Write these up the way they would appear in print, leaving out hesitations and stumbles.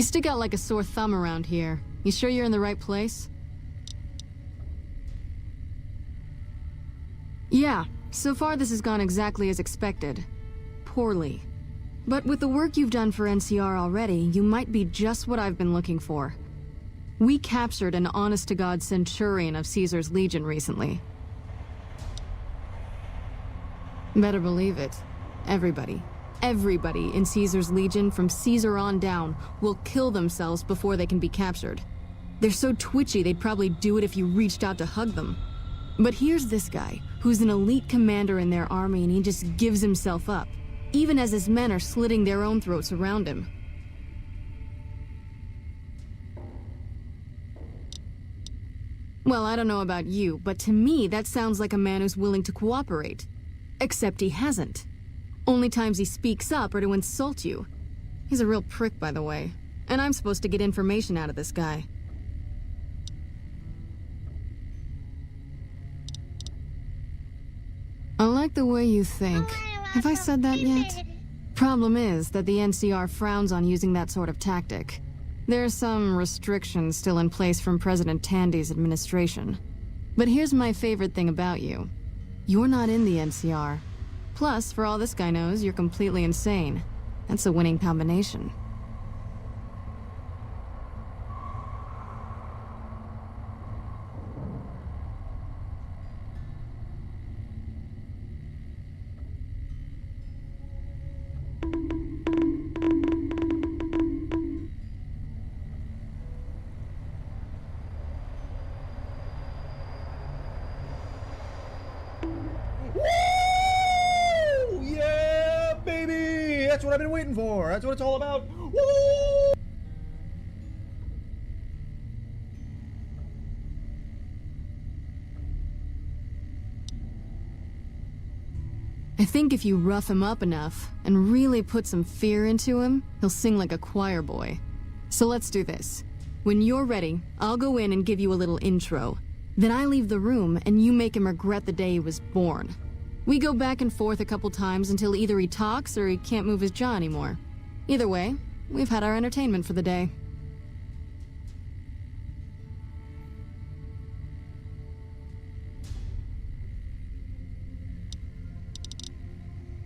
stick out like a sore thumb around here. You sure you're in the right place? Yeah, so far this has gone exactly as expected. Poorly. But with the work you've done for NCR already, you might be just what I've been looking for. We captured an honest-to-God centurion of Caesar's Legion recently. Better believe it. Everybody in Caesar's Legion from Caesar on down will kill themselves before they can be captured. They're so twitchy they'd probably do it if you reached out to hug them. But here's this guy, who's an elite commander in their army, and he just gives himself up, even as his men are slitting their own throats around him. Well, I don't know about you, but to me that sounds like a man who's willing to cooperate. Except he hasn't. Only times he speaks up are to insult you. He's a real prick, by the way, and I'm supposed to get information out of this guy. I like the way you think. Have I said that yet? Problem is that the NCR frowns on using that sort of tactic. There are some restrictions still in place from President Tandy's administration. But here's my favorite thing about you. You're not in the NCR. Plus, for all this guy knows, you're completely insane. That's a winning combination. That's what I've been waiting for. That's what it's all about. Woo! I think if you rough him up enough and really put some fear into him, he'll sing like a choir boy. So let's do this. When you're ready, I'll go in and give you a little intro. Then I leave the room and you make him regret the day he was born. We go back and forth a couple times until either he talks or he can't move his jaw anymore. Either way, we've had our entertainment for the day.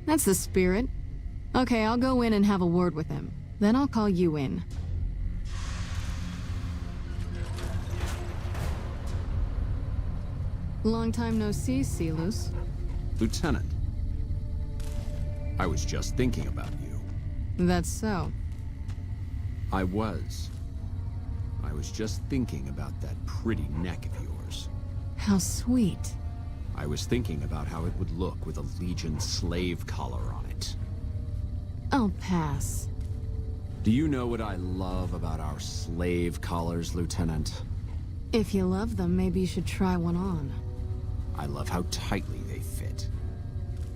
That's the spirit. Okay, I'll go in and have a word with him. Then I'll call you in. Long time no see, Celus. Lieutenant, I was just thinking about you. That's so. I was just thinking about that pretty neck of yours. How sweet. I was thinking about how it would look with a Legion slave collar on it. I'll pass. Do you know what I love about our slave collars, Lieutenant? If you love them, maybe you should try one on. I love how tightly they fit.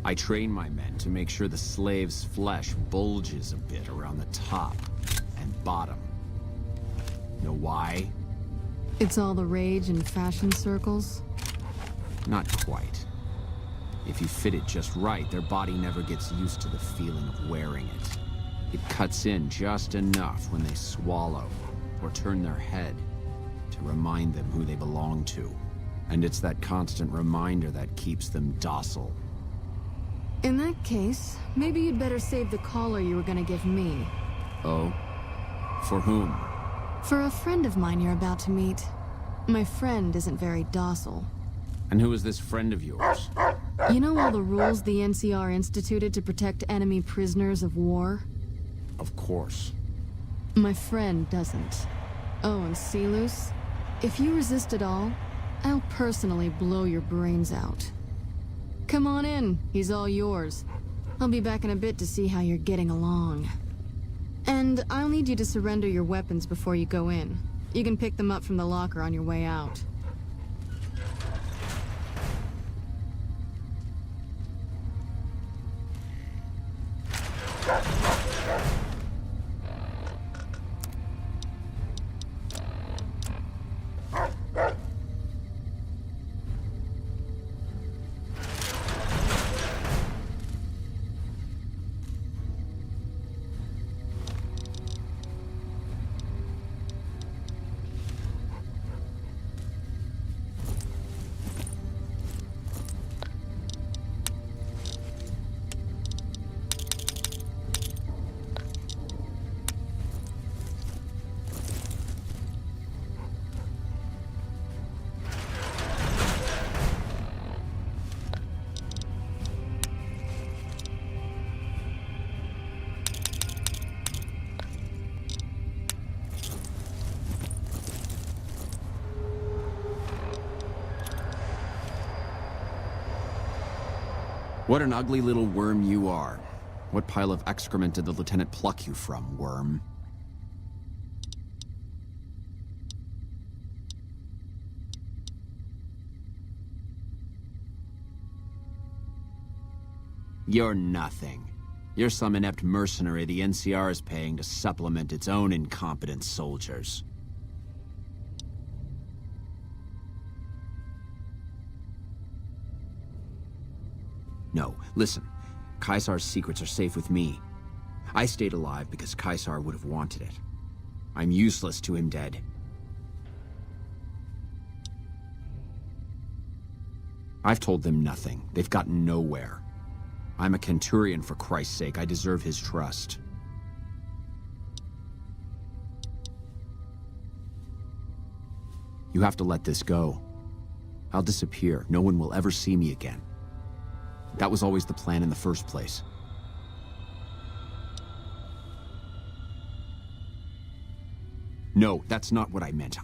I train my men to make sure the slave's flesh bulges a bit around the top and bottom. Know why? It's all the rage in fashion circles? Not quite. If you fit it just right, their body never gets used to the feeling of wearing it. It cuts in just enough when they swallow or turn their head to remind them who they belong to. And it's that constant reminder that keeps them docile. In that case, maybe you'd better save the collar you were gonna give me. Oh? For whom? For a friend of mine you're about to meet. My friend isn't very docile. And who is this friend of yours? You know all the rules the NCR instituted to protect enemy prisoners of war? Of course. My friend doesn't. Oh, and Celus, if you resist at all, I'll personally blow your brains out. Come on in, he's all yours. I'll be back in a bit to see how you're getting along. And I'll need you to surrender your weapons before you go in. You can pick them up from the locker on your way out. What an ugly little worm you are. What pile of excrement did the lieutenant pluck you from, worm? You're nothing. You're some inept mercenary the NCR is paying to supplement its own incompetent soldiers. No, listen. Caesar's secrets are safe with me. I stayed alive because Caesar would have wanted it. I'm useless to him dead. I've told them nothing. They've gotten nowhere. I'm a Centurion, for Christ's sake. I deserve his trust. You have to let this go. I'll disappear. No one will ever see me again. That was always the plan in the first place. No, that's not what I meant.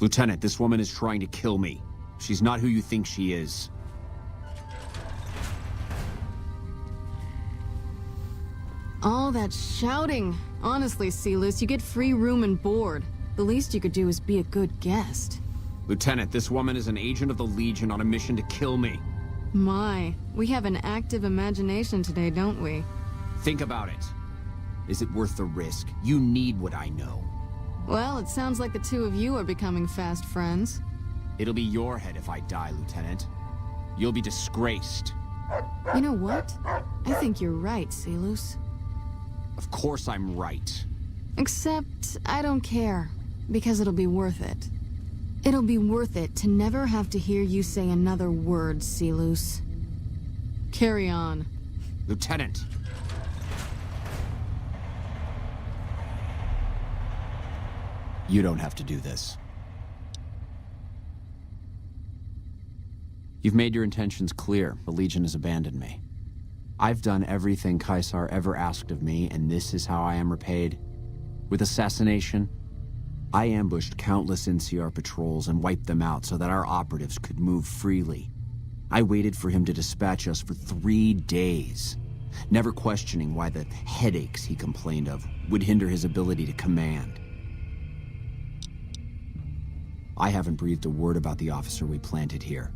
Lieutenant, this woman is trying to kill me. She's not who you think she is. All that shouting. Honestly, Sealus, you get free room and board. The least you could do is be a good guest. Lieutenant, this woman is an agent of the Legion on a mission to kill me. My, we have an active imagination today, don't we? Think about it. Is it worth the risk? You need what I know. Well, it sounds like the two of you are becoming fast friends. It'll be your head if I die, Lieutenant. You'll be disgraced. You know what? I think you're right, Sealus. Of course I'm right. Except, I don't care, because it'll be worth it. It'll be worth it to never have to hear you say another word, Sealus. Carry on. Lieutenant! You don't have to do this. You've made your intentions clear. The Legion has abandoned me. I've done everything Caesar ever asked of me, and this is how I am repaid. With assassination, I ambushed countless NCR patrols and wiped them out so that our operatives could move freely. I waited for him to dispatch us for 3 days, never questioning why the headaches he complained of would hinder his ability to command. I haven't breathed a word about the officer we planted here.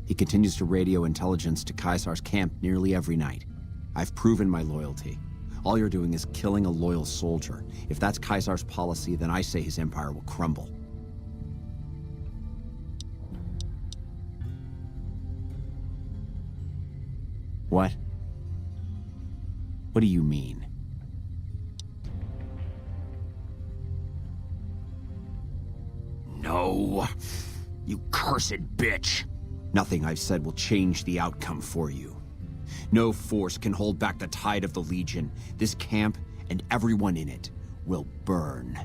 He continues to radio intelligence to Caesar's camp nearly every night. I've proven my loyalty. All you're doing is killing a loyal soldier. If that's Caesar's policy, then I say his empire will crumble. What? What do you mean? No. You cursed bitch. Nothing I've said will change the outcome for you. No force can hold back the tide of the Legion. This camp and everyone in it will burn.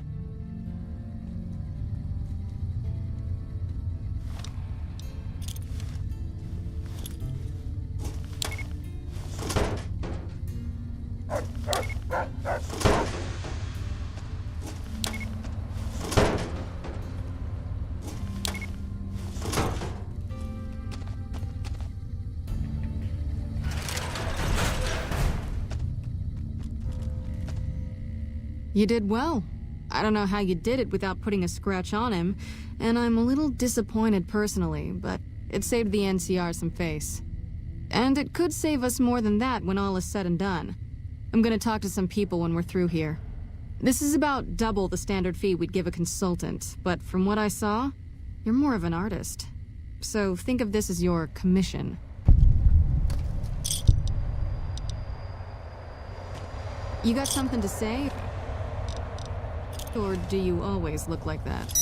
You did well. I don't know how you did it without putting a scratch on him, and I'm a little disappointed personally, but it saved the NCR some face. And it could save us more than that when all is said and done. I'm gonna talk to some people when we're through here. This is about double the standard fee we'd give a consultant, but from what I saw, you're more of an artist. So think of this as your commission. You got something to say? Or do you always look like that?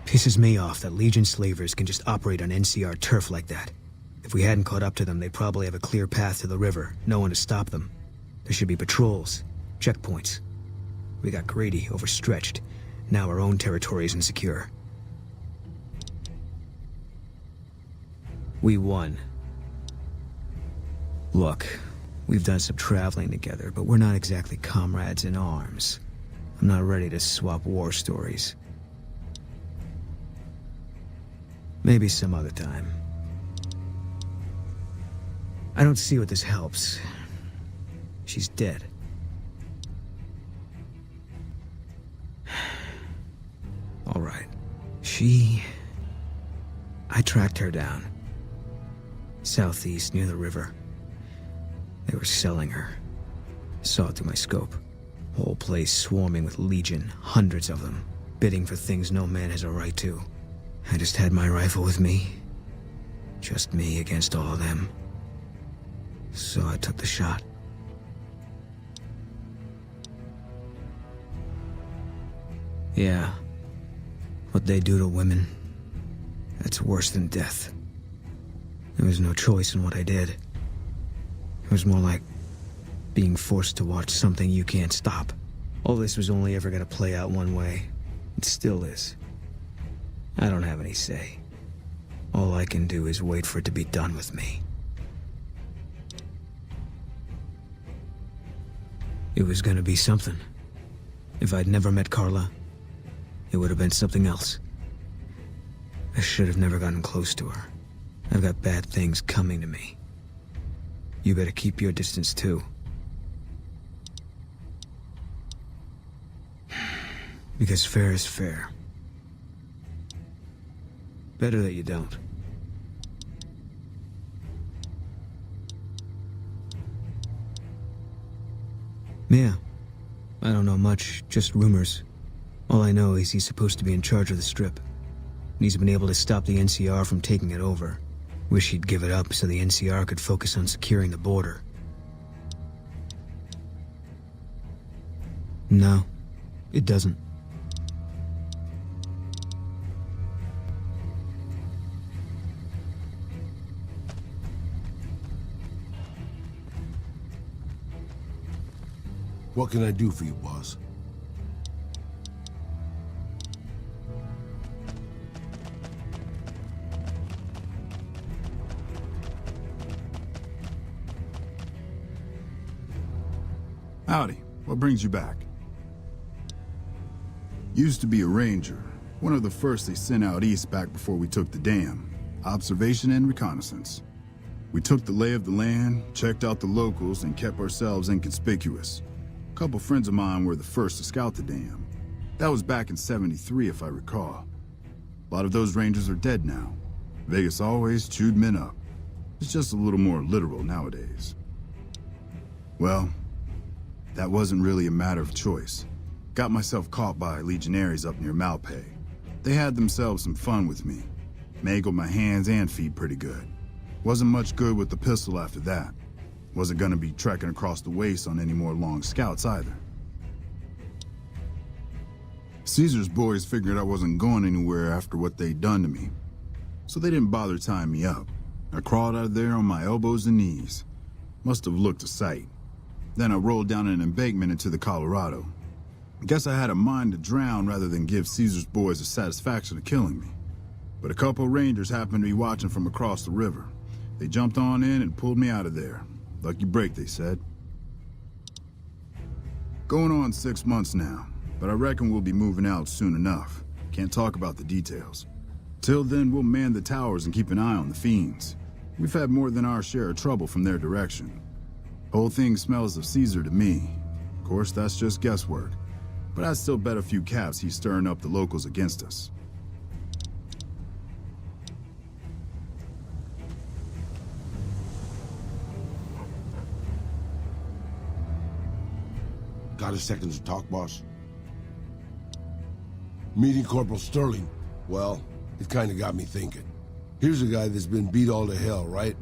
Pisses me off that Legion slavers can just operate on NCR turf like that. If we hadn't caught up to them, they'd probably have a clear path to the river, no one to stop them. There should be patrols, checkpoints. We got greedy, overstretched. Now our own territory is insecure. We won. Look, we've done some traveling together, but we're not exactly comrades in arms. I'm not ready to swap war stories. Maybe some other time. I don't see what this helps. She's dead. All right. I tracked her down. Southeast, near the river. They were selling her. Saw it through my scope. Whole place swarming with legion, hundreds of them, bidding for things no man has a right to. I just had my rifle with me. Just me against all of them. So I took the shot. Yeah. What they do to women, that's worse than death. There was no choice in what I did. It was more like being forced to watch something you can't stop. All this was only ever gonna play out one way. It still is. I don't have any say. All I can do is wait for it to be done with me. It was gonna be something. If I'd never met Carla, it would have been something else. I should have never gotten close to her. I've got bad things coming to me. You better keep your distance too. Because fair is fair. Better that you don't. Yeah. I don't know much, just rumors. All I know is he's supposed to be in charge of the Strip. And he's been able to stop the NCR from taking it over. Wish he'd give it up so the NCR could focus on securing the border. No, it doesn't. What can I do for you, boss? Howdy. What brings you back? Used to be a ranger. One of the first they sent out east back before we took the dam. Observation and reconnaissance. We took the lay of the land, checked out the locals, and kept ourselves inconspicuous. A couple friends of mine were the first to scout the dam. That was back in '73, if I recall. A lot of those rangers are dead now. Vegas always chewed men up. It's just a little more literal nowadays. Well, that wasn't really a matter of choice. Got myself caught by legionaries up near Malpay. They had themselves some fun with me. Mangled my hands and feet pretty good. Wasn't much good with the pistol after that. Wasn't gonna be trekking across the waste on any more long scouts either. Caesar's boys figured I wasn't going anywhere after what they'd done to me. So they didn't bother tying me up. I crawled out of there on my elbows and knees. Must have looked a sight. Then I rolled down an embankment into the Colorado. Guess I had a mind to drown rather than give Caesar's boys the satisfaction of killing me. But a couple rangers happened to be watching from across the river. They jumped on in and pulled me out of there. Lucky break, they said. Going on 6 months now, but I reckon we'll be moving out soon enough. Can't talk about the details. Till then, we'll man the towers and keep an eye on the fiends. We've had more than our share of trouble from their direction. Whole thing smells of Caesar to me. Of course, that's just guesswork. But I'd still bet a few caps he's stirring up the locals against us. Got a second to talk, boss? Meeting Corporal Sterling, well, it kinda got me thinking. Here's a guy that's been beat all to hell, right?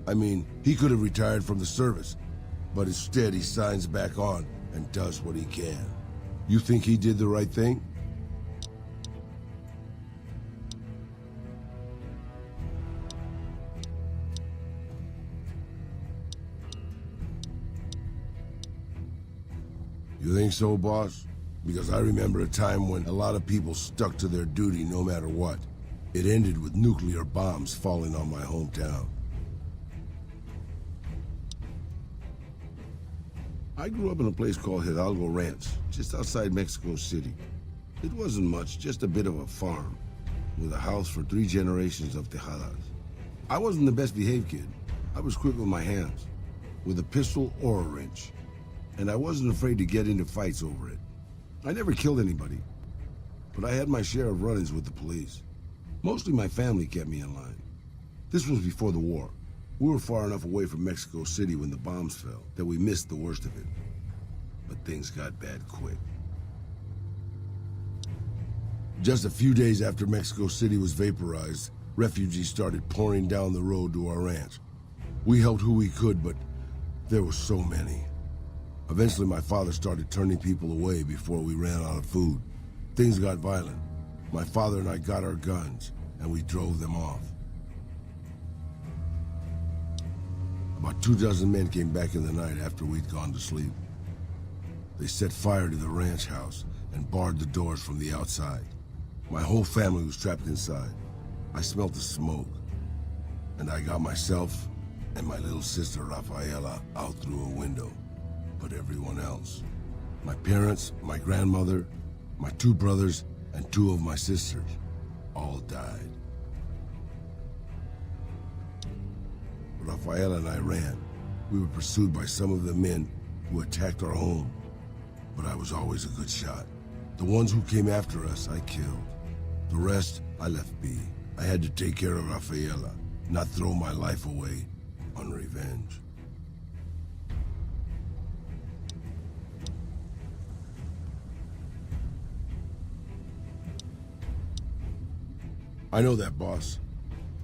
I mean, he could have retired from the service, but instead he signs back on and does what he can. You think he did the right thing? You think so, boss? Because I remember a time when a lot of people stuck to their duty no matter what. It ended with nuclear bombs falling on my hometown. I grew up in a place called Hidalgo Ranch, just outside Mexico City. It wasn't much, just a bit of a farm, with a house for 3 generations of Tejadas. I wasn't the best behaved kid. I was quick with my hands, with a pistol or a wrench. And I wasn't afraid to get into fights over it. I never killed anybody, but I had my share of run-ins with the police. Mostly my family kept me in line. This was before the war. We were far enough away from Mexico City when the bombs fell that we missed the worst of it. But things got bad quick. Just a few days after Mexico City was vaporized, refugees started pouring down the road to our ranch. We helped who we could, but there were so many. Eventually, my father started turning people away before we ran out of food. Things got violent. My father and I got our guns, and we drove them off. About 24 men came back in the night after we'd gone to sleep. They set fire to the ranch house and barred the doors from the outside. My whole family was trapped inside. I smelt the smoke, and I got myself and my little sister Rafaela out through a window. But everyone else, my parents, my grandmother, my 2 brothers, and 2 of my sisters, all died. Rafaela and I ran. We were pursued by some of the men who attacked our home, but I was always a good shot. The ones who came after us, I killed. The rest, I left be. I had to take care of Rafaela, not throw my life away on revenge. I know that, boss.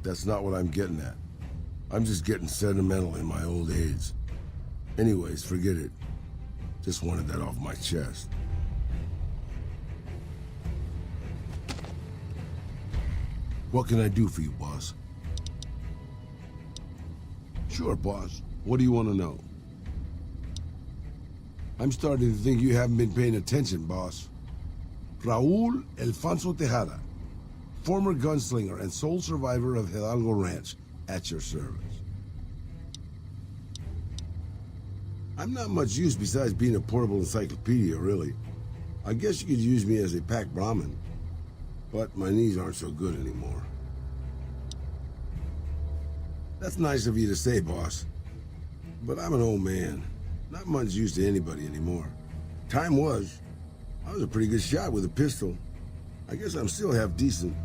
That's not what I'm getting at. I'm just getting sentimental in my old age. Anyways, forget it. Just wanted that off my chest. What can I do for you, boss? Sure, boss. What do you want to know? I'm starting to think you haven't been paying attention, boss. Raul Alfonso Tejada, former gunslinger and sole survivor of Hidalgo Ranch, at your service. I'm not much use besides being a portable encyclopedia, really. I guess you could use me as a pack Brahmin, but my knees aren't so good anymore. That's nice of you to say, boss. But I'm an old man. Not much use to anybody anymore. Time was. I was a pretty good shot with a pistol. I guess I'm still half decent.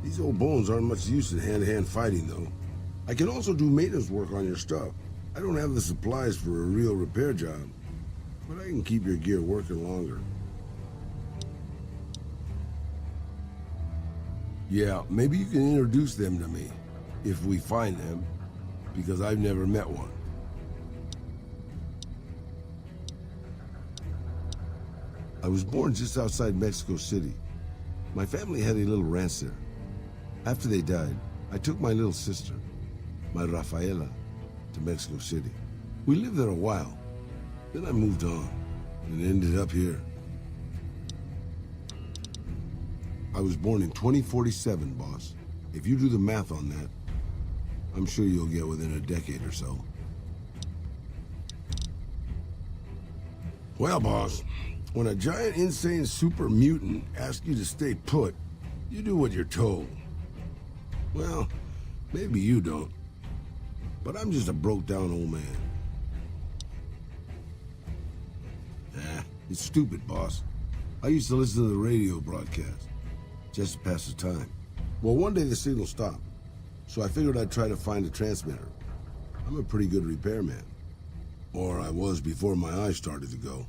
These old bones aren't much use in hand-to-hand fighting, though. I can also do maintenance work on your stuff. I don't have the supplies for a real repair job, but I can keep your gear working longer. Yeah, maybe you can introduce them to me, if we find them, because I've never met one. I was born just outside Mexico City. My family had a little ranch there. After they died, I took my little sister, my Rafaela, to Mexico City. We lived there a while. Then I moved on and ended up here. I was born in 2047, boss. If you do the math on that, I'm sure you'll get within a decade or so. Well, boss, when a giant, insane super mutant asks you to stay put, you do what you're told. Well, maybe you don't. But I'm just a broke-down old man. It's stupid, boss. I used to listen to the radio broadcast, just to pass the time. Well, one day the signal stopped, so I figured I'd try to find a transmitter. I'm a pretty good repairman. Or I was before my eyes started to go.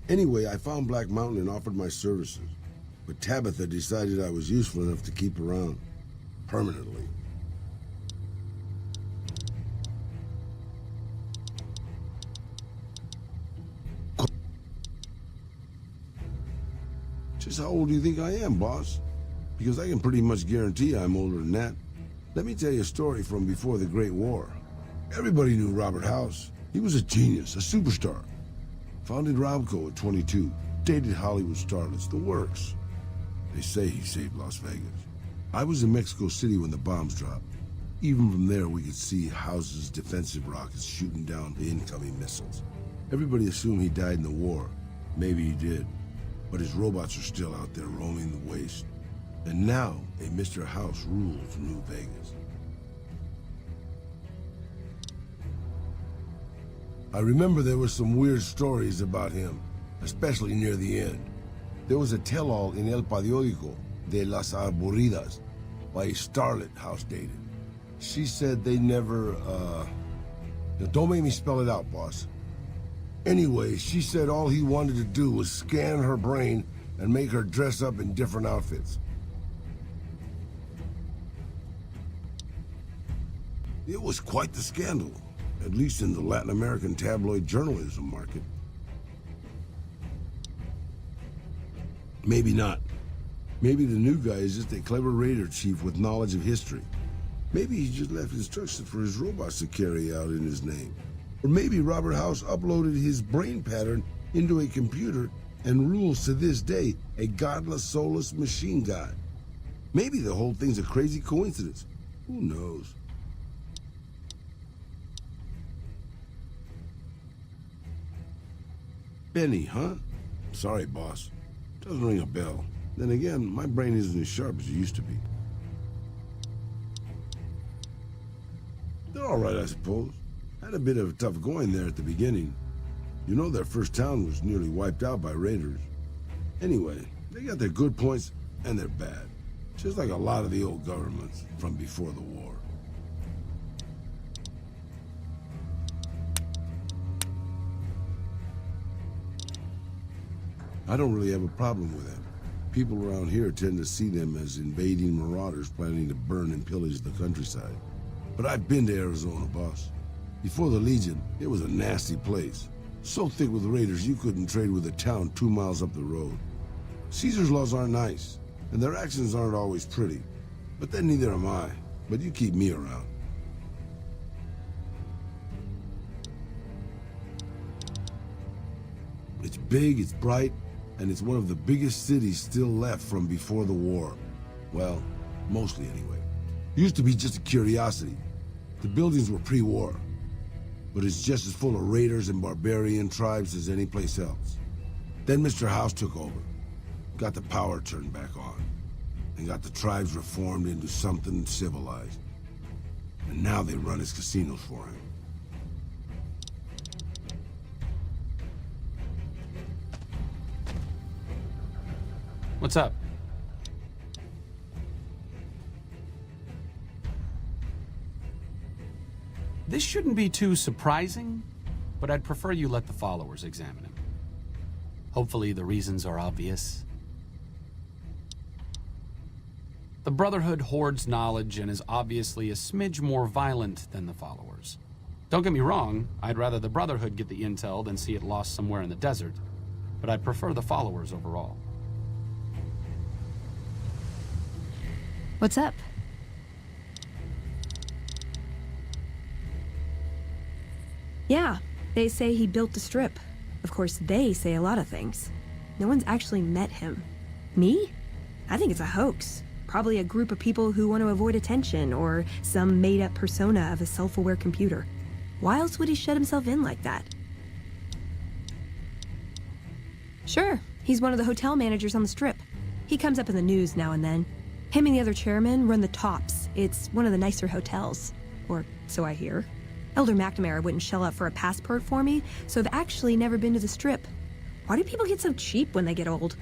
Anyway, I found Black Mountain and offered my services. But Tabitha decided I was useful enough to keep around. Permanently. Just how old do you think I am, boss? Because I can pretty much guarantee I'm older than that. Let me tell you a story from before the Great War. Everybody knew Robert House. He was a genius, a superstar. Founded Robco at 22. Dated Hollywood starlets, the works. They say he saved Las Vegas. I was in Mexico City when the bombs dropped. Even from there, we could see House's defensive rockets shooting down the incoming missiles. Everybody assumed he died in the war. Maybe he did. But his robots are still out there roaming the waste. And now, a Mr. House rules New Vegas. I remember there were some weird stories about him, especially near the end. There was a tell-all in El Periódico de las Aburridas by a starlet House dated. She said they never, don't make me spell it out, boss. Anyway, she said all he wanted to do was scan her brain and make her dress up in different outfits. It was quite the scandal, at least in the Latin American tabloid journalism market. Maybe not. Maybe the new guy is just a clever raider chief with knowledge of history. Maybe he just left instructions for his robots to carry out in his name. Or maybe Robert House uploaded his brain pattern into a computer and rules to this day a godless, soulless machine god. Maybe the whole thing's a crazy coincidence. Who knows? Benny, huh? Sorry, boss. Doesn't ring a bell. Then again, my brain isn't as sharp as it used to be. They're all right, I suppose. Had a bit of tough going there at the beginning. You know, their first town was nearly wiped out by raiders. Anyway, they got their good points and their bad. Just like a lot of the old governments from before the war. I don't really have a problem with them. People around here tend to see them as invading marauders planning to burn and pillage the countryside. But I've been to Arizona, boss. Before the Legion, it was a nasty place. So thick with raiders you couldn't trade with a town 2 miles up the road. Caesar's laws aren't nice, and their actions aren't always pretty. But then neither am I. But you keep me around. It's big, it's bright, and it's one of the biggest cities still left from before the war. Well, mostly anyway. Used to be just a curiosity. The buildings were pre-war. But it's just as full of raiders and barbarian tribes as any place else. Then Mr. House took over. Got the power turned back on. And got the tribes reformed into something civilized. And now they run his casinos for him. What's up? This shouldn't be too surprising, but I'd prefer you let the followers examine him. Hopefully the reasons are obvious. The Brotherhood hoards knowledge and is obviously a smidge more violent than the followers. Don't get me wrong, I'd rather the Brotherhood get the intel than see it lost somewhere in the desert, but I'd prefer the followers overall. What's up? Yeah, they say he built the Strip. Of course, they say a lot of things. No one's actually met him. Me? I think it's a hoax. Probably a group of people who want to avoid attention, or some made-up persona of a self-aware computer. Why else would he shut himself in like that? Sure, he's one of the hotel managers on the Strip. He comes up in the news now and then. Him and the other chairman run the Tops. It's one of the nicer hotels. Or so I hear. Elder McNamara wouldn't shell out for a passport for me, so I've actually never been to the Strip. Why do people get so cheap when they get old?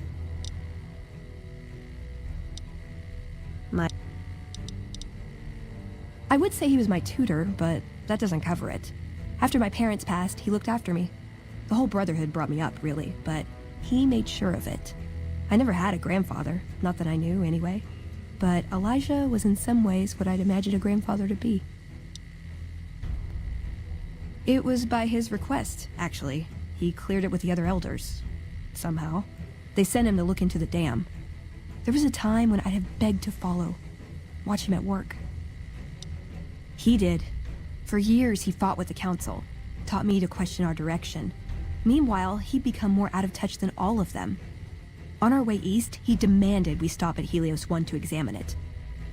I would say he was my tutor, but that doesn't cover it. After my parents passed, he looked after me. The whole Brotherhood brought me up, really, but he made sure of it. I never had a grandfather, not that I knew anyway. But Elijah was in some ways what I'd imagine a grandfather to be. It was by his request, actually. He cleared it with the other elders. Somehow. They sent him to look into the dam. There was a time when I'd have begged to follow. Watch him at work. He did. For years he fought with the council. Taught me to question our direction. Meanwhile, he'd become more out of touch than all of them. On our way east, he demanded we stop at Helios 1 to examine it.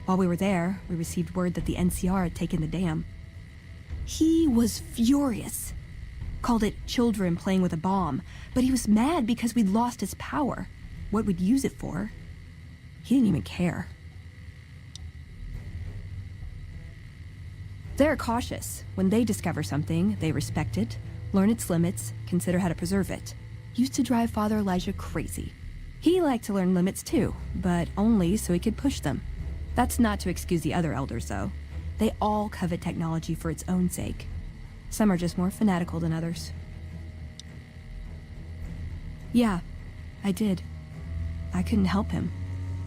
While we were there, we received word that the NCR had taken the dam. He was furious. Called it children playing with a bomb, but he was mad because we'd lost his power. What we'd use it for. He didn't even care. They're cautious. When they discover something, they respect it, learn its limits, consider how to preserve it. Used to drive Father Elijah crazy. He liked to learn limits too, but only so he could push them. That's not to excuse the other elders, though. They all covet technology for its own sake. Some are just more fanatical than others. Yeah, I did. I couldn't help him.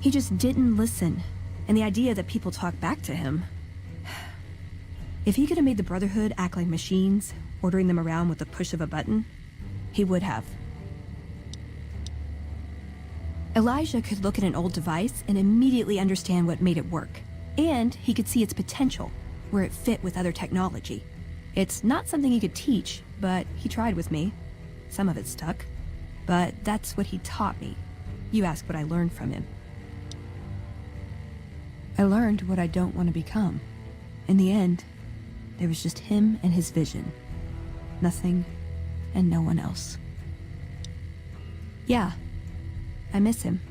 He just didn't listen, and the idea that people talk back to him... If he could have made the Brotherhood act like machines, ordering them around with the push of a button, he would have. Elijah could look at an old device and immediately understand what made it work. And he could see its potential, where it fit with other technology. It's not something he could teach, but he tried with me. Some of it stuck. But that's what he taught me. You ask what I learned from him. I learned what I don't want to become. In the end, there was just him and his vision. Nothing and no one else. Yeah, I miss him.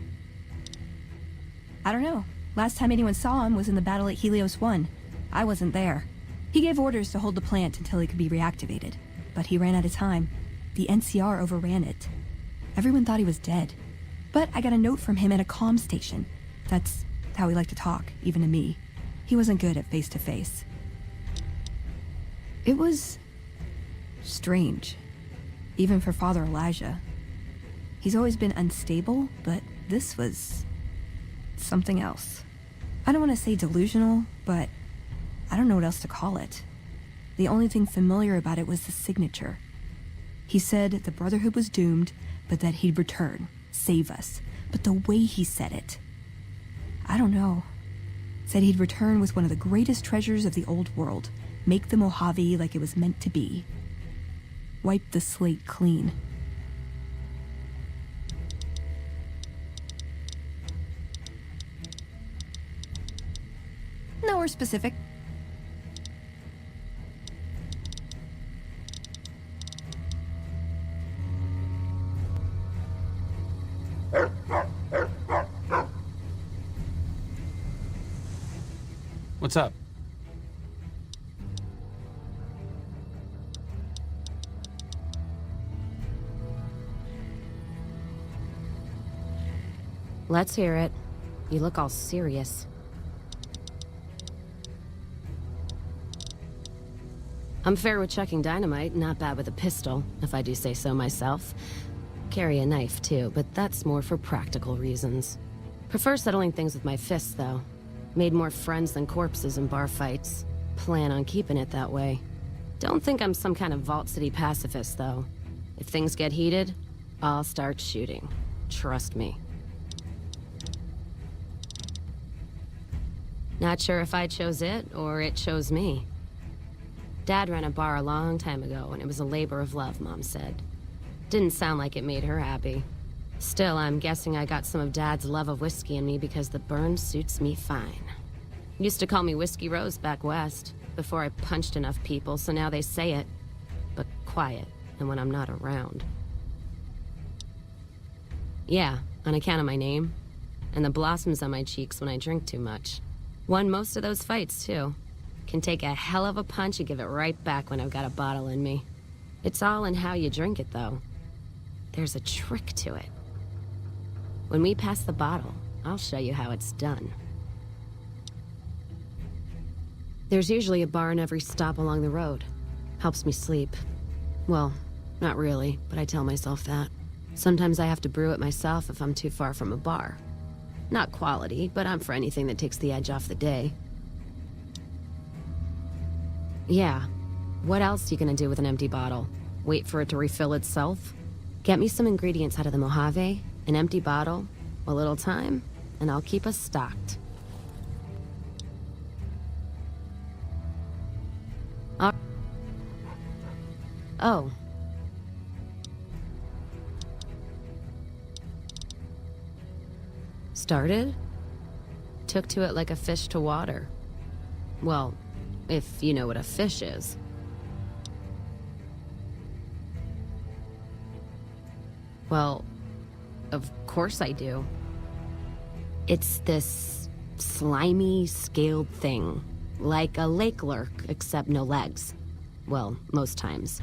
I don't know. Last time anyone saw him was in the battle at Helios 1. I wasn't there. He gave orders to hold the plant until it could be reactivated. But he ran out of time. The NCR overran it. Everyone thought he was dead. But I got a note from him at a comm station. That's how he liked to talk, even to me. He wasn't good at face-to-face. It was... strange. Even for Father Elijah. He's always been unstable, but this was... something else. I don't want to say delusional, but I don't know what else to call it. The only thing familiar about it was the signature. He said the Brotherhood was doomed, but that he'd return, save us. But the way he said it... I don't know. Said he'd return with one of the greatest treasures of the old world, make the Mojave like it was meant to be. Wipe the slate clean. Nowhere specific. What's up? Let's hear it. You look all serious. I'm fair with chucking dynamite, not bad with a pistol, if I do say so myself. Carry a knife, too, but that's more for practical reasons. Prefer settling things with my fists, though. Made more friends than corpses in bar fights. Plan on keeping it that way. Don't think I'm some kind of Vault City pacifist, though. If things get heated, I'll start shooting. Trust me. Not sure if I chose it, or it chose me. Dad ran a bar a long time ago, and it was a labor of love, Mom said. Didn't sound like it made her happy. Still, I'm guessing I got some of Dad's love of whiskey in me because the burn suits me fine. Used to call me Whiskey Rose back west, before I punched enough people, so now they say it. But quiet, and when I'm not around. Yeah, on account of my name, and the blossoms on my cheeks when I drink too much. Won most of those fights, too. Can take a hell of a punch and give it right back when I've got a bottle in me. It's all in how you drink it, though. There's a trick to it. When we pass the bottle, I'll show you how it's done. There's usually a bar in every stop along the road. Helps me sleep. Well, not really, but I tell myself that. Sometimes I have to brew it myself if I'm too far from a bar. Not quality, but I'm for anything that takes the edge off the day. Yeah. What else you gonna do with an empty bottle? Wait for it to refill itself? Get me some ingredients out of the Mojave, an empty bottle, a little time, and I'll keep us stocked. Oh. Started? Took to it like a fish to water. Well, if you know what a fish is. Well, of course I do. It's this slimy, scaled thing. Like a lake lurk, except no legs. Well, most times.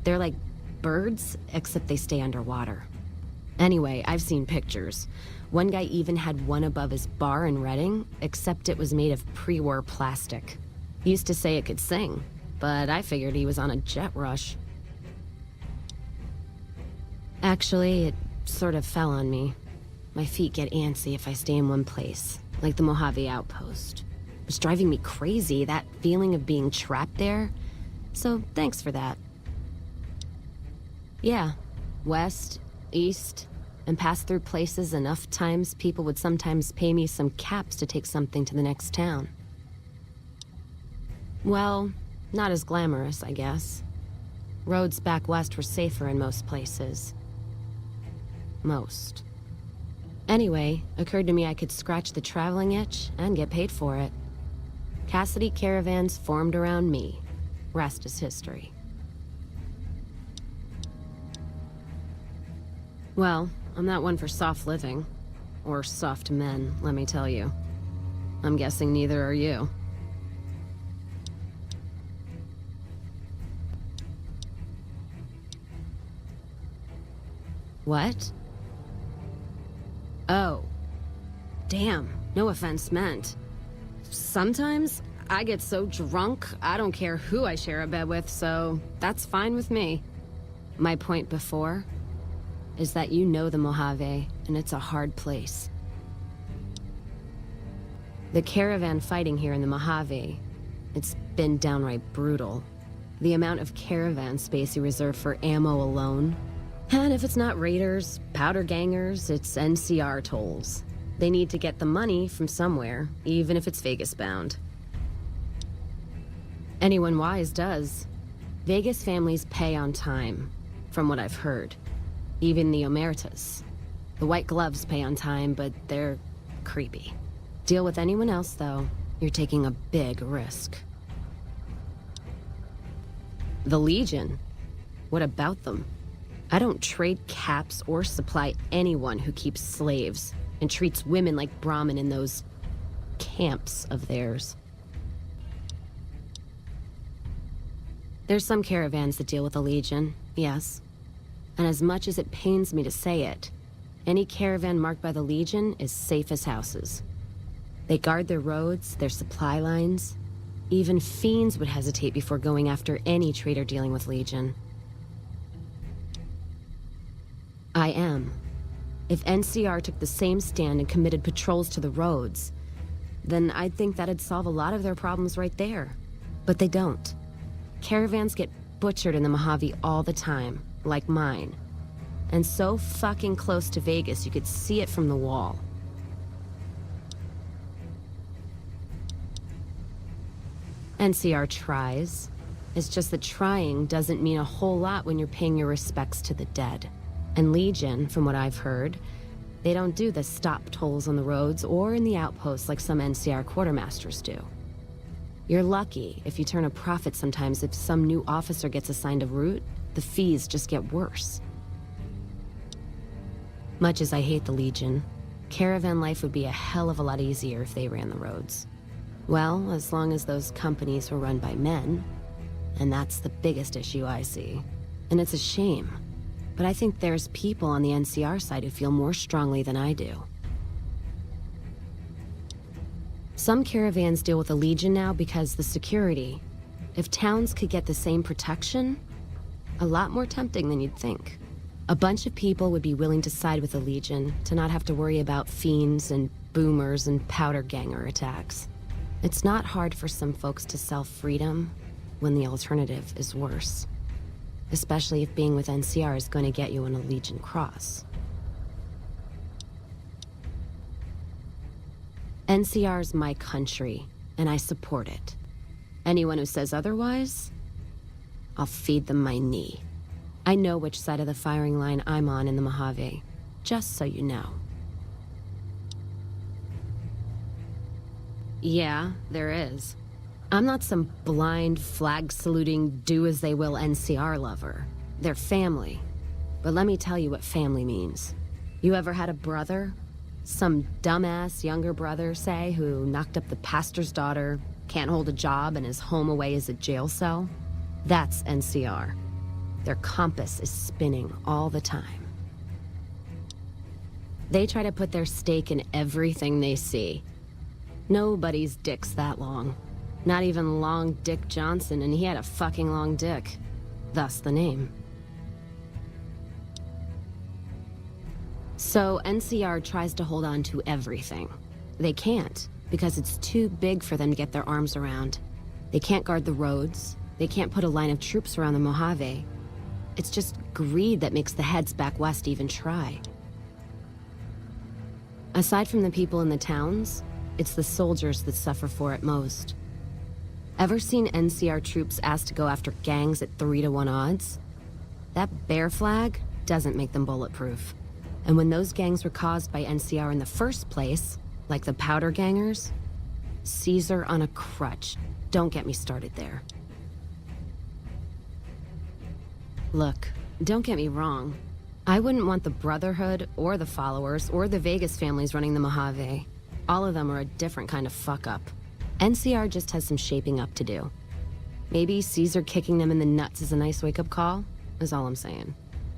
They're like birds, except they stay underwater. Anyway, I've seen pictures. One guy even had one above his bar in Reading, except it was made of pre-war plastic. He used to say it could sing, but I figured he was on a jet rush. Actually, it sort of fell on me. My feet get antsy if I stay in one place, like the Mojave outpost. It's driving me crazy, that feeling of being trapped there. So thanks for that. Yeah, west, east, and pass through places enough times people would sometimes pay me some caps to take something to the next town. Well, not as glamorous, I guess. Roads back west were safer in most places. Most. Anyway, occurred to me I could scratch the traveling itch and get paid for it. Cassidy caravans formed around me. Rest is history. Well, I'm not one for soft living. Or soft men, let me tell you. I'm guessing neither are you. What? Oh. Damn, no offense meant. Sometimes I get so drunk, I don't care who I share a bed with, so that's fine with me. My point before is that you know the Mojave, and it's a hard place. The caravan fighting here in the Mojave, it's been downright brutal. The amount of caravan space you reserve for ammo alone. And if it's not raiders, powder gangers, it's NCR tolls. They need to get the money from somewhere, even if it's Vegas-bound. Anyone wise does. Vegas families pay on time, from what I've heard. Even the Omertas. The white gloves pay on time, but they're creepy. Deal with anyone else, though, you're taking a big risk. The Legion? What about them? I don't trade caps or supply anyone who keeps slaves and treats women like Brahmin in those camps of theirs. There's some caravans that deal with the Legion, yes. And as much as it pains me to say it, any caravan marked by the Legion is safe as houses. They guard their roads, their supply lines. Even fiends would hesitate before going after any trader dealing with Legion. I am. If NCR took the same stand and committed patrols to the roads, then I'd think that'd solve a lot of their problems right there. But they don't. Caravans get butchered in the Mojave all the time, like mine. And so fucking close to Vegas, you could see it from the wall. NCR tries. It's just that trying doesn't mean a whole lot when you're paying your respects to the dead. And Legion, from what I've heard, they don't do the stop tolls on the roads or in the outposts like some NCR quartermasters do. You're lucky if you turn a profit sometimes. If some new officer gets assigned a route, the fees just get worse. Much as I hate the Legion, caravan life would be a hell of a lot easier if they ran the roads. Well, as long as those companies were run by men. And that's the biggest issue I see. And it's a shame. But I think there's people on the NCR side who feel more strongly than I do. Some caravans deal with the Legion now because the security. If towns could get the same protection, a lot more tempting than you'd think. A bunch of people would be willing to side with the Legion to not have to worry about fiends and boomers and powder ganger attacks. It's not hard for some folks to sell freedom when the alternative is worse. Especially if being with NCR is going to get you on a Legion cross. NCR's my country, and I support it. Anyone who says otherwise, I'll feed them my knee. I know which side of the firing line I'm on in the Mojave, just so you know. Yeah, there is. I'm not some blind, flag-saluting, do-as-they-will NCR lover. They're family. But let me tell you what family means. You ever had a brother? Some dumbass younger brother, say, who knocked up the pastor's daughter, can't hold a job, and is home away as a jail cell? That's NCR. Their compass is spinning all the time. They try to put their stake in everything they see. Nobody's dick's that long. Not even Long Dick Johnson, and he had a fucking long dick. Thus the name. So NCR tries to hold on to everything. They can't, because it's too big for them to get their arms around. They can't guard the roads. They can't put a line of troops around the Mojave. It's just greed that makes the heads back west even try. Aside from the people in the towns, it's the soldiers that suffer for it most. Ever seen NCR troops asked to go after gangs at 3-to-1 odds? That bear flag doesn't make them bulletproof. And when those gangs were caused by NCR in the first place, like the Powder Gangers, Caesar on a crutch. Don't get me started there. Look, don't get me wrong. I wouldn't want the Brotherhood, or the Followers, or the Vegas families running the Mojave. All of them are a different kind of fuck-up. NCR just has some shaping up to do. Maybe Caesar kicking them in the nuts is a nice wake-up call, is all I'm saying.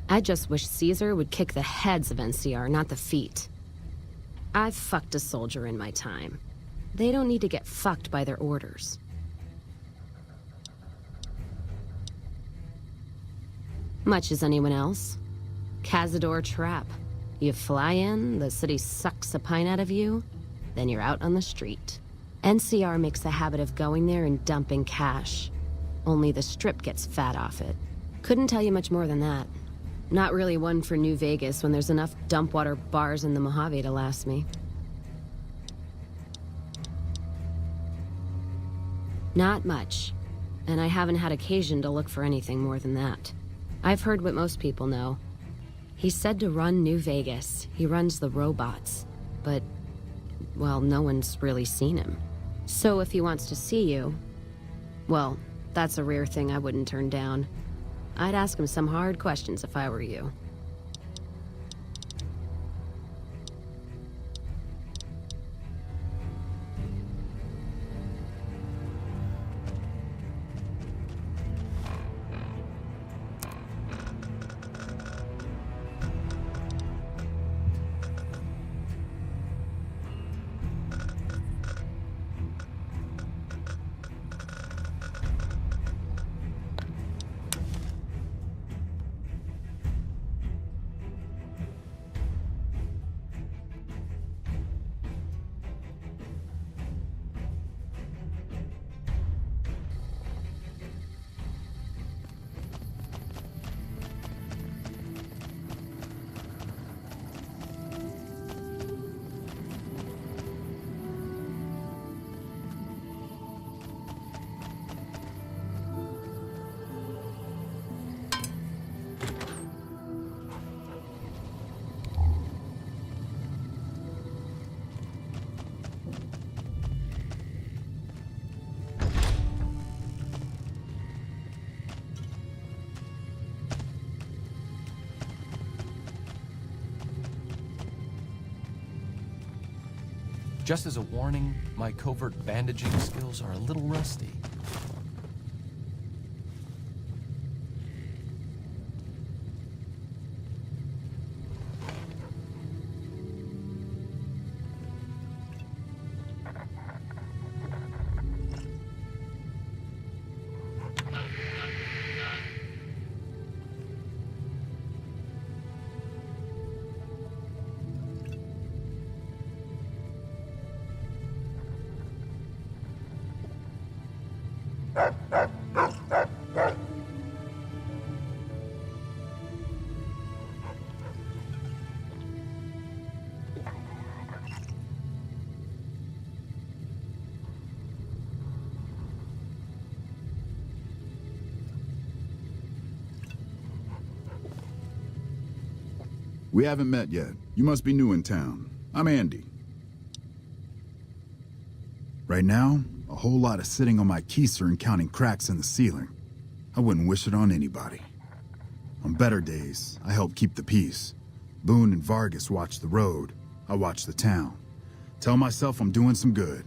I just wish Caesar would kick the heads of NCR, not the feet. I've fucked a soldier in my time. They don't need to get fucked by their orders. Much as anyone else. Cazador trap. You fly in, the city sucks a pint out of you, then you're out on the street. NCR makes a habit of going there and dumping cash. Only the Strip gets fat off it. Couldn't tell you much more than that. Not really one for New Vegas when there's enough dumpwater bars in the Mojave to last me. Not much. And I haven't had occasion to look for anything more than that. I've heard what most people know. He's said to run New Vegas. He runs the robots. But, well, no one's really seen him. So if he wants to see you, well, that's a rare thing I wouldn't turn down. I'd ask him some hard questions if I were you. Just as a warning, my covert bandaging skills are a little rusty. We haven't met yet. You must be new in town. I'm Andy. Right now, a whole lot of sitting on my keister and counting cracks in the ceiling. I wouldn't wish it on anybody. On better days, I help keep the peace. Boone and Vargas watch the road. I watch the town. Tell myself I'm doing some good.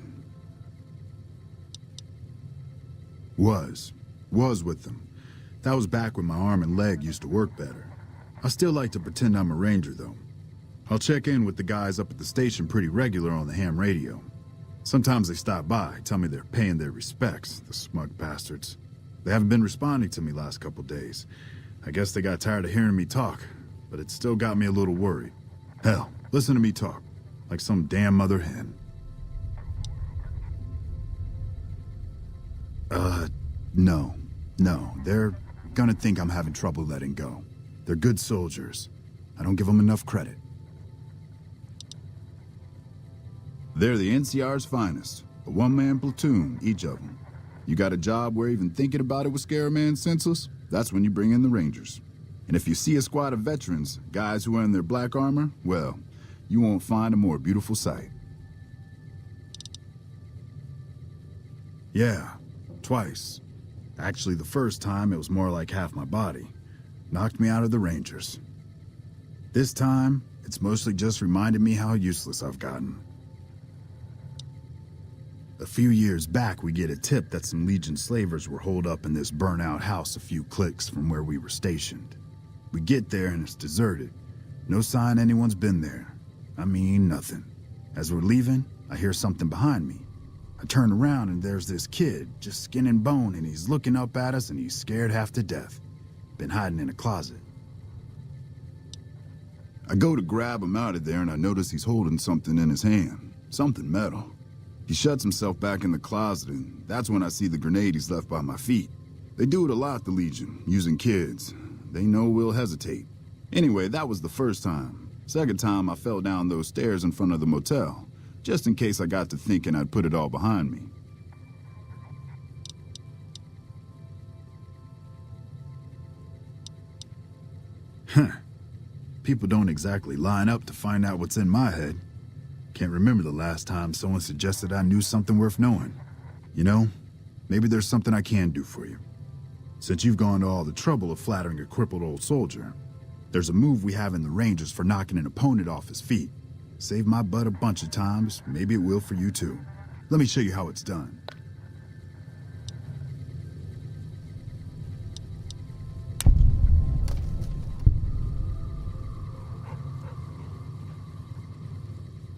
Was with them. That was back when my arm and leg used to work better. I still like to pretend I'm a ranger, though. I'll check in with the guys up at the station pretty regular on the ham radio. Sometimes they stop by, tell me they're paying their respects, the smug bastards. They haven't been responding to me last couple days. I guess they got tired of hearing me talk, but it still got me a little worried. Hell, listen to me talk, like some damn mother hen. No, they're gonna think I'm having trouble letting go. They're good soldiers. I don't give them enough credit. They're the NCR's finest, a one-man platoon, each of them. You got a job where even thinking about it would scare a man senseless? That's when you bring in the Rangers. And if you see a squad of veterans, guys who are in their black armor, well, you won't find a more beautiful sight. Yeah, twice. Actually, the first time it was more like half my body. Knocked me out of the Rangers. This time, it's mostly just reminded me how useless I've gotten. A few years back, we get a tip that some Legion slavers were holed up in this burnt-out house a few clicks from where we were stationed. We get there and it's deserted. No sign anyone's been there. I mean, nothing. As we're leaving, I hear something behind me. I turn around and there's this kid, just skin and bone, and he's looking up at us and he's scared half to death. Been hiding in a closet. I go to grab him out of there and I notice he's holding something in his hand. Something metal. He shuts himself back in the closet and that's when I see the grenade he's left by my feet. They do it a lot, the Legion, using kids. They know we'll hesitate. Anyway, that was the first time. Second time, I fell down those stairs in front of the motel, just in case I got to thinking I'd put it all behind me. People don't exactly line up to find out what's in my head. Can't remember the last time someone suggested I knew something worth knowing. You know, maybe there's something I can do for you. Since you've gone to all the trouble of flattering a crippled old soldier, there's a move we have in the Rangers for knocking an opponent off his feet. Saved my butt a bunch of times, maybe it will for you too. Let me show you how it's done.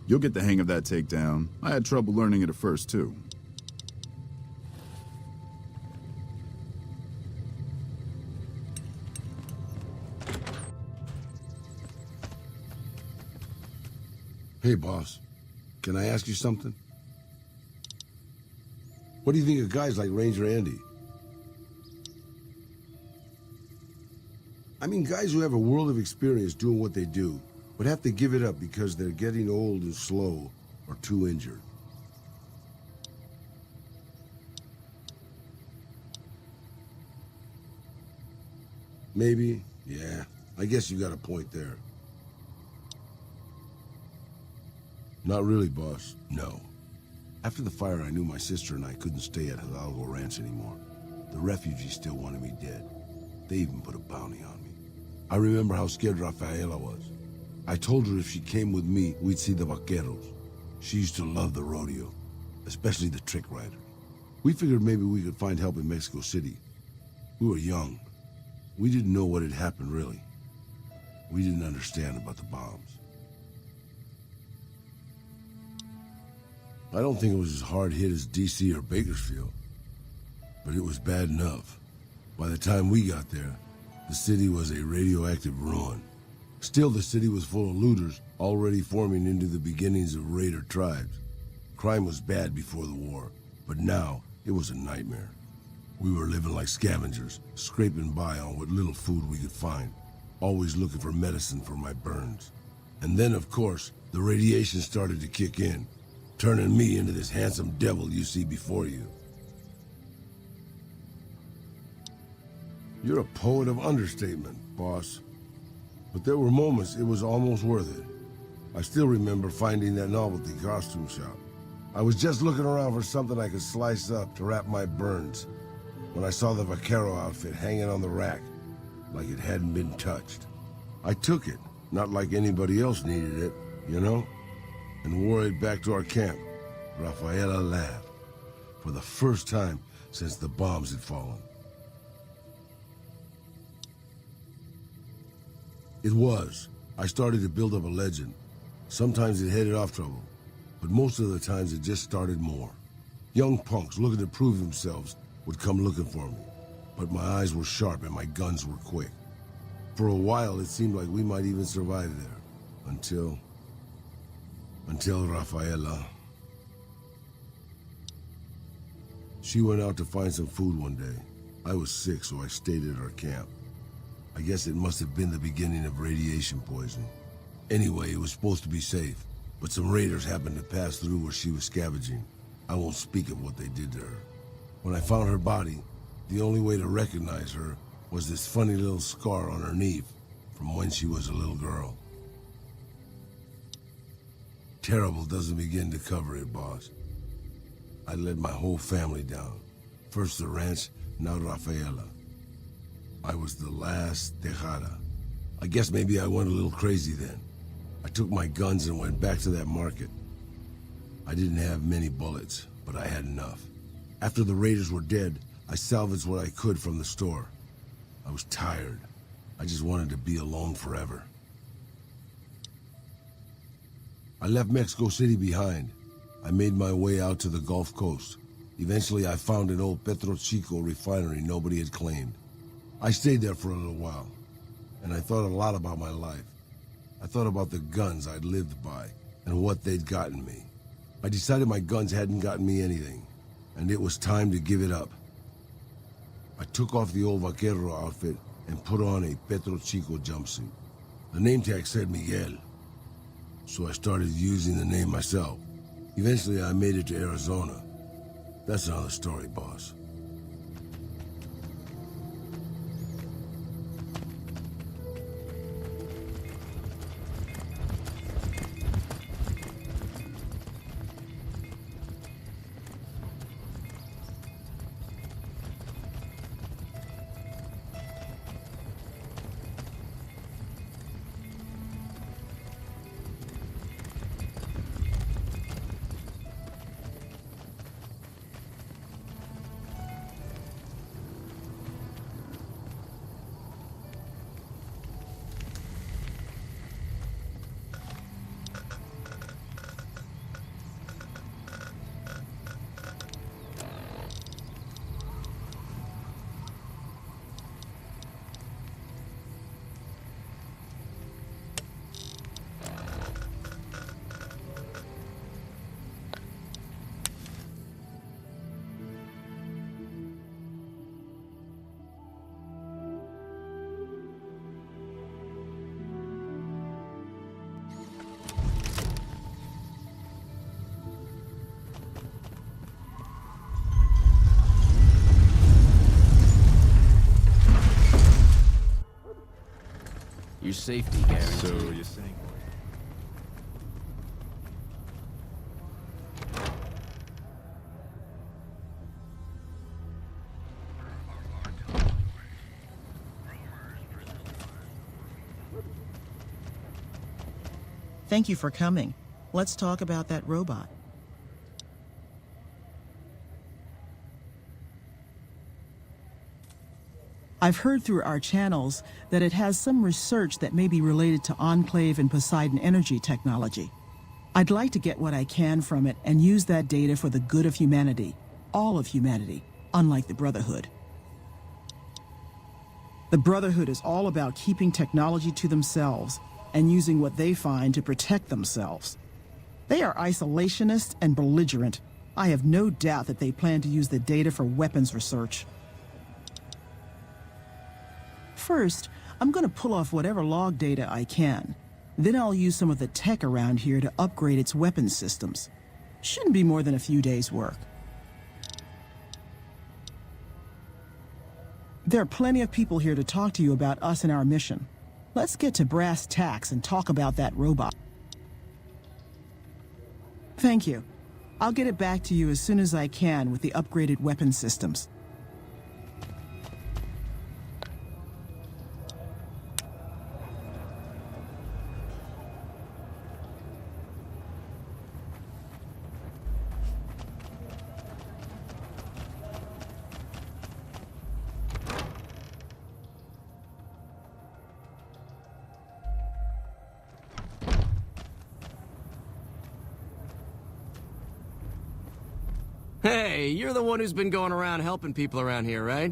You'll get the hang of that takedown. I had trouble learning it at first too. Hey, boss. Can I ask you something? What do you think of guys like Ranger Andy? I mean, guys who have a world of experience doing what they do, but have to give it up because they're getting old and slow or too injured. Maybe, yeah. I guess you got a point there. Not really, boss. No. After the fire, I knew my sister and I couldn't stay at Hidalgo Ranch anymore. The refugees still wanted me dead. They even put a bounty on me. I remember how scared Rafaela was. I told her if she came with me, we'd see the vaqueros. She used to love the rodeo, especially the trick riders. We figured maybe we could find help in Mexico City. We were young. We didn't know what had happened, really. We didn't understand about the bombs. I don't think it was as hard hit as D.C. or Bakersfield, but it was bad enough. By the time we got there, the city was a radioactive ruin. Still, the city was full of looters, already forming into the beginnings of raider tribes. Crime was bad before the war, but now it was a nightmare. We were living like scavengers, scraping by on what little food we could find, always looking for medicine for my burns. And then, of course, the radiation started to kick in, turning me into this handsome devil you see before you. You're a poet of understatement, boss. But there were moments it was almost worth it. I still remember finding that novelty costume shop. I was just looking around for something I could slice up to wrap my burns when I saw the vaquero outfit hanging on the rack like it hadn't been touched. I took it, not like anybody else needed it, you know, and wore it back to our camp. Rafaela laughed, for the first time since the bombs had fallen. It was. I started to build up a legend. Sometimes it headed off trouble, but most of the times it just started more. Young punks looking to prove themselves would come looking for me, but my eyes were sharp and my guns were quick. For a while, it seemed like we might even survive there, until Rafaela. She went out to find some food one day. I was sick, so I stayed at our camp. I guess it must have been the beginning of radiation poisoning. Anyway, it was supposed to be safe, but some raiders happened to pass through where she was scavenging. I won't speak of what they did to her. When I found her body, the only way to recognize her was this funny little scar on her knee from when she was a little girl. Terrible doesn't begin to cover it, boss. I led my whole family down. First the ranch, now Rafaela. I was the last Tejada. I guess maybe I went a little crazy then. I took my guns and went back to that market. I didn't have many bullets, but I had enough. After the raiders were dead, I salvaged what I could from the store. I was tired. I just wanted to be alone forever. I left Mexico City behind. I made my way out to the Gulf Coast. Eventually, I found an old Petro Chico refinery nobody had claimed. I stayed there for a little while, and I thought a lot about my life. I thought about the guns I'd lived by and what they'd gotten me. I decided my guns hadn't gotten me anything, and it was time to give it up. I took off the old vaquero outfit and put on a Petro Chico jumpsuit. The name tag said Miguel, so I started using the name myself. Eventually, I made it to Arizona. That's another story, boss. Your safety guaranteed. So you're saying... Thank you for coming. Let's talk about that robot. I've heard through our channels that it has some research that may be related to Enclave and Poseidon energy technology. I'd like to get what I can from it and use that data for the good of humanity, all of humanity, unlike the Brotherhood. The Brotherhood is all about keeping technology to themselves and using what they find to protect themselves. They are isolationist and belligerent. I have no doubt that they plan to use the data for weapons research. First, I'm going to pull off whatever log data I can. Then I'll use some of the tech around here to upgrade its weapons systems. Shouldn't be more than a few days' work. There are plenty of people here to talk to you about us and our mission. Let's get to brass tacks and talk about that robot. Thank you. I'll get it back to you as soon as I can with the upgraded weapon systems. Hey, you're the one who's been going around helping people around here, right?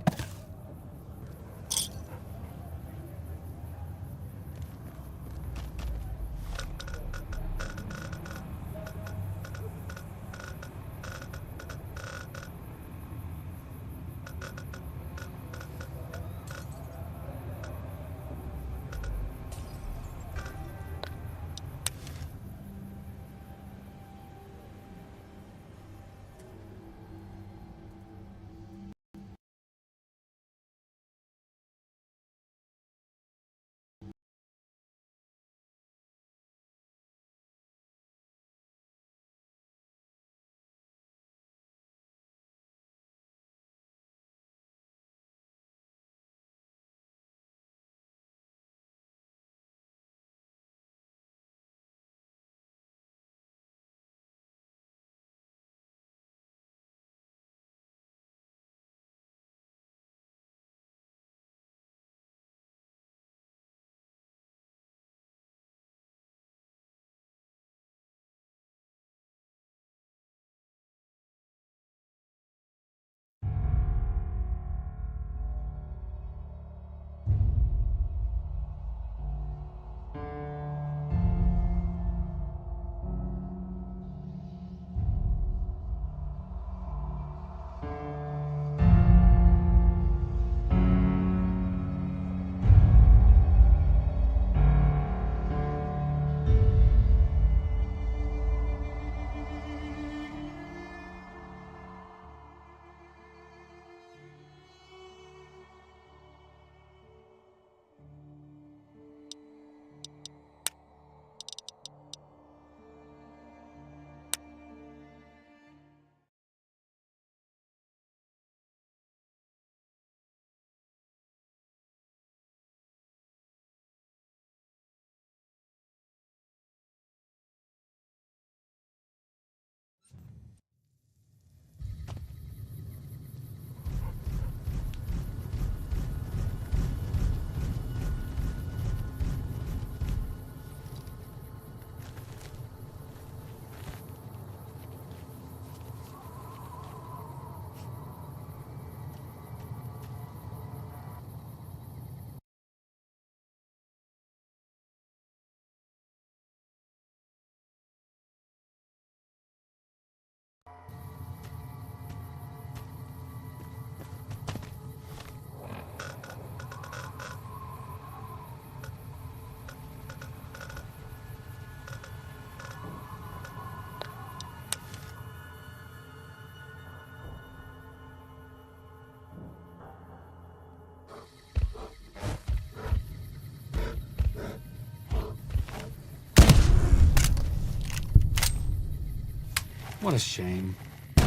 What a shame. I'm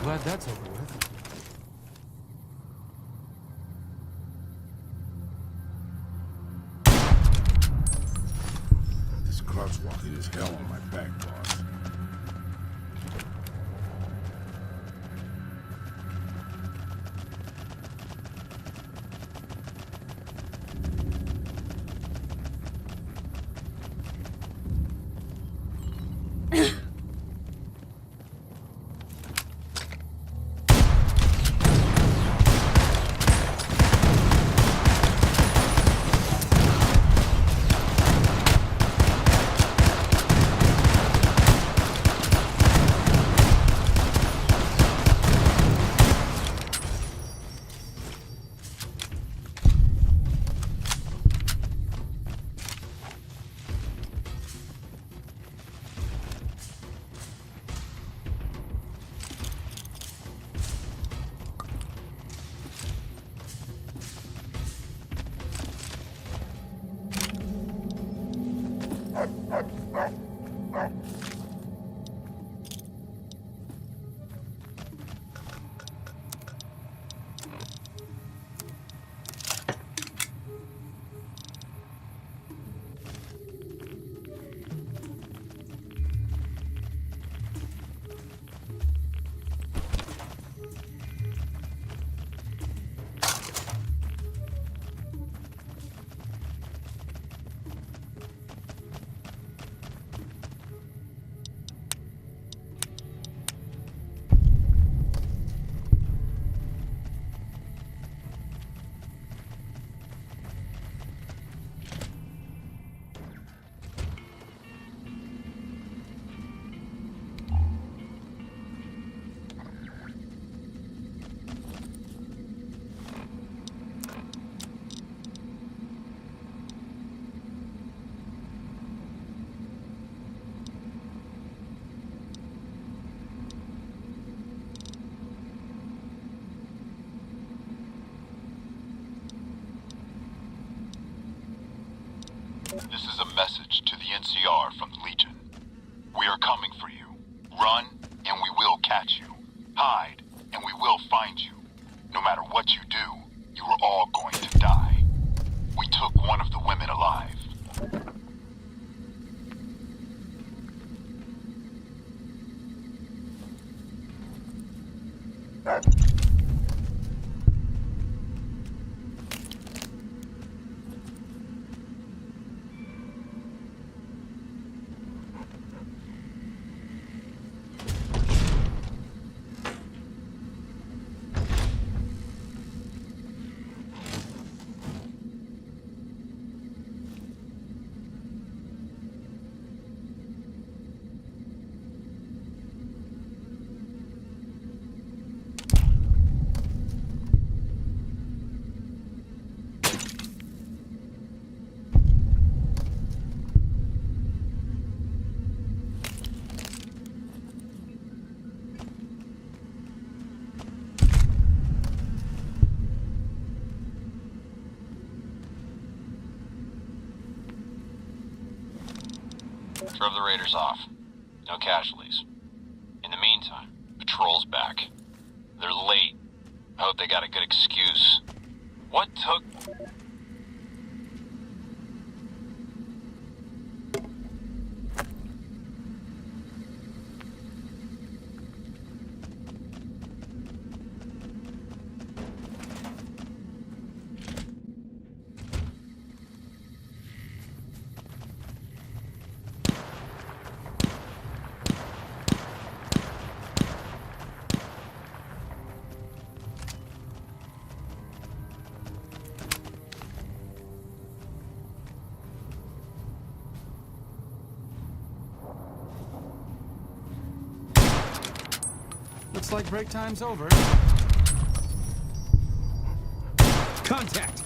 glad that's over with. This crouch walking is hell on my back, boss. This is a message to the NCR from the Legion. We are coming for you. Run, and we will catch you. Hide, and we will find you. No matter what you do, you are all going to die. We took one of the women alive. Drove the raiders off. No casualties. In the meantime, patrol's back. They're late. I hope they got a good excuse. What took... Looks like break time's over. Contact!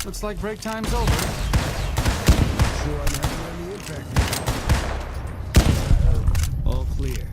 Looks like break time's over. Sure I'm having any impact. All clear.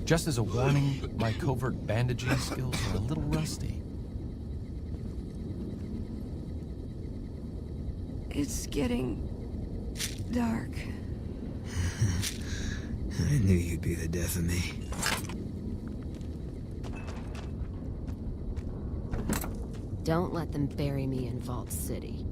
Just as a warning, my covert bandaging skills are a little rusty. It's getting dark. I knew you'd be the death of me. Don't let them bury me in Vault City.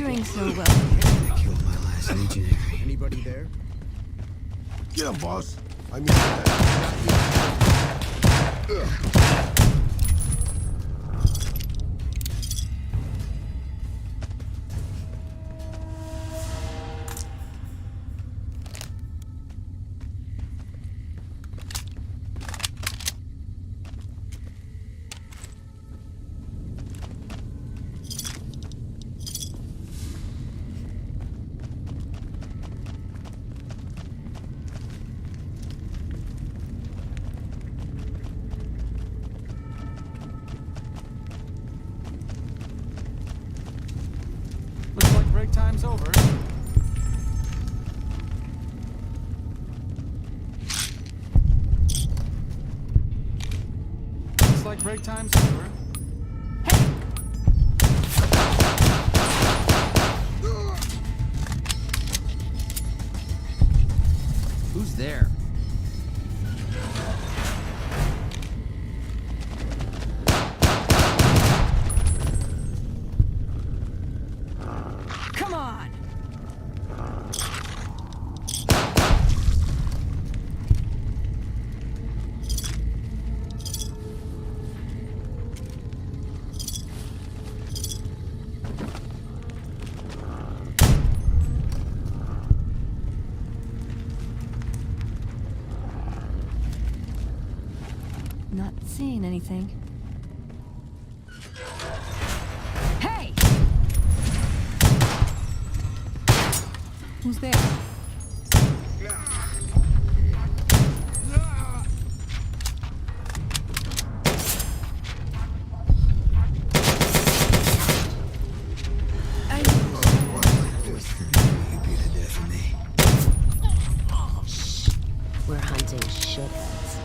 doing so well here. I killed my last legionary. Anybody there? Get him, boss. I mean, Looks like break time's over. Looks like break time's over. Who's there? Come on! Not seeing anything. Hey! Who's there? You'd be the death of me. We're hunting shitheads.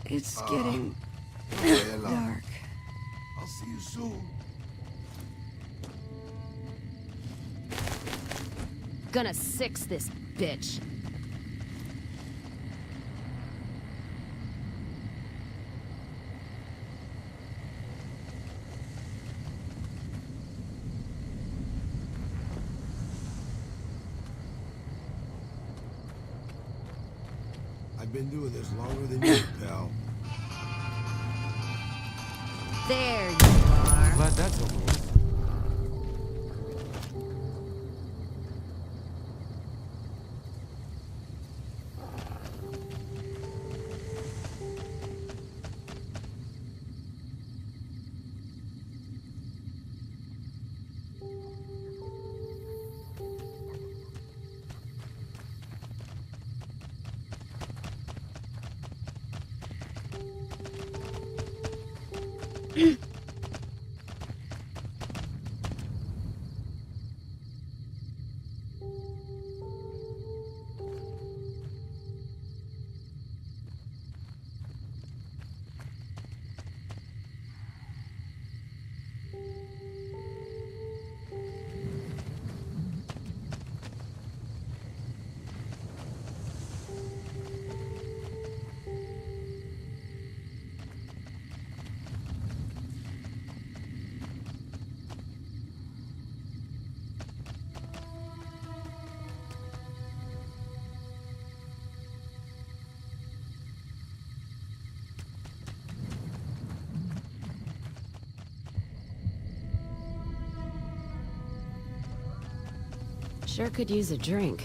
It's getting dark. I'll see you soon. Gonna six this bitch. I've been doing this longer than you, pal. There you are. Glad that's over with. Sure could use a drink.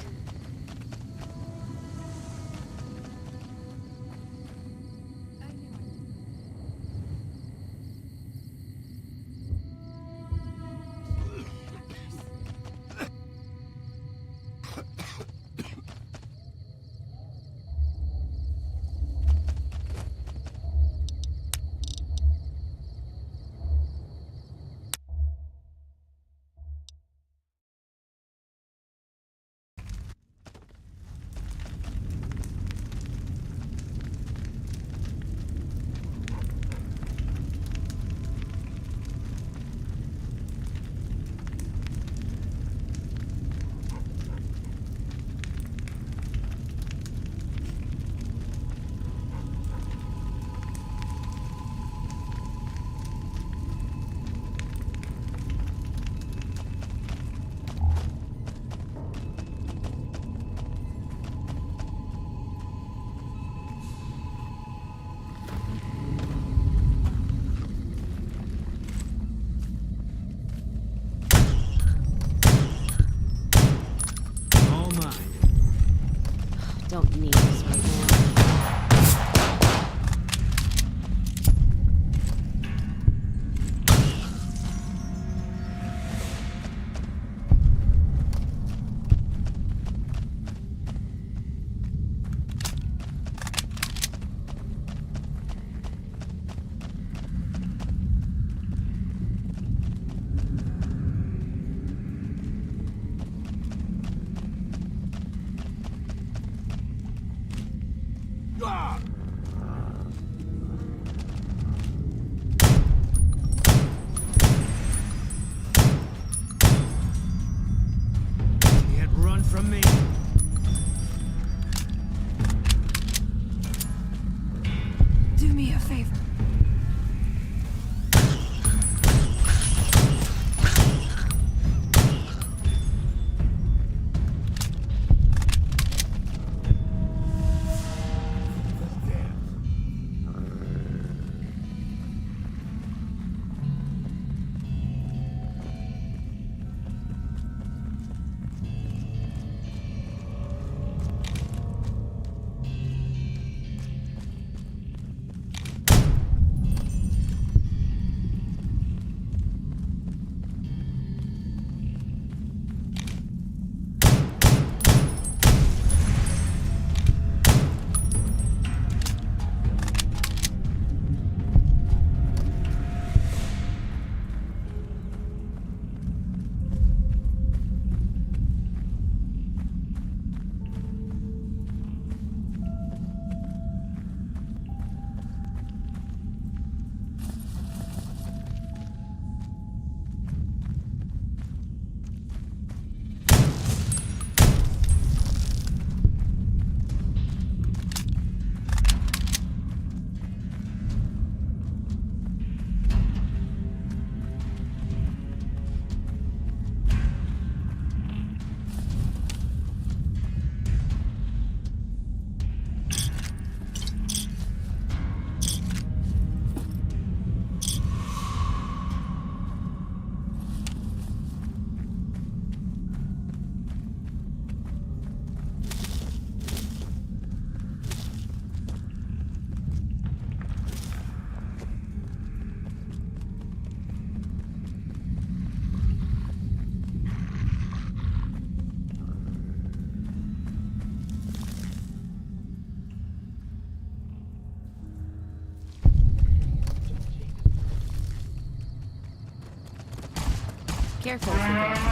Careful if you go.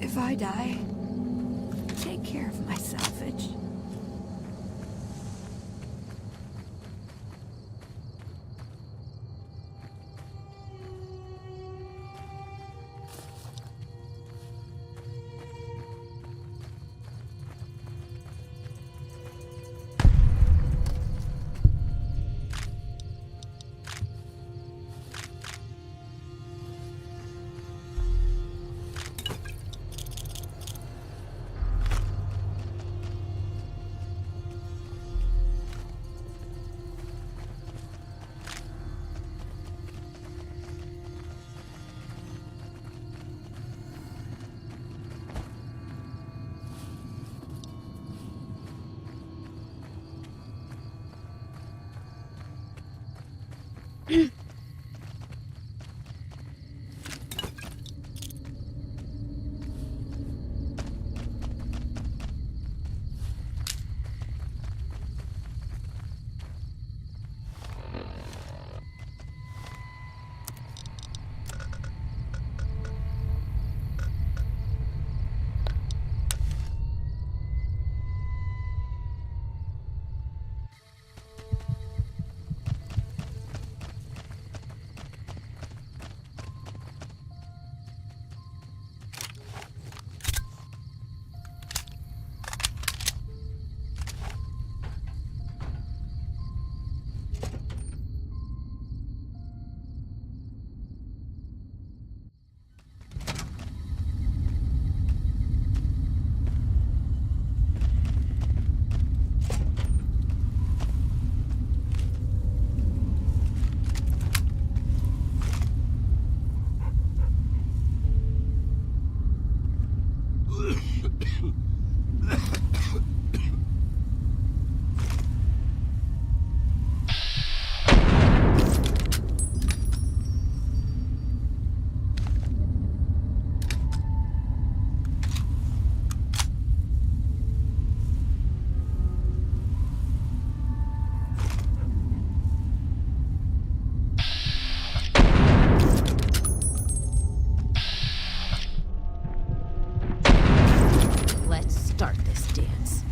If I die, take care of my salvage. Let's start this dance.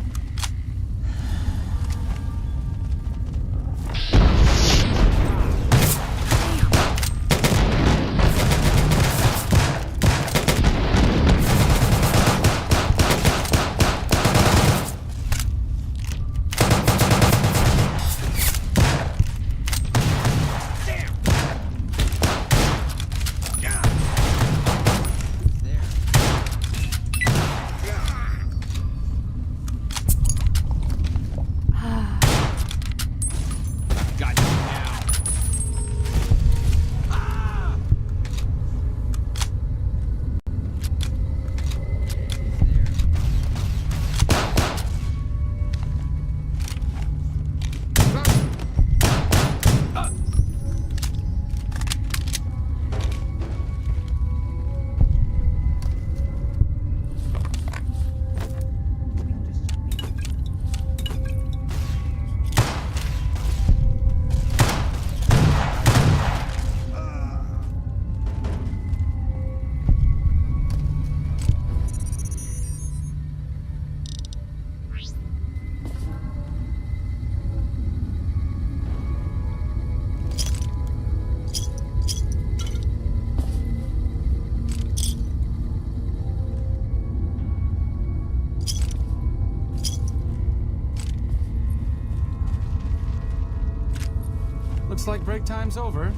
Looks like break time's over.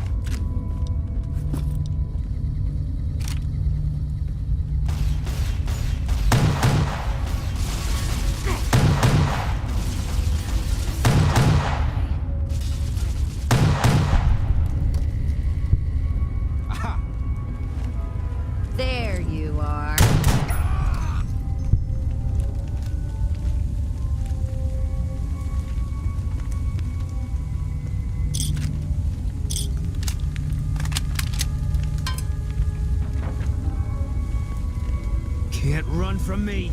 There you are. Can't run from me.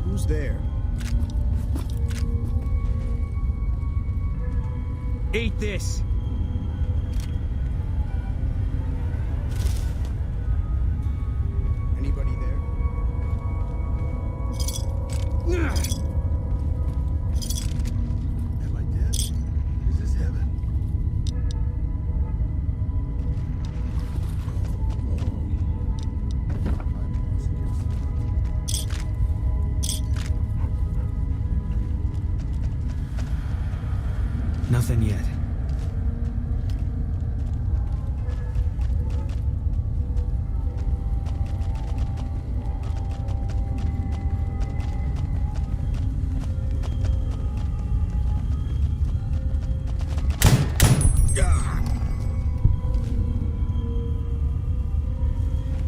Who's there? Eat this. Anybody there? Am I dead? Is this heaven? Nothing yet.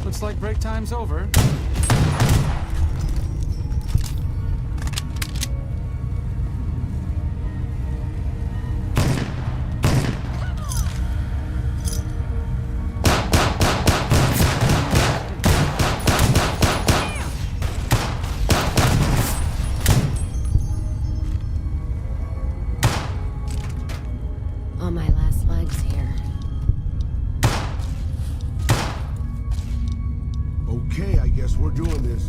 Looks like break time's over. On my last legs here. Okay, I guess we're doing this.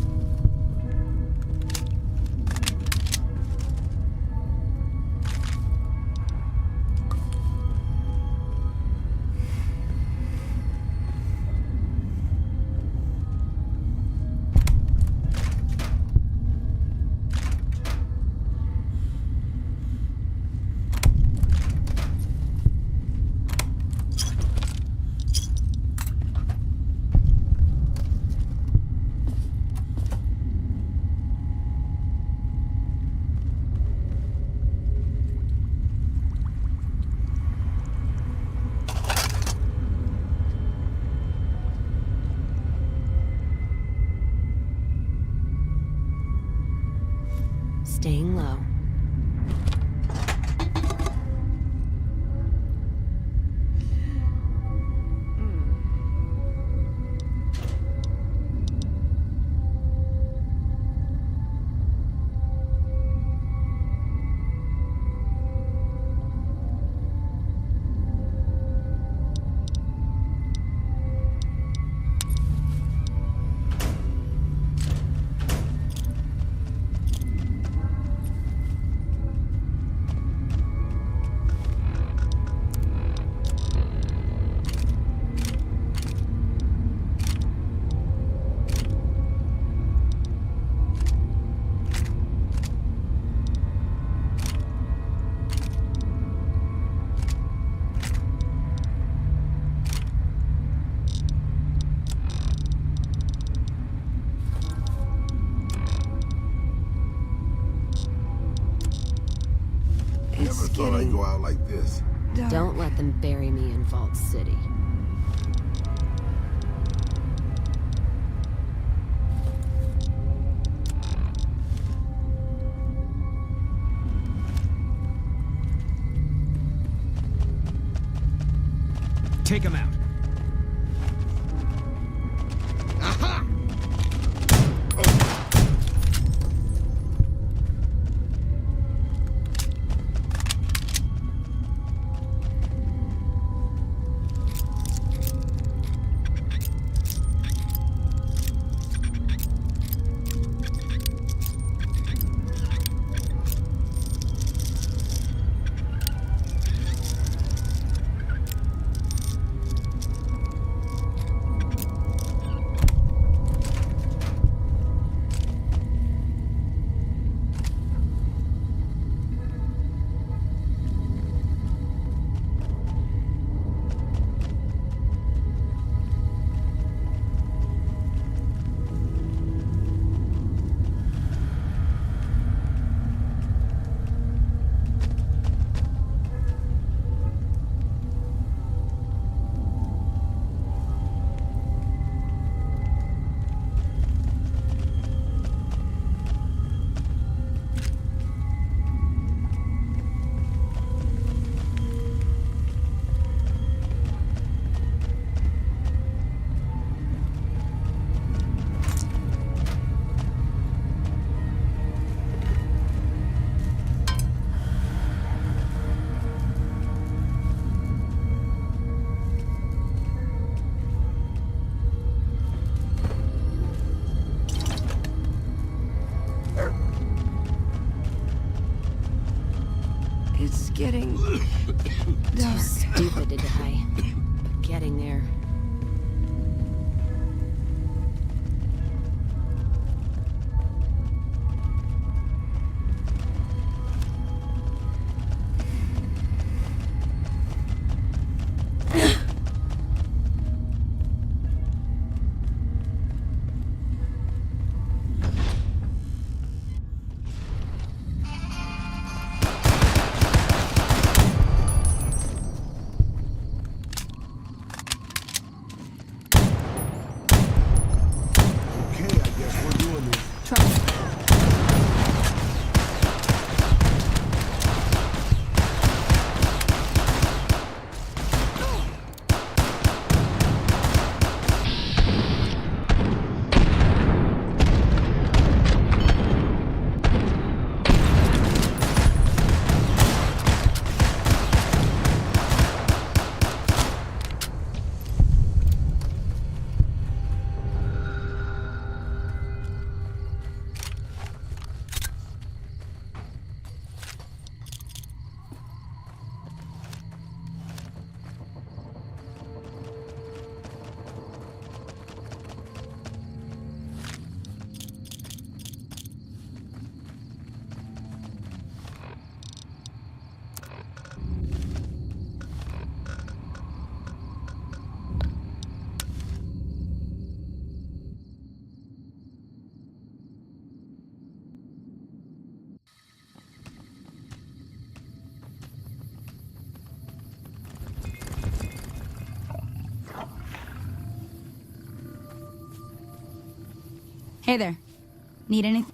Staying low. Never thought I'd go out like this. Don't let them bury me in Vault City. Take him out. Aha! It's getting... Too stupid to die. But getting there. Okay, I guess we're doing this. Hey there. Need anything?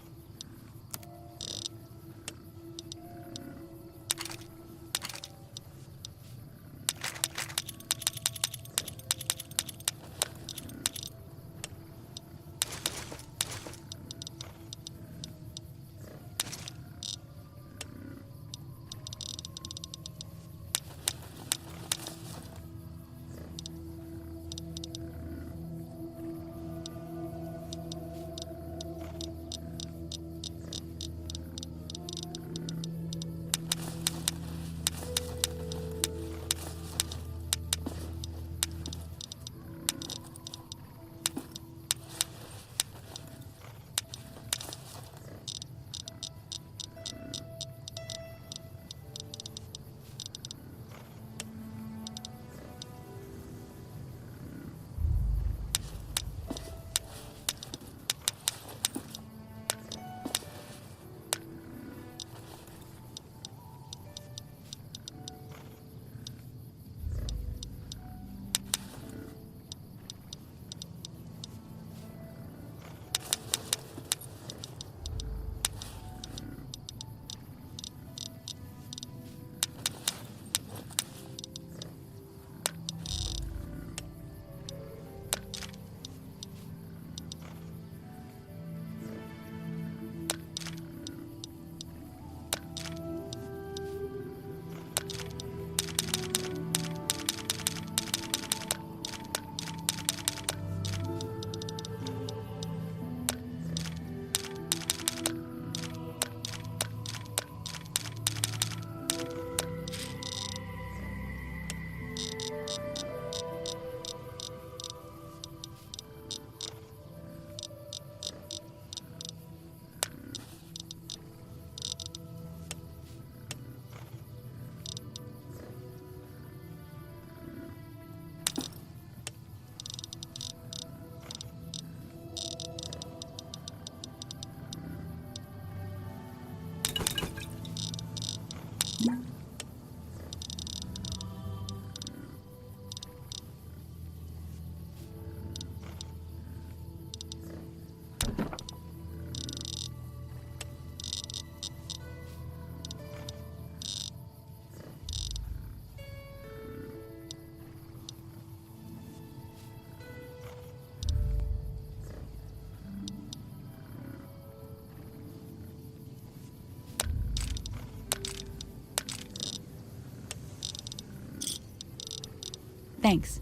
Thanks.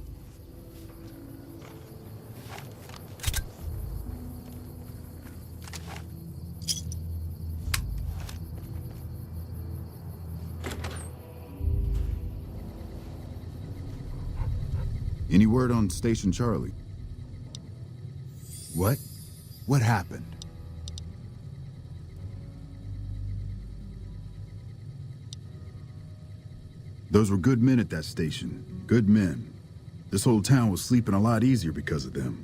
Any word on Station Charlie? What? What happened? Those were good men at that station. Good men. This whole town was sleeping a lot easier because of them.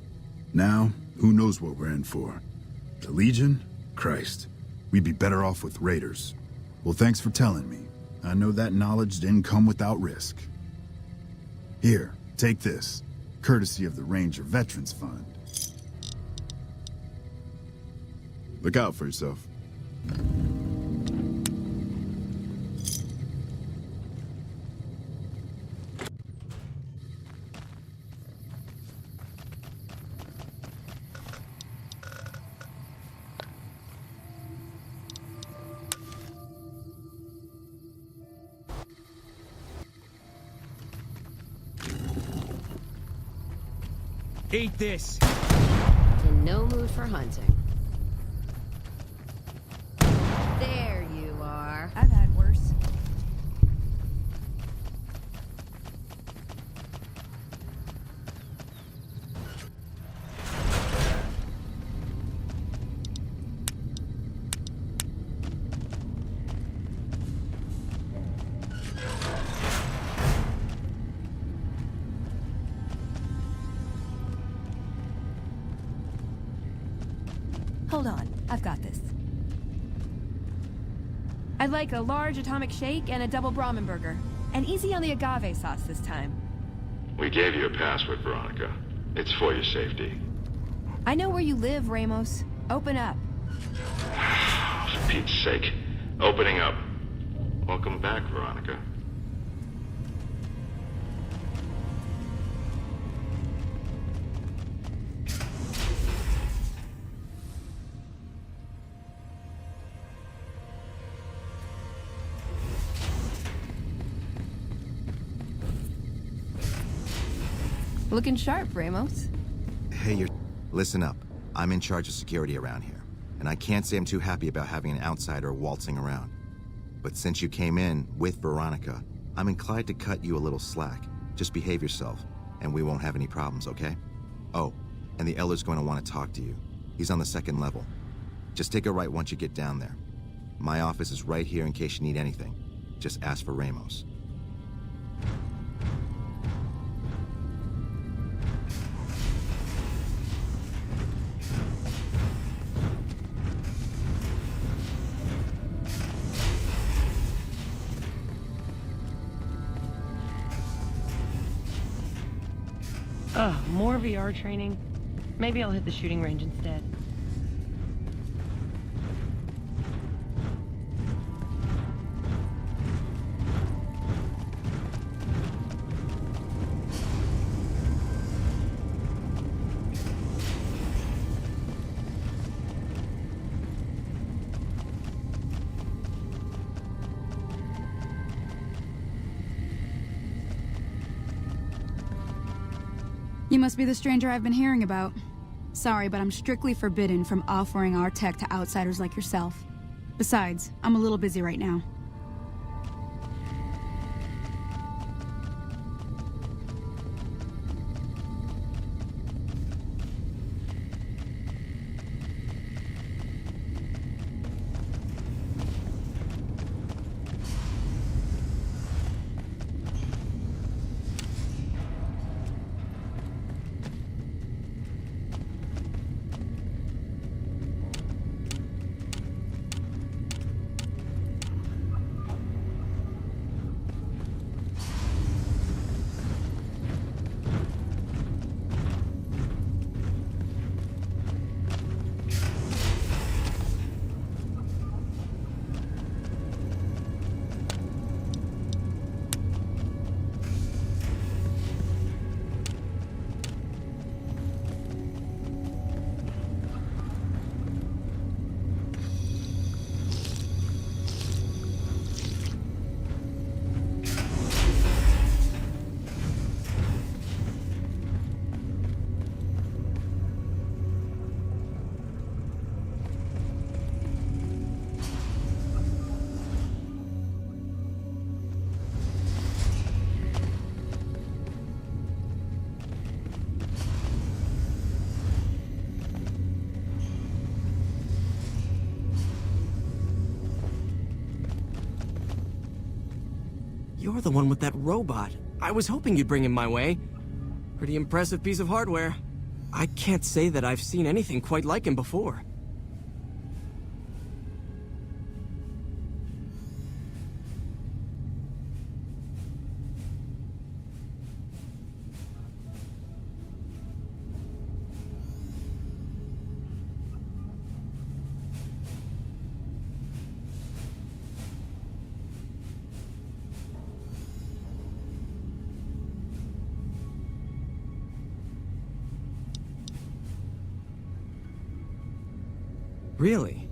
Now, who knows what we're in for? The Legion? Christ. We'd be better off with raiders. Well, thanks for telling me. I know that knowledge didn't come without risk. Here, take this. Courtesy of the Ranger Veterans Fund. Look out for yourself. Eat this! In no mood for hunting. There you are. I've had worse. Hold on, I've got this. I'd like a large atomic shake and a double Brahmin burger. And easy on the agave sauce this time. We gave you a password, Veronica. It's for your safety. I know where you live, Ramos. Open up. For Pete's sake. Opening up. Welcome back, Veronica. Looking sharp, Ramos. Hey, listen up. I'm in charge of security around here, and I can't say I'm too happy about having an outsider waltzing around. But since you came in with Veronica, I'm inclined to cut you a little slack. Just behave yourself, and we won't have any problems, okay? Oh, and the Elder's going to want to talk to you. He's on the 2nd level. Just take a right once you get down there. My office is right here in case you need anything. Just ask for Ramos. Ugh, more VR training. Maybe I'll hit the shooting range instead. You must be the stranger I've been hearing about. Sorry, but I'm strictly forbidden from offering our tech to outsiders like yourself. Besides, I'm a little busy right now. You're the one with that robot. I was hoping you'd bring him my way. Pretty impressive piece of hardware. I can't say that I've seen anything quite like him before. Really?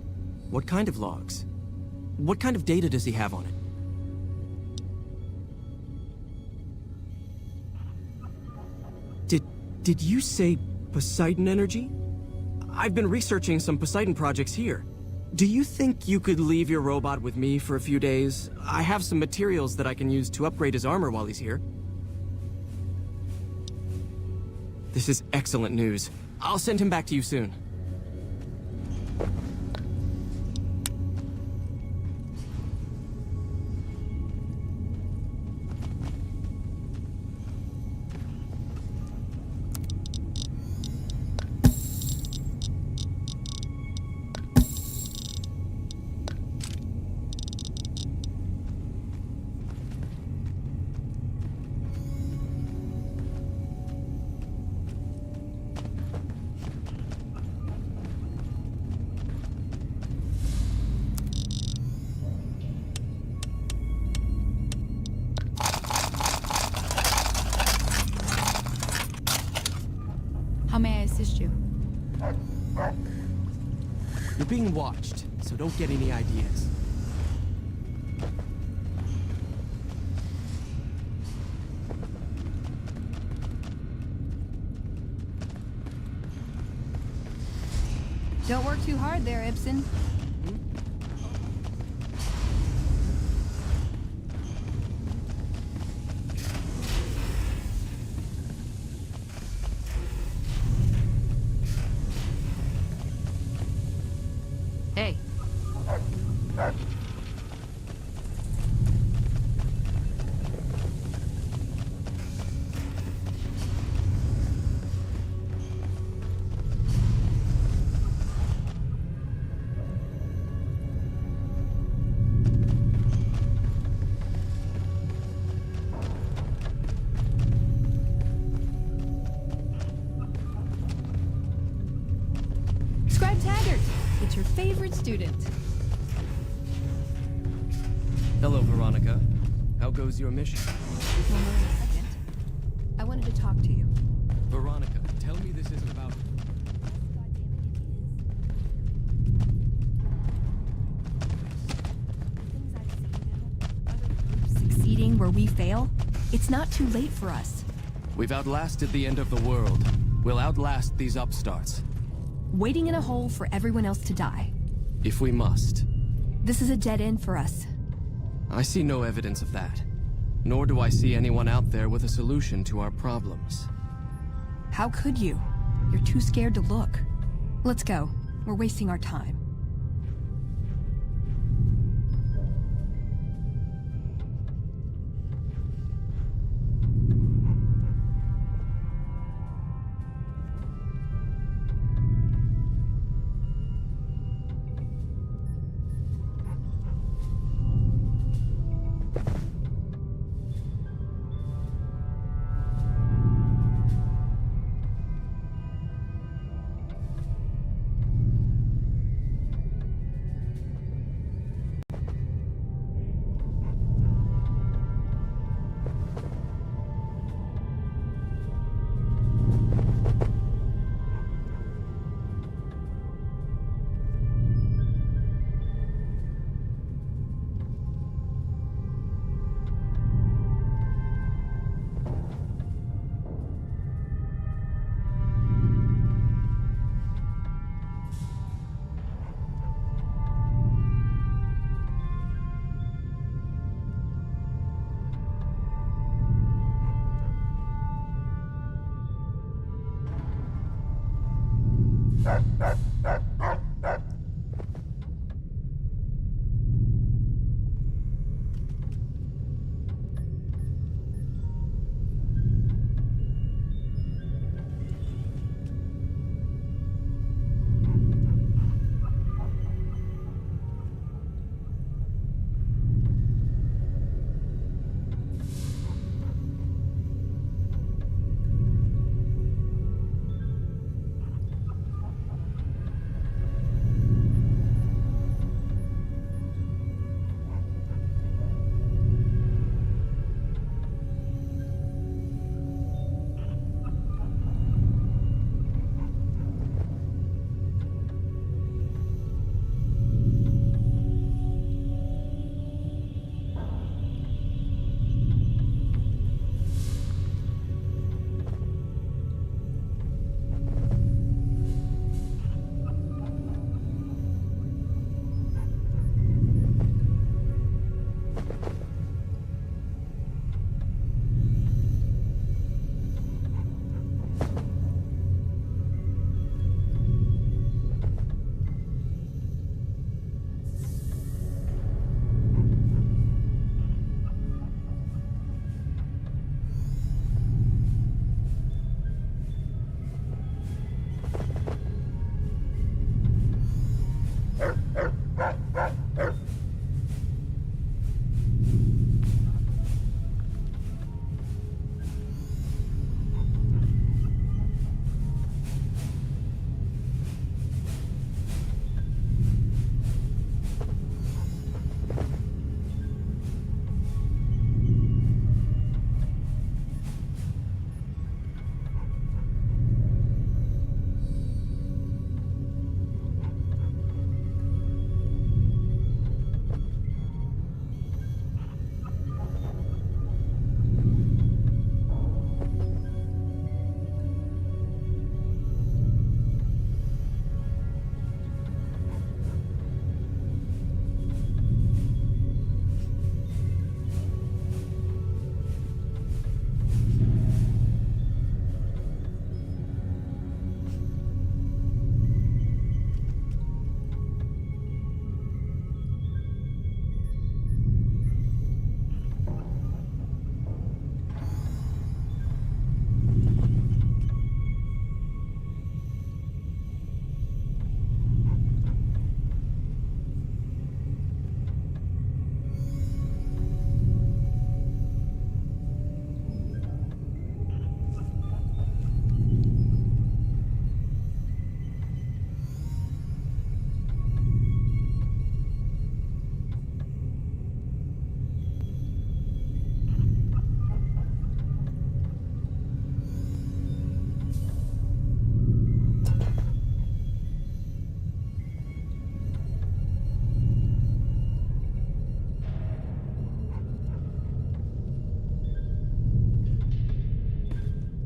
What kind of logs? What kind of data does he have on it? Did you say Poseidon energy? I've been researching some Poseidon projects here. Do you think you could leave your robot with me for a few days? I have some materials that I can use to upgrade his armor while he's here. This is excellent news. I'll send him back to you soon. How may I assist you? You're being watched, so don't get any ideas. Don't work too hard there, Ibsen. Hey. Scribe Taggart, it's your favorite student. Hello, Veronica. How goes your mission? Well, wait a second. I wanted to talk to you. Veronica, tell me this isn't about... Succeeding where we fail? It's not too late for us. We've outlasted the end of the world. We'll outlast these upstarts. Waiting in a hole for everyone else to die. If we must. This is a dead end for us. I see no evidence of that. Nor do I see anyone out there with a solution to our problems. How could you? You're too scared to look. Let's go. We're wasting our time.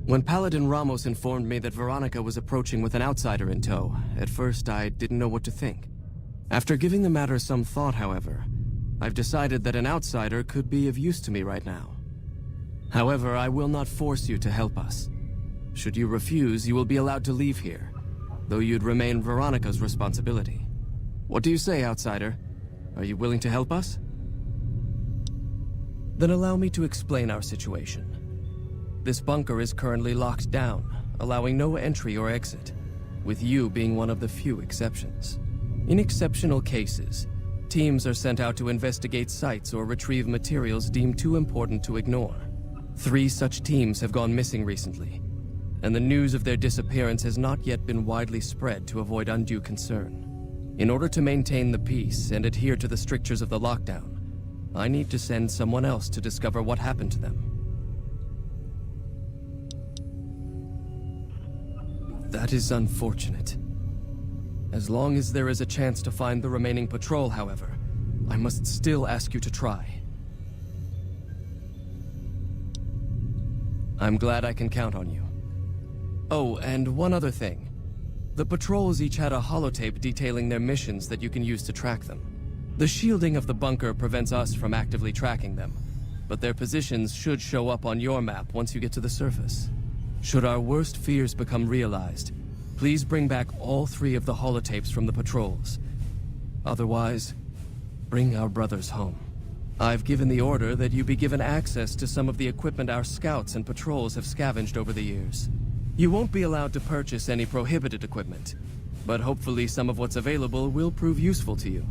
When Paladin Ramos informed me that Veronica was approaching with an outsider in tow, at first I didn't know what to think. After giving the matter some thought, however, I've decided that an outsider could be of use to me right now. However, I will not force you to help us. Should you refuse, you will be allowed to leave here, though you'd remain Veronica's responsibility. What do you say, outsider? Are you willing to help us? Then allow me to explain our situation. This bunker is currently locked down, allowing no entry or exit, with you being one of the few exceptions. In exceptional cases, teams are sent out to investigate sites or retrieve materials deemed too important to ignore. 3 such teams have gone missing recently, and the news of their disappearance has not yet been widely spread to avoid undue concern. In order to maintain the peace and adhere to the strictures of the lockdown, I need to send someone else to discover what happened to them. That is unfortunate. As long as there is a chance to find the remaining patrol, however, I must still ask you to try. I'm glad I can count on you. Oh, and one other thing. The patrols each had a holotape detailing their missions that you can use to track them. The shielding of the bunker prevents us from actively tracking them, but their positions should show up on your map once you get to the surface. Should our worst fears become realized, please bring back all 3 of the holotapes from the patrols. Otherwise, bring our brothers home. I've given the order that you be given access to some of the equipment our scouts and patrols have scavenged over the years. You won't be allowed to purchase any prohibited equipment, but hopefully some of what's available will prove useful to you.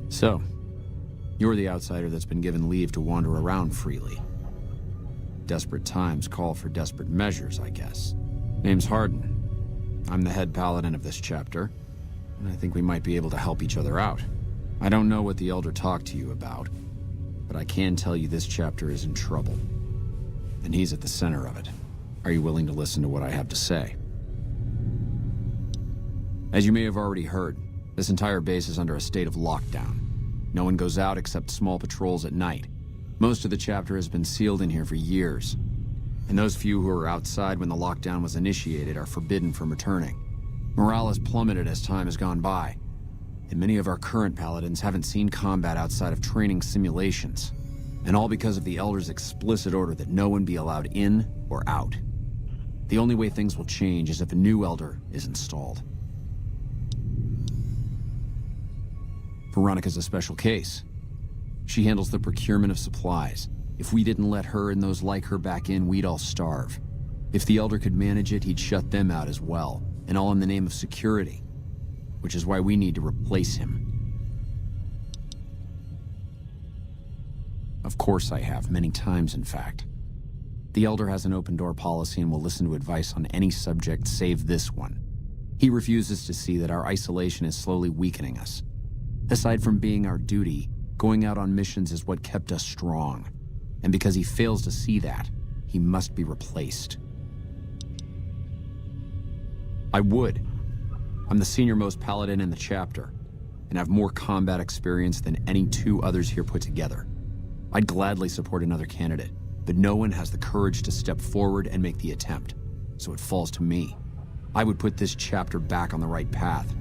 So, you're the outsider that's been given leave to wander around freely. Desperate times call for desperate measures, I guess. Name's Hardin. I'm the head paladin of this chapter, and I think we might be able to help each other out. I don't know what the Elder talked to you about, but I can tell you this chapter is in trouble. And he's at the center of it. Are you willing to listen to what I have to say? As you may have already heard, this entire base is under a state of lockdown. No one goes out except small patrols at night. Most of the chapter has been sealed in here for years. And those few who were outside when the lockdown was initiated are forbidden from returning. Morale has plummeted as time has gone by. And many of our current paladins haven't seen combat outside of training simulations. And all because of the Elder's explicit order that no one be allowed in or out. The only way things will change is if a new Elder is installed. Veronica's a special case. She handles the procurement of supplies. If we didn't let her and those like her back in, we'd all starve. If the Elder could manage it, he'd shut them out as well, and all in the name of security. Which is why we need to replace him. Of course I have, many times in fact. The Elder has an open-door policy and will listen to advice on any subject save this one. He refuses to see that our isolation is slowly weakening us. Aside from being our duty, going out on missions is what kept us strong. And because he fails to see that, he must be replaced. I would. I'm the senior-most paladin in the chapter, and have more combat experience than any 2 others here put together. I'd gladly support another candidate, but no one has the courage to step forward and make the attempt, so it falls to me. I would put this chapter back on the right path,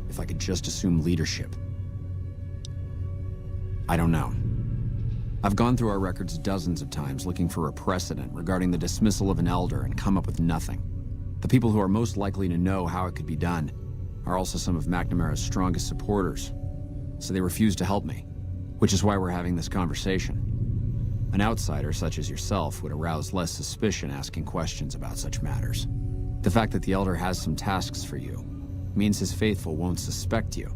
if I could just assume leadership. I don't know. I've gone through our records dozens of times looking for a precedent regarding the dismissal of an Elder and come up with nothing. The people who are most likely to know how it could be done are also some of McNamara's strongest supporters, so they refuse to help me, which is why we're having this conversation. An outsider such as yourself would arouse less suspicion asking questions about such matters. The fact that the Elder has some tasks for you means his faithful won't suspect you,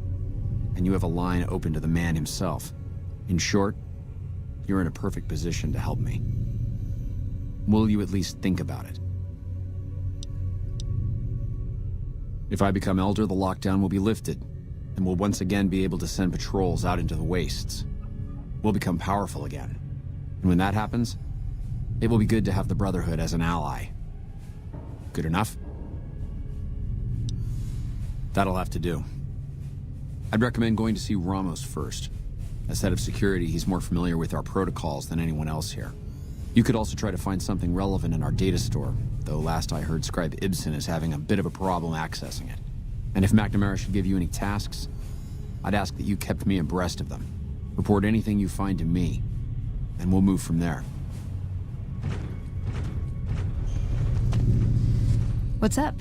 and you have a line open to the man himself. In short, you're in a perfect position to help me. Will you at least think about it? If I become Elder, the lockdown will be lifted, and we'll once again be able to send patrols out into the wastes. We'll become powerful again. And when that happens, it will be good to have the Brotherhood as an ally. Good enough? That'll have to do. I'd recommend going to see Ramos first. As head of security, he's more familiar with our protocols than anyone else here. You could also try to find something relevant in our data store, though last I heard Scribe Ibsen is having a bit of a problem accessing it. And if McNamara should give you any tasks, I'd ask that you kept me abreast of them. Report anything you find to me, and we'll move from there. What's up?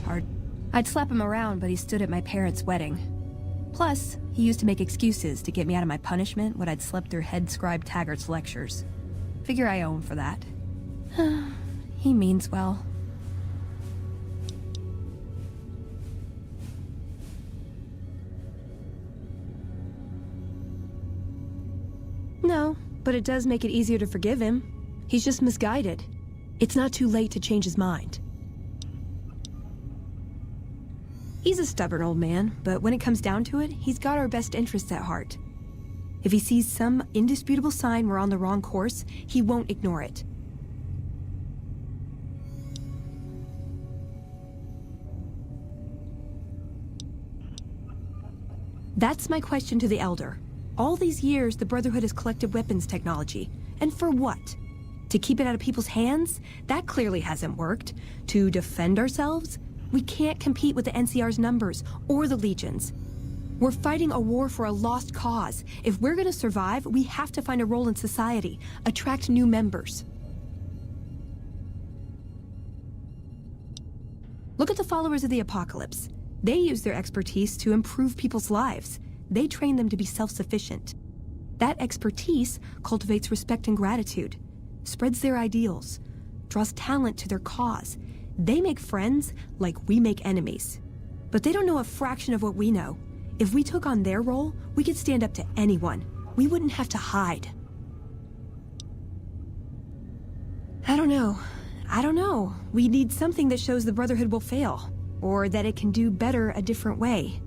Hard. I'd slap him around, but he stood at my parents' wedding. Plus, he used to make excuses to get me out of my punishment when I'd slept through head scribe Taggart's lectures. Figure I owe him for that. He means well. No, but it does make it easier to forgive him. He's just misguided. It's not too late to change his mind. He's a stubborn old man, but when it comes down to it, he's got our best interests at heart. If he sees some indisputable sign we're on the wrong course, he won't ignore it. That's my question to the Elder. All these years, the Brotherhood has collected weapons technology. And for what? To keep it out of people's hands? That clearly hasn't worked. To defend ourselves? We can't compete with the NCR's numbers, or the Legion's. We're fighting a war for a lost cause. If we're gonna survive, we have to find a role in society, attract new members. Look at the followers of the Apocalypse. They use their expertise to improve people's lives. They train them to be self-sufficient. That expertise cultivates respect and gratitude, spreads their ideals, draws talent to their cause. They make friends like we make enemies. But they don't know a fraction of what we know. If we took on their role, we could stand up to anyone. We wouldn't have to hide. I don't know. We need something that shows the Brotherhood will fail, or that it can do better a different way.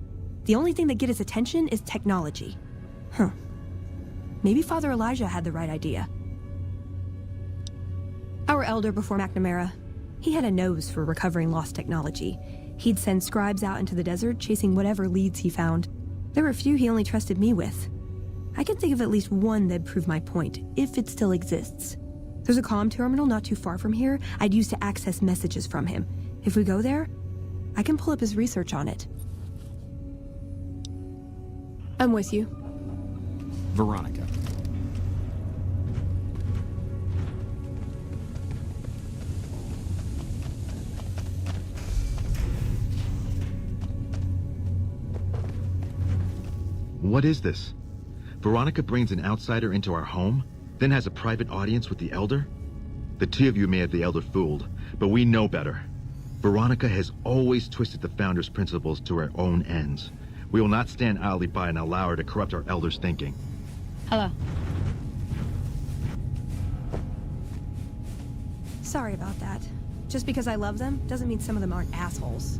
The only thing that gets its attention is technology. Maybe Father Elijah had the right idea. Our elder before McNamara, he had a nose for recovering lost technology. He'd send scribes out into the desert chasing whatever leads he found. There were a few he only trusted me with. I can think of at least one that'd prove my point, if it still exists. There's a comm terminal not too far from here I'd use to access messages from him. If we go there, I can pull up his research on it. I'm with you. Veronica. What is this? Veronica brings an outsider into our home, then has a private audience with the Elder? The two of you may have the Elder fooled, but we know better. Veronica has always twisted the Founder's principles to her own ends. We will not stand idly by and allow her to corrupt our Elder's thinking. Hello. Sorry about that. Just because I love them doesn't mean some of them aren't assholes.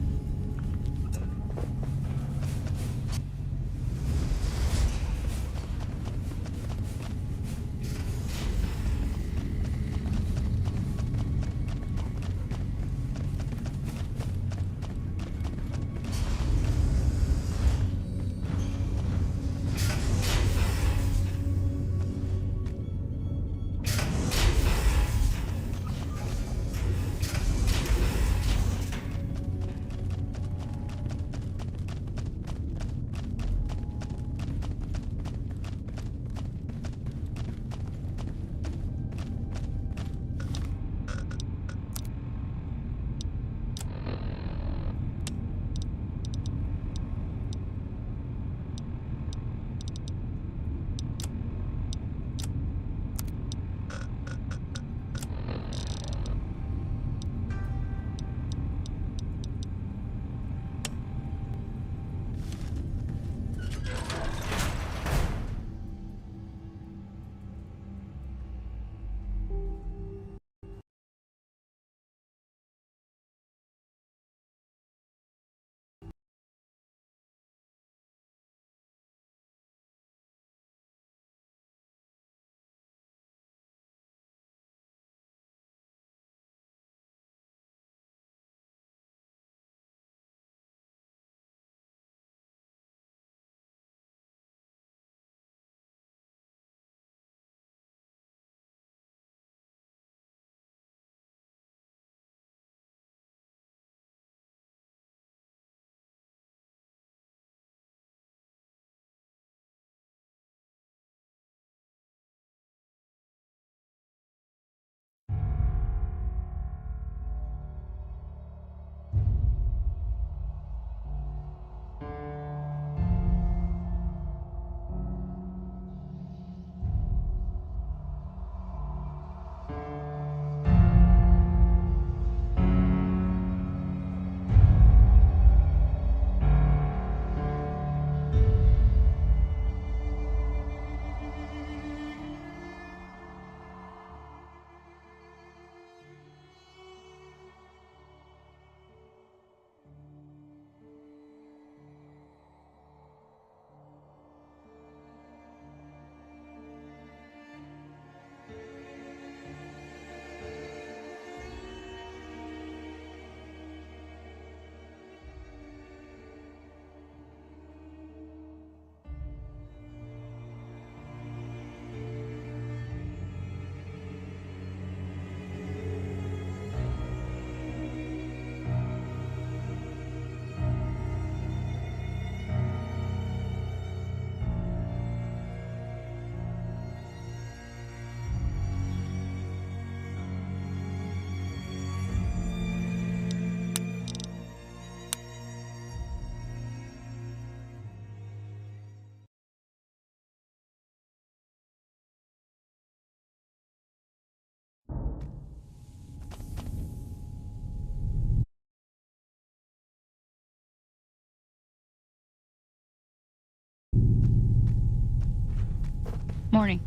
Morning.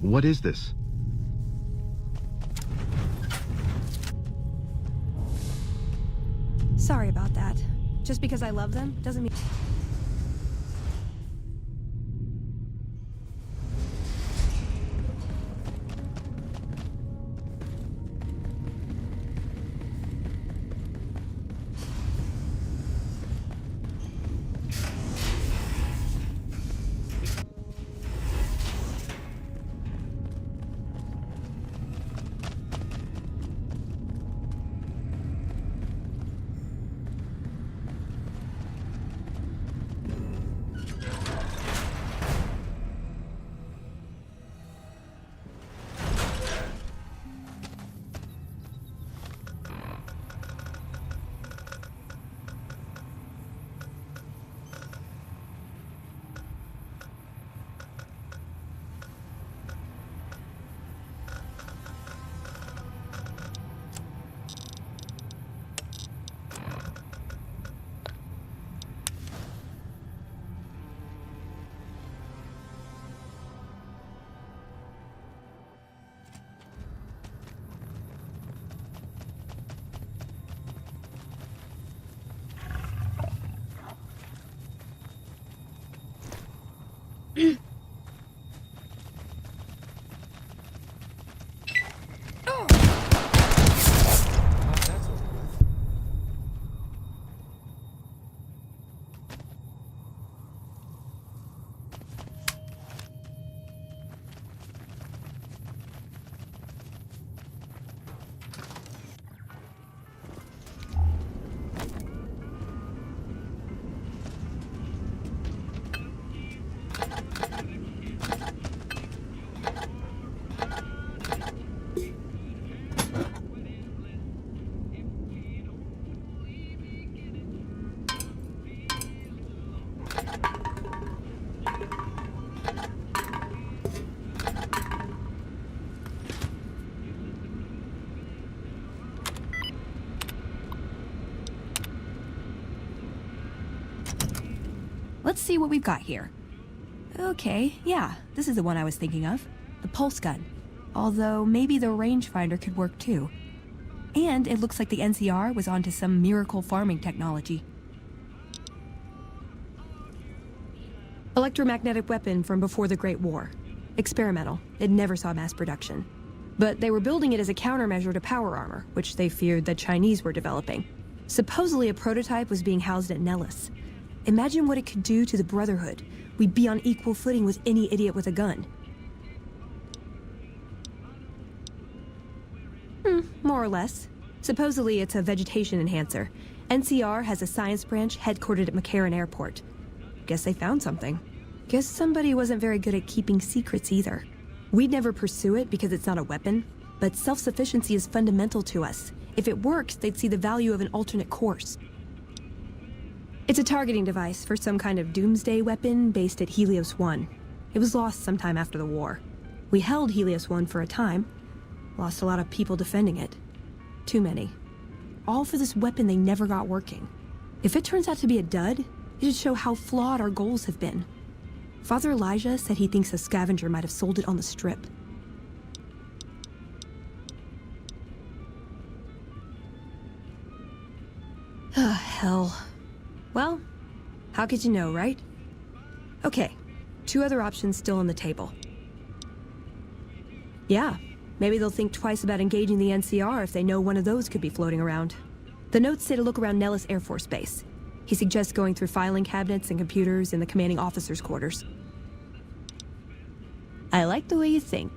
What is this? Sorry about that. Just because I love them doesn't mean... Let's see what we've got here. Okay, yeah, this is the one I was thinking of. The pulse gun. Although, maybe the rangefinder could work too. And it looks like the NCR was onto some miracle farming technology. Electromagnetic weapon from before the Great War. Experimental. It never saw mass production. But they were building it as a countermeasure to power armor, which they feared the Chinese were developing. Supposedly a prototype was being housed at Nellis. Imagine what it could do to the Brotherhood. We'd be on equal footing with any idiot with a gun. More or less. Supposedly it's a vegetation enhancer. NCR has a science branch headquartered at McCarran Airport. Guess they found something. Guess somebody wasn't very good at keeping secrets either. We'd never pursue it because it's not a weapon, but self-sufficiency is fundamental to us. If it works, they'd see the value of an alternate course. It's a targeting device for some kind of doomsday weapon based at Helios 1. It was lost sometime after the war. We held Helios 1 for a time. Lost a lot of people defending it. Too many. All for this weapon they never got working. If it turns out to be a dud, it should show how flawed our goals have been. Father Elijah said he thinks a scavenger might have sold it on the strip. Ah, hell. Well, how could you know, right? Okay, 2 other options still on the table. Yeah, maybe they'll think twice about engaging the NCR if they know one of those could be floating around. The notes say to look around Nellis Air Force Base. He suggests going through filing cabinets and computers in the commanding officer's quarters. I like the way you think.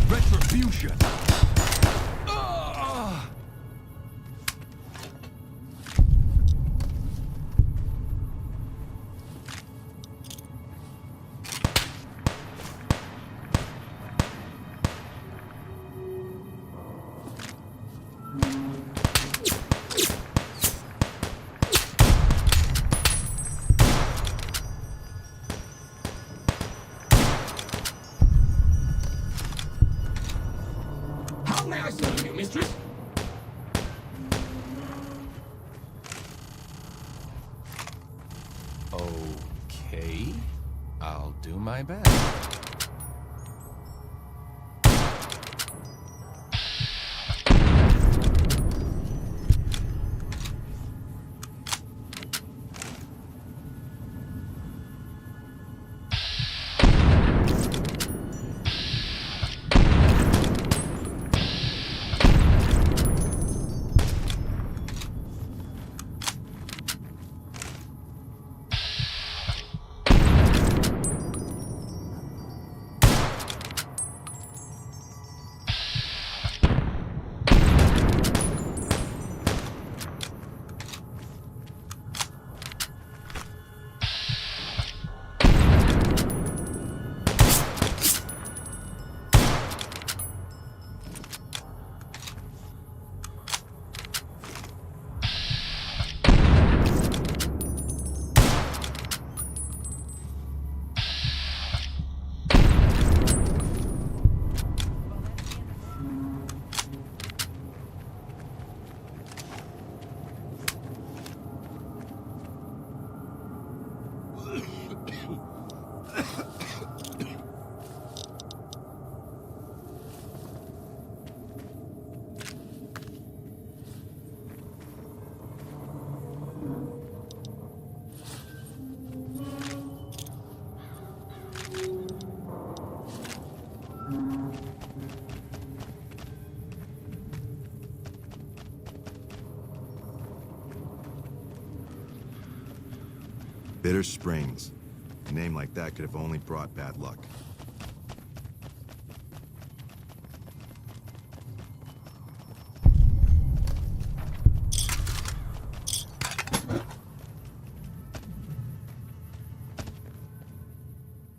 Retribution! How may I serve you, mistress? Okay. I'll do my best. Bitter Springs. A name like that could have only brought bad luck.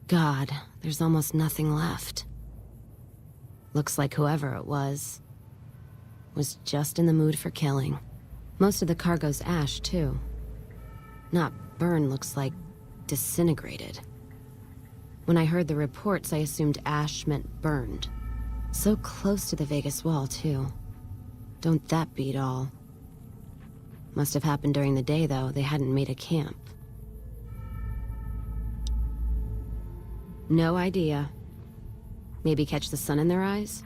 God, there's almost nothing left. Looks like whoever it was just in the mood for killing. Most of the cargo's ash, too. Not burned, looks like disintegrated. When I heard the reports, I assumed ash meant burned. So close to the Vegas wall, too. Don't that beat all? Must have happened during the day, though. They hadn't made a camp. No idea. Maybe catch the sun in their eyes?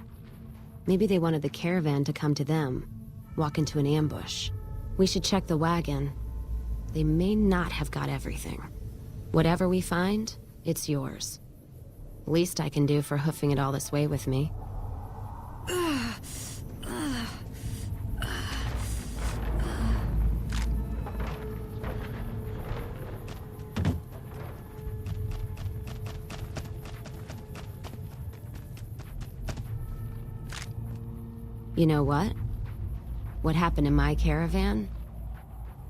Maybe they wanted the caravan to come to them, walk into an ambush. We should check the wagon. They may not have got everything. Whatever we find, it's yours. Least I can do for hoofing it all this way with me. You know what? What happened in my caravan?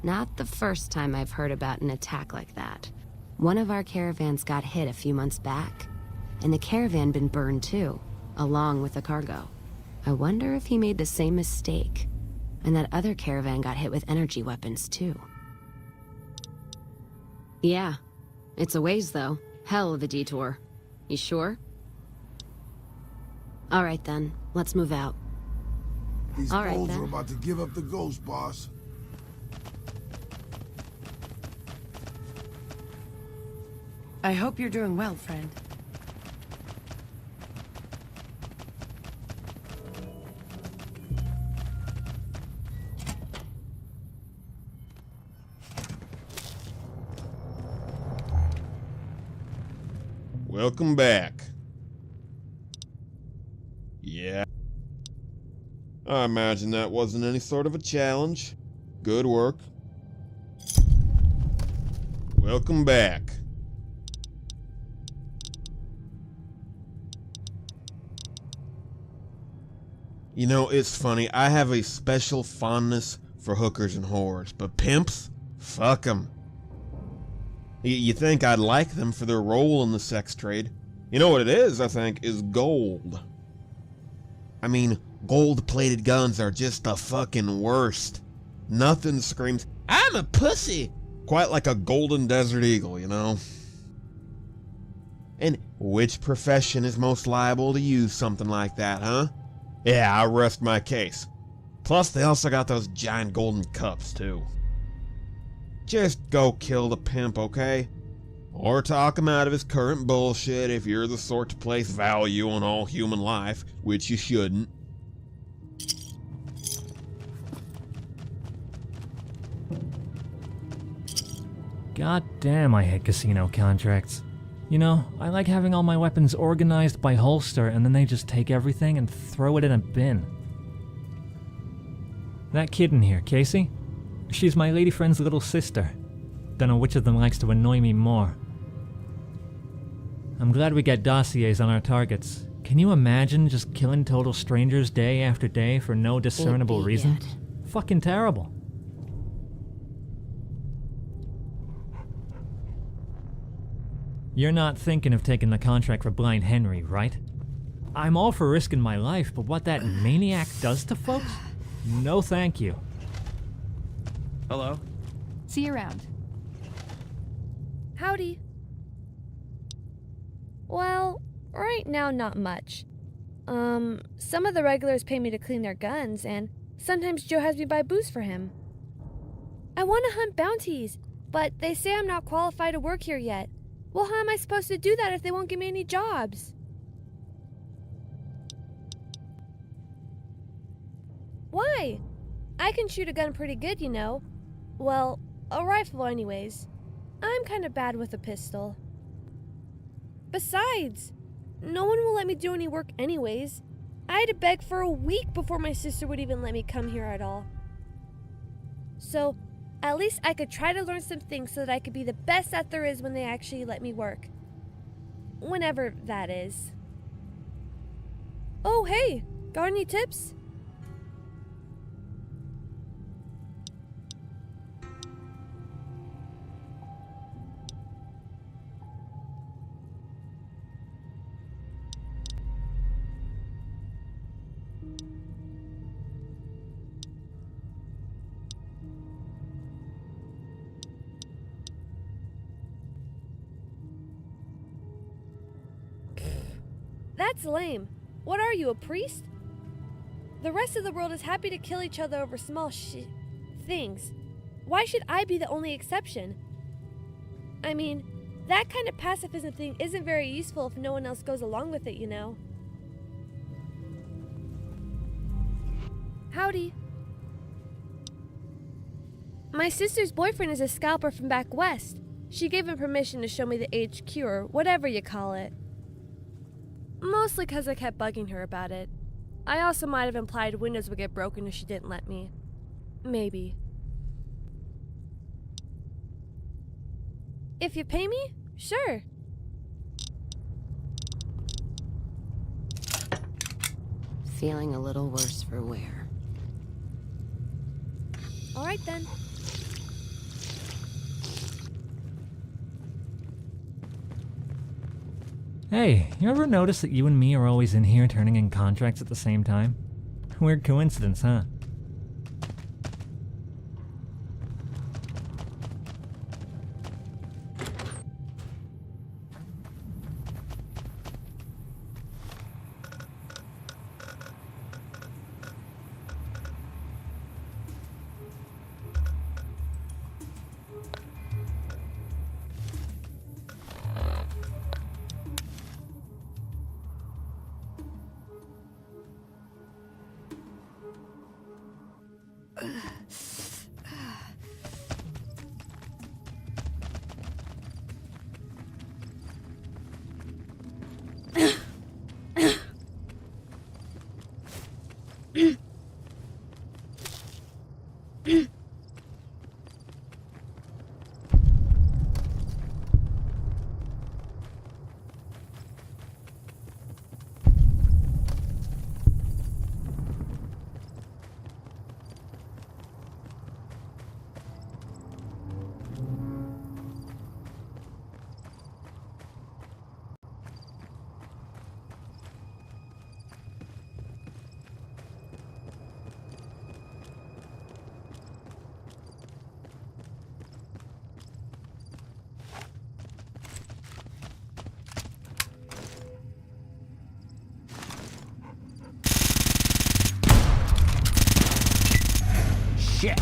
Not the first time I've heard about an attack like that. One of our caravans got hit a few months back, and the caravan been burned too, along with the cargo. I wonder if he made the same mistake, and that other caravan got hit with energy weapons too. Yeah, it's a ways though. Hell of a detour. You sure? All right then, let's move out. These All right, bulls then. are about to give up the ghost, boss. I hope you're doing well, friend. Welcome back. Yeah. I imagine that wasn't any sort of a challenge. Good work. Welcome back. You know, it's funny, I have a special fondness for hookers and whores, but pimps? Fuck them. You think I'd like them for their role in the sex trade. You know what it is, I think, is gold. I mean, gold-plated guns are just the fucking worst. Nothing screams, I'm a pussy, quite like a golden desert eagle, you know? And which profession is most liable to use something like that, huh? Yeah, I rest my case. Plus, they also got those giant golden cups, too. Just go kill the pimp, okay? Or talk him out of his current bullshit if you're the sort to place value on all human life, which you shouldn't. God damn, I hate casino contracts. You know, I like having all my weapons organized by holster and then they just take everything and throw it in a bin. That kid in here, Casey? She's my lady friend's little sister. Don't know which of them likes to annoy me more. I'm glad we get dossiers on our targets. Can you imagine just killing total strangers day after day for no discernible reason? Fucking terrible. You're not thinking of taking the contract for Blind Henry, right? I'm all for risking my life, but what that maniac does to folks? No thank you. Hello? See you around. Howdy. Well, right now not much. Some of the regulars pay me to clean their guns, and sometimes Joe has me buy booze for him. I want to hunt bounties, but they say I'm not qualified to work here yet. Well, how am I supposed to do that if they won't give me any jobs? Why? I can shoot a gun pretty good, you know. Well, a rifle anyways. I'm kind of bad with a pistol. Besides, no one will let me do any work anyways. I had to beg for a week before my sister would even let me come here at all. So, at least I could try to learn some things so that I could be the best that there is when they actually let me work. Whenever that is. Oh, hey! Got any tips? That's lame. What are you, a priest? The rest of the world is happy to kill each other over small things. Why should I be the only exception? I mean, that kind of pacifism thing isn't very useful if no one else goes along with it, you know. Howdy. My sister's boyfriend is a scalper from back west. She gave him permission to show me the HQ or whatever you call it. Mostly because I kept bugging her about it. I also might have implied windows would get broken if she didn't let me. Maybe. If you pay me, sure. Feeling a little worse for wear. All right then. Hey, you ever notice that you and me are always in here turning in contracts at the same time? Weird coincidence, huh? shit!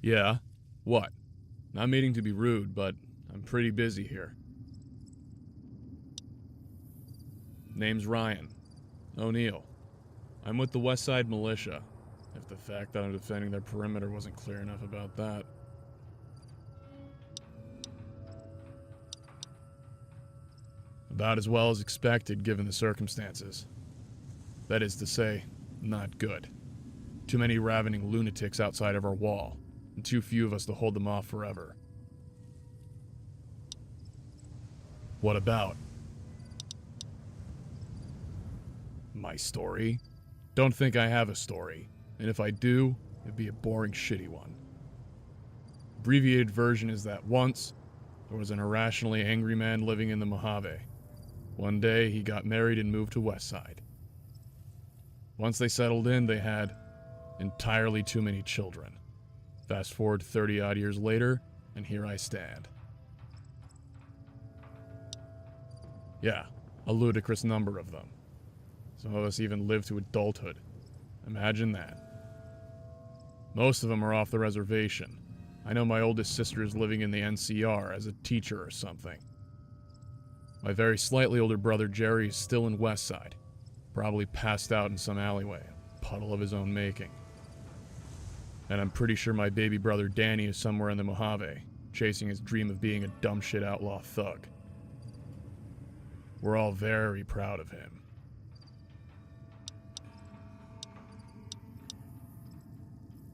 Yeah? What? Not meaning to be rude, but I'm pretty busy here. Name's Ryan. O'Neill. I'm with the West Side Militia, if the fact that I'm defending their perimeter wasn't clear enough about that. About as well as expected given the circumstances. That is to say, not good. Too many ravening lunatics outside of our wall, and too few of us to hold them off forever. What about? My story? Don't think I have a story, and if I do, it'd be a boring, shitty one. Abbreviated version is that once, there was an irrationally angry man living in the Mojave. One day, he got married and moved to Westside. Once they settled in, they had entirely too many children. Fast forward 30-odd years later, and here I stand. Yeah, a ludicrous number of them. Some of us even live to adulthood. Imagine that. Most of them are off the reservation. I know my oldest sister is living in the NCR as a teacher or something. My very slightly older brother Jerry is still in Westside, probably passed out in some alleyway, a puddle of his own making. And I'm pretty sure my baby brother Danny is somewhere in the Mojave, chasing his dream of being a dumb shit outlaw thug. We're all very proud of him.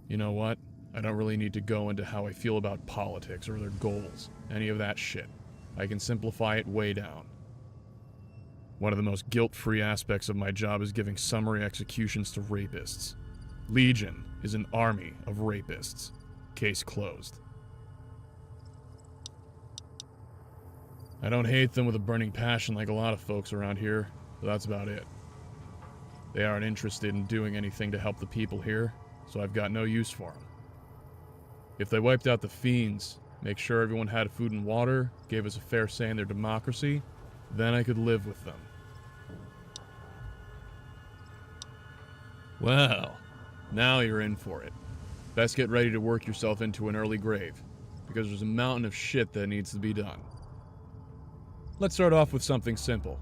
You know what? I don't really need to go into how I feel about politics or their goals, any of that shit. I can simplify it way down. One of the most guilt-free aspects of my job is giving summary executions to rapists. Legion is an army of rapists. Case closed. I don't hate them with a burning passion like a lot of folks around here, but that's about it. They aren't interested in doing anything to help the people here, so I've got no use for them. If they wiped out the fiends, make sure everyone had food and water, gave us a fair say in their democracy, then I could live with them. Well, now you're in for it. Best get ready to work yourself into an early grave, because there's a mountain of shit that needs to be done. Let's start off with something simple.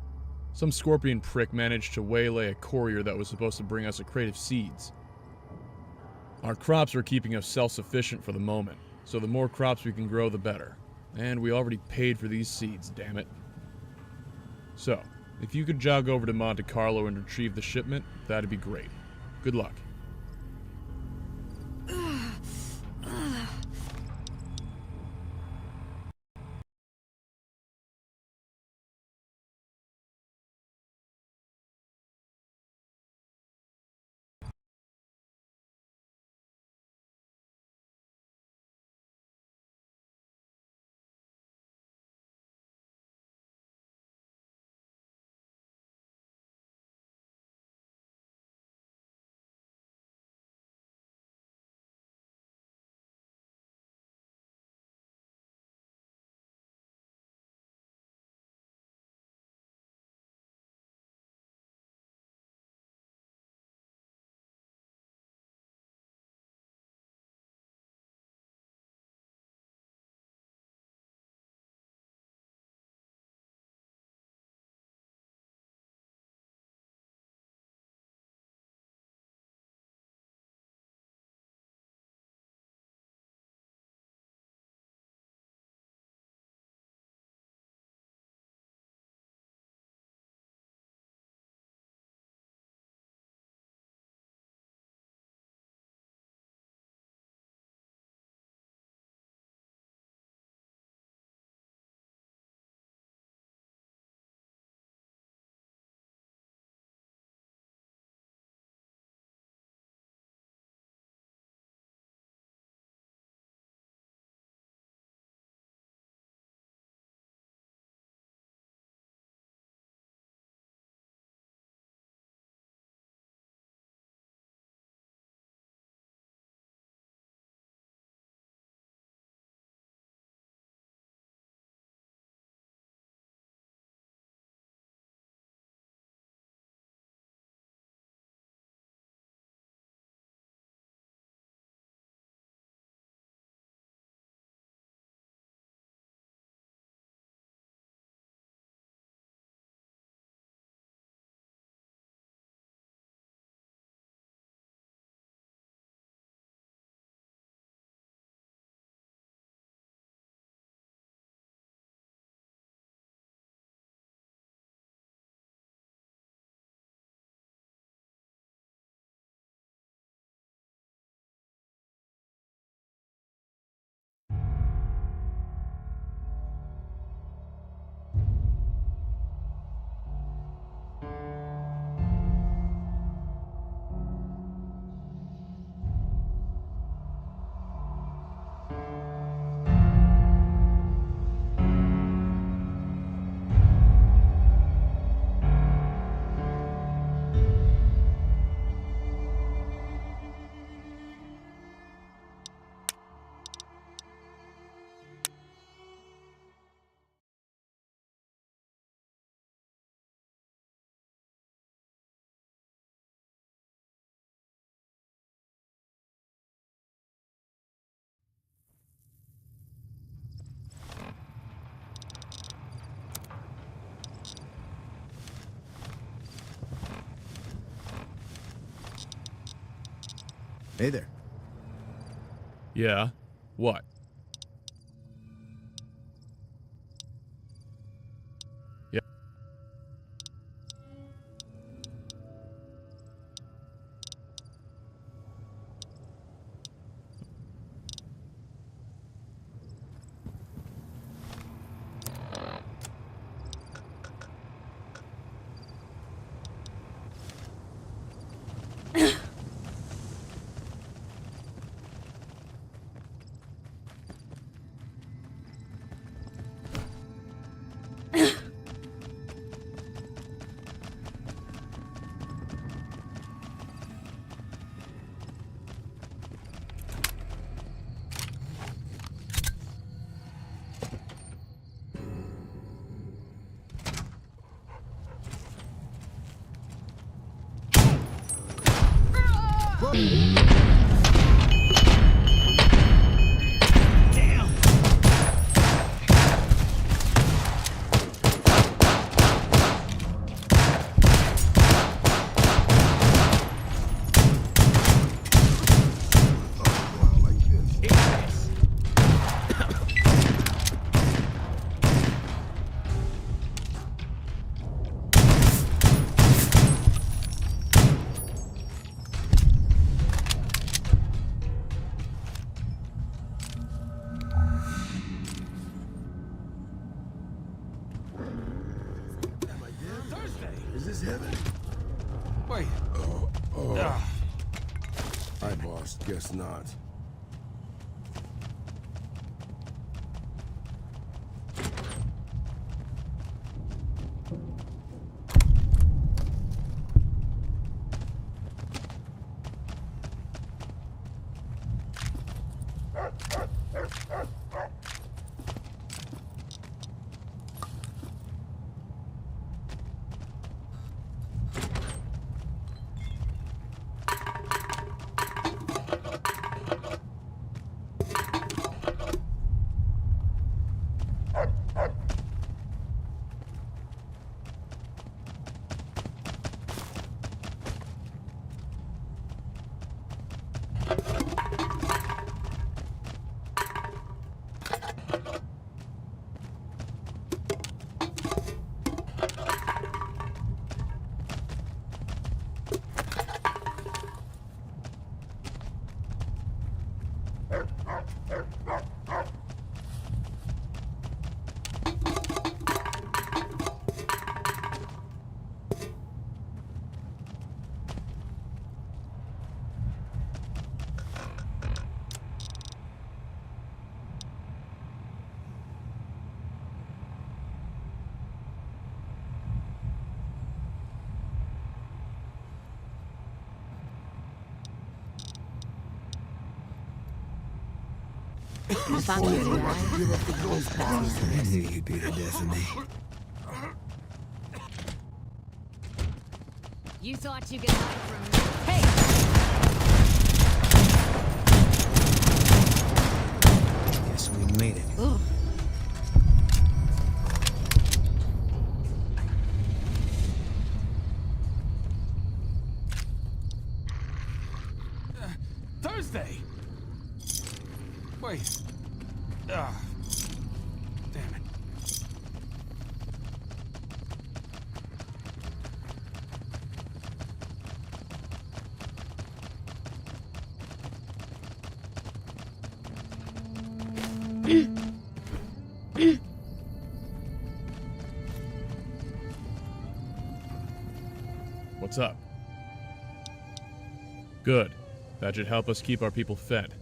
Some scorpion prick managed to waylay a courier that was supposed to bring us a crate of seeds. Our crops are keeping us self-sufficient for the moment, so the more crops we can grow, the better. And we already paid for these seeds, damn it. So, if you could jog over to Monte Carlo and retrieve the shipment, that'd be great. Good luck. Hey there. Yeah? What? Yeah. Is this heaven? Wait. Hi, boss. Guess not. I found you, right? I knew you'd be the death of me. You thought you could hide from me? Hey! Guess we made it. Ugh. Thursday! Wait. Damn it. What's up? Good. That should help us keep our people fed.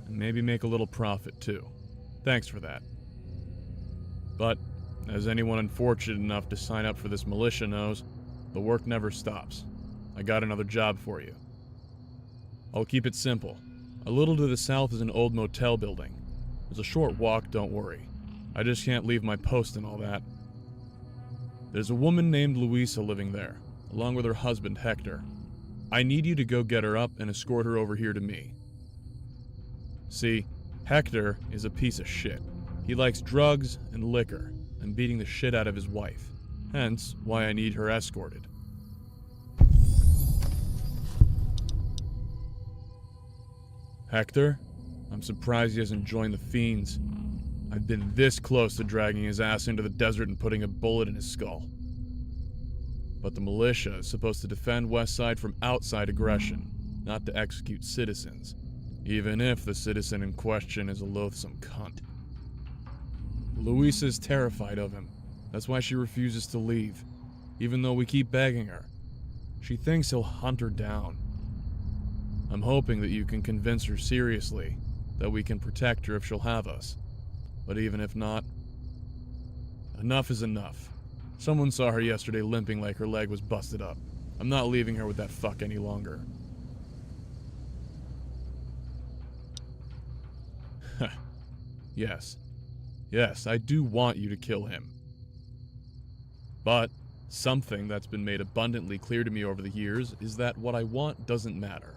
And maybe make a little profit, too. Thanks for that. But, as anyone unfortunate enough to sign up for this militia knows, the work never stops. I got another job for you. I'll keep it simple. A little to the south is an old motel building. It's a short walk, don't worry. I just can't leave my post and all that. There's a woman named Louisa living there, along with her husband, Hector. I need you to go get her up and escort her over here to me. See, Hector is a piece of shit. He likes drugs and liquor, and beating the shit out of his wife. Hence, why I need her escorted. Hector? I'm surprised he hasn't joined the Fiends. I've been this close to dragging his ass into the desert and putting a bullet in his skull. But the militia is supposed to defend Westside from outside aggression, not to execute citizens. Even if the citizen in question is a loathsome cunt. Louisa's terrified of him. That's why she refuses to leave, even though we keep begging her. She thinks he'll hunt her down. I'm hoping that you can convince her seriously that we can protect her if she'll have us. But even if not, enough is enough. Someone saw her yesterday limping like her leg was busted up. I'm not leaving her with that fuck any longer. Yes. Yes, I do want you to kill him. But something that's been made abundantly clear to me over the years is that what I want doesn't matter.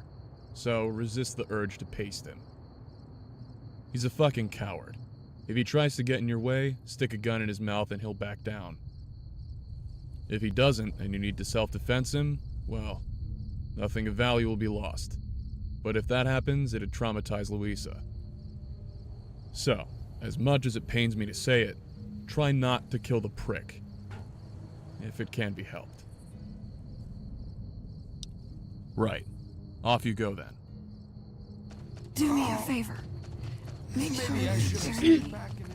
so resist the urge to paste him. He's a fucking coward. If he tries to get in your way, stick a gun in his mouth and he'll back down. If he doesn't, and you need to self-defense him, well, nothing of value will be lost. But if that happens, it'd traumatize Louisa. So, as much as it pains me to say it, try not to kill the prick, if it can be helped. Right. Off you go then. Do me a favor. Make sure Maybe I you should have bury stayed me. back and...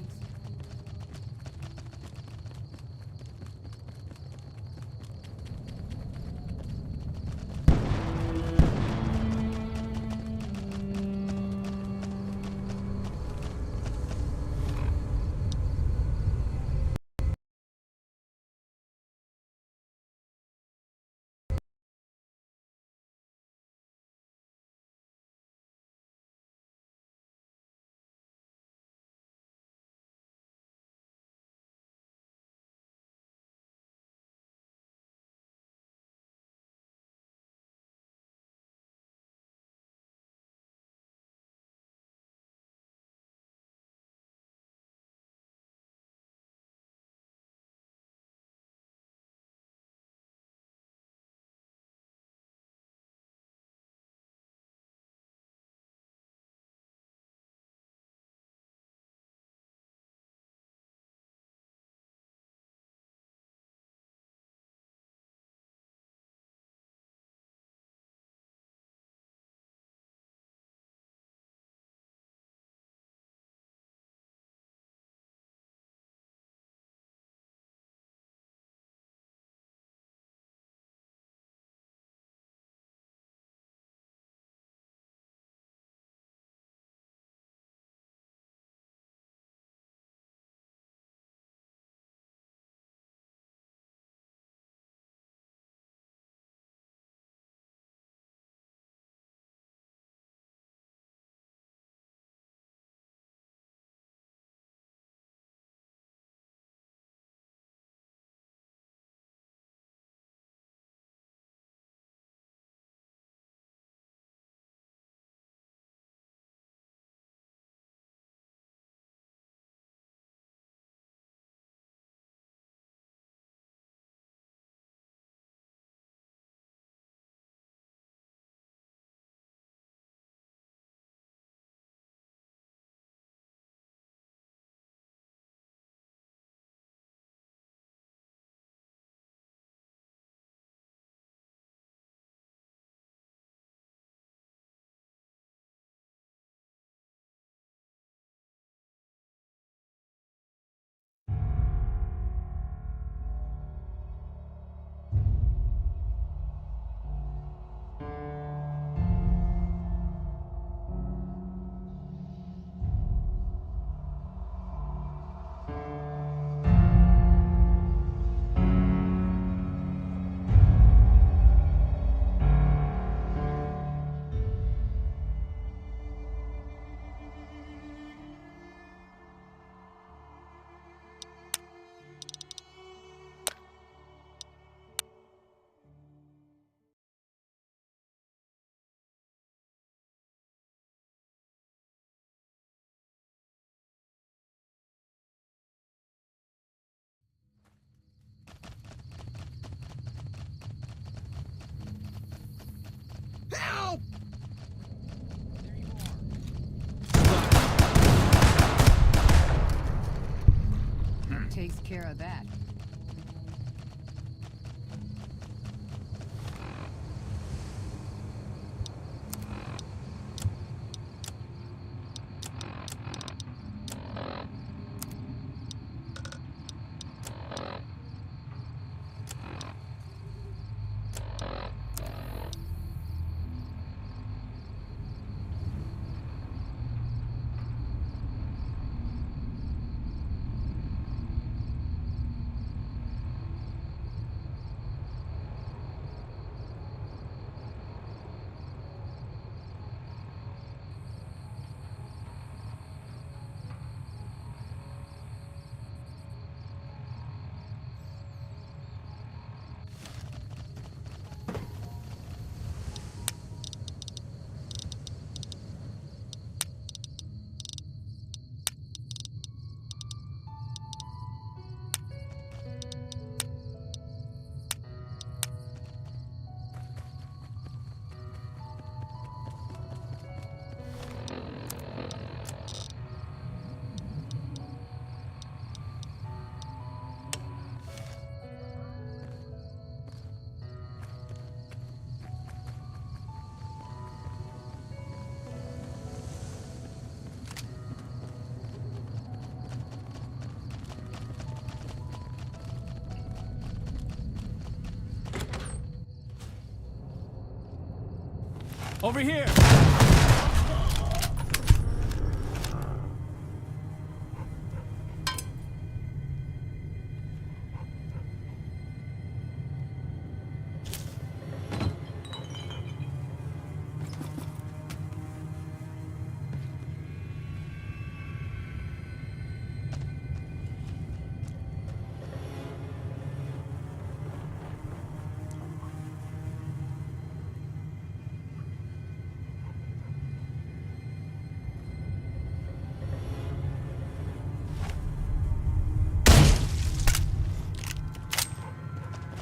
Help! Takes care of that. Over here!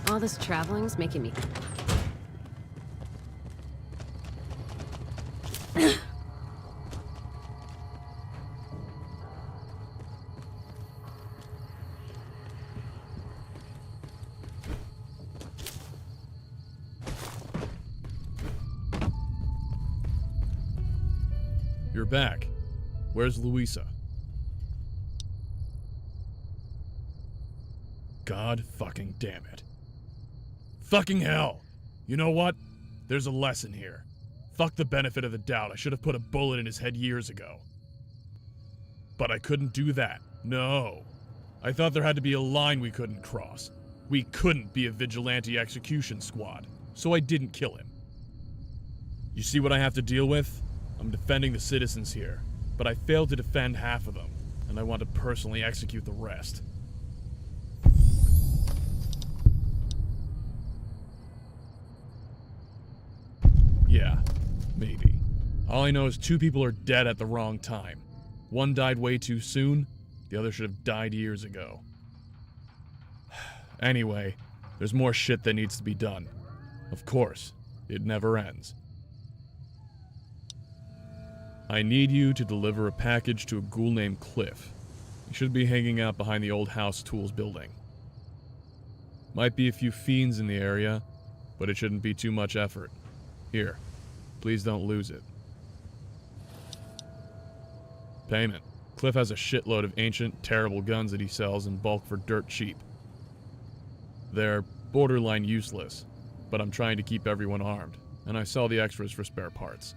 All this traveling's making me... You're back. Where's Louisa? God fucking damn it. Fucking hell! You know what? There's a lesson here. Fuck the benefit of the doubt. I should have put a bullet in his head years ago. But I couldn't do that. No. I thought there had to be a line we couldn't cross. We couldn't be a vigilante execution squad, so I didn't kill him. You see what I have to deal with? I'm defending the citizens here, but I failed to defend half of them, and I want to personally execute the rest. Yeah, maybe. All I know is 2 people are dead at the wrong time. One died way too soon, the other should have died years ago. Anyway, there's more shit that needs to be done. Of course, it never ends. I need you to deliver a package to a ghoul named Cliff. He should be hanging out behind the old house tools building. Might be a few fiends in the area, but it shouldn't be too much effort. Here, please don't lose it. Payment. Cliff has a shitload of ancient, terrible guns that he sells in bulk for dirt cheap. They're borderline useless, but I'm trying to keep everyone armed, and I sell the extras for spare parts.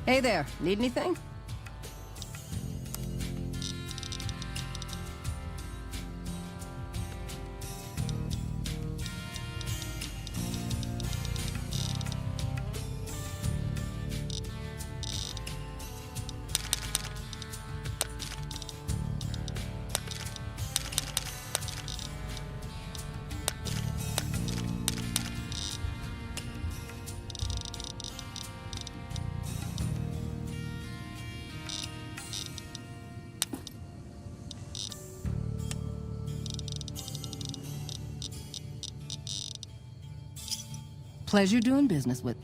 Hey there, need anything? Pleasure doing business with.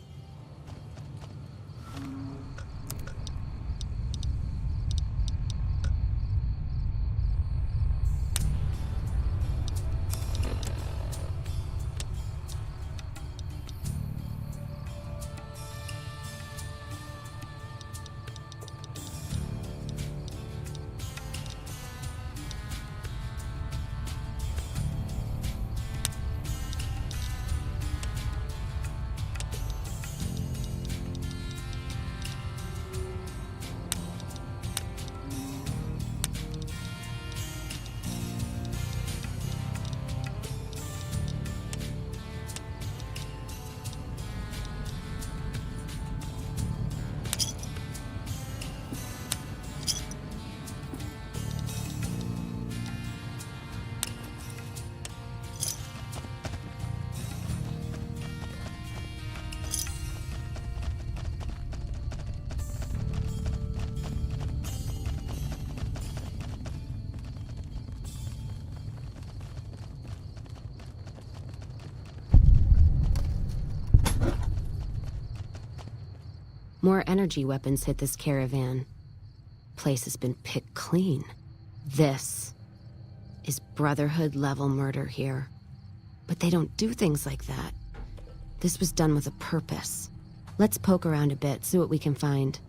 More energy weapons hit this caravan. Place has been picked clean. This is Brotherhood-level murder here. But they don't do things like that. This was done with a purpose. Let's poke around a bit, see what we can find.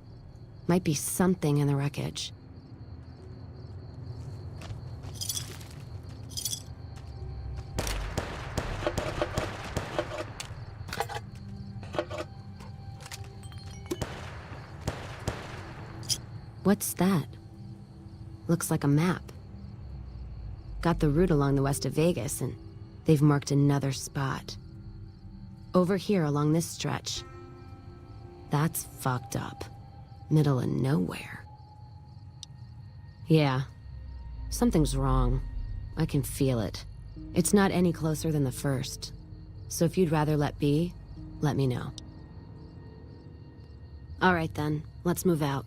Might be something in the wreckage. What's that? Looks like a map. Got the route along the west of Vegas, and they've marked another spot. Over here along this stretch. That's fucked up. Middle of nowhere. Yeah. Something's wrong. I can feel it. It's not any closer than the first. So if you'd rather let be, let me know. All right then, let's move out.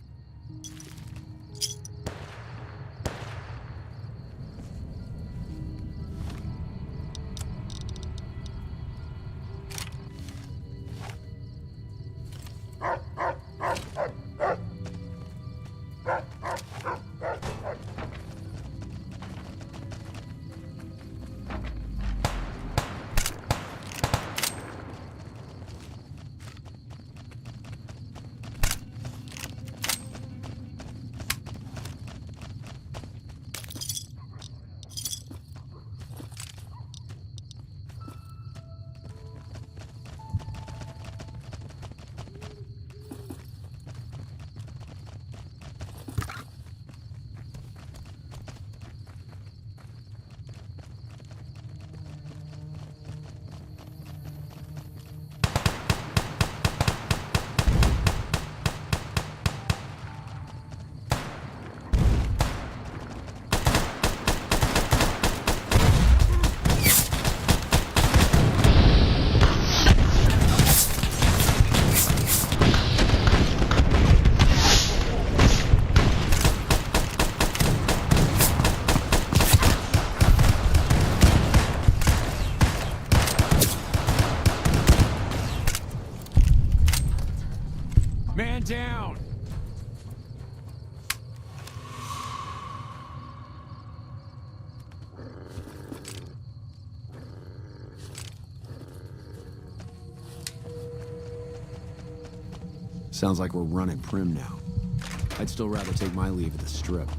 Man down! Sounds like we're running prim now. I'd still rather take my leave of the Strip.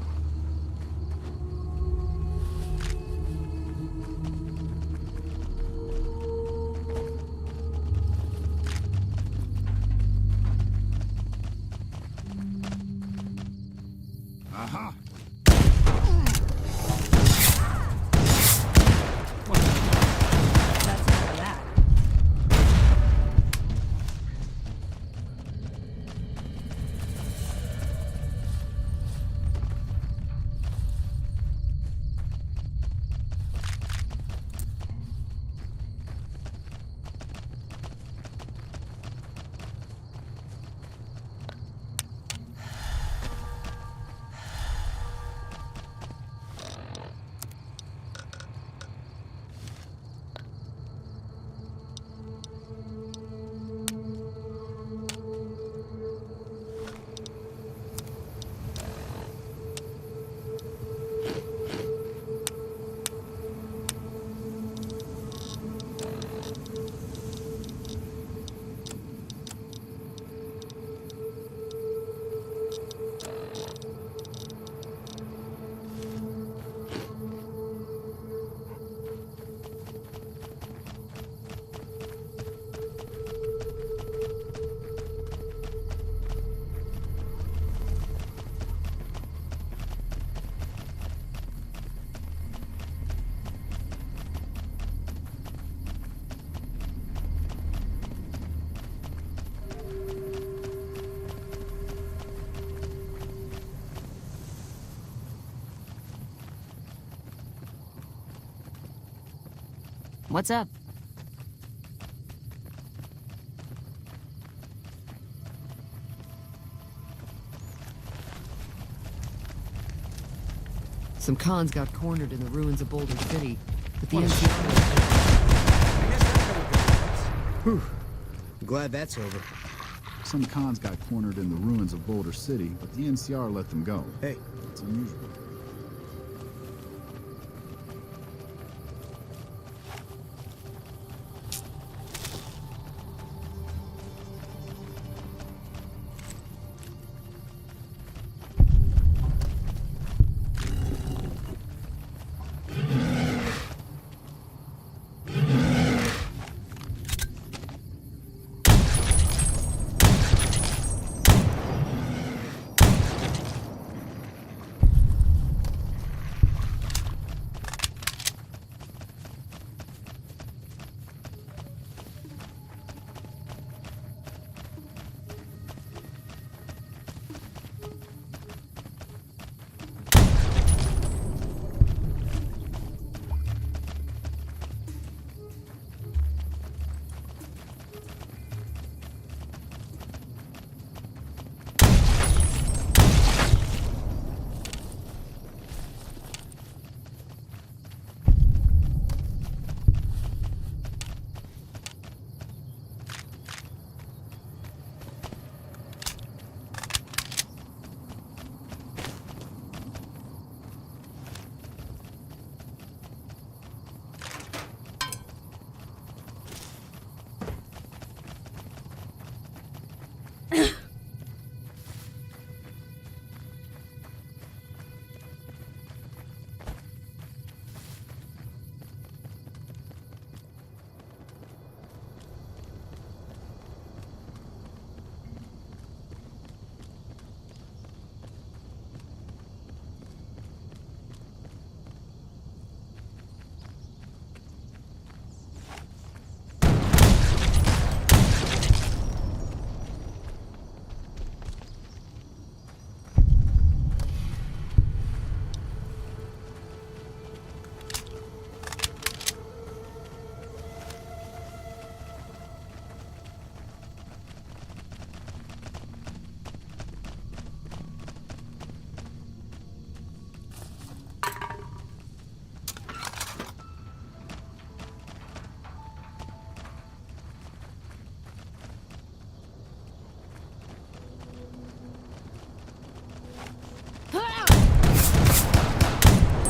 Aha! That's enough of that. What's up? Some cons got cornered in the ruins of Boulder City, but the What a NCR... Whew. I'm glad that's over. Some cons got cornered in the ruins of Boulder City, but the NCR let them go. Hey. It's unusual.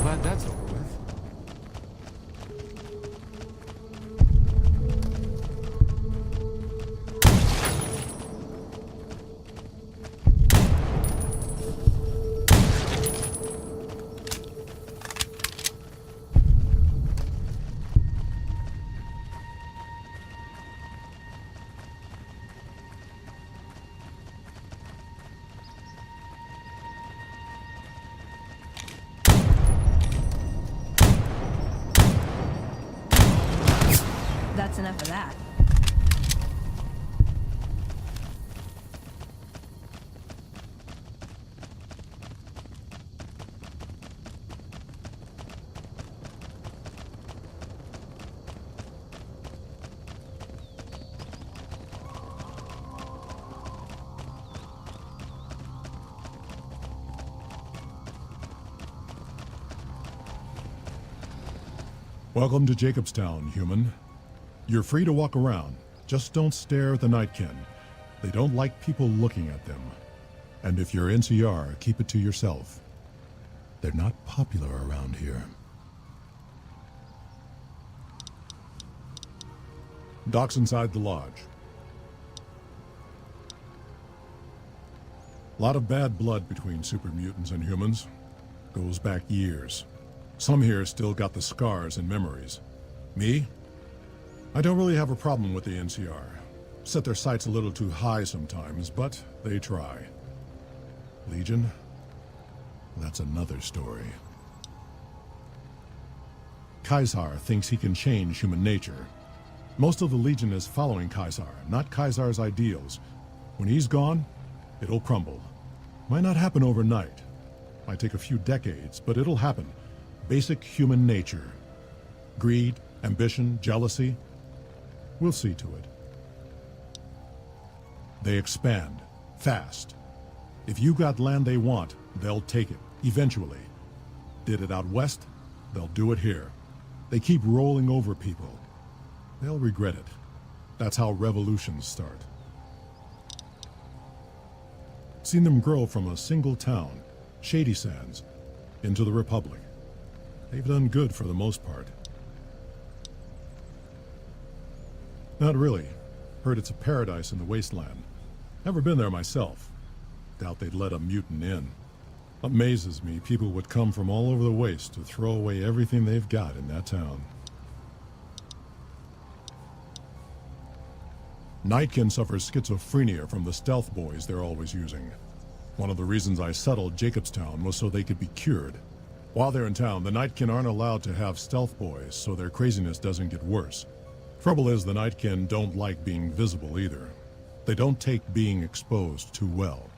Glad that's over with. That's enough of that. Welcome to Jacobstown, human. You're free to walk around. Just don't stare at the Nightkin. They don't like people looking at them. And if you're NCR, keep it to yourself. They're not popular around here. Docks inside the lodge. Lot of bad blood between super mutants and humans. Goes back years. Some here still got the scars and memories. Me? I don't really have a problem with the NCR. Set their sights a little too high sometimes, but they try. Legion? That's another story. Kaisar thinks he can change human nature. Most of the Legion is following Kaisar, not Kaisar's ideals. When he's gone, it'll crumble. Might not happen overnight. Might take a few decades, but it'll happen. Basic human nature. Greed, ambition, jealousy. We'll see to it. They expand. Fast. If you got land they want, they'll take it. Eventually. Did it out west, they'll do it here. They keep rolling over people. They'll regret it. That's how revolutions start. seen them grow from a single town, Shady Sands, into the Republic. They've done good for the most part. Not really. Heard it's a paradise in the wasteland. Never been there myself. Doubt they'd let a mutant in. Amazes me people would come from all over the waste to throw away everything they've got in that town. Nightkin suffers schizophrenia from the stealth boys they're always using. One of the reasons I settled Jacobstown was so they could be cured. While they're in town, the Nightkin aren't allowed to have stealth boys, so their craziness doesn't get worse. Trouble is, the Nightkin don't like being visible either. They don't take being exposed too well.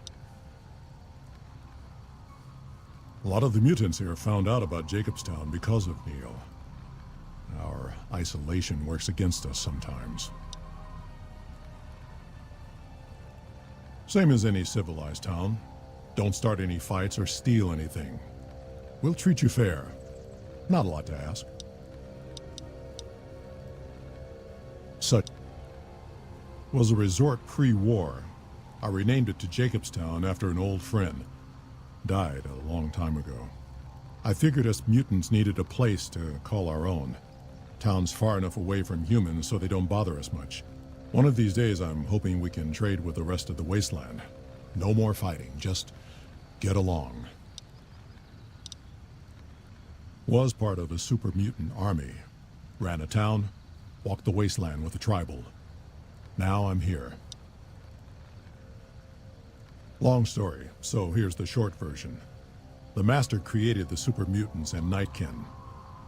A lot of the mutants here found out about Jacobstown because of Neil. Our isolation works against us sometimes. Same as any civilized town. Don't start any fights or steal anything. We'll treat you fair. Not a lot to ask. Such was a resort pre-war. I renamed it to Jacobstown after an old friend. Died a long time ago. I figured us mutants needed a place to call our own. Town's far enough away from humans so they don't bother us much. One of these days I'm hoping we can trade with the rest of the wasteland. No more fighting, just get along. Was part of a super mutant army. Ran a town, walked the wasteland with a tribal. Now I'm here. Long story, so here's the short version. The Master created the super mutants and Nightkin.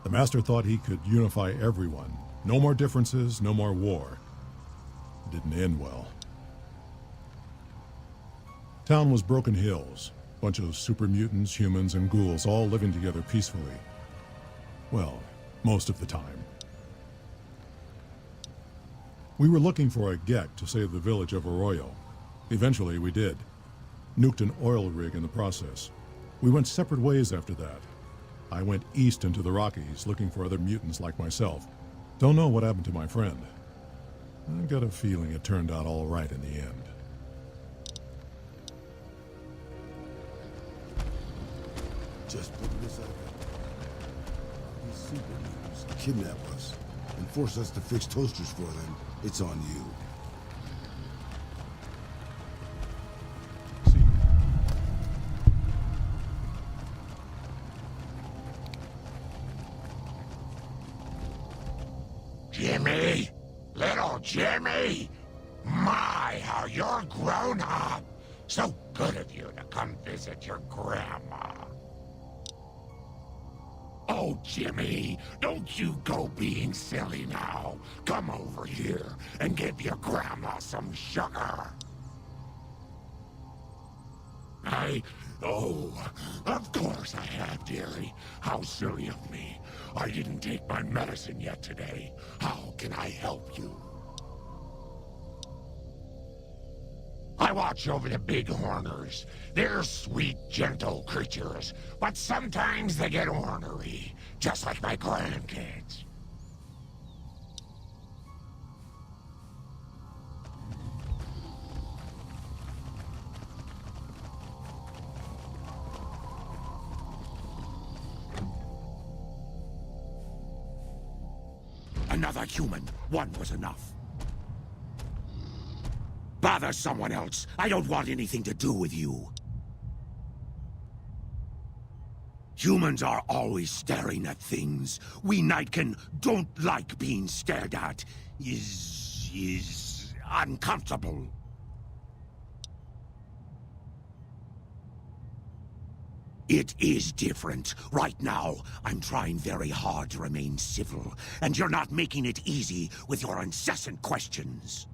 The Master thought he could unify everyone. No more differences, no more war. It didn't end well. Town was Broken Hills. Bunch of super mutants, humans, and ghouls all living together peacefully. Well, most of the time. We were looking for a Gek to save the village of Arroyo. Eventually, we did. Nuked an oil rig in the process. We went separate ways after that. I went east into the Rockies looking for other mutants like myself. Don't know what happened to my friend. I've got a feeling it turned out all right in the end. Just putting this out there. These super mutants kidnap us and force us to fix toasters for them. It's on you. Jimmy! Little Jimmy! My, how you're grown up! So good of you to come visit your grandma. Oh, Jimmy, don't you go being silly now. Come over here and give your grandma some sugar. Oh, of course I have, dearie. How silly of me. I didn't take my medicine yet today. How can I help you? I watch over the bighorners. They're sweet, gentle creatures, but sometimes they get ornery, just like my grandkids. Another human. One was enough. Bother someone else. I don't want anything to do with you. Humans are always staring at things. We Nightkin don't like being stared at. Is uncomfortable. It is different. Right now, I'm trying very hard to remain civil, and you're not making it easy with your incessant questions.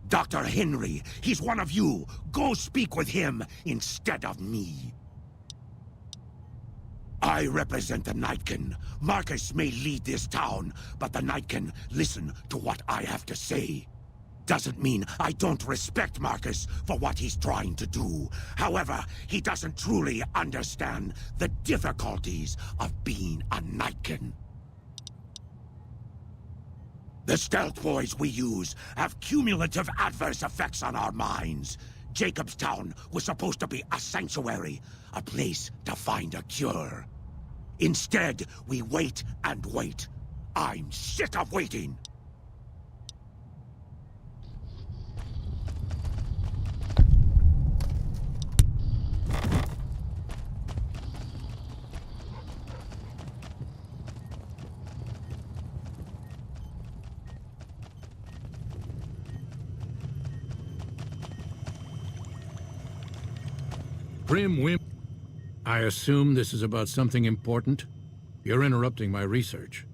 Dr. Henry, he's one of you. Go speak with him instead of me. I represent the Nightkin. Marcus may lead this town, but the Nightkin listen to what I have to say. Doesn't mean I don't respect Marcus for what he's trying to do. However, he doesn't truly understand the difficulties of being a Nightkin. The stealth boys we use have cumulative adverse effects on our minds. Jacobstown was supposed to be a sanctuary, a place to find a cure. Instead, we wait and wait. I'm sick of waiting. Prim Wimp, I assume this is about something important? You're interrupting my research.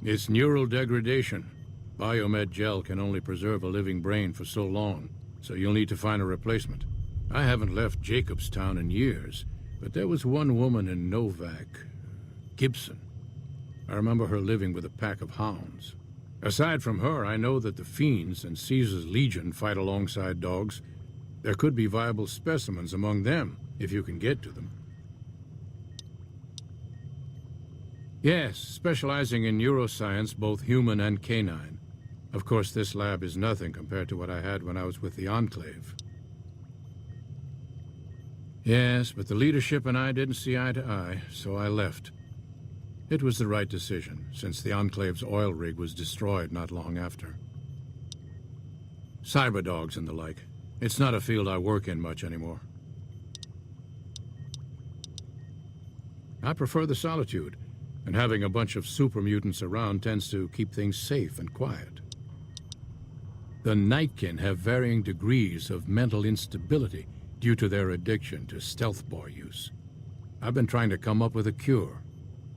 It's neural degradation. Biomed gel can only preserve a living brain for so long, so you'll need to find a replacement. I haven't left Jacobstown in years, but there was one woman in Novak, Gibson. I remember her living with a pack of hounds. Aside from her, I know that the Fiends and Caesar's Legion fight alongside dogs. There could be viable specimens among them, if you can get to them. Yes, specializing in neuroscience, both human and canine. Of course, this lab is nothing compared to what I had when I was with the Enclave. Yes, but the leadership and I didn't see eye to eye, so I left. It was the right decision, since the Enclave's oil rig was destroyed not long after. Cyberdogs and the like. It's not a field I work in much anymore. I prefer the solitude, and having a bunch of super mutants around tends to keep things safe and quiet. The Nightkin have varying degrees of mental instability due to their addiction to stealth boy use. I've been trying to come up with a cure.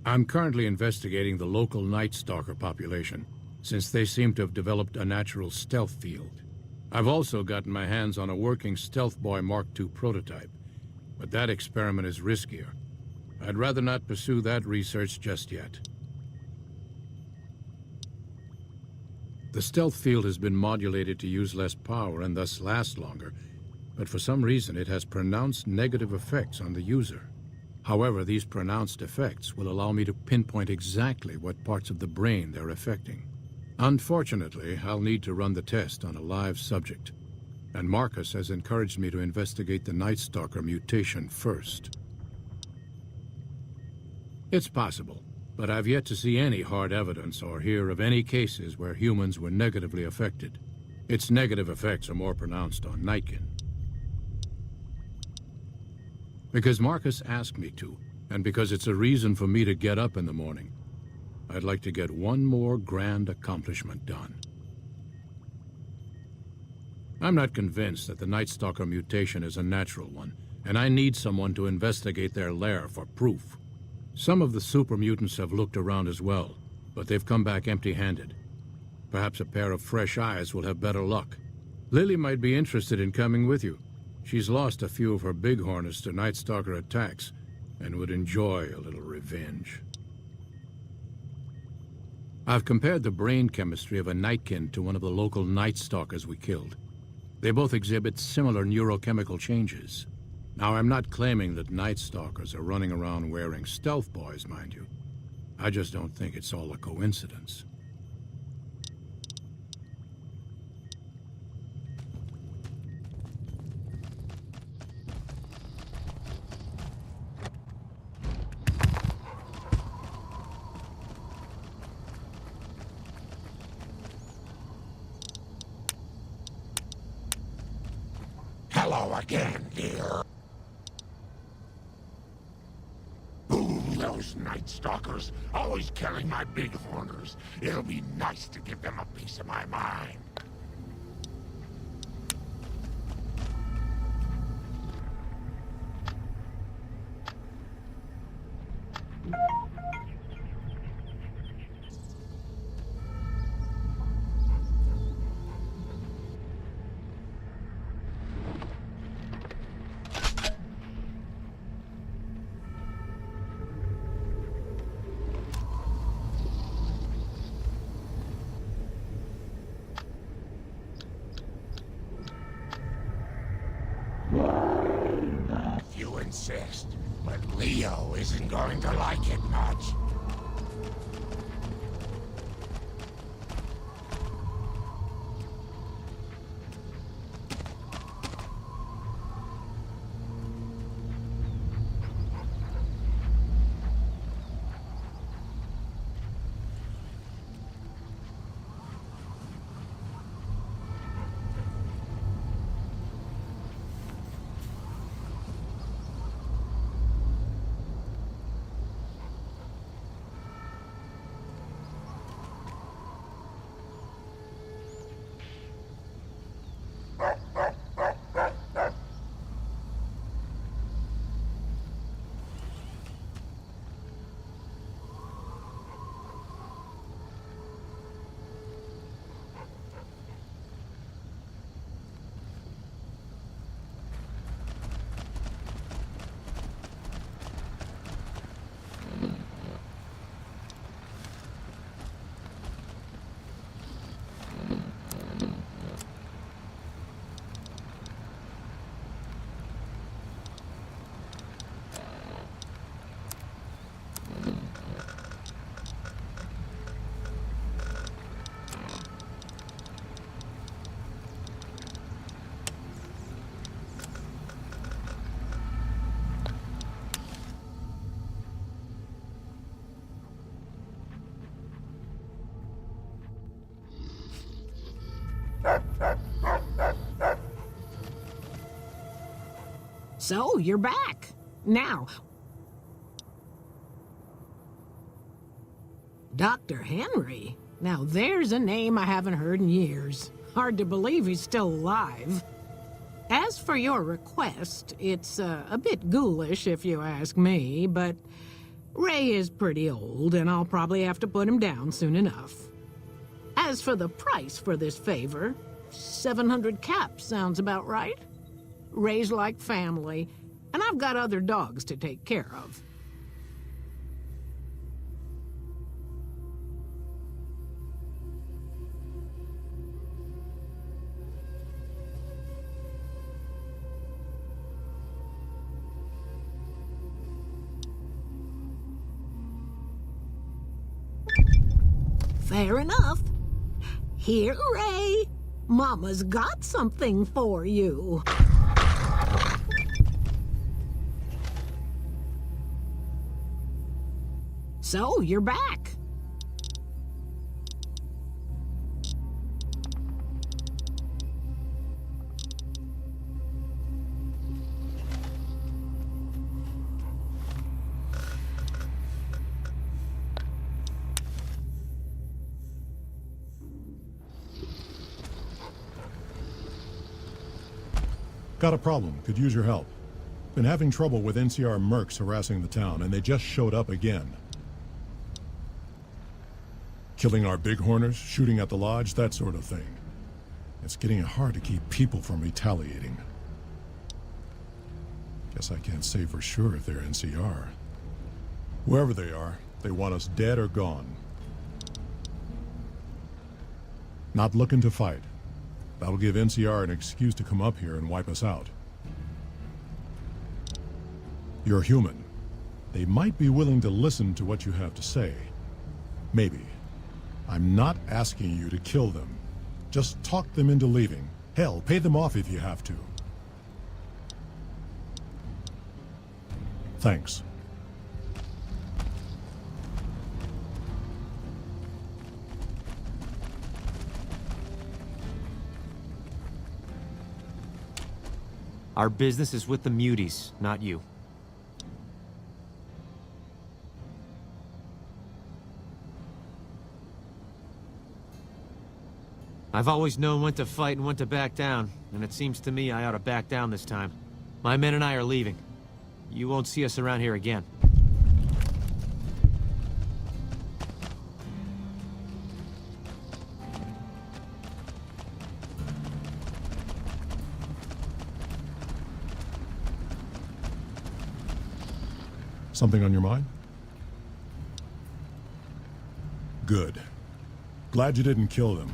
I'm currently investigating the local Night Stalker population, since they seem to have developed a natural stealth field. I've also gotten my hands on a working Stealth Boy Mark II prototype, but that experiment is riskier. I'd rather not pursue that research just yet. The stealth field has been modulated to use less power and thus last longer, but for some reason it has pronounced negative effects on the user. However, these pronounced effects will allow me to pinpoint exactly what parts of the brain they're affecting. Unfortunately, I'll need to run the test on a live subject, and Marcus has encouraged me to investigate the Night Stalker mutation first. It's possible, but I've yet to see any hard evidence or hear of any cases where humans were negatively affected. Its negative effects are more pronounced on Nightkin. Because Marcus asked me to, and because it's a reason for me to get up in the morning, I'd like to get one more grand accomplishment done. I'm not convinced that the Night Stalker mutation is a natural one, and I need someone to investigate their lair for proof. Some of the super mutants have looked around as well, but they've come back empty-handed. Perhaps a pair of fresh eyes will have better luck. Lily might be interested in coming with you. She's lost a few of her bighorners to Night Stalker attacks, and would enjoy a little revenge. I've compared the brain chemistry of a Nightkin to one of the local Night Stalkers we killed. They both exhibit similar neurochemical changes. Now, I'm not claiming that Night Stalkers are running around wearing stealth boys, mind you. I just don't think it's all a coincidence. Hello again, dear. Ooh, those Night Stalkers, always killing my bighorners. It'll be nice to give them a piece of my mind. If you insist, but Leo isn't going to like it much. So, you're back. Now, Dr. Henry? Now there's a name I haven't heard in years. Hard to believe he's still alive. As for your request, it's a bit ghoulish if you ask me, but Ray is pretty old and I'll probably have to put him down soon enough. As for the price for this favor, 700 caps sounds about right. Ray's like family, and I've got other dogs to take care of. Fair enough. Here, Ray. Mama's got something for you. So, you're back. Got a problem. Could use your help. Been having trouble with NCR mercs harassing the town, and they just showed up again. Killing our bighorners, shooting at the lodge, that sort of thing. It's getting hard to keep people from retaliating. Guess I can't say for sure if they're NCR. Whoever they are, they want us dead or gone. Not looking to fight. That'll give NCR an excuse to come up here and wipe us out. You're human. They might be willing to listen to what you have to say. Maybe. I'm not asking you to kill them. Just talk them into leaving. Hell, pay them off if you have to. Thanks. Our business is with the muties, not you. I've always known when to fight and when to back down, and it seems to me I ought to back down this time. My men and I are leaving. You won't see us around here again. Something on your mind? Good. Glad you didn't kill them.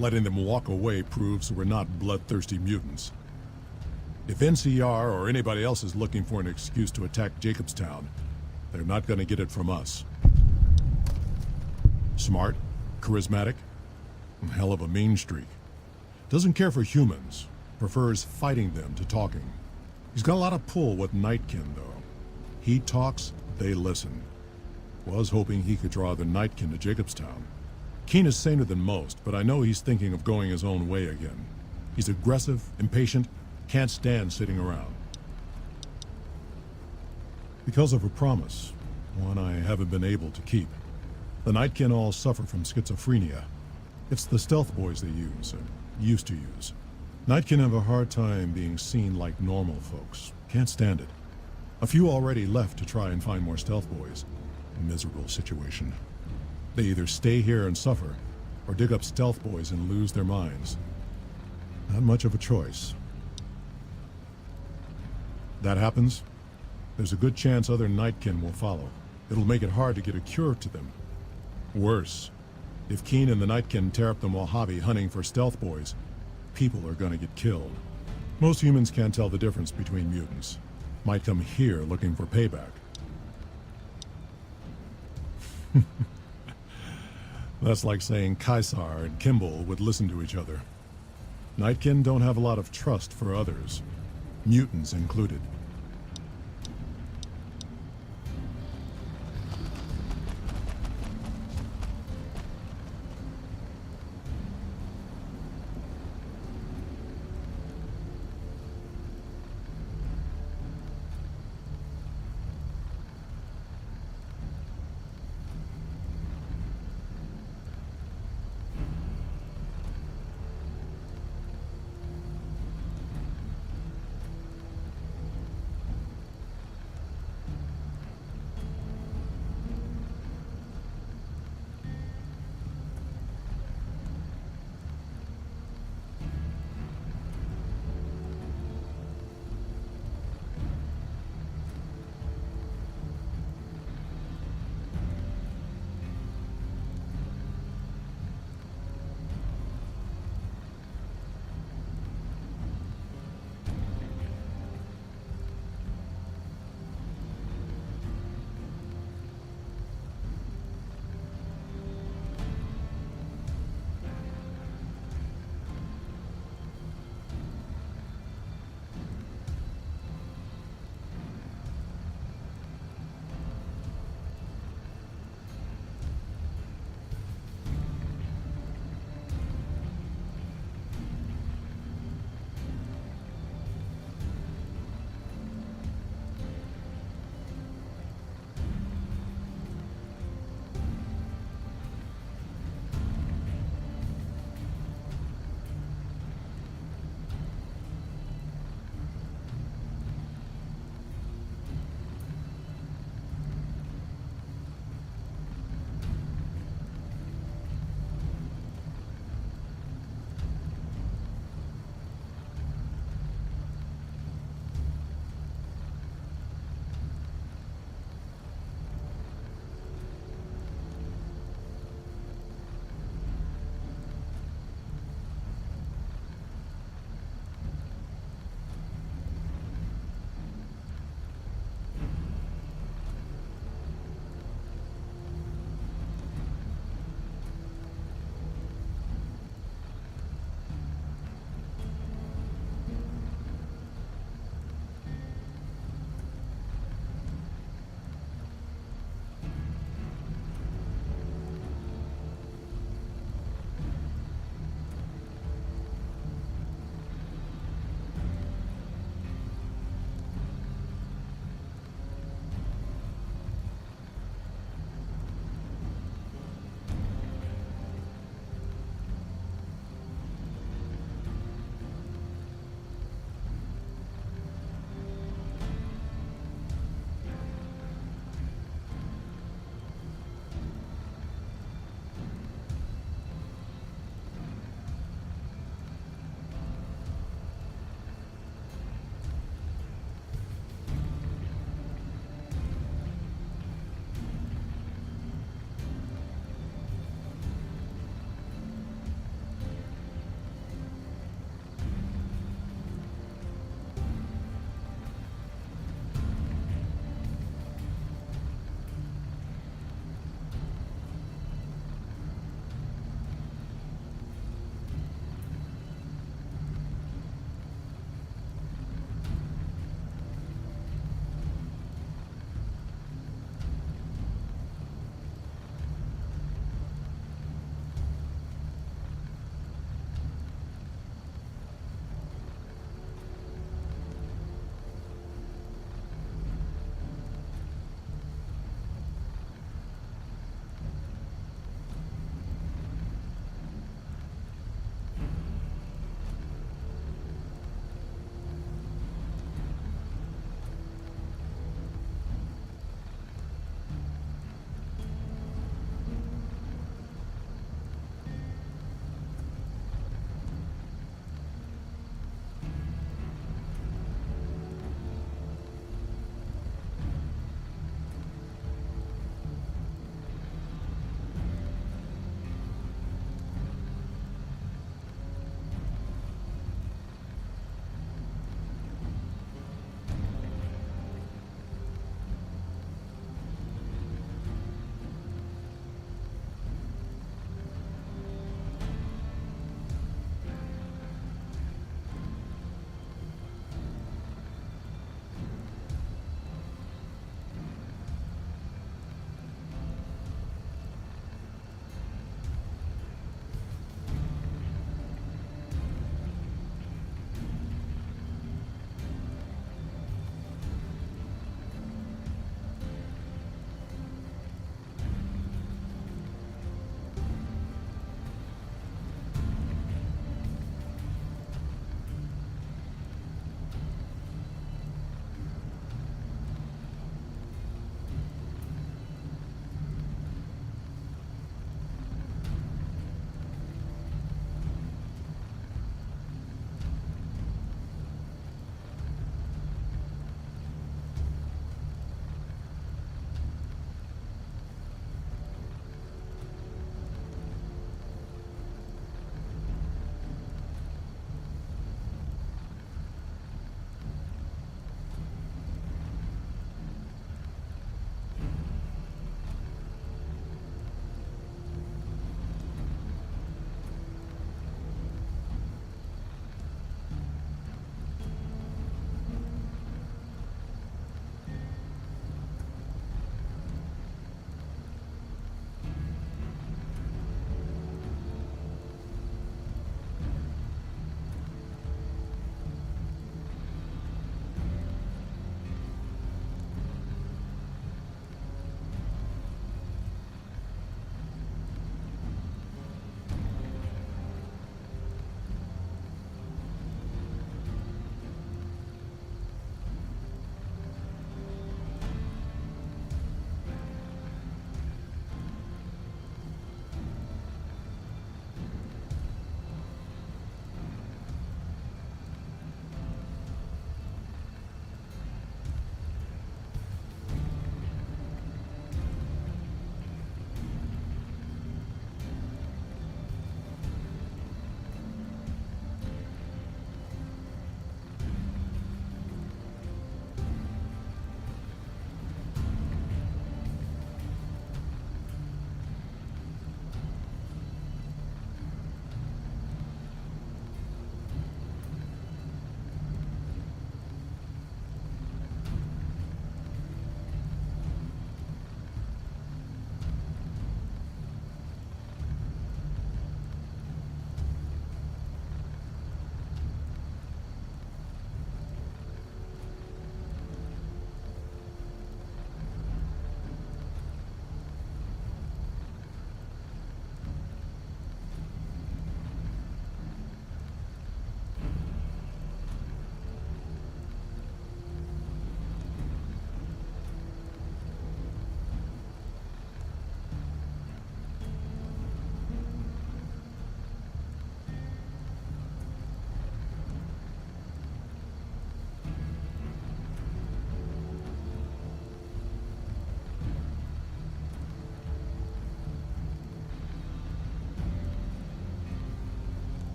Letting them walk away proves we're not bloodthirsty mutants. If NCR or anybody else is looking for an excuse to attack Jacobstown, they're not gonna get it from us. Smart, charismatic, and hell of a mean streak. Doesn't care for humans, prefers fighting them to talking. He's got a lot of pull with Nightkin, though. He talks, they listen. Was hoping he could draw the Nightkin to Jacobstown. Keen is saner than most, but I know he's thinking of going his own way again. He's aggressive, impatient, can't stand sitting around. Because of a promise, one I haven't been able to keep. The Nightkin all suffer from schizophrenia. It's the stealth boys they use, or used to use. Nightkin have a hard time being seen like normal folks. Can't stand it. A few already left to try and find more stealth boys. A miserable situation. They either stay here and suffer, or dig up stealth boys and lose their minds. Not much of a choice. That happens, there's a good chance other Nightkin will follow. It'll make it hard to get a cure to them. Worse, if Keen and the Nightkin tear up the Mojave hunting for stealth boys, people are gonna get killed. Most humans can't tell the difference between mutants. Might come here looking for payback. That's like saying Caesar and Kimball would listen to each other. Nightkin don't have a lot of trust for others, mutants included.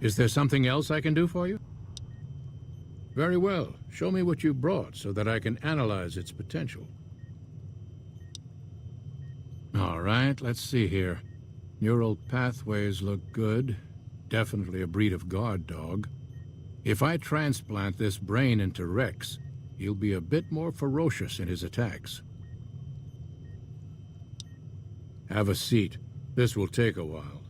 Is there something else I can do for you? Very well. Show me what you brought so that I can analyze its potential. All right, let's see here. Neural pathways look good. Definitely a breed of guard dog. If I transplant this brain into Rex, he'll be a bit more ferocious in his attacks. Have a seat. This will take a while.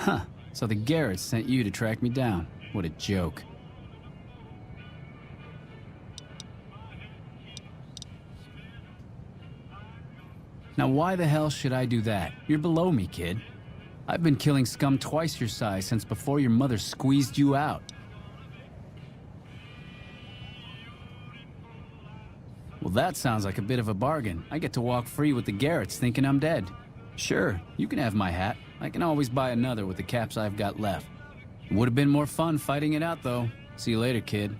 Huh. So the Garretts sent you to track me down. What a joke. Now why the hell should I do that? You're below me, kid. I've been killing scum twice your size since before your mother squeezed you out. Well, that sounds like a bit of a bargain. I get to walk free with the Garretts thinking I'm dead. Sure, you can have my hat. I can always buy another with the caps I've got left. Would have been more fun fighting it out, though. See you later, kid.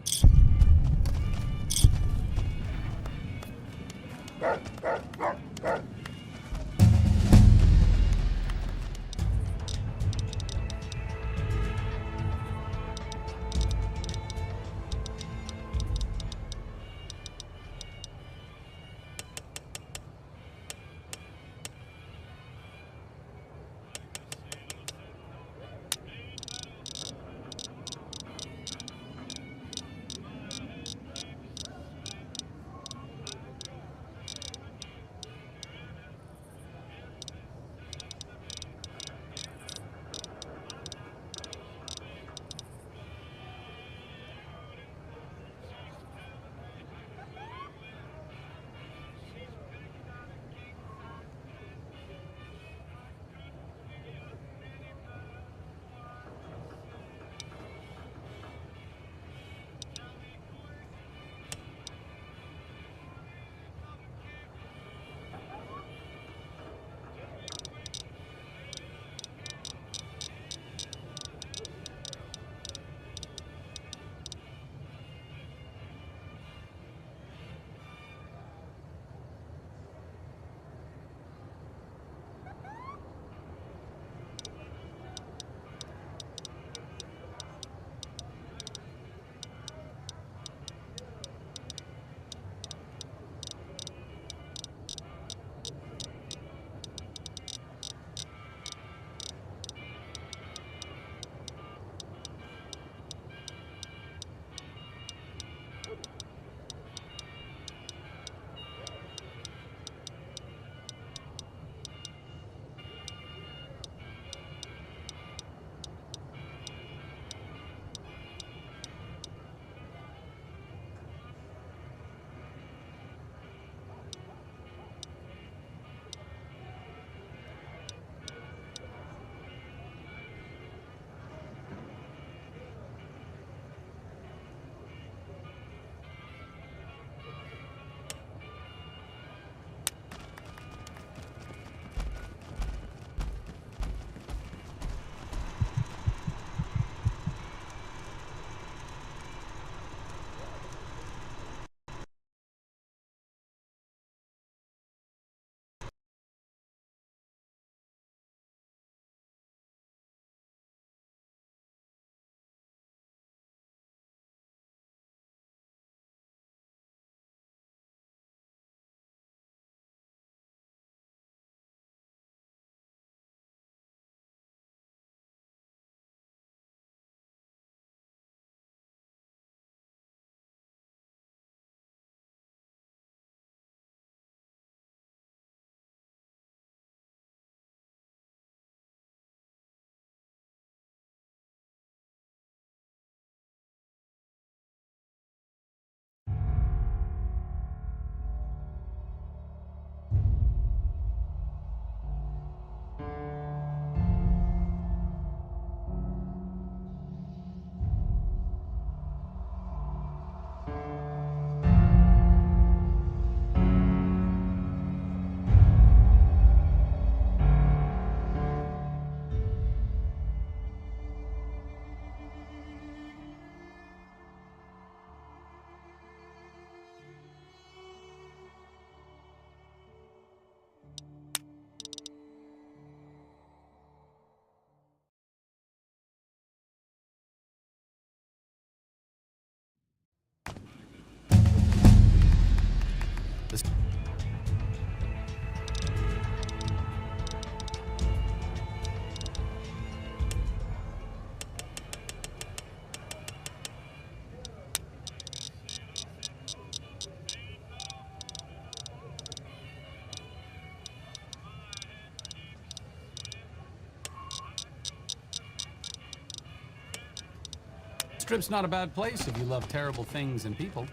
Strip's not a bad place if you love terrible things and people.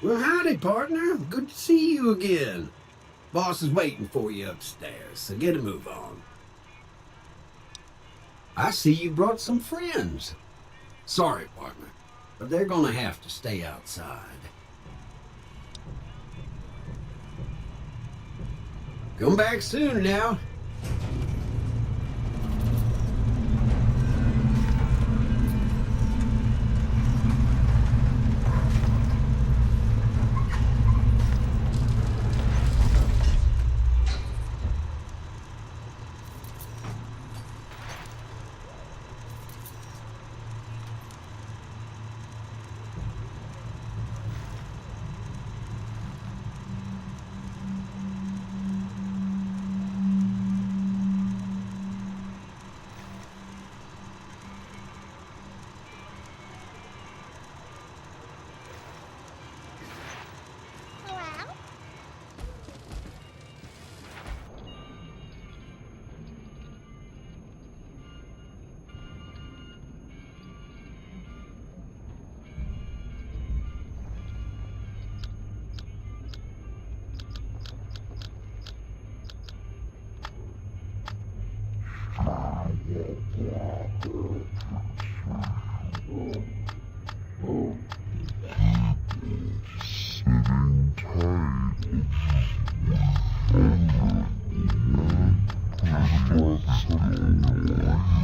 Well, howdy, partner. Good to see you again. Boss is waiting for you upstairs, so get a move on. I see you brought some friends. Sorry, partner, but they're gonna have to stay outside. Come back soon now.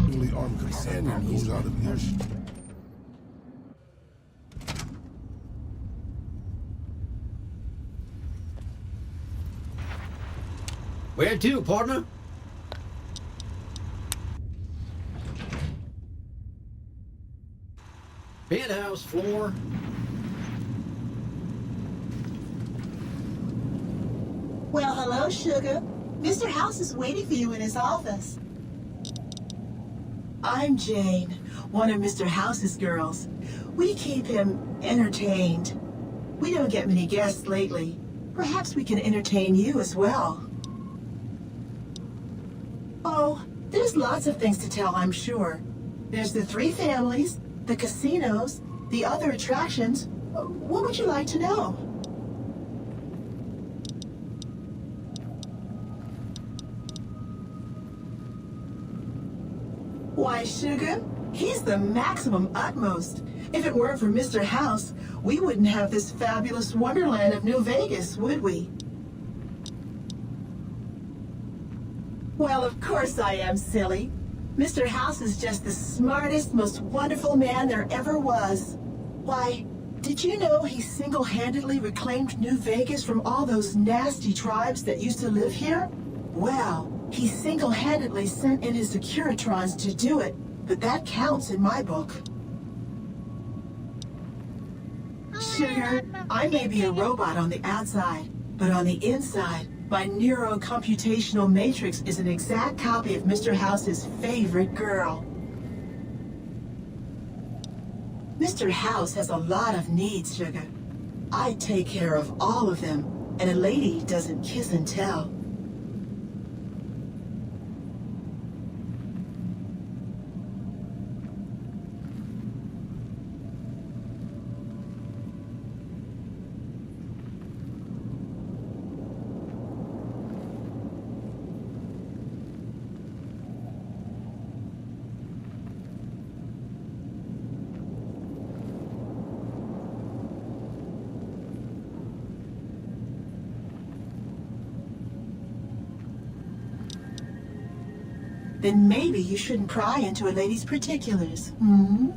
Really armed companion goes out of earshot. Where to, partner? Penthouse floor. Well, hello, Sugar. Mr. House is waiting for you in his office. I'm Jane, one of Mr. House's girls. We keep him entertained. We don't get many guests lately. Perhaps we can entertain you as well. Oh, there's lots of things to tell, I'm sure. There's the 3 families, the casinos, the other attractions. What would you like to know? Why, Sugar, he's the maximum utmost. If it weren't for Mr. House, we wouldn't have this fabulous wonderland of New Vegas, would we? Well, of course I am, silly. Mr. House is just the smartest, most wonderful man there ever was. Why, did you know he single-handedly reclaimed New Vegas from all those nasty tribes that used to live here? Well, he single-handedly sent in his Securitrons to do it, but that counts in my book. Sugar, I may be a robot on the outside, but on the inside, my neurocomputational matrix is an exact copy of Mr. House's favorite girl. Mr. House has a lot of needs, Sugar. I take care of all of them, and a lady doesn't kiss and tell. Then maybe you shouldn't pry into a lady's particulars, hmm?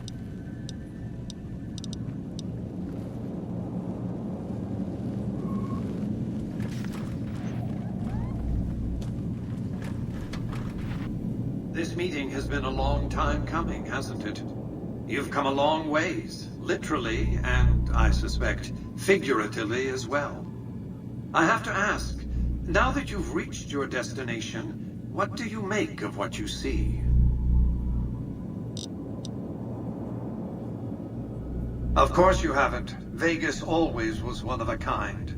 This meeting has been a long time coming, hasn't it? You've come a long ways, literally, and I suspect figuratively as well. I have to ask, now that you've reached your destination, what do you make of what you see? Of course you haven't. Vegas always was one of a kind.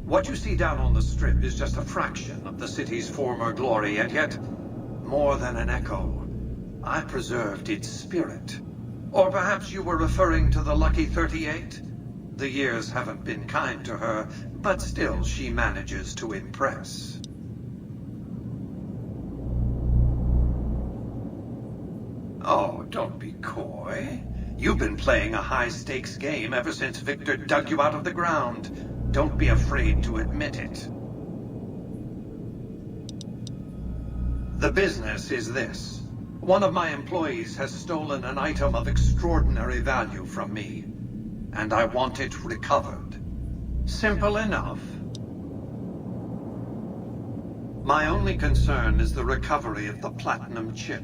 What you see down on the Strip is just a fraction of the city's former glory, and yet more than an echo. I preserved its spirit. Or perhaps you were referring to the Lucky 38? The years haven't been kind to her, but still she manages to impress. Oh, don't be coy. You've been playing a high-stakes game ever since Victor dug you out of the ground. Don't be afraid to admit it. The business is this. One of my employees has stolen an item of extraordinary value from me, and I want it recovered. Simple enough. My only concern is the recovery of the platinum chip.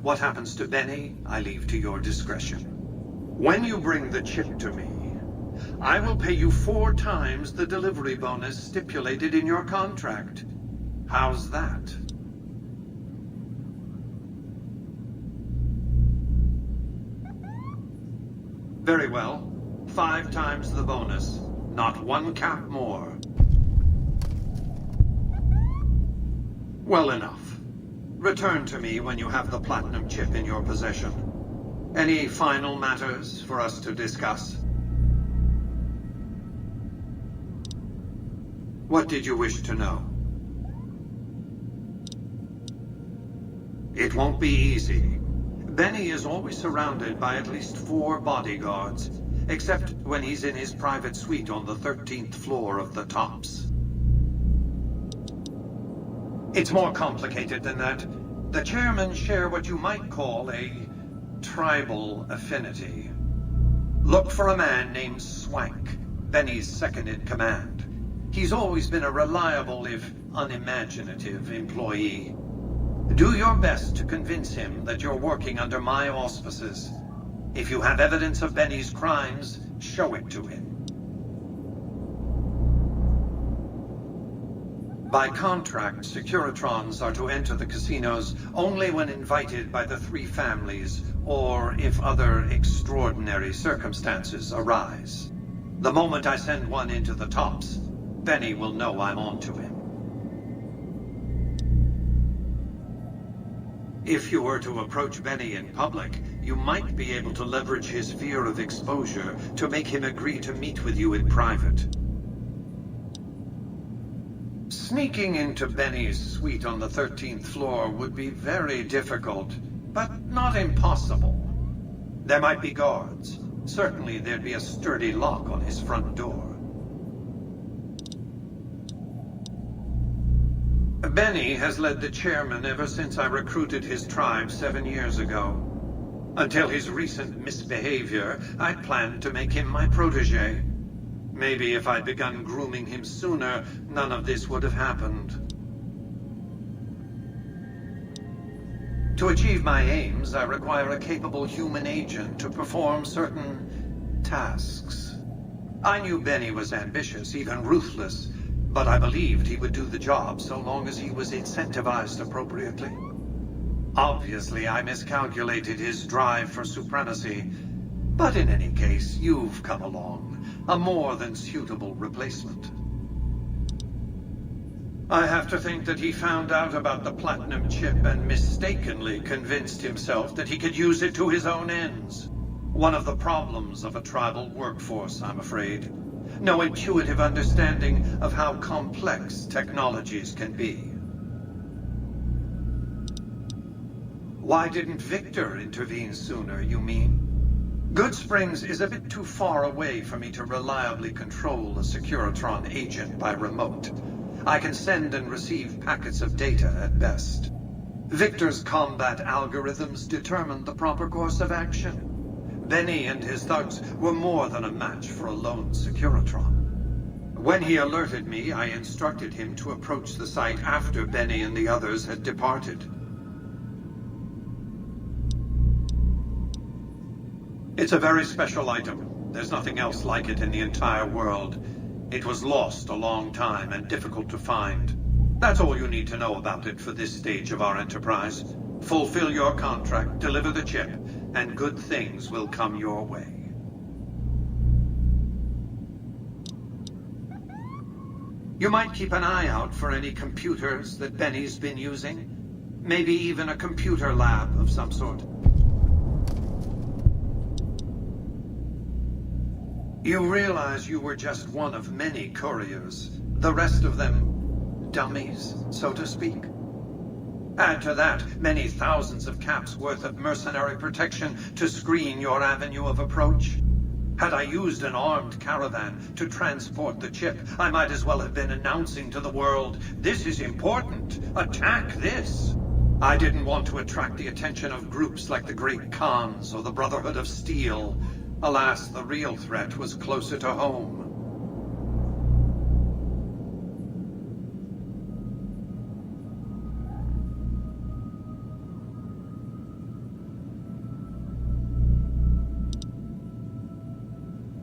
What happens to Benny, I leave to your discretion. When you bring the chip to me, I will pay you 4 times the delivery bonus stipulated in your contract. How's that? Very well. 5 times the bonus. Not 1 cap more. Well enough. Return to me when you have the platinum chip in your possession. Any final matters for us to discuss? What did you wish to know? It won't be easy. Benny is always surrounded by at least 4 bodyguards, except when he's in his private suite on the 13th floor of the Tops. It's more complicated than that. The chairmen share what you might call a tribal affinity. Look for a man named Swank, Benny's second-in-command. He's always been a reliable, if unimaginative, employee. Do your best to convince him that you're working under my auspices. If you have evidence of Benny's crimes, show it to him. By contract, Securitrons are to enter the casinos only when invited by the 3 families, or if other extraordinary circumstances arise. The moment I send one into the Tops, Benny will know I'm on to him. If you were to approach Benny in public, you might be able to leverage his fear of exposure to make him agree to meet with you in private. Sneaking into Benny's suite on the 13th floor would be very difficult, but not impossible. There might be guards. Certainly there'd be a sturdy lock on his front door. Benny has led the chairman ever since I recruited his tribe 7 years ago. Until his recent misbehavior, I'd planned to make him my protege. Maybe if I'd begun grooming him sooner, none of this would have happened. To achieve my aims, I require a capable human agent to perform certain tasks. I knew Benny was ambitious, even ruthless, but I believed he would do the job so long as he was incentivized appropriately. Obviously, I miscalculated his drive for supremacy, but in any case, you've come along. A more than suitable replacement. I have to think that he found out about the platinum chip and mistakenly convinced himself that he could use it to his own ends. One of the problems of a tribal workforce, I'm afraid. No intuitive understanding of how complex technologies can be. Why didn't Victor intervene sooner, you mean? Goodsprings is a bit too far away for me to reliably control a Securitron agent by remote. I can send and receive packets of data at best. Victor's combat algorithms determined the proper course of action. Benny and his thugs were more than a match for a lone Securitron. When he alerted me, I instructed him to approach the site after Benny and the others had departed. It's a very special item. There's nothing else like it in the entire world. It was lost a long time and difficult to find. That's all you need to know about it for this stage of our enterprise. Fulfill your contract, deliver the chip, and good things will come your way. You might keep an eye out for any computers that Benny's been using. Maybe even a computer lab of some sort. You realize you were just one of many couriers. The rest of them, dummies, so to speak. Add to that many thousands of caps worth of mercenary protection to screen your avenue of approach. Had I used an armed caravan to transport the chip, I might as well have been announcing to the world, "This is important. Attack this." I didn't want to attract the attention of groups like the Great Khans or the Brotherhood of Steel. Alas, the real threat was closer to home.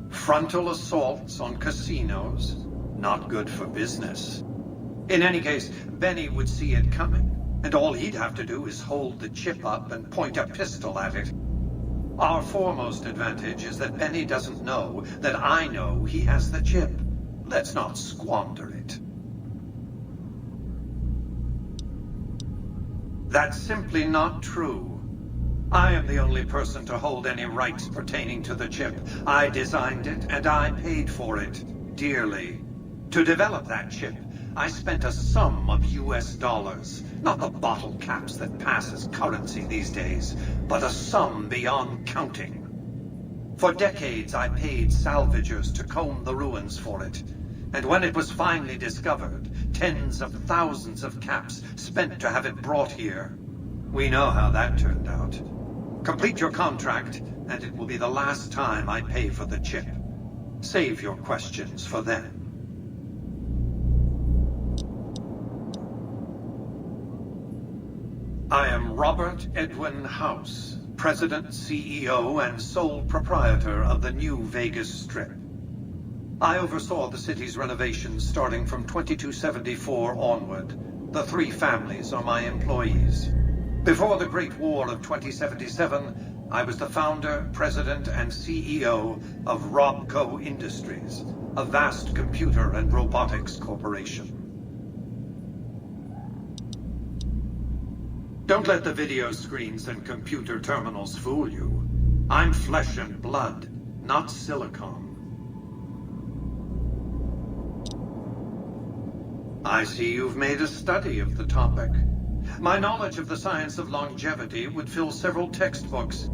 Frontal assaults on casinos, not good for business. In any case, Benny would see it coming, and all he'd have to do is hold the chip up and point a pistol at it. Our foremost advantage is that Benny doesn't know that I know he has the chip. Let's not squander it. That's simply not true. I am the only person to hold any rights pertaining to the chip. I designed it, and I paid for it, dearly. To develop that chip, I spent a sum of US dollars. Not the bottle caps that pass as currency these days, but a sum beyond counting. For decades, I paid salvagers to comb the ruins for it. And when it was finally discovered, tens of thousands of caps spent to have it brought here. We know how that turned out. Complete your contract, and it will be the last time I pay for the chip. Save your questions for then. I am Robert Edwin House, President, CEO, and sole proprietor of the new Vegas Strip. I oversaw the city's renovations starting from 2274 onward. The 3 families are my employees. Before the Great War of 2077, I was the founder, president, and CEO of Robco Industries, a vast computer and robotics corporation. Don't let the video screens and computer terminals fool you. I'm flesh and blood, not silicon. I see you've made a study of the topic. My knowledge of the science of longevity would fill several textbooks.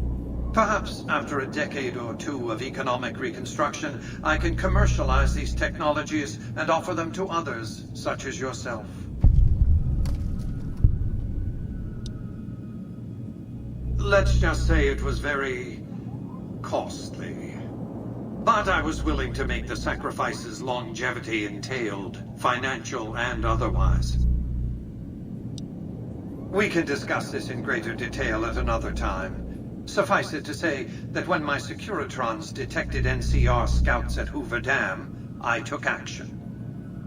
Perhaps after a decade or 2 of economic reconstruction, I can commercialize these technologies and offer them to others, such as yourself. Let's just say it was very costly. But I was willing to make the sacrifices longevity entailed, financial and otherwise. We can discuss this in greater detail at another time. Suffice it to say that when my Securitrons detected NCR scouts at Hoover Dam, I took action.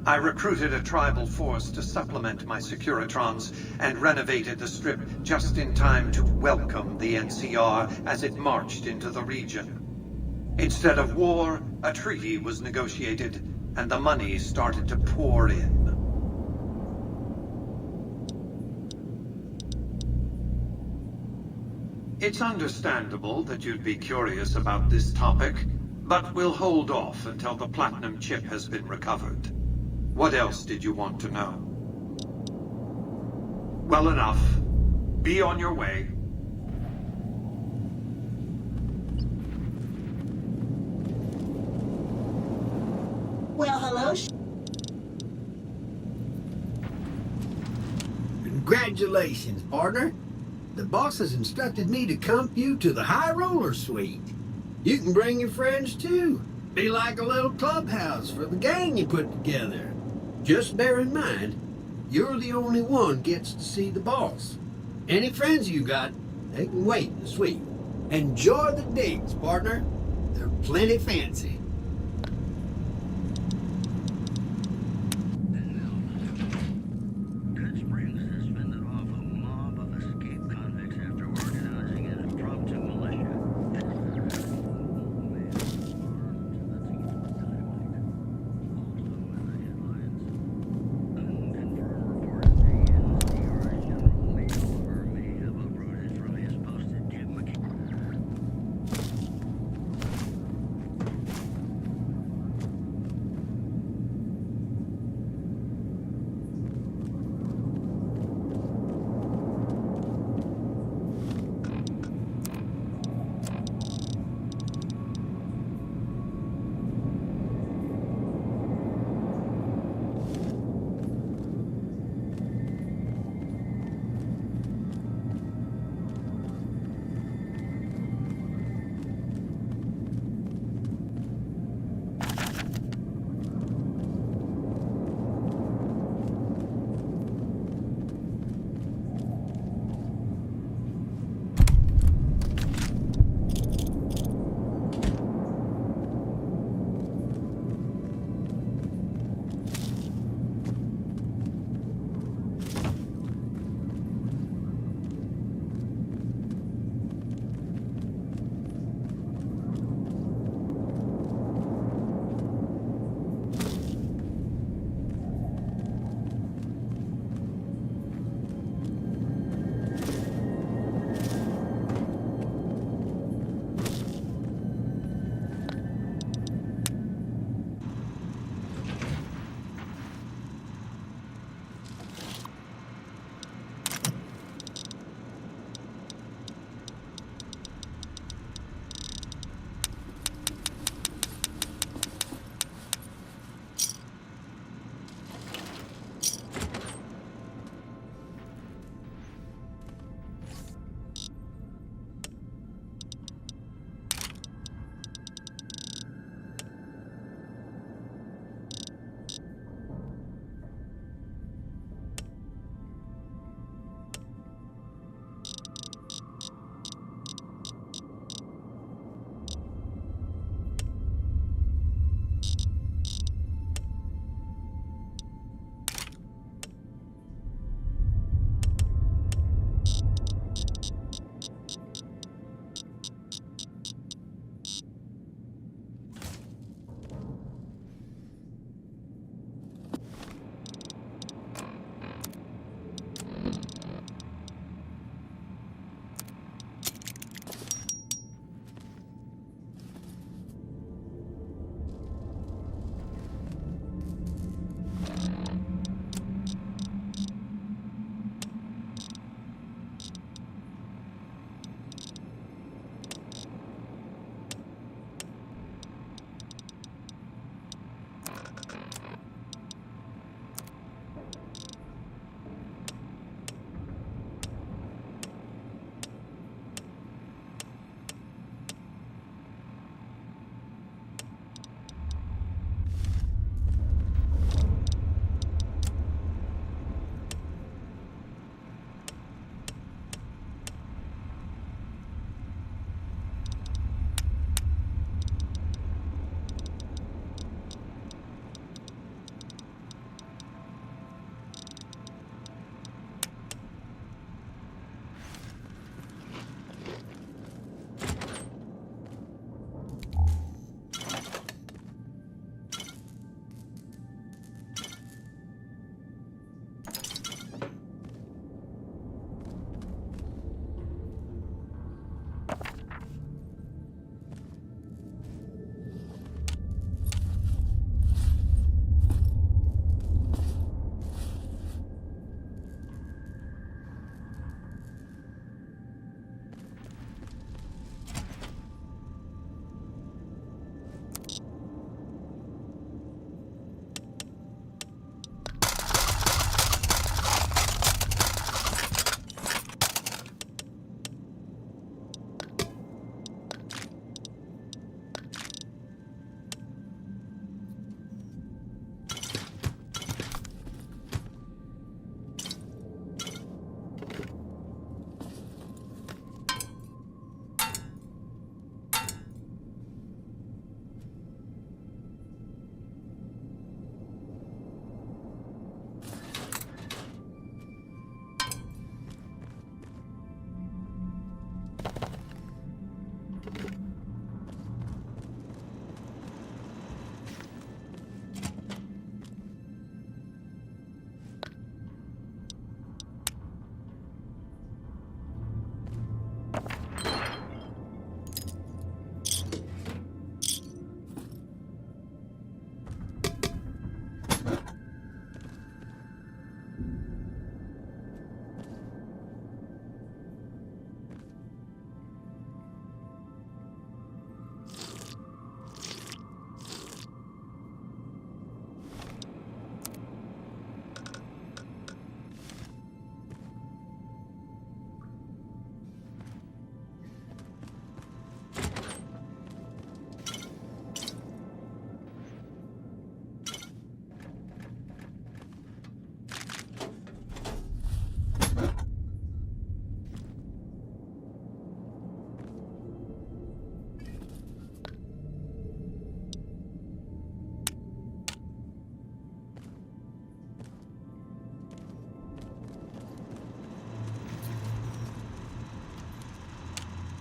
I recruited a tribal force to supplement my Securitrons and renovated the Strip just in time to welcome the NCR as it marched into the region. Instead of war, a treaty was negotiated, and the money started to pour in. It's understandable that you'd be curious about this topic, but we'll hold off until the platinum chip has been recovered. What else did you want to know? Well enough. Be on your way. Well, hello. Congratulations, partner. The boss has instructed me to comp you to the High Roller Suite. You can bring your friends too. Be like a little clubhouse for the gang you put together. Just bear in mind, you're the only one gets to see the boss. Any friends you got, they can wait in the suite. Enjoy the digs, partner. They're plenty fancy.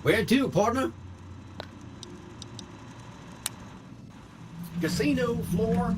Where to, partner? Casino floor.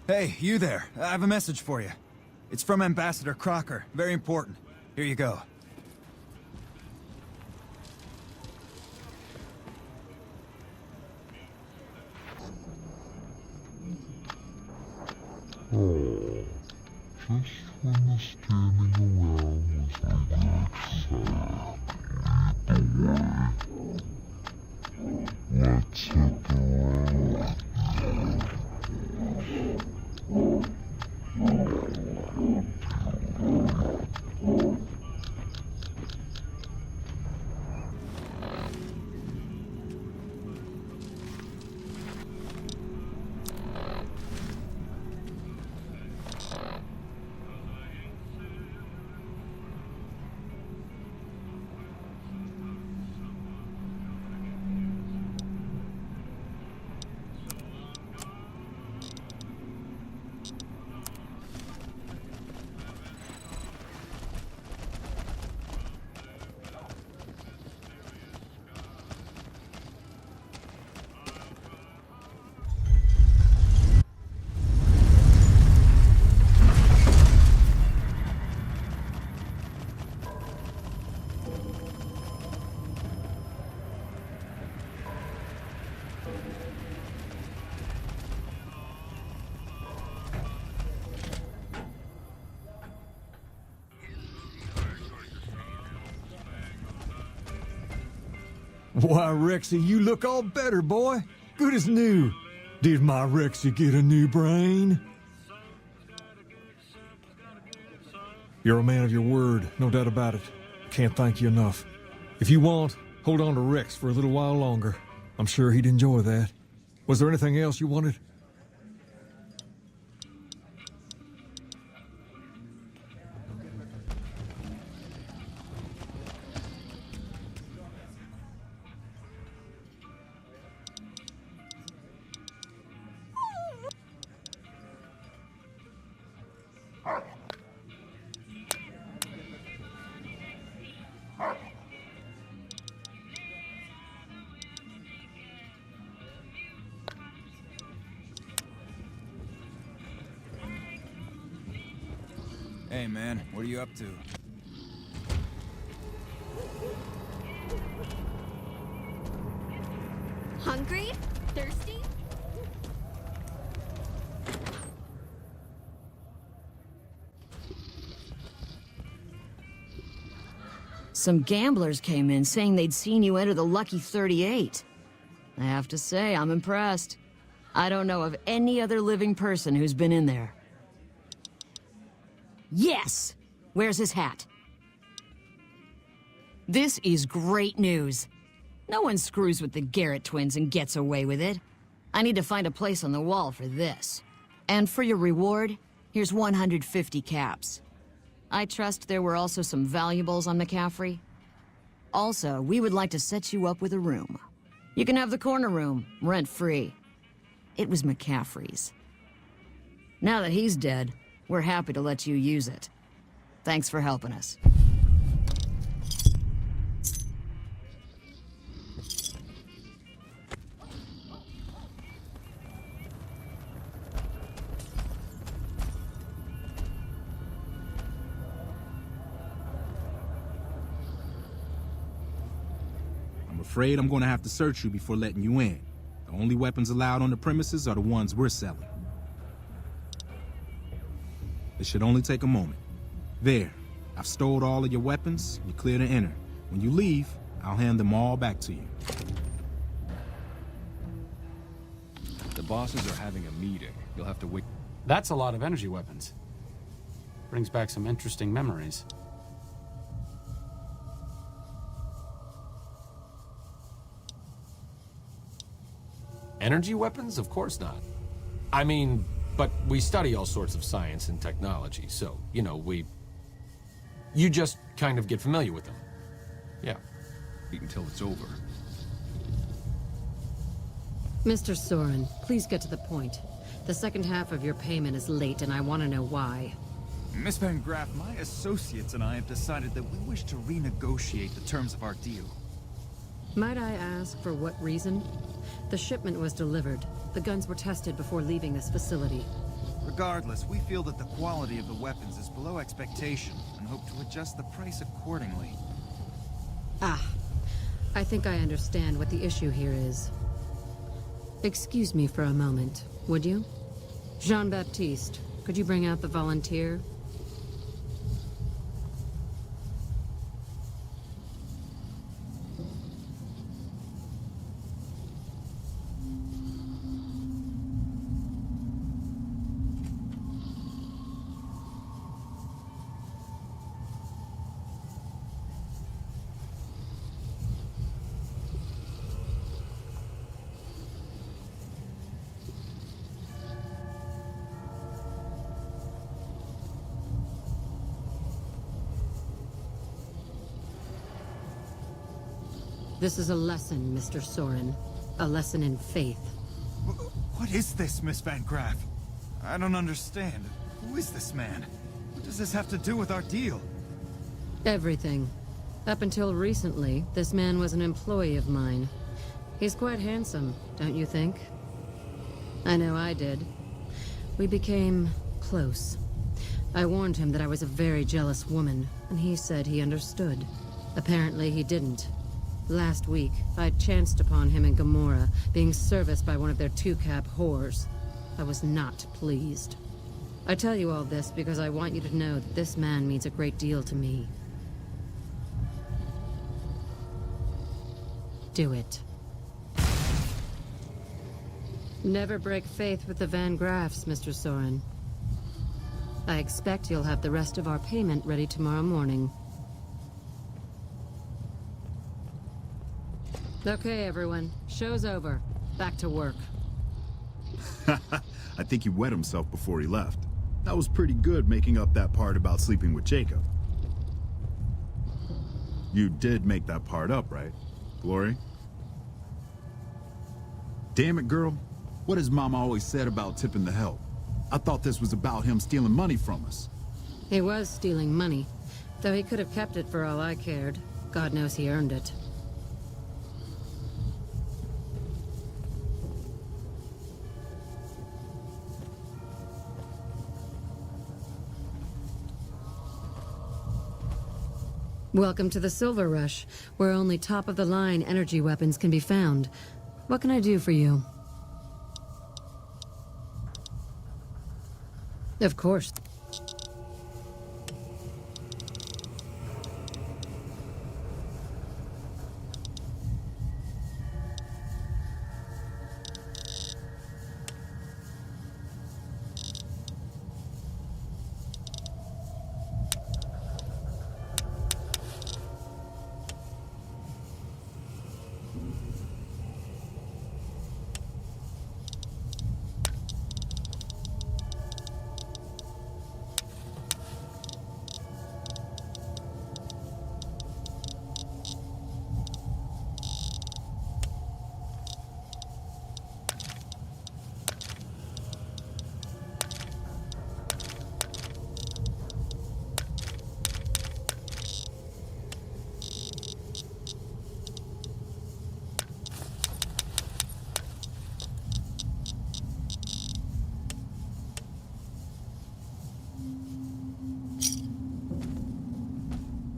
Hey, you there. I have a message for you. It's from Ambassador Crocker. Very important. Here you go. Oh, just when the standing around was getting excited, lead the way. Let's hit the road. Why, Rexy, you look all better, boy. Good as new. Did my Rexy get a new brain? You're a man of your word, no doubt about it. Can't thank you enough. If you want, hold on to Rex for a little while longer. I'm sure he'd enjoy that. Was there anything else you wanted? Hey, man, what are you up to? Hungry? Thirsty? Some gamblers came in saying they'd seen you enter the Lucky 38. I have to say, I'm impressed. I don't know of any other living person who's been in there. Yes! Where's his hat? This is great news. No one screws with the Garrett twins and gets away with it. I need to find a place on the wall for this. And for your reward, here's 150 caps. I trust there were also some valuables on McCaffrey. Also, we would like to set you up with a room. You can have the corner room, rent-free. It was McCaffrey's. Now that he's dead, we're happy to let you use it. Thanks for helping us. I'm afraid I'm gonna have to search you before letting you in. The only weapons allowed on the premises are the ones we're selling. It should only take a moment. There, I've stored all of your weapons. You're clear to enter. When you leave, I'll hand them all back to you. The bosses are having a meeting. You'll have to wait. That's a lot of energy weapons. Brings back some interesting memories. Energy weapons? Of course not. I mean, but we study all sorts of science and technology, so, you know, you just kind of get familiar with them. Yeah. Wait until it's over. Mr. Soren, please get to the point. The second half of your payment is late, and I want to know why. Miss Van Graff, my associates and I have decided that we wish to renegotiate the terms of our deal. Might I ask for what reason? The shipment was delivered. The guns were tested before leaving this facility. Regardless, we feel that the quality of the weapons is below expectation and hope to adjust the price accordingly. Ah, I think I understand what the issue here is. Excuse me for a moment, would you? Jean-Baptiste, could you bring out the volunteer? This is a lesson, Mr. Soren. A lesson in faith. What is this, Miss Van Graff? I don't understand. Who is this man? What does this have to do with our deal? Everything. Up until recently, this man was an employee of mine. He's quite handsome, don't you think? I know I did. We became close. I warned him that I was a very jealous woman, and he said he understood. Apparently he didn't. Last week, I chanced upon him in Gamora, being serviced by one of their two-cap whores. I was not pleased. I tell you all this because I want you to know that this man means a great deal to me. Do it. Never break faith with the Van Graffs, Mr. Soren. I expect you'll have the rest of our payment ready tomorrow morning. Okay, everyone. Show's over. Back to work. I think he wet himself before he left. That was pretty good, making up that part about sleeping with Jacob. You did make that part up, right, Glory? Damn it, girl. What has Mama always said about tipping the help? I thought this was about him stealing money from us. He was stealing money, though he could have kept it for all I cared. God knows he earned it. Welcome to the Silver Rush, where only top-of-the-line energy weapons can be found. What can I do for you? Of course.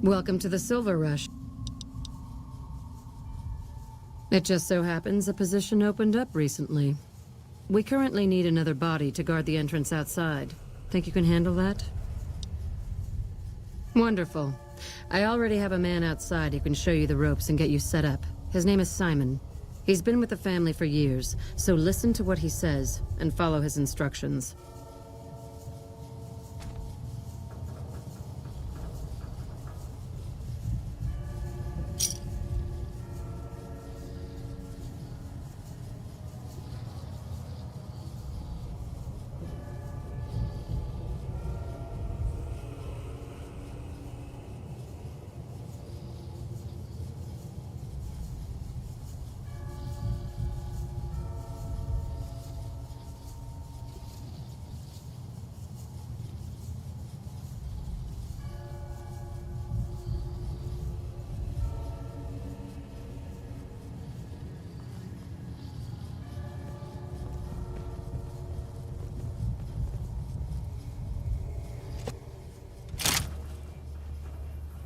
Welcome to the Silver Rush. It just so happens a position opened up recently. We currently need another body to guard the entrance outside. Think you can handle that? Wonderful. I already have a man outside who can show you the ropes and get you set up. His name is Simon. He's been with the family for years, so listen to what he says and follow his instructions.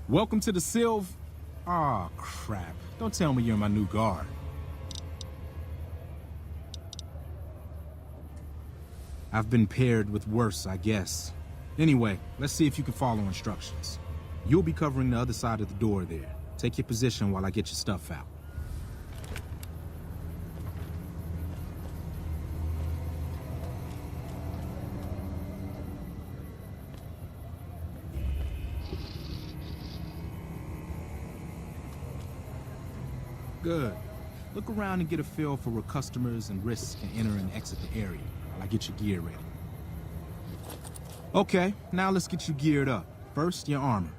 Welcome to the Silv... Aw, crap. Don't tell me you're my new guard. I've been paired with worse, I guess. Anyway, let's see if you can follow instructions. You'll be covering the other side of the door there. Take your position while I get your stuff out. Good. Look around and get a feel for where customers and risks can enter and exit the area while I get your gear ready. Okay, now let's get you geared up. First, your armor.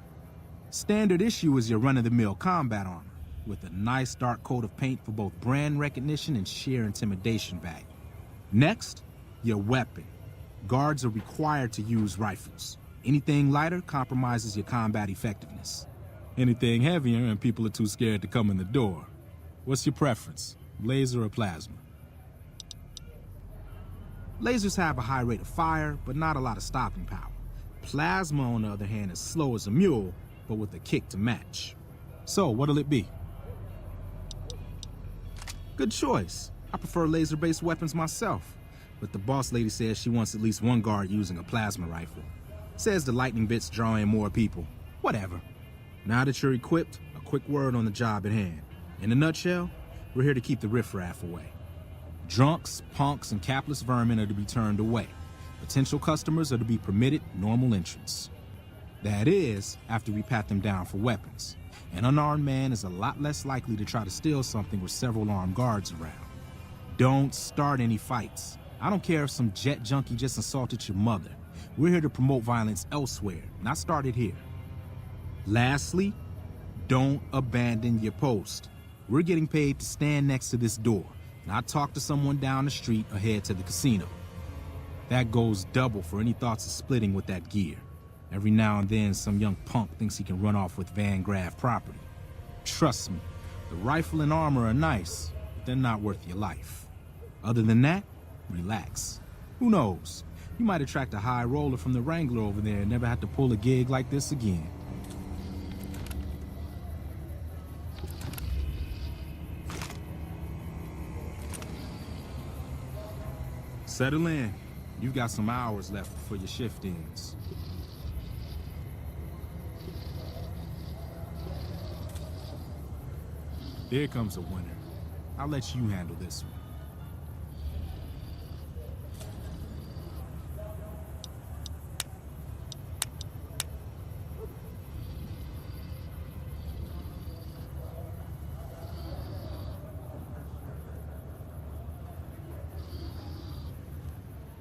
Standard issue is your run-of-the-mill combat armor, with a nice dark coat of paint for both brand recognition and sheer intimidation value. Next, your weapon. Guards are required to use rifles. Anything lighter compromises your combat effectiveness. Anything heavier and people are too scared to come in the door. What's your preference, laser or plasma? Lasers have a high rate of fire, but not a lot of stopping power. Plasma, on the other hand, is slow as a mule, but with a kick to match. So, what'll it be? Good choice. I prefer laser-based weapons myself, but the boss lady says she wants at least one guard using a plasma rifle. Says the lightning bits draw in more people. Whatever. Now that you're equipped, a quick word on the job at hand. In a nutshell, we're here to keep the riffraff away. Drunks, punks, and capless vermin are to be turned away. Potential customers are to be permitted normal entrance. That is, after we pat them down for weapons. An unarmed man is a lot less likely to try to steal something with several armed guards around. Don't start any fights. I don't care if some jet junkie just assaulted your mother. We're here to promote violence elsewhere, not start it here. Lastly, don't abandon your post. We're getting paid to stand next to this door, not talk to someone down the street or head to the casino. That goes double for any thoughts of splitting with that gear. Every now and then, some young punk thinks he can run off with Van Graff property. Trust me, the rifle and armor are nice, but they're not worth your life. Other than that, relax. Who knows? You might attract a high roller from the Wrangler over there and never have to pull a gig like this again. Settle in. You've got some hours left before your shift ends. Here comes a winner. I'll let you handle this one.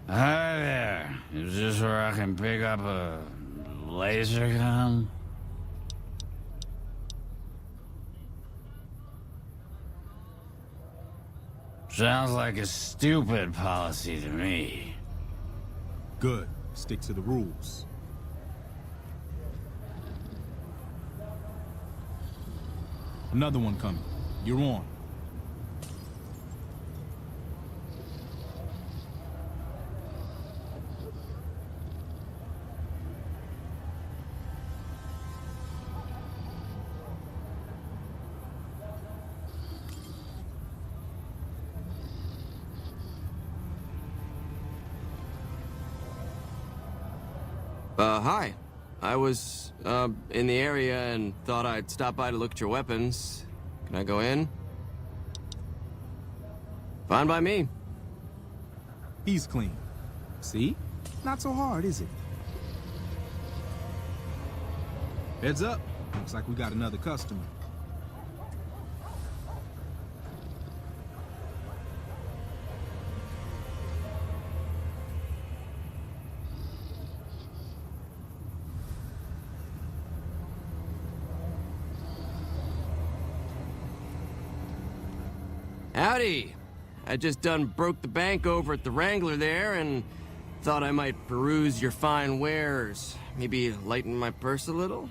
Hi there. Is this where I can pick up a laser gun? Sounds like a stupid policy to me. Good. Stick to the rules. Another one coming. You're on. Hi. I was, in the area and thought I'd stop by to look at your weapons. Can I go in? Fine by me. He's clean. See? Not so hard, is it? Heads up. Looks like we got another customer. Howdy. I just done broke the bank over at the Wrangler there and thought I might peruse your fine wares. Maybe lighten my purse a little?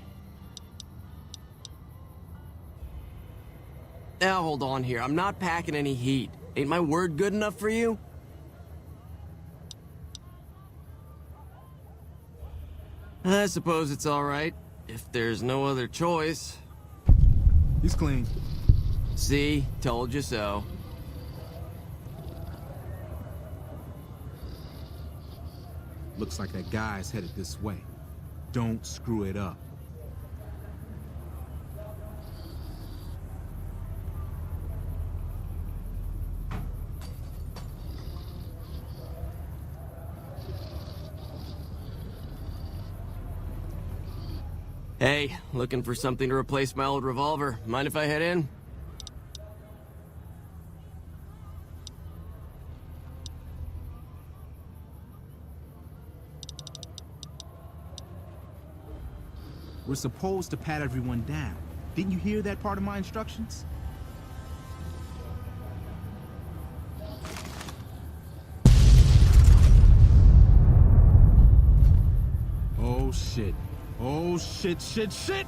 Now hold on here. I'm not packing any heat. Ain't my word good enough for you? I suppose it's all right, if there's no other choice. He's clean. See? Told you so. Looks like that guy's headed this way. Don't screw it up. Hey, looking for something to replace my old revolver. Mind if I head in? We're supposed to pat everyone down. Didn't you hear that part of my instructions? Oh shit. Oh shit, shit, shit!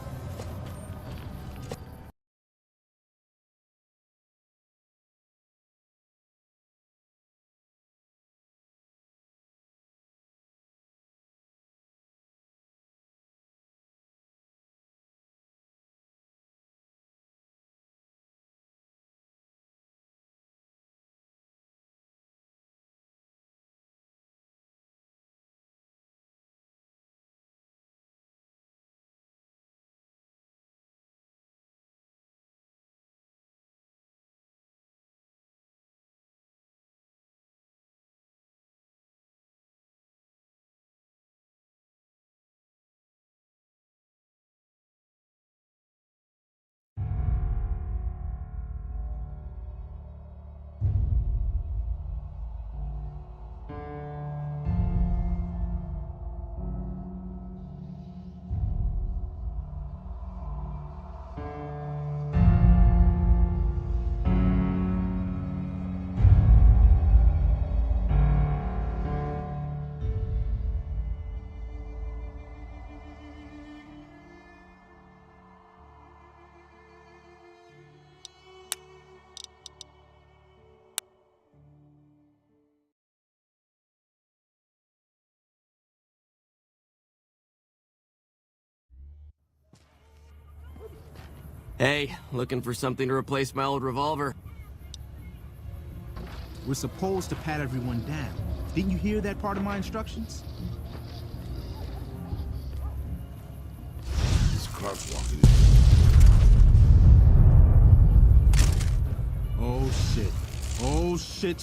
Hey, looking for something to replace my old revolver. We're supposed to pat everyone down. Didn't you hear that part of my instructions? This car's walking in. Oh shit. Oh shit.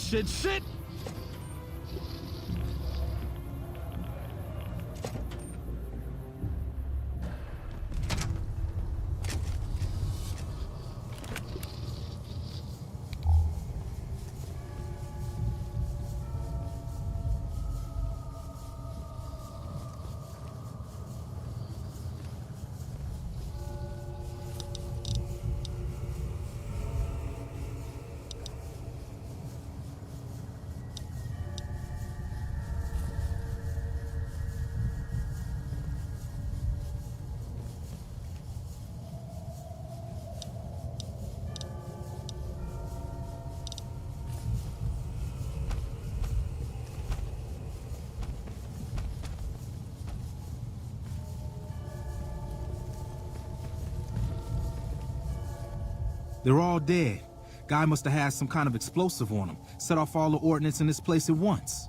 They're all dead. Guy must have had some kind of explosive on him. Set off all the ordnance in this place at once.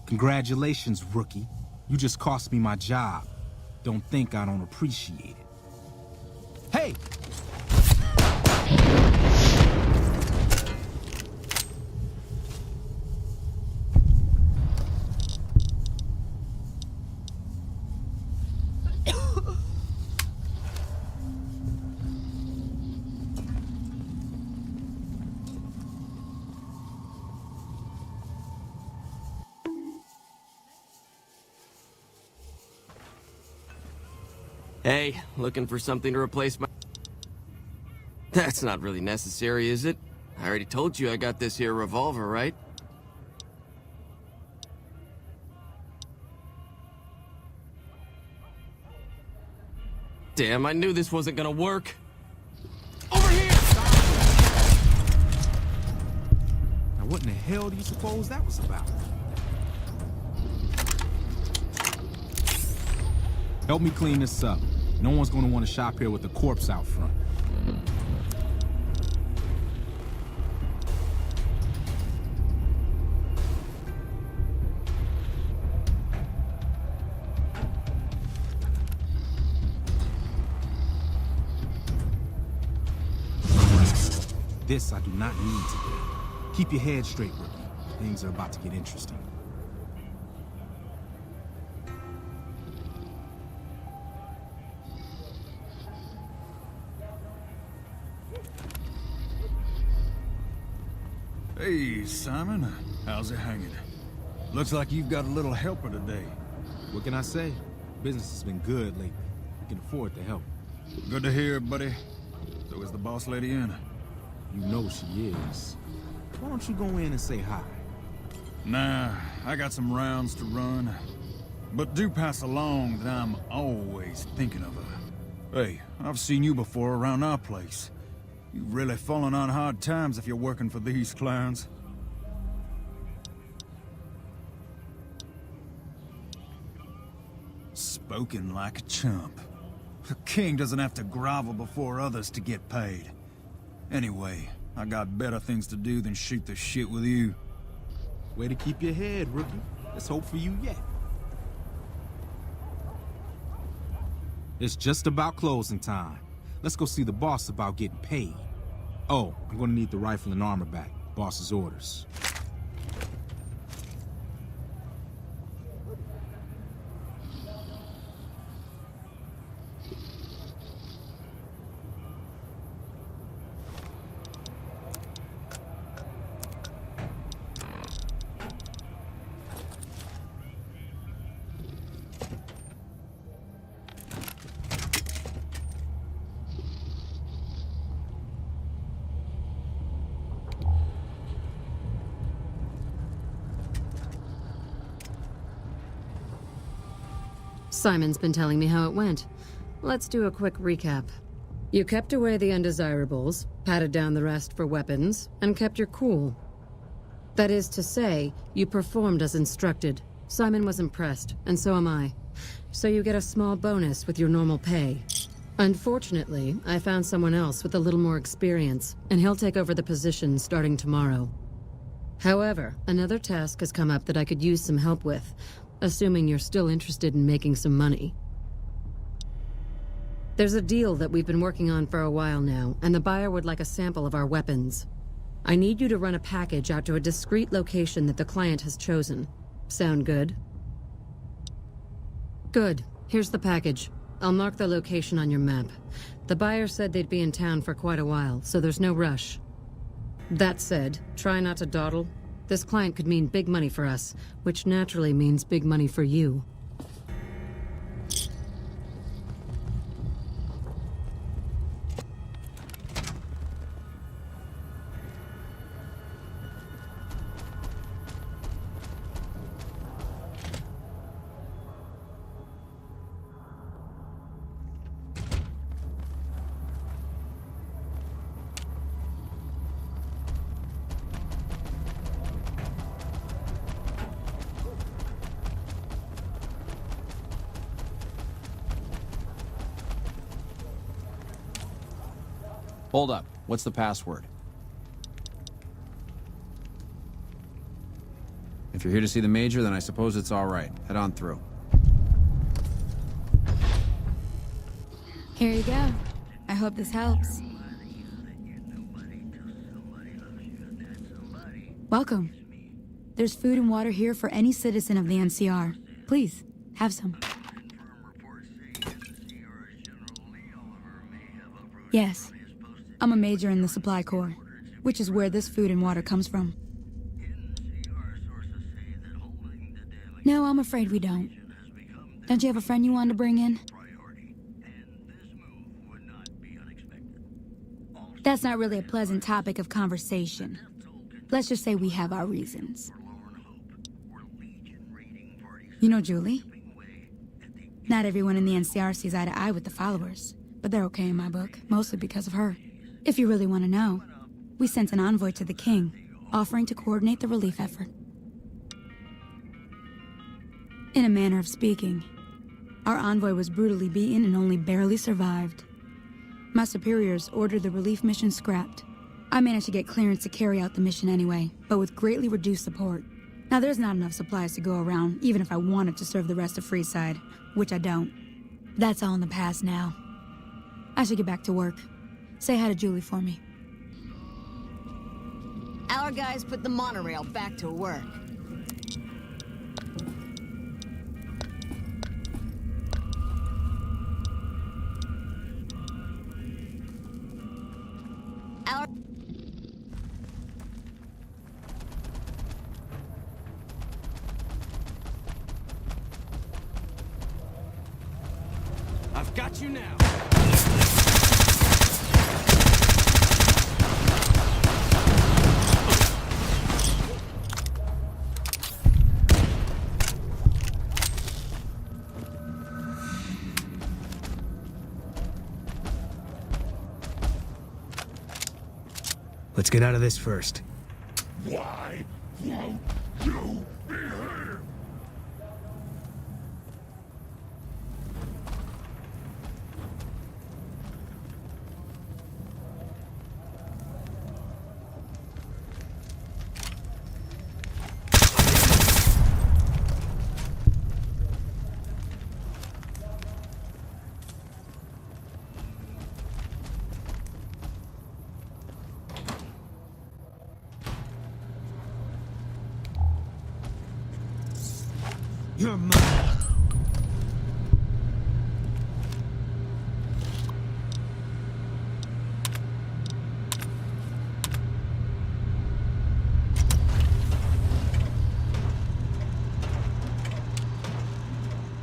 Congratulations, rookie. You just cost me my job. Don't think I don't appreciate it. Hey! Hey, looking for something to replace my... That's not really necessary, is it? I already told you I got this here revolver, right? Damn, I knew this wasn't gonna work. Over here! Now what in the hell do you suppose that was about? Help me clean this up. No one's gonna want to shop here with a corpse out front. This I do not need today. Keep your head straight, rookie. Things are about to get interesting. Hey, Simon. How's it hanging? Looks like you've got a little helper today. What can I say? Business has been good lately. We can afford the help. Good to hear, buddy. So is the boss lady in? You know she is. Why don't you go in and say hi? Nah, I got some rounds to run. But do pass along that I'm always thinking of her. Hey, I've seen you before around our place. You've really fallen on hard times if you're working for these clowns. Spoken like a chump. A king doesn't have to grovel before others to get paid. Anyway, I got better things to do than shoot the shit with you. Way to keep your head, rookie. Let's hope for you yet. It's just about closing time. Let's go see the boss about getting paid. Oh, I'm gonna need the rifle and armor back. Boss's orders. Simon's been telling me how it went. Let's do a quick recap. You kept away the undesirables, patted down the rest for weapons, and kept your cool. That is to say, you performed as instructed. Simon was impressed, and so am I. So you get a small bonus with your normal pay. Unfortunately, I found someone else with a little more experience, and he'll take over the position starting tomorrow. However, another task has come up that I could use some help with, assuming you're still interested in making some money. There's a deal that we've been working on for a while now, and the buyer would like a sample of our weapons. I need you to run a package out to a discrete location that the client has chosen. Sound good? Good. Here's the package. I'll mark the location on your map. The buyer said they'd be in town for quite a while, so there's no rush. That said, try not to dawdle. This client could mean big money for us, which naturally means big money for you. Hold up. What's the password? If you're here to see the Major, then I suppose it's all right. Head on through. Here you go. I hope this helps. Welcome. There's food and water here for any citizen of the NCR. Please, have some. Yes. I'm a major in the Supply Corps, which is where this food and water comes from. No, I'm afraid we don't. Don't you have a friend you wanted to bring in? That's not really a pleasant topic of conversation. Let's just say we have our reasons. You know Julie? Not everyone in the NCR sees eye to eye with the followers, but they're okay in my book, mostly because of her. If you really want to know, we sent an envoy to the king, offering to coordinate the relief effort. In a manner of speaking, our envoy was brutally beaten and only barely survived. My superiors ordered the relief mission scrapped. I managed to get clearance to carry out the mission anyway, but with greatly reduced support. Now there's not enough supplies to go around, even if I wanted to serve the rest of Freeside, which I don't. That's all in the past now. I should get back to work. Say hi to Julie for me. Our guys put the monorail back to work. I've got you now. Let's get out of this first. Why won't you behave? You're mine.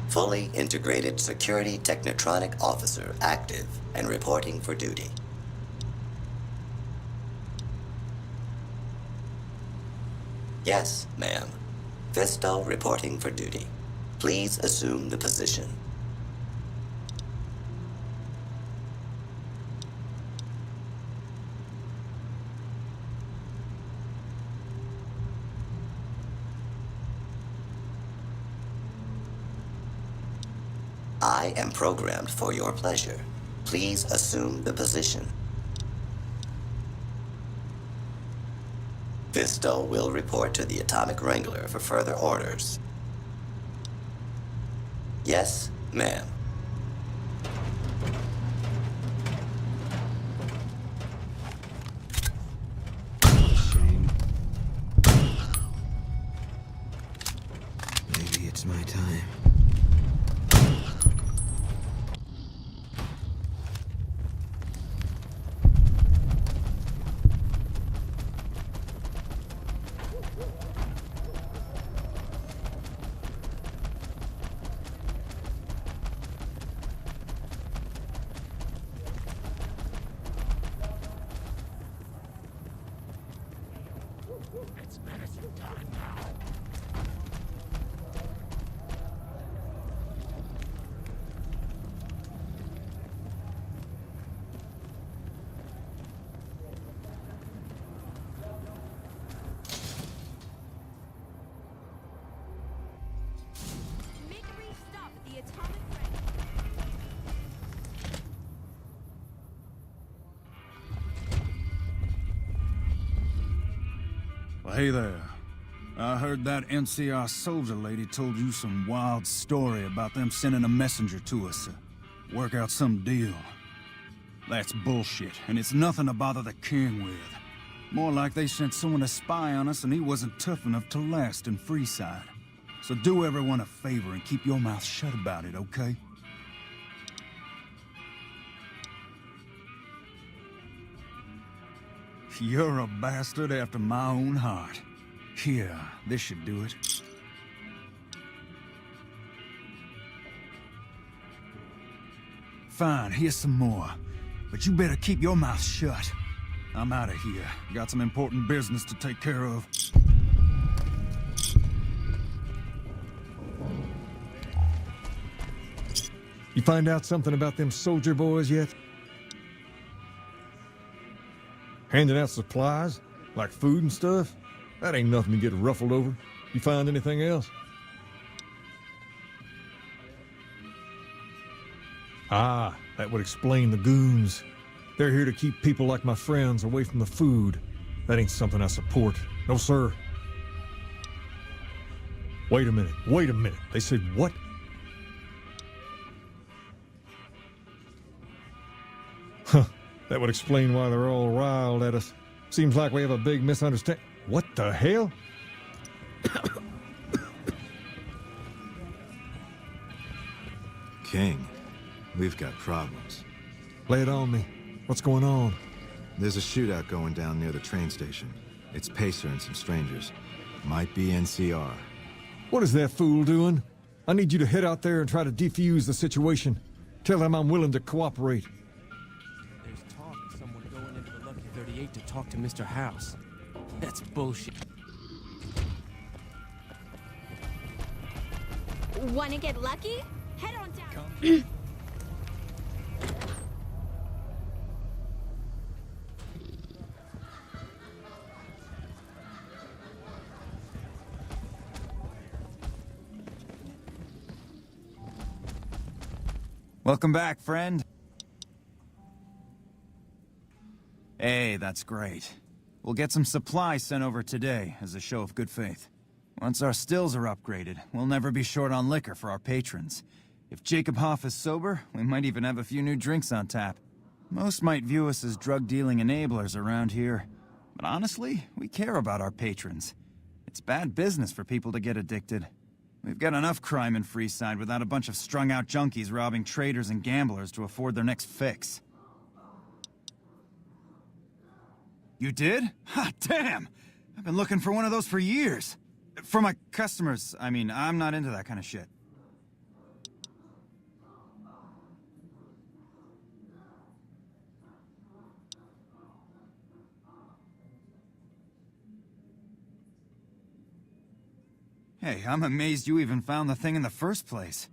Fully integrated security technotronic officer active and reporting for duty. Yes, ma'am. Visto reporting for duty. Please assume the position. I am programmed for your pleasure. Please assume the position. Visto will report to the Atomic Wrangler for further orders. Yes, ma'am. Maybe it's my time. Make a brief stop at the atomic wreck. Well, hey there. I heard that NCR soldier lady told you some wild story about them sending a messenger to us to work out some deal. That's bullshit, and it's nothing to bother the king with. More like they sent someone to spy on us and he wasn't tough enough to last in Freeside. So do everyone a favor and keep your mouth shut about it, okay? You're a bastard after my own heart. Here, this should do it. Fine, here's some more. But you better keep your mouth shut. I'm out of here. Got some important business to take care of. You find out something about them soldier boys yet? Handing out supplies? Like food and stuff? That ain't nothing to get ruffled over. You find anything else? Ah, that would explain the goons. They're here to keep people like my friends away from the food. That ain't something I support. No, sir. Wait a minute. They said what? Huh, that would explain why they're all riled at us. Seems like we have a big misunderstanding. What the hell? King, we've got problems. Lay it on me. What's going on? There's a shootout going down near the train station. It's Pacer and some strangers. Might be NCR. What is that fool doing? I need you to head out there and try to defuse the situation. Tell them I'm willing to cooperate. There's talk of someone going into the Lucky 38 to talk to Mr. House. That's bullshit. Wanna get lucky? Head on down. Welcome back, friend. Hey, that's great. We'll get some supplies sent over today as a show of good faith. Once our stills are upgraded, we'll never be short on liquor for our patrons. If Jacob Hoff is sober, we might even have a few new drinks on tap. Most might view us as drug-dealing enablers around here. But honestly, we care about our patrons. It's bad business for people to get addicted. We've got enough crime in Freeside without a bunch of strung-out junkies robbing traders and gamblers to afford their next fix. You did? Ha, damn! I've been looking for one of those for years. For my customers, I mean, I'm not into that kind of shit. Hey, I'm amazed you even found the thing in the first place.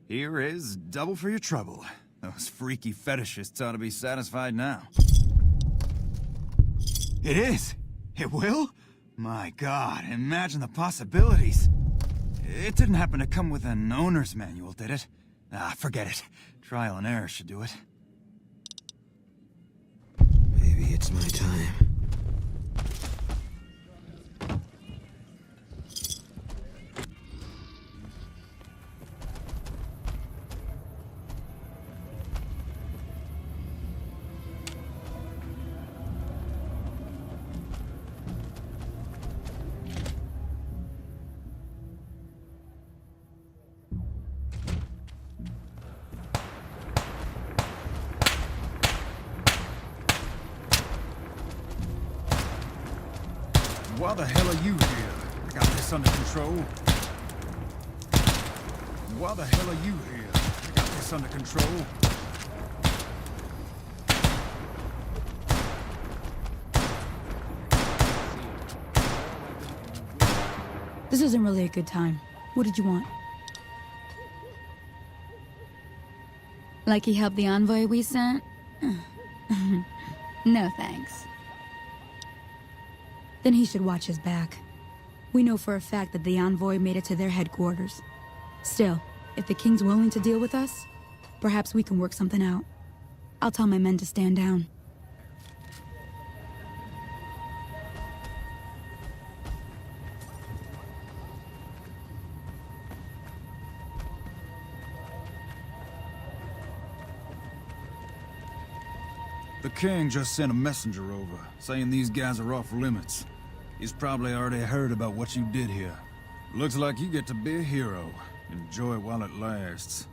Here is double for your trouble. Those freaky fetishists ought to be satisfied now. It is! It will? My God, imagine the possibilities. It didn't happen to come with an owner's manual, did it? Ah, forget it. Trial and error should do it. Maybe it's my time. Why the hell are you here? I got this under control. Why the hell are you here? I got this under control. This isn't really a good time. What did you want? Like he helped the envoy we sent? No thanks. Then he should watch his back. We know for a fact that the envoy made it to their headquarters. Still, if the king's willing to deal with us, perhaps we can work something out. I'll tell my men to stand down. The king just sent a messenger over, saying these guys are off limits. He's probably already heard about what you did here. Looks like you get to be a hero. Enjoy it while it lasts.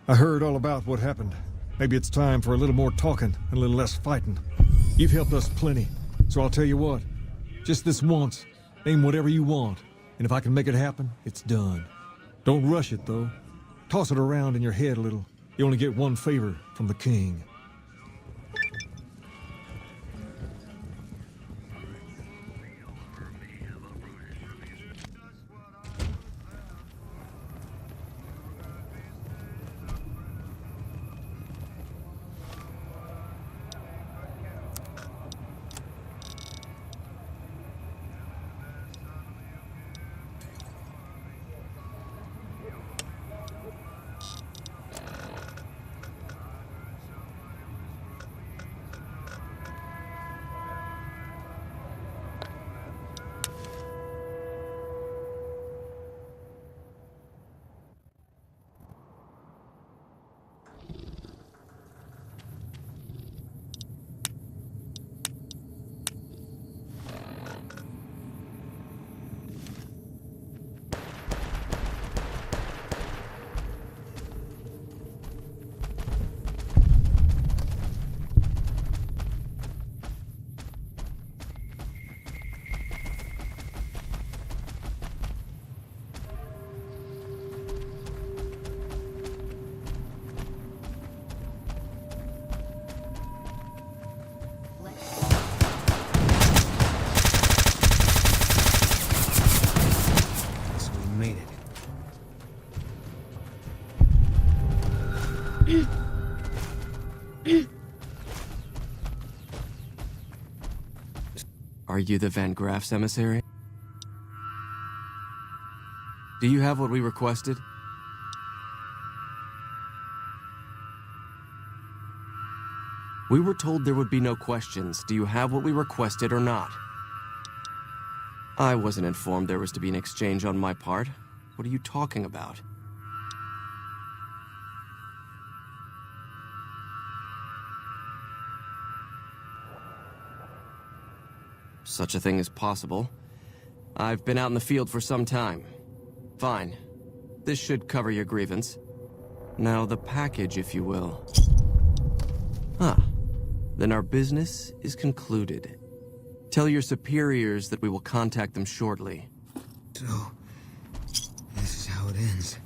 I heard all about what happened. Maybe it's time for a little more talking and a little less fighting. You've helped us plenty, so I'll tell you what. Just this once, name whatever you want, and if I can make it happen, it's done. Don't rush it, though. Toss it around in your head a little. You only get one favor from the king. Are you the Van Graff's emissary? Do you have what we requested? We were told there would be no questions. Do you have what we requested or not? I wasn't informed there was to be an exchange on my part. What are you talking about? Such a thing is possible. I've been out in the field for some time. Fine. This should cover your grievance. Now the package, if you will. Ah. Then our business is concluded. Tell your superiors that we will contact them shortly. So, this is how it ends.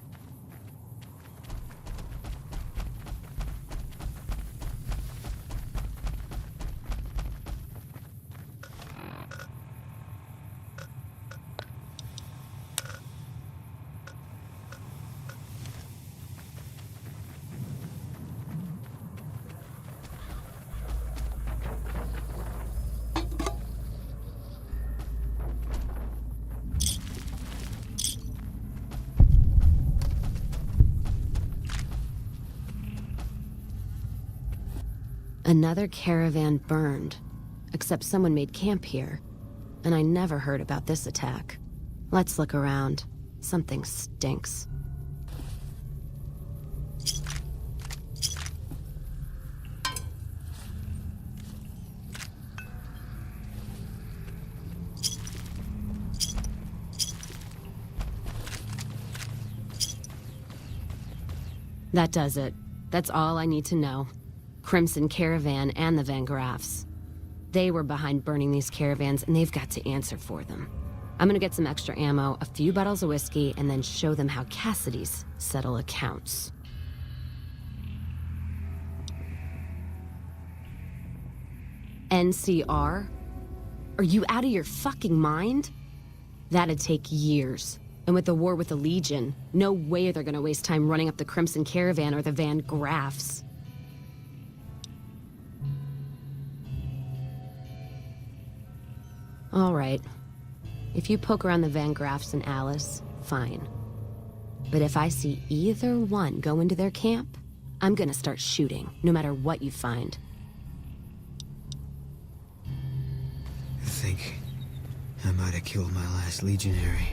Another caravan burned, except someone made camp here, and I never heard about this attack. Let's look around. Something stinks. That does it. That's all I need to know. Crimson Caravan and the Van Graffs. They were behind burning these caravans, and they've got to answer for them. I'm gonna get some extra ammo, a few bottles of whiskey, and then show them how Cassidy's settle accounts. NCR? Are you out of your fucking mind? That'd take years. And with the war with the Legion, no way they're gonna waste time running up the Crimson Caravan or the Van Graffs. All right. If you poke around the Van Graffs and Alice, fine. But if I see either one go into their camp, I'm gonna start shooting, no matter what you find. I think I might have killed my last legionary.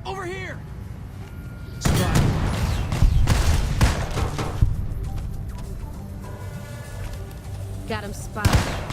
Over here! Got him spotted.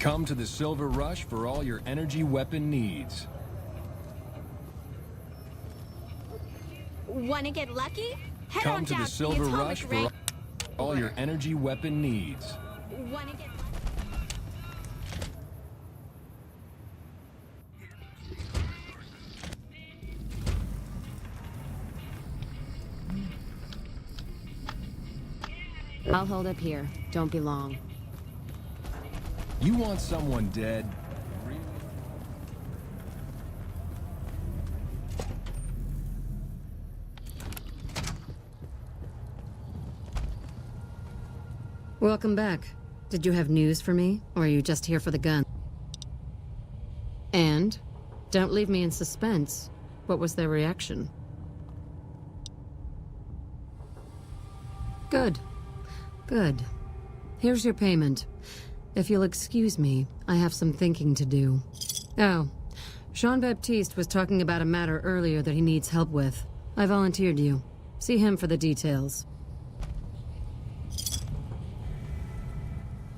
Come to the Silver Rush for all your energy weapon needs. Wanna get lucky? Head Come on to down the Silver Atomic Rush for Ring. all your energy weapon needs. Wanna get I'll hold up here. Don't be long. You want someone dead? Welcome back. Did you have news for me, or are you just here for the gun? And? Don't leave me in suspense. What was their reaction? Good. Good. Here's your payment. If you'll excuse me, I have some thinking to do. Oh, Jean-Baptiste was talking about a matter earlier that he needs help with. I volunteered you. See him for the details.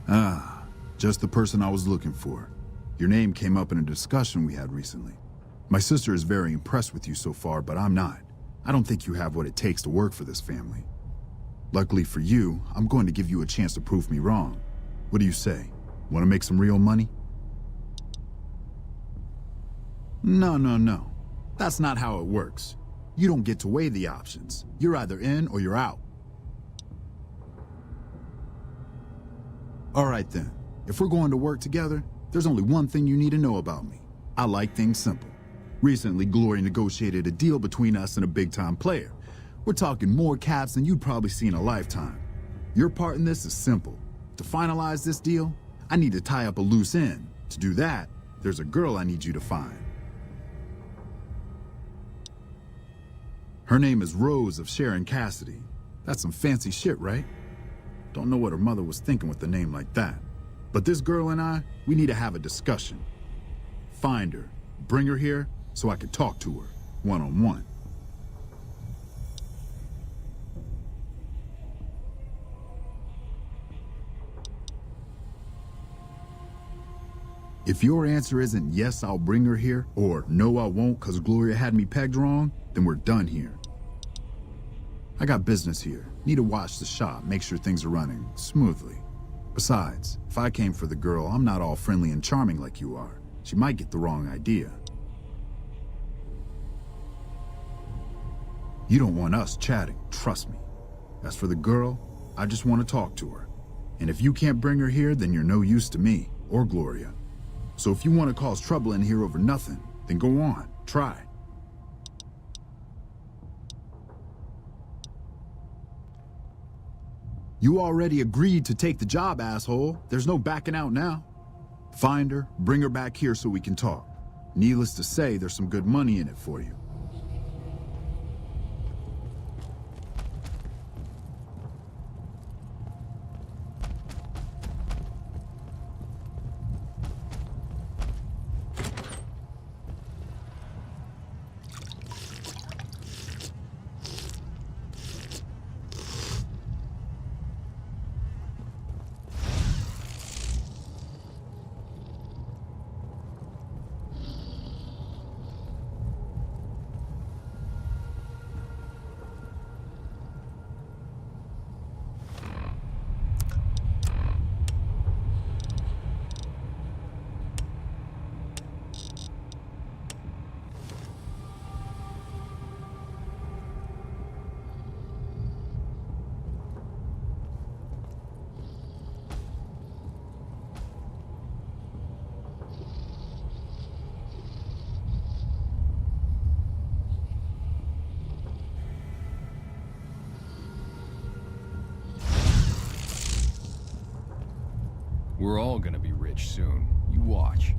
Ah, just the person I was looking for. Your name came up in a discussion we had recently. My sister is very impressed with you so far, but I'm not. I don't think you have what it takes to work for this family. Luckily for you, I'm going to give you a chance to prove me wrong. What do you say? Want to make some real money? No. That's not how it works. You don't get to weigh the options. You're either in or you're out. All right then. If we're going to work together, there's only one thing you need to know about me. I like things simple. Recently, Glory negotiated a deal between us and a big-time player. We're talking more caps than you'd probably see in a lifetime. Your part in this is simple. To finalize this deal, I need to tie up a loose end. To do that, there's a girl I need you to find. Her name is Rose of Sharon Cassidy. That's some fancy shit, right? Don't know what her mother was thinking with a name like that. But this girl and I, we need to have a discussion. Find her, bring her here, so I can talk to her, one-on-one. If your answer isn't yes, I'll bring her here, or no, I won't because Gloria had me pegged wrong, then we're done here. I got business here. Need to watch the shop, make sure things are running smoothly. Besides, if I came for the girl, I'm not all friendly and charming like you are. She might get the wrong idea. You don't want us chatting, trust me. As for the girl, I just want to talk to her. And if you can't bring her here, then you're no use to me, or Gloria. So if you want to cause trouble in here over nothing, then go on, try. You already agreed to take the job, asshole. There's no backing out now. Find her, bring her back here so we can talk. Needless to say, there's some good money in it for you. We're all gonna be rich soon. You watch.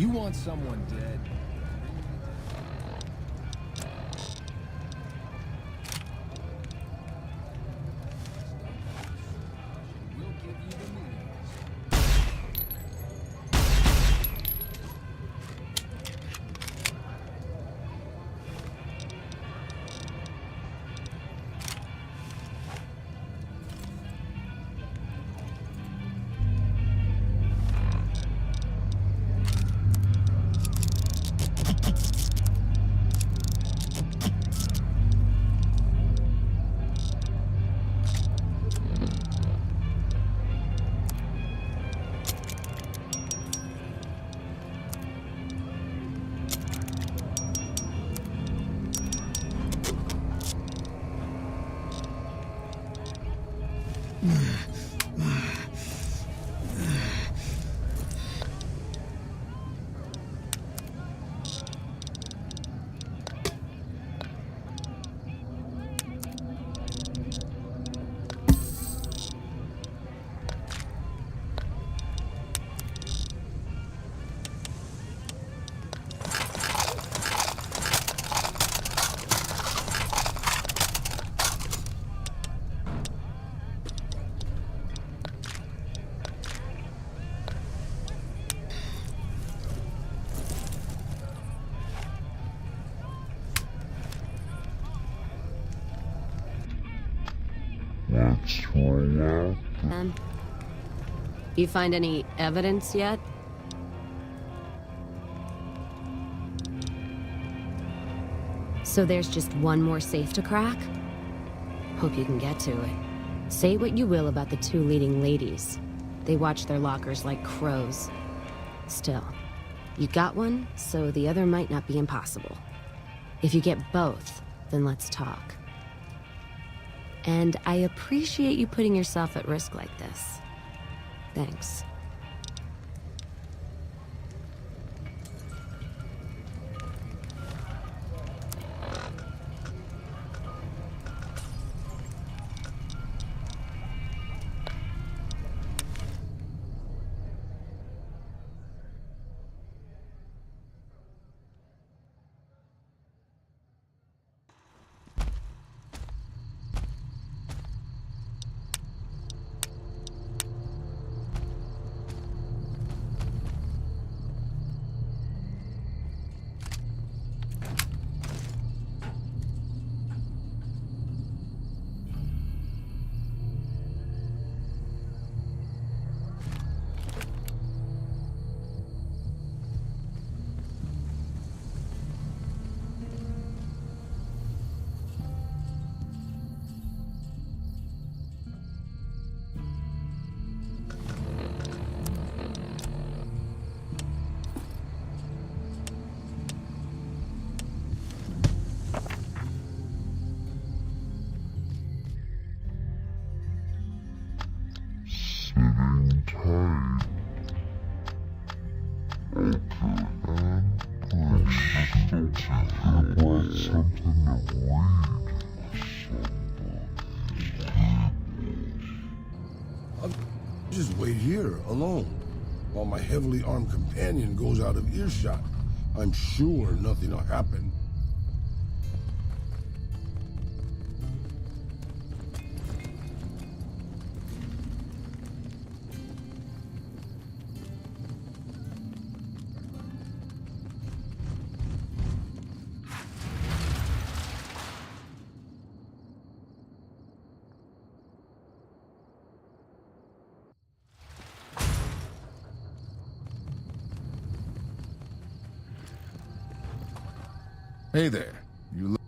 You want someone dead? Let's roll out. You find any evidence yet? So there's just one more safe to crack? Hope you can get to it. Say what you will about the two leading ladies. They watch their lockers like crows. Still, you got one, so the other might not be impossible. If you get both, then let's talk. And I appreciate you putting yourself at risk like this. Thanks. Sitting tight. Okay, and Prince, I brought something to read. I'll just wait here, alone, while my heavily armed companion goes out of earshot. I'm sure nothing will happen. Hey there. You look...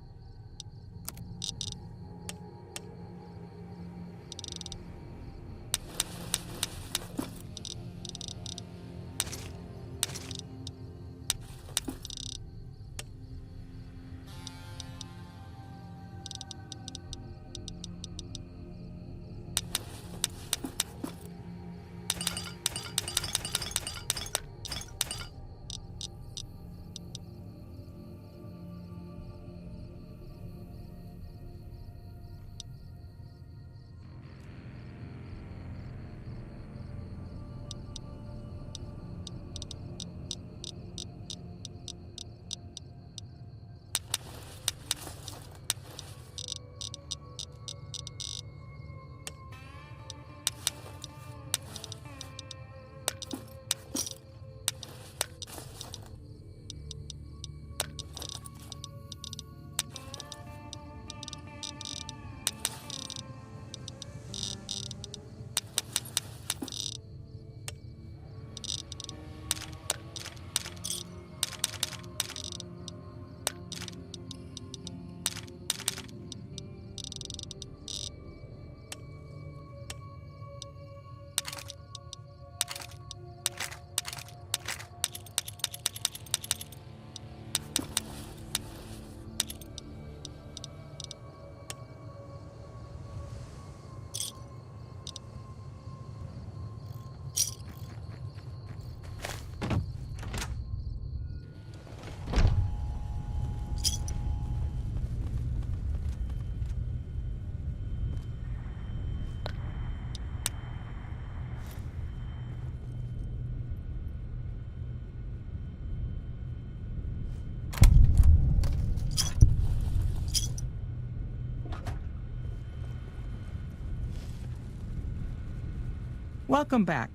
Welcome back.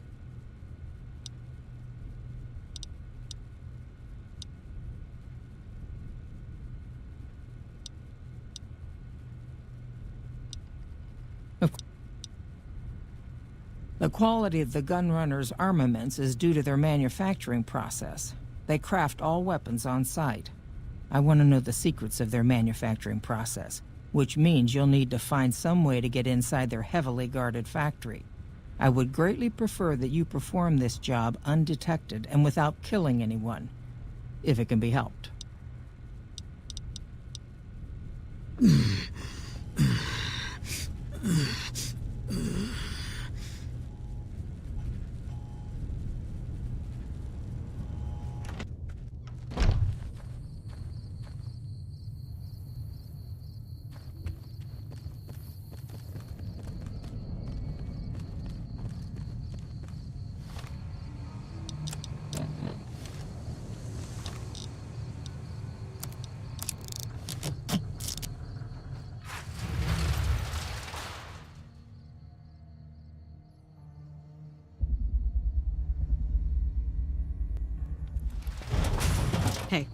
The quality of the gunrunners' armaments is due to their manufacturing process. They craft all weapons on site. I want to know the secrets of their manufacturing process, which means you'll need to find some way to get inside their heavily guarded factory. I would greatly prefer that you perform this job undetected and without killing anyone, if it can be helped. Hey.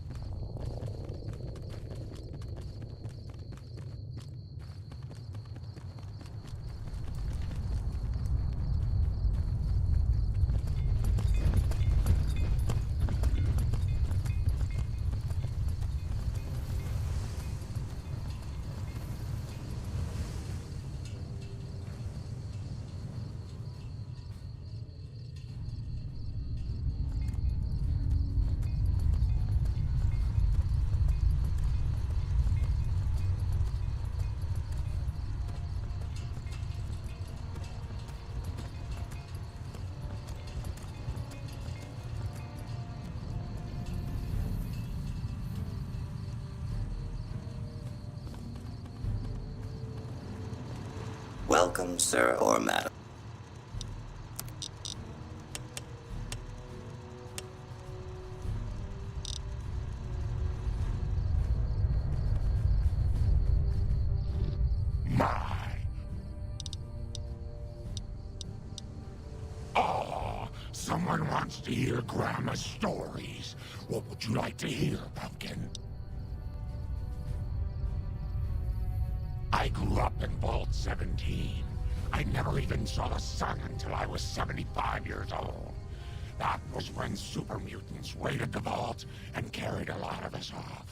Welcome, sir or madam. Someone wants to hear Grandma's stories. What would you like to hear, Pumpkin? I grew up in Vault 17. I never even saw the sun until I was 75 years old. That was when super mutants raided the vault and carried a lot of us off.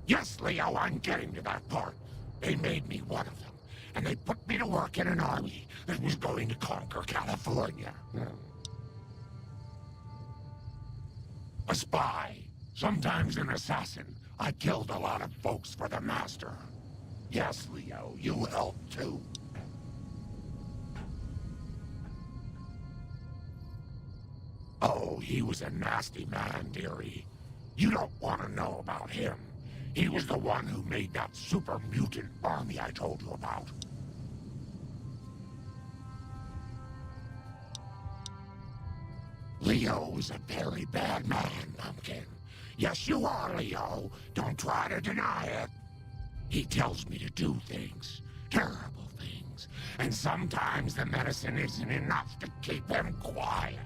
Yes, Leo, I'm getting to that part. They made me one of them, and they put me to work in an army that was going to conquer California. A spy, sometimes an assassin. I killed a lot of folks for the Master. Yes, Leo, you helped too. Oh, he was a nasty man, dearie. You don't want to know about him. He was the one who made that super mutant army I told you about. Leo is a very bad man, Pumpkin. Yes, you are, Leo. Don't try to deny it. He tells me to do things, terrible things, and sometimes the medicine isn't enough to keep him quiet.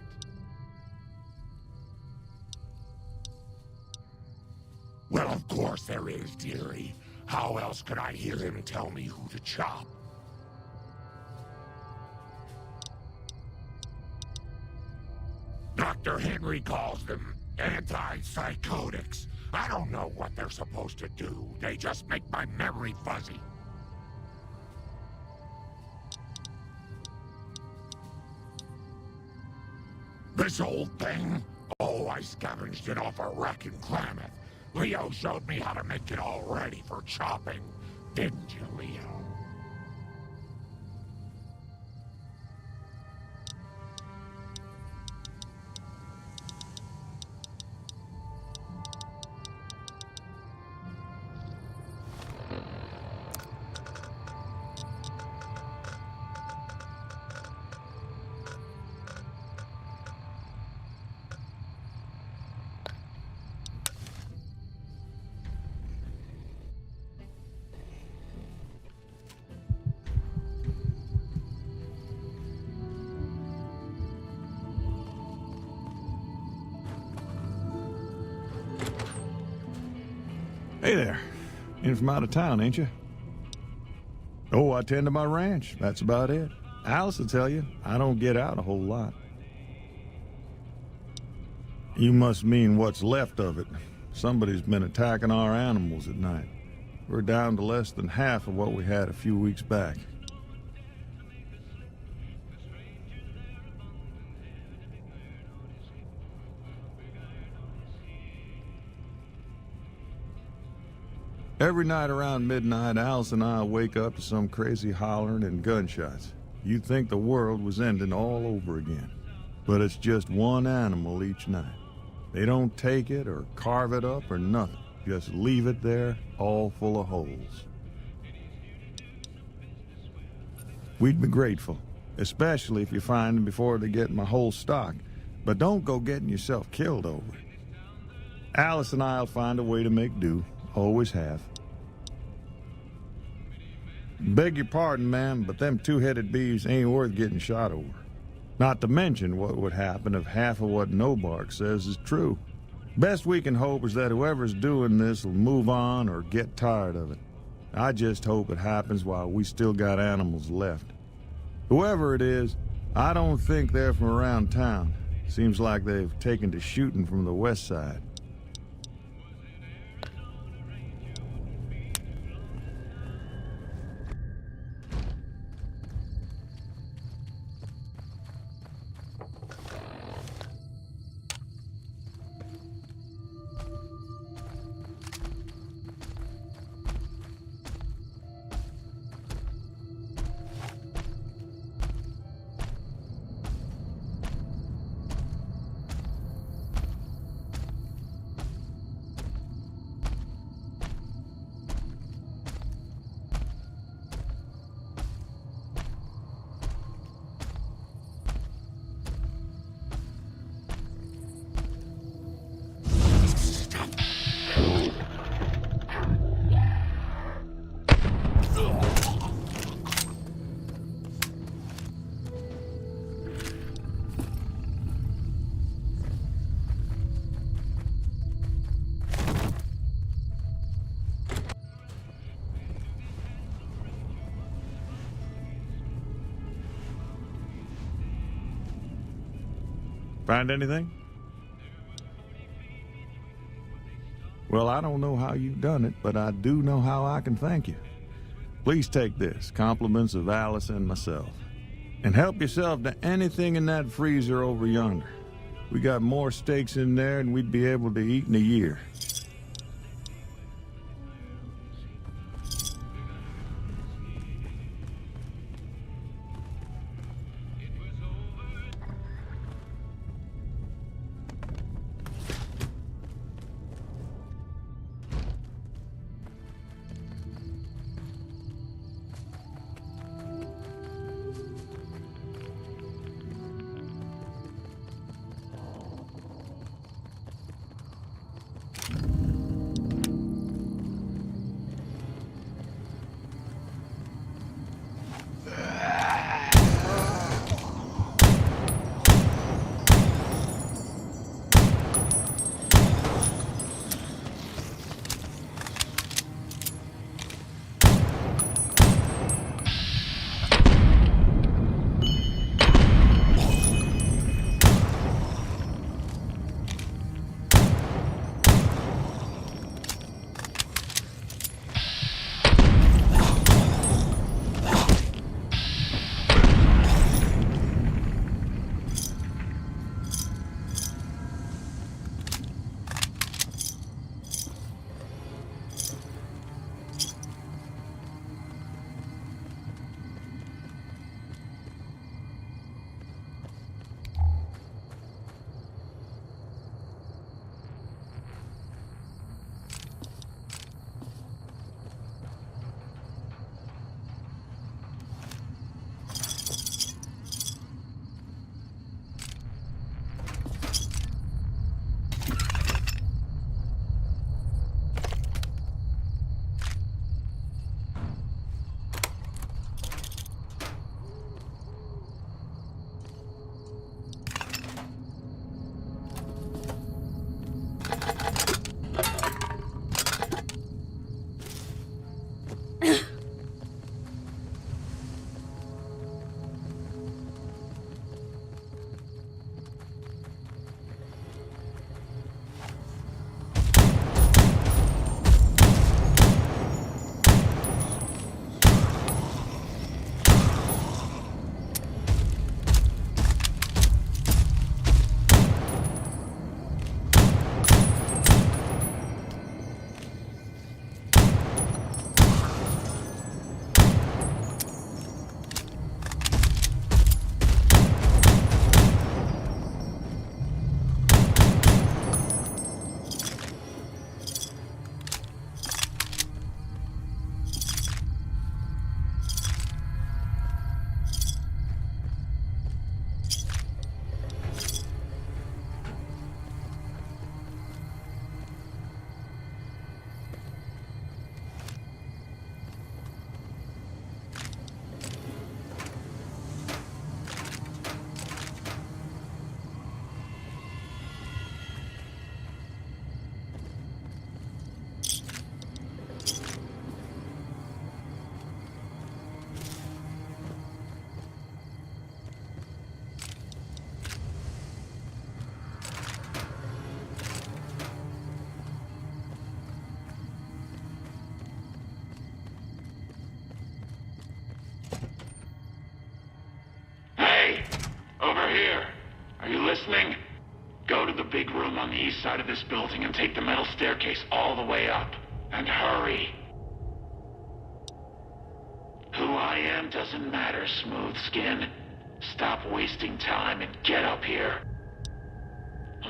Well, of course there is, dearie. How else could I hear him tell me who to chop? Dr. Henry calls them antipsychotics. I don't know what they're supposed to do. They just make my memory fuzzy. This old thing? Oh, I scavenged it off a wreck in Klamath. Leo showed me how to make it all ready for chopping. Didn't you, Leo? Hey there. In from out of town, ain't you? Oh, I tend to my ranch. That's about it. Alice will tell you, I don't get out a whole lot. You must mean what's left of it. Somebody's been attacking our animals at night. We're down to less than half of what we had a few weeks back. Every night around midnight, Alice and I wake up to some crazy hollering and gunshots. You'd think the world was ending all over again. But it's just one animal each night. They don't take it or carve it up or nothing. Just leave it there, all full of holes. We'd be grateful, especially if you find them before they get my whole stock. But don't go getting yourself killed over it. Alice and I'll find a way to make do. Always have. Beg your pardon, ma'am, but them two-headed beeves ain't worth getting shot over. Not to mention what would happen if half of what Nobark says is true. Best we can hope is that whoever's doing this will move on or get tired of it. I just hope it happens while we still got animals left. Whoever it is, I don't think they're from around town. Seems like they've taken to shooting from the west side. Find anything? Well, I don't know how you've done it, but I do know how I can thank you. Please take this, compliments of Alice and myself. And help yourself to anything in that freezer over yonder. We got more steaks in there than we'd be able to eat in a year. to the big room on the east side of this building and take the metal staircase all the way up. And hurry. Who I am doesn't matter, Smooth Skin. Stop wasting time and get up here.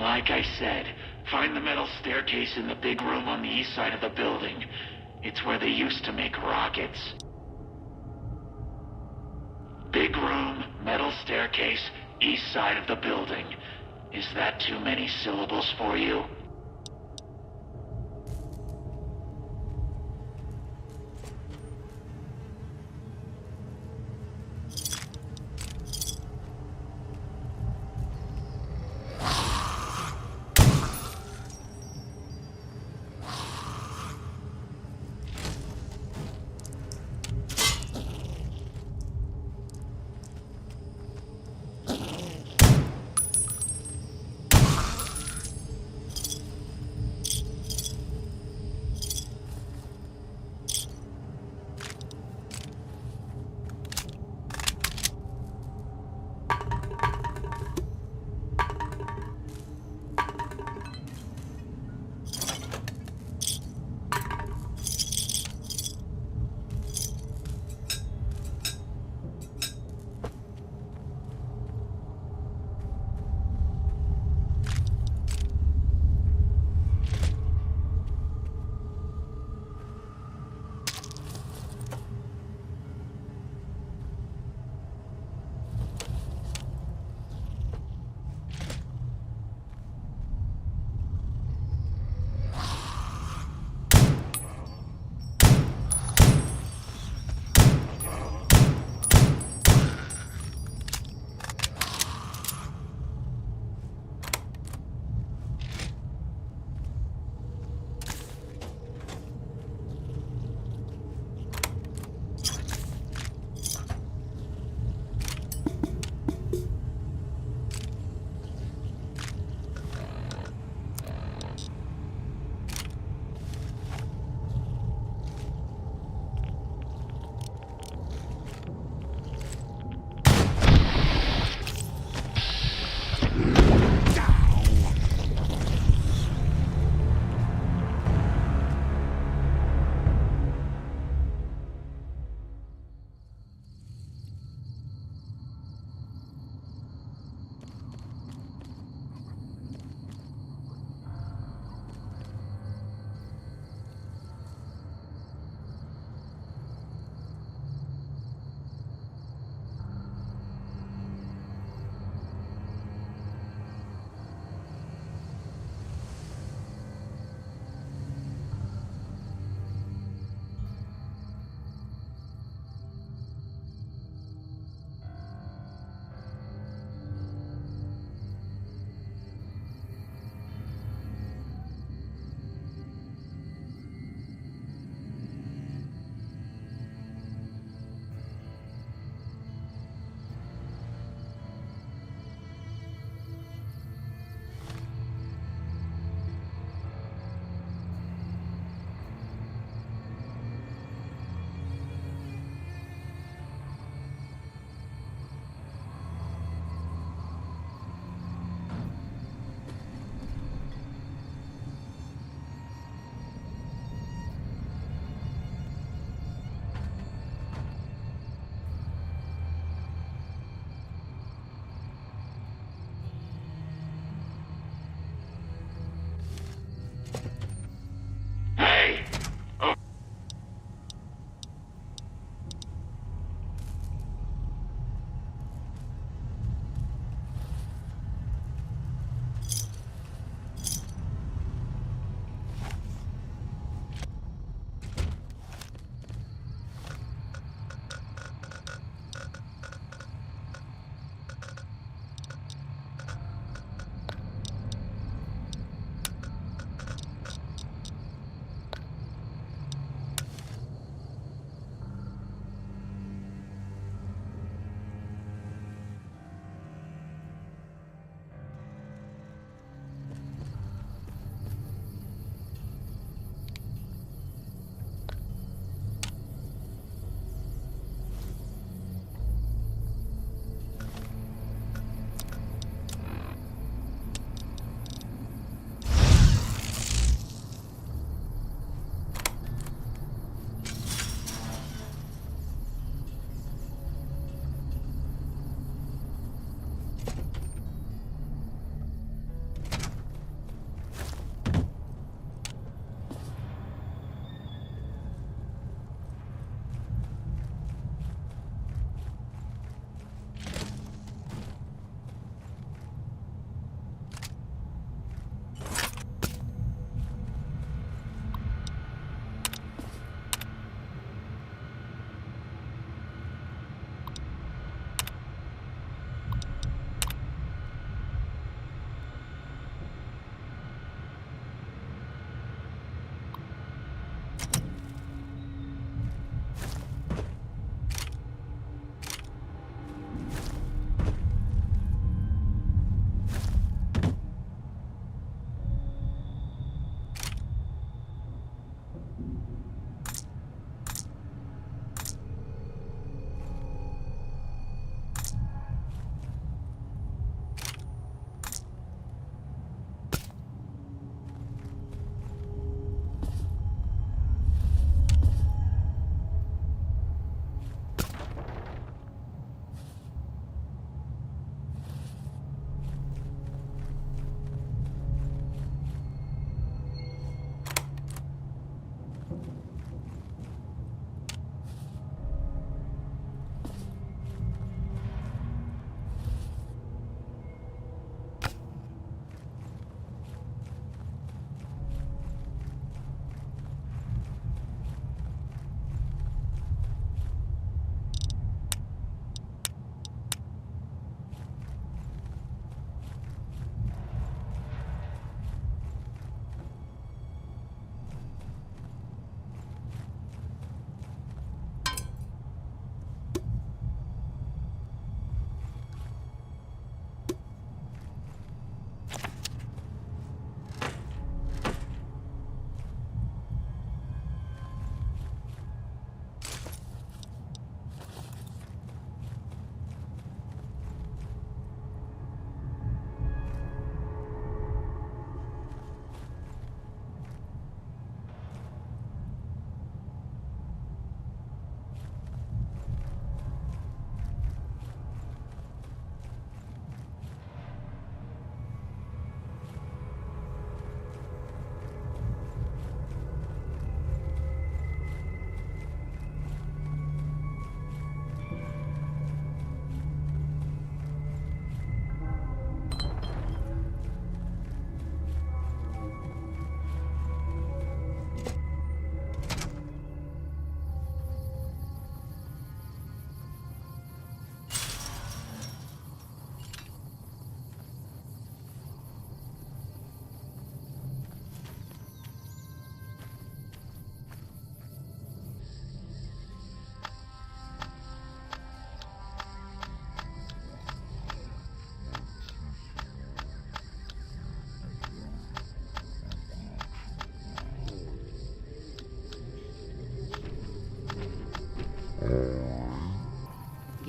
Like I said, find the metal staircase in the big room on the east side of the building. It's where they used to make rockets. Big room, metal staircase, east side of the building. Is that too many syllables for you?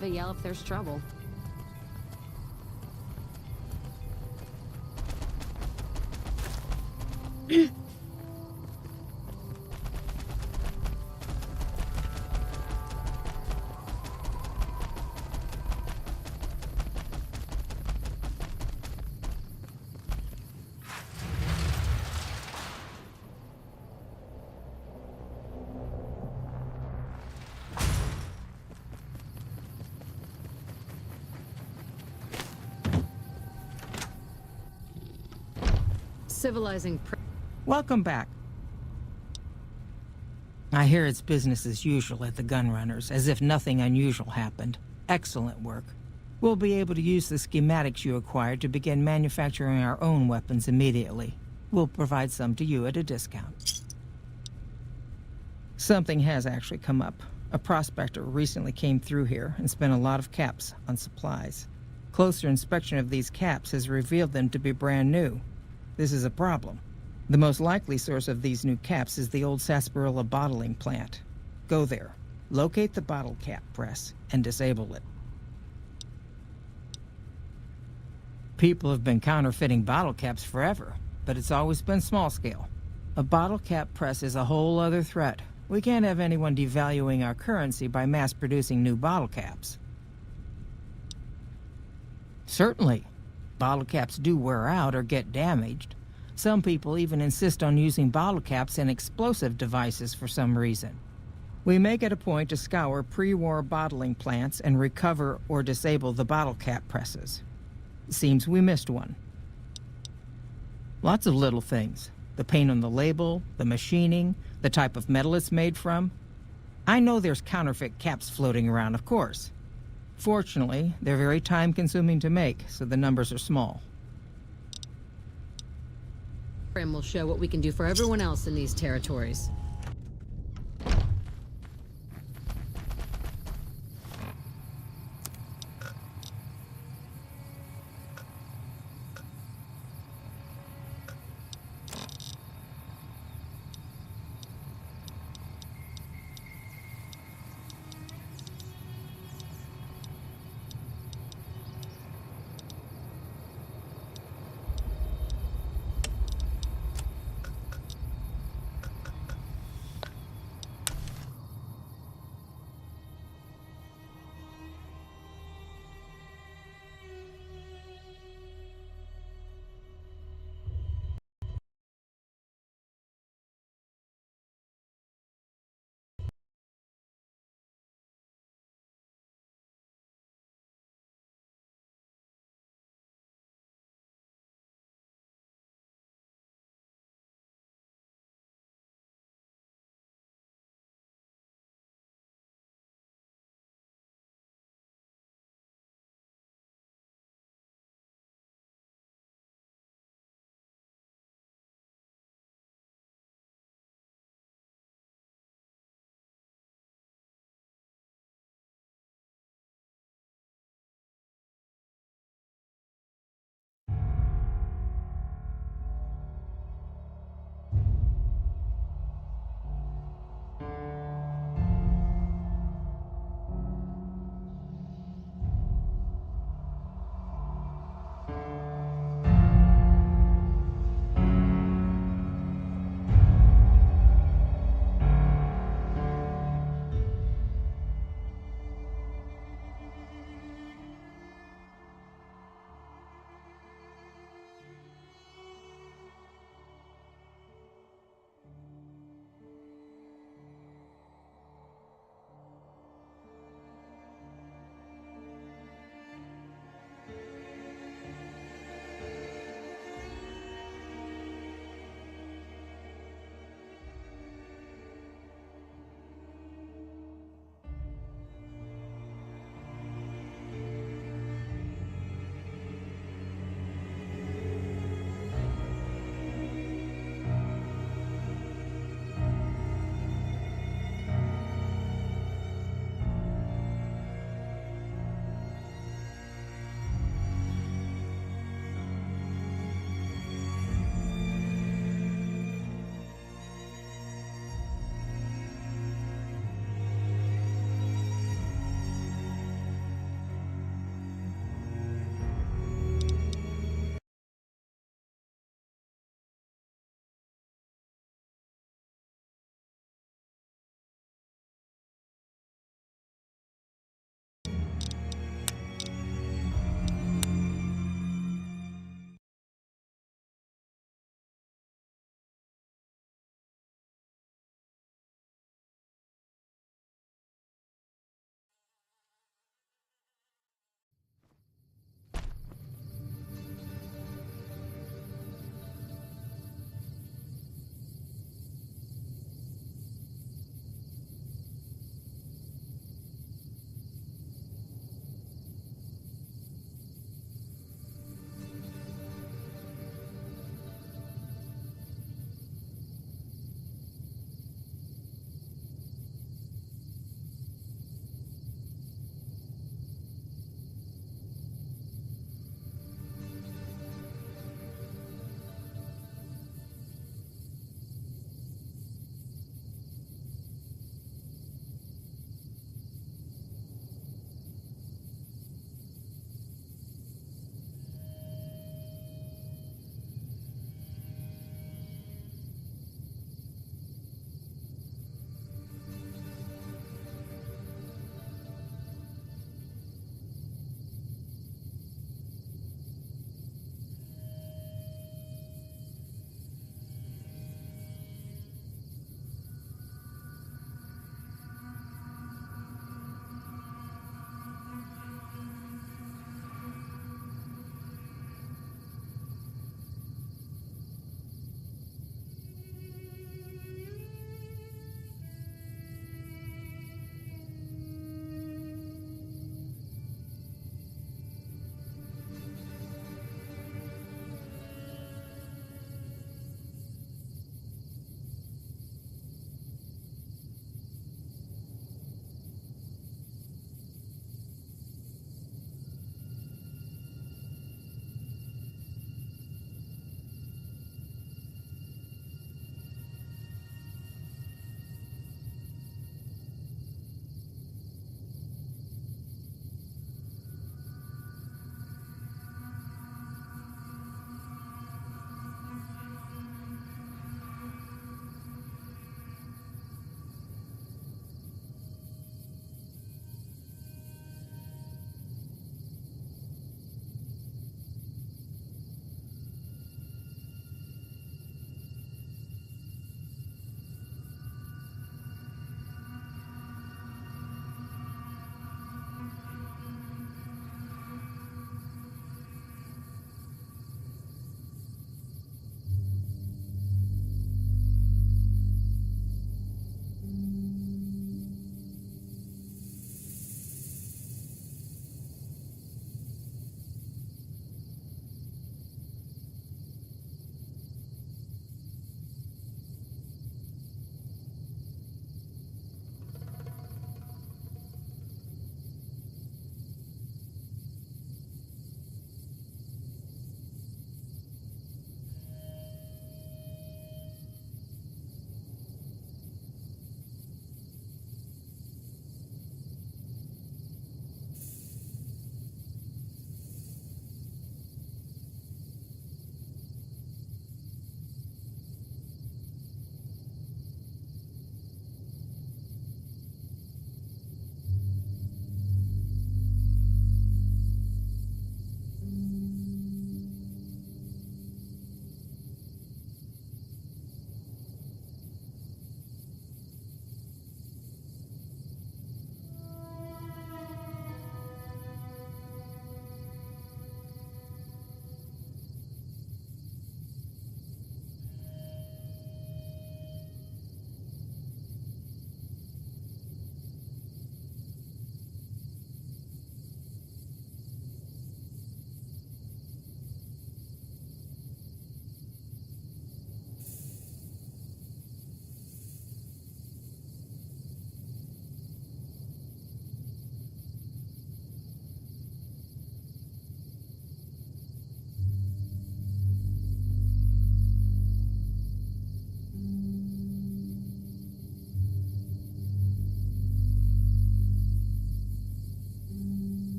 give a yell if there's trouble. Civilizing. Welcome back. I hear it's business as usual at the Gunrunners, as if nothing unusual happened. Excellent work. We'll be able to use the schematics you acquired to begin manufacturing our own weapons immediately. We'll provide some to you at a discount. Something has actually come up. A prospector recently came through here and spent a lot of caps on supplies. Closer inspection of these caps has revealed them to be brand new. This is a problem. The most likely source of these new caps is the old sarsaparilla bottling plant. Go there, locate the bottle cap press, and disable it. People have been counterfeiting bottle caps forever, but it's always been small scale. A bottle cap press is a whole other threat. We can't have anyone devaluing our currency by mass-producing new bottle caps. Certainly. Bottle caps do wear out or get damaged. Some people even insist on using bottle caps in explosive devices for some reason. We make it a point to scour pre-war bottling plants and recover or disable the bottle cap presses. Seems we missed one. Lots of little things. The paint on the label, the machining, the type of metal it's made from. I know there's counterfeit caps floating around, of course. Fortunately, they're very time-consuming to make, so the numbers are small. And we'll show what we can do for everyone else in these territories.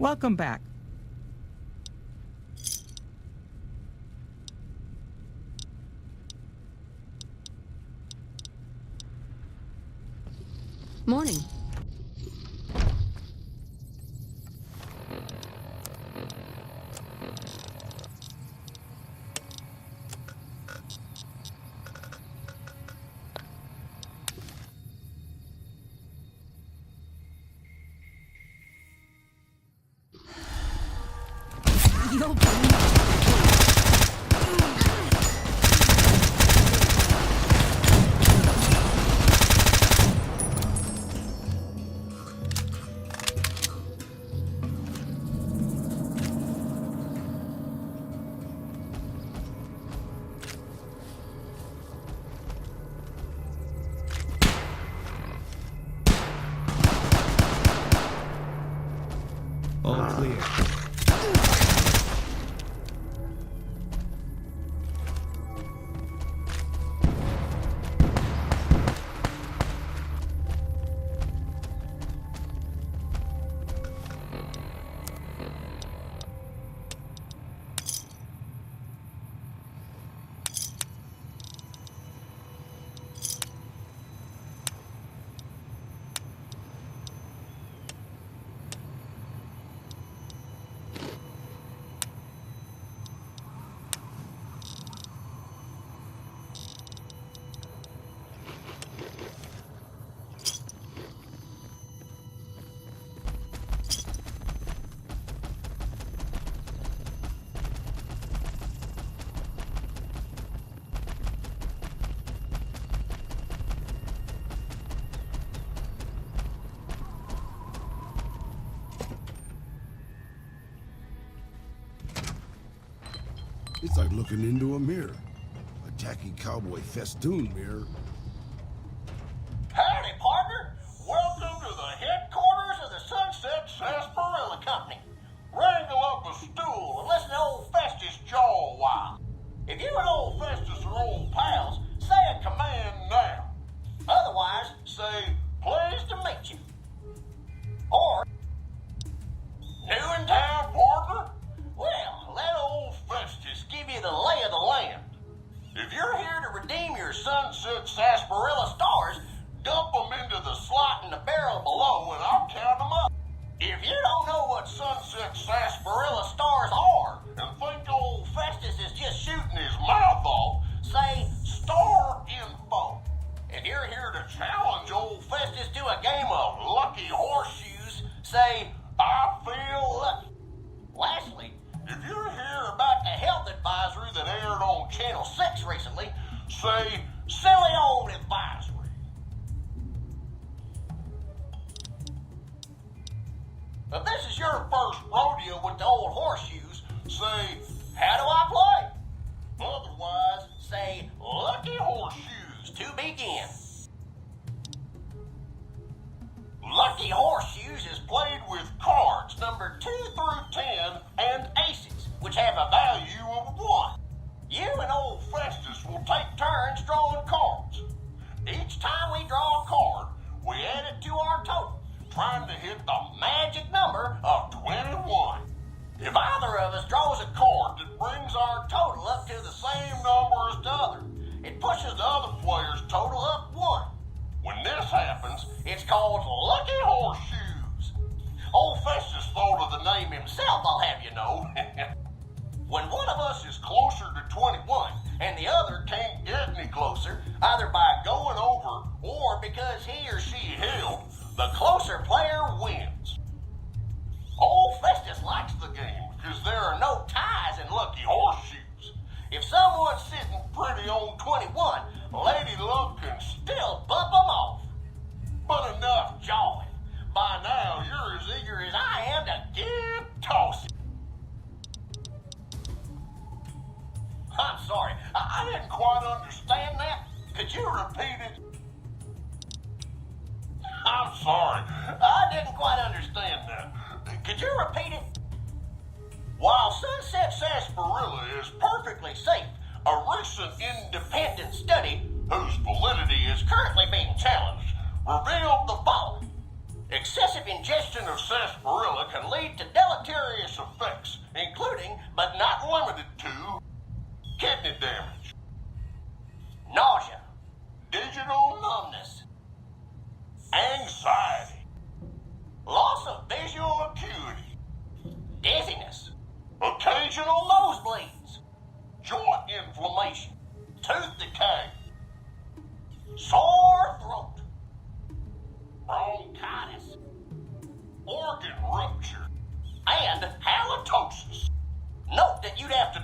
Welcome back. Morning. All clear. It's like looking into a mirror. A tacky cowboy festoon mirror. Howdy, partner. Welcome to the headquarters of the Sunset Sarsaparilla Company. Wrangle up a stool and listen to old Festus jaw a while. If you and old Festus are old pals, say a command now. Otherwise, say, pleased to meet you. Or, new in town, partner? Well, let old Festus give you the lay of the land. If you're here to redeem your Sunset Sarsaparilla stars, dump them into the slot in the barrel below and I'll count them up. If you don't know what Sunset Sarsaparilla stars are and think old Festus is just shooting his mouth off, say star info. If you're here to challenge old Festus to a game of lucky horseshoes, say I feel lucky. Lastly, if you're here about the health advisory that aired on Channel 6 recently, say, silly old advisory. If this is your first rodeo with the old horseshoes, say, how do I play? Otherwise, say, lucky horseshoes to begin. Lucky horseshoes is played with cards numbered 2 through 10 and aces, which have a value of 1. You and old Festus will take turns drawing cards. Each time we draw a card, we add it to our total, trying to hit the magic number of 21. If either of us draws a card that brings our total up to the same number as the other, it pushes the other player's total up 1. When this happens, it's called Lucky Horseshoes. Old Festus thought of the name himself, I'll have you know. When one of us is closer to 21 and the other can't get any closer, either by going over or because he or she held, the closer player wins. Old Festus likes the game because there are no ties in Lucky Horseshoes. If someone's sitting pretty on 21, Lady Luck can still bump them off. But enough jawing. By now, you're as eager as I am to get tossing. I'm sorry, I didn't quite understand that. Could you repeat it? I'm sorry, I didn't quite understand that. Could you repeat it? While Sunset Sarsaparilla is perfectly safe, a recent independent study, whose validity is currently being challenged, revealed the following. Excessive ingestion of sarsaparilla can lead to delicate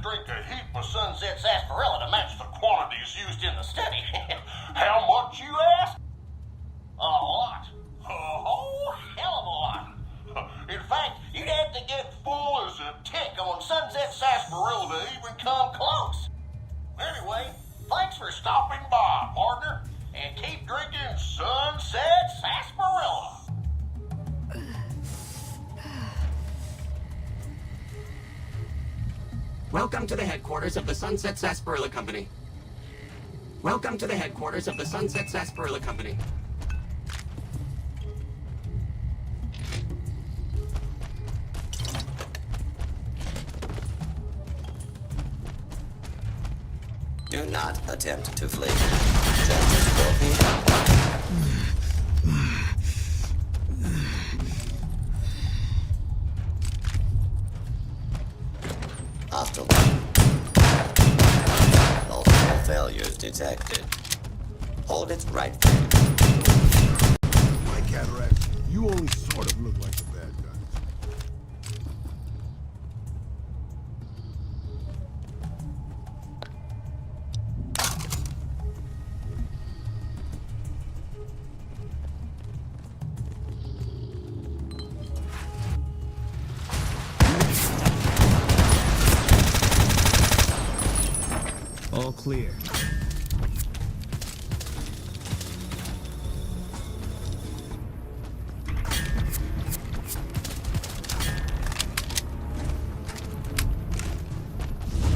drink a heap of Sunset sarsaparilla to match the quantities used in the study. How much, you ask? A lot. A whole hell of a lot. In fact, you'd have to get full as a tick on Sunset sarsaparilla to even come close. Anyway, thanks for stopping by, partner, and keep drinking Sunset sarsaparilla. Welcome to the headquarters of the Sunset Sarsaparilla Company. Welcome to the headquarters of the Sunset Sarsaparilla Company. Do not attempt to flee. Justice will be done. Hostile. Multiple failures detected. Hold it right there. My cataract, you only sort of look like the bad guys. All clear.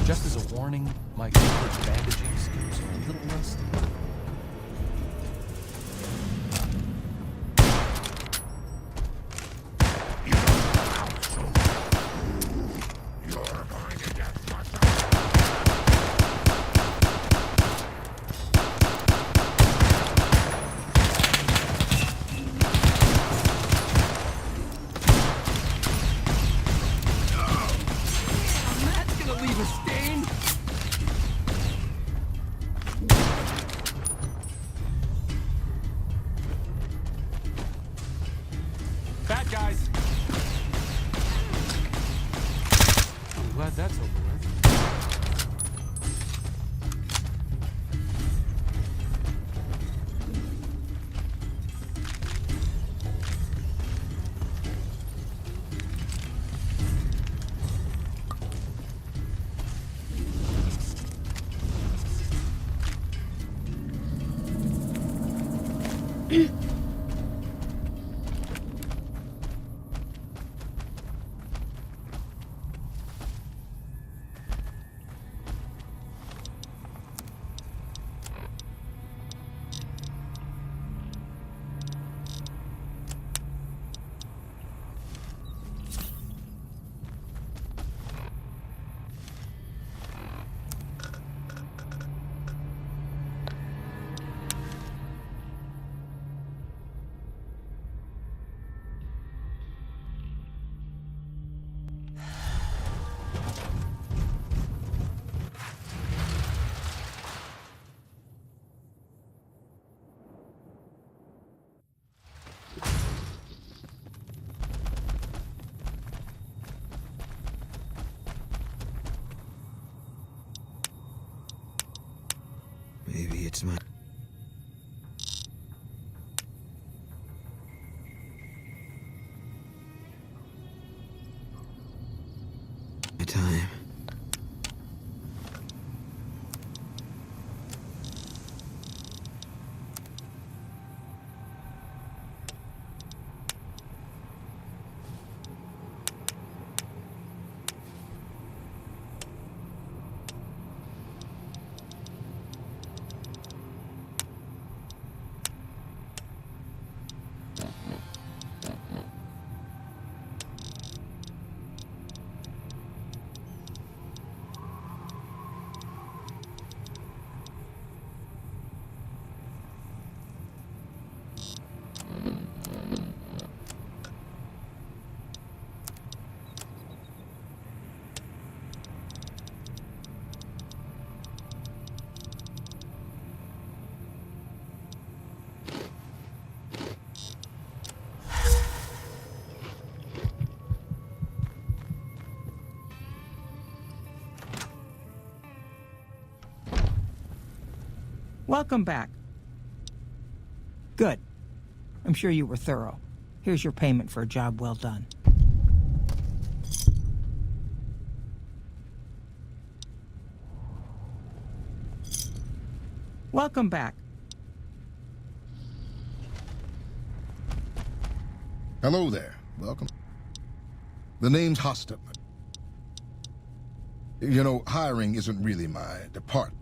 Just as a warning, my favorite bandaging skills are a little rusty. Bad guys! I'm glad that's over with. Maybe it's my time. Welcome back. Good. I'm sure you were thorough. Here's your payment for a job well done. Welcome back. Hello there. Welcome. The name's Hosta. You know, hiring isn't really my department.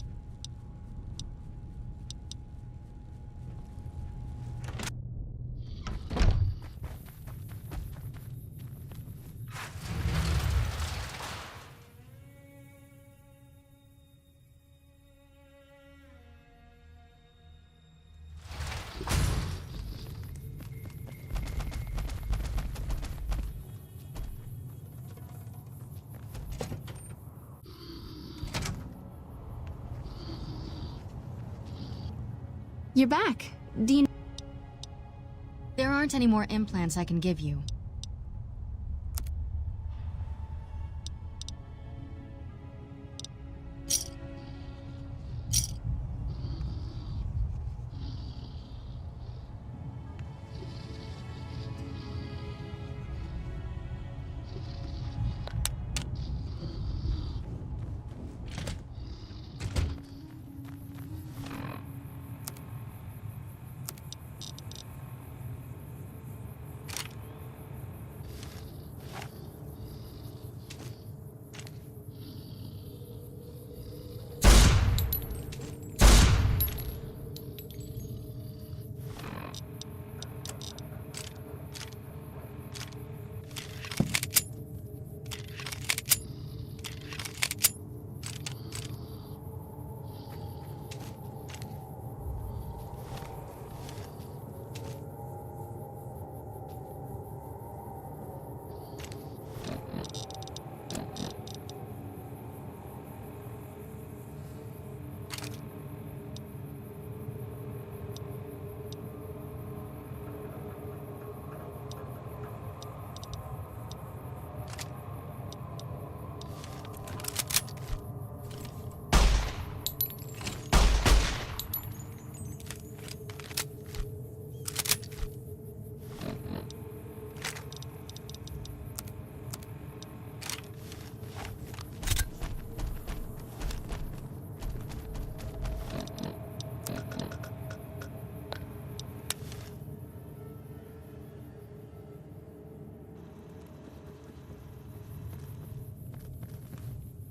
You're back. Do you... There aren't any more implants I can give you.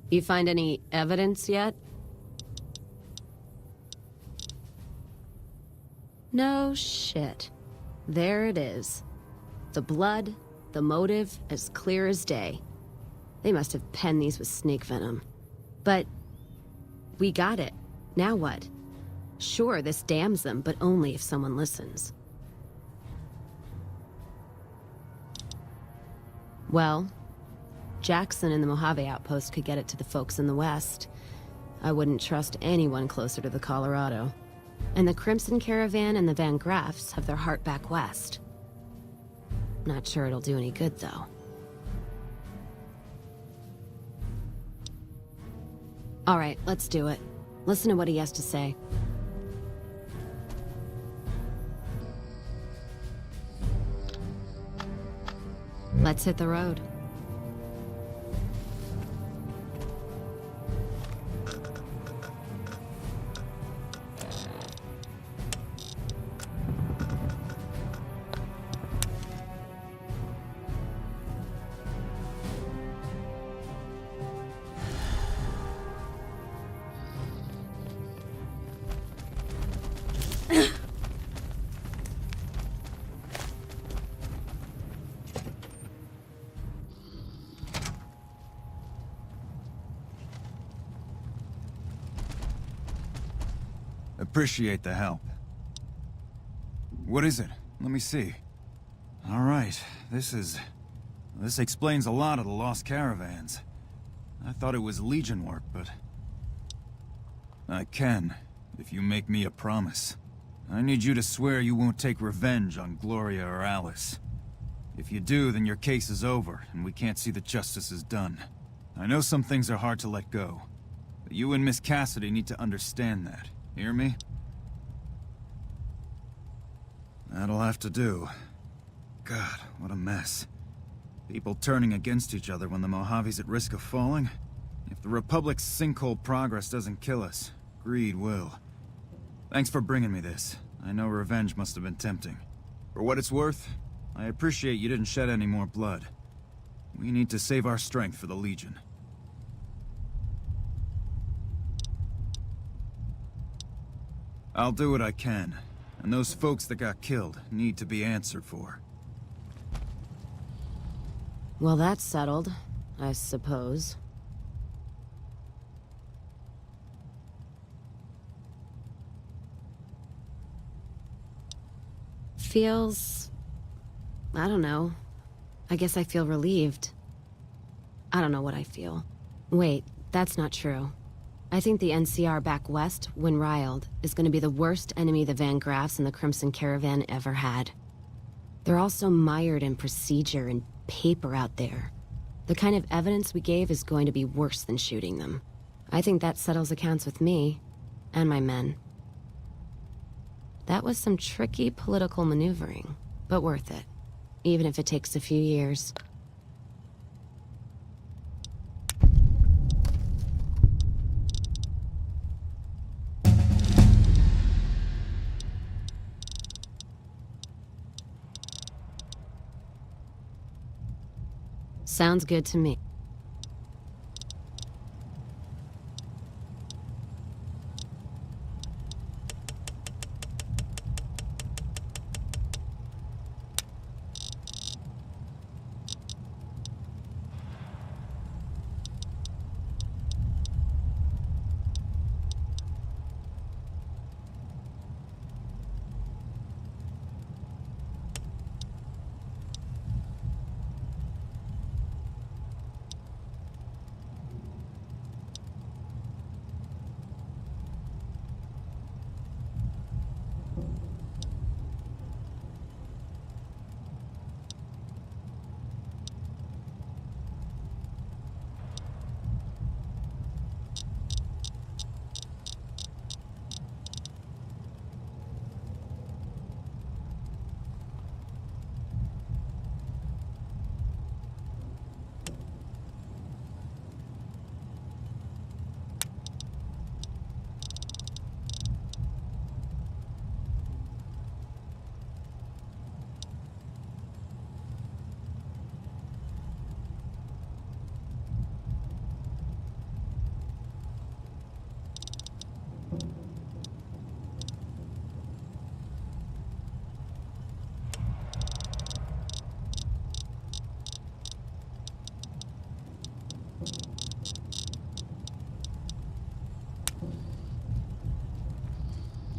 You find any evidence yet? No shit. There it is. The blood, the motive, as clear as day. They must have penned these with snake venom. But we got it. Now what? Sure, this damns them, but only if someone listens. Well, Jackson and the Mojave outpost could get it to the folks in the west. I wouldn't trust anyone closer to the Colorado. And the Crimson Caravan and the Van Graffs have their heart back west. Not sure it'll do any good, though. All right, let's do it. Listen to what he has to say. Let's hit the road. Appreciate the help. What is it? Let me see. All right, this explains a lot of the lost caravans. I thought it was Legion work, but... I can, if you make me a promise. I need you to swear you won't take revenge on Gloria or Alice. If you do, then your case is over, and we can't see that justice is done. I know some things are hard to let go, but you and Miss Cassidy need to understand that. Hear me? That'll have to do. God, what a mess. People turning against each other when the Mojave's at risk of falling? If the Republic's sinkhole progress doesn't kill us, greed will. Thanks for bringing me this. I know revenge must have been tempting. For what it's worth, I appreciate you didn't shed any more blood. We need to save our strength for the Legion. I'll do what I can, and those folks that got killed need to be answered for. Well, that's settled, I suppose. Feels... I don't know. I guess I feel relieved. I don't know what I feel. Wait, that's not true. I think the NCR back west, when riled, is going to be the worst enemy the Van Graffs and the Crimson Caravan ever had. They're all so mired in procedure and paper out there. The kind of evidence we gave is going to be worse than shooting them. I think that settles accounts with me, and my men. That was some tricky political maneuvering, but worth it, even if it takes a few years. Sounds good to me.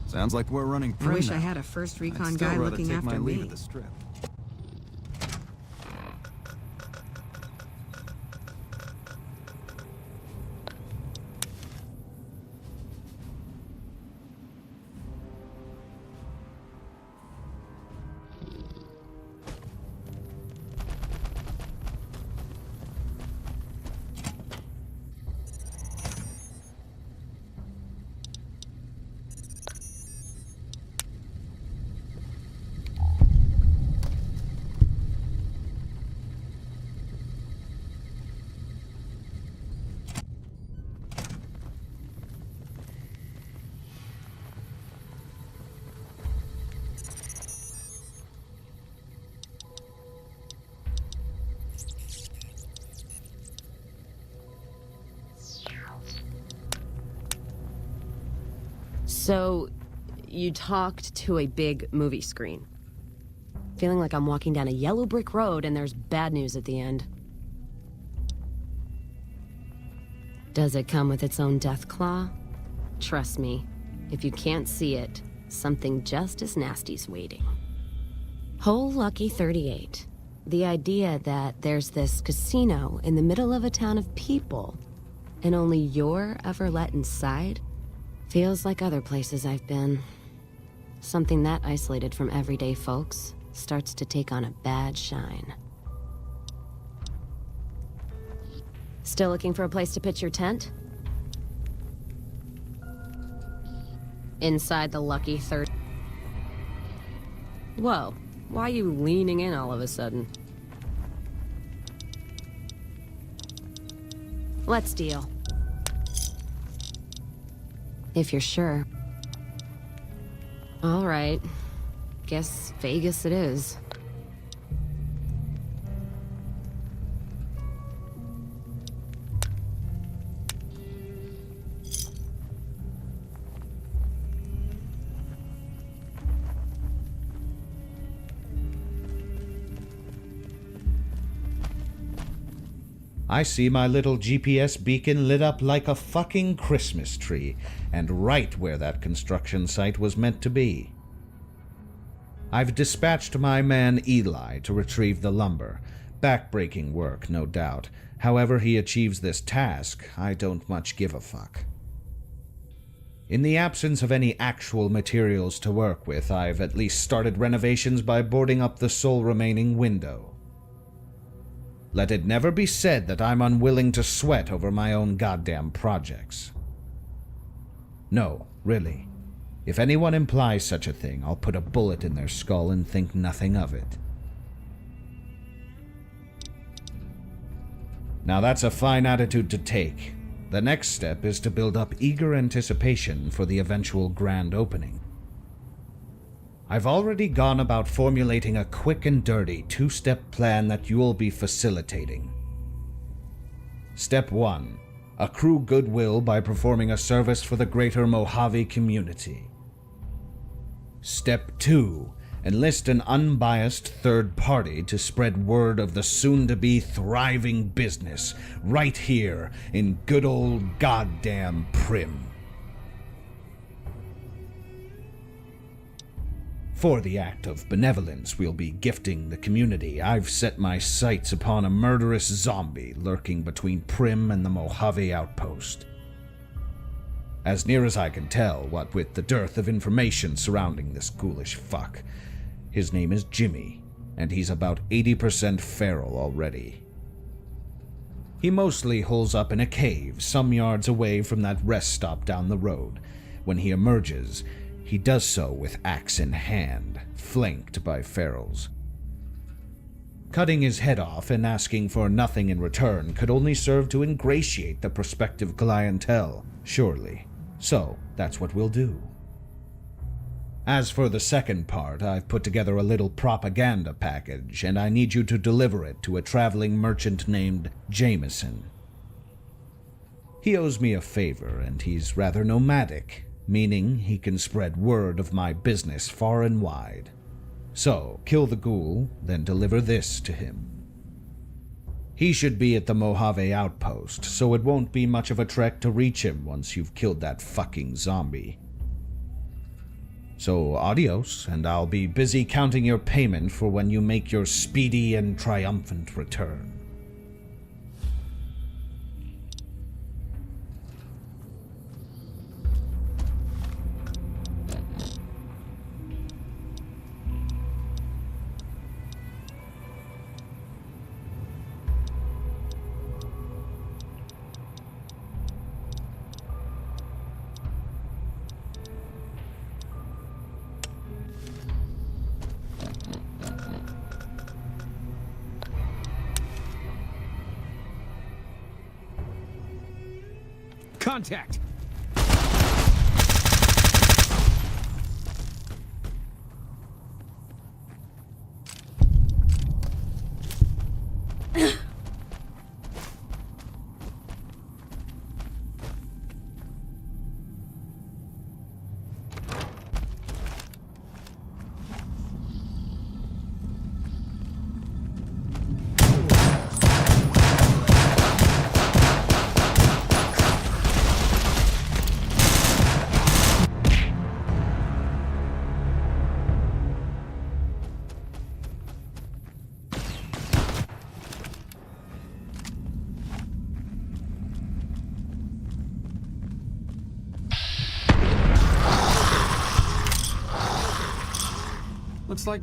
Sounds like we're running I prim wish now. I had a first recon I'd still guy rather looking take after my leave me. at the strip. So, you talked to a big movie screen. Feeling like I'm walking down a yellow brick road and there's bad news at the end. Does it come with its own death claw? Trust me, if you can't see it, something just as nasty's waiting. Whole Lucky 38. The idea that there's this casino in the middle of a town of people, and only you're ever let inside, feels like other places I've been. Something that isolated from everyday folks starts to take on a bad shine. Still looking for a place to pitch your tent? Inside the Lucky 30. Whoa, why are you leaning in all of a sudden? Let's deal. If you're sure. All right. Guess Vegas it is. I see my little GPS beacon lit up like a fucking Christmas tree, and right where that construction site was meant to be. I've dispatched my man Eli to retrieve the lumber. Backbreaking work, no doubt. However he achieves this task, I don't much give a fuck. In the absence of any actual materials to work with, I've at least started renovations by boarding up the sole remaining window. Let it never be said that I'm unwilling to sweat over my own goddamn projects. No, really. If anyone implies such a thing, I'll put a bullet in their skull and think nothing of it. Now that's a fine attitude to take. The next step is to build up eager anticipation for the eventual grand opening. I've already gone about formulating a quick and dirty two-step plan that you'll be facilitating. Step 1. Accrue goodwill by performing a service for the greater Mojave community. Step 2. Enlist an unbiased third party to spread word of the soon-to-be thriving business right here in good old goddamn Prim. For the act of benevolence we'll be gifting the community, I've set my sights upon a murderous zombie lurking between Prim and the Mojave outpost. As near as I can tell, what with the dearth of information surrounding this ghoulish fuck, his name is Jimmy, and he's about 80% feral already. He mostly holes up in a cave some yards away from that rest stop down the road. When he emerges, he does so with axe in hand, flanked by ferals. Cutting his head off and asking for nothing in return could only serve to ingratiate the prospective clientele, surely. So, that's what we'll do. As for the second part, I've put together a little propaganda package, and I need you to deliver it to a traveling merchant named Jameson. He owes me a favor, and he's rather nomadic, meaning he can spread word of my business far and wide. So, kill the ghoul, then deliver this to him. He should be at the Mojave outpost, so it won't be much of a trek to reach him once you've killed that fucking zombie. So, adios, and I'll be busy counting your payment for when you make your speedy and triumphant return. Contact! Looks like...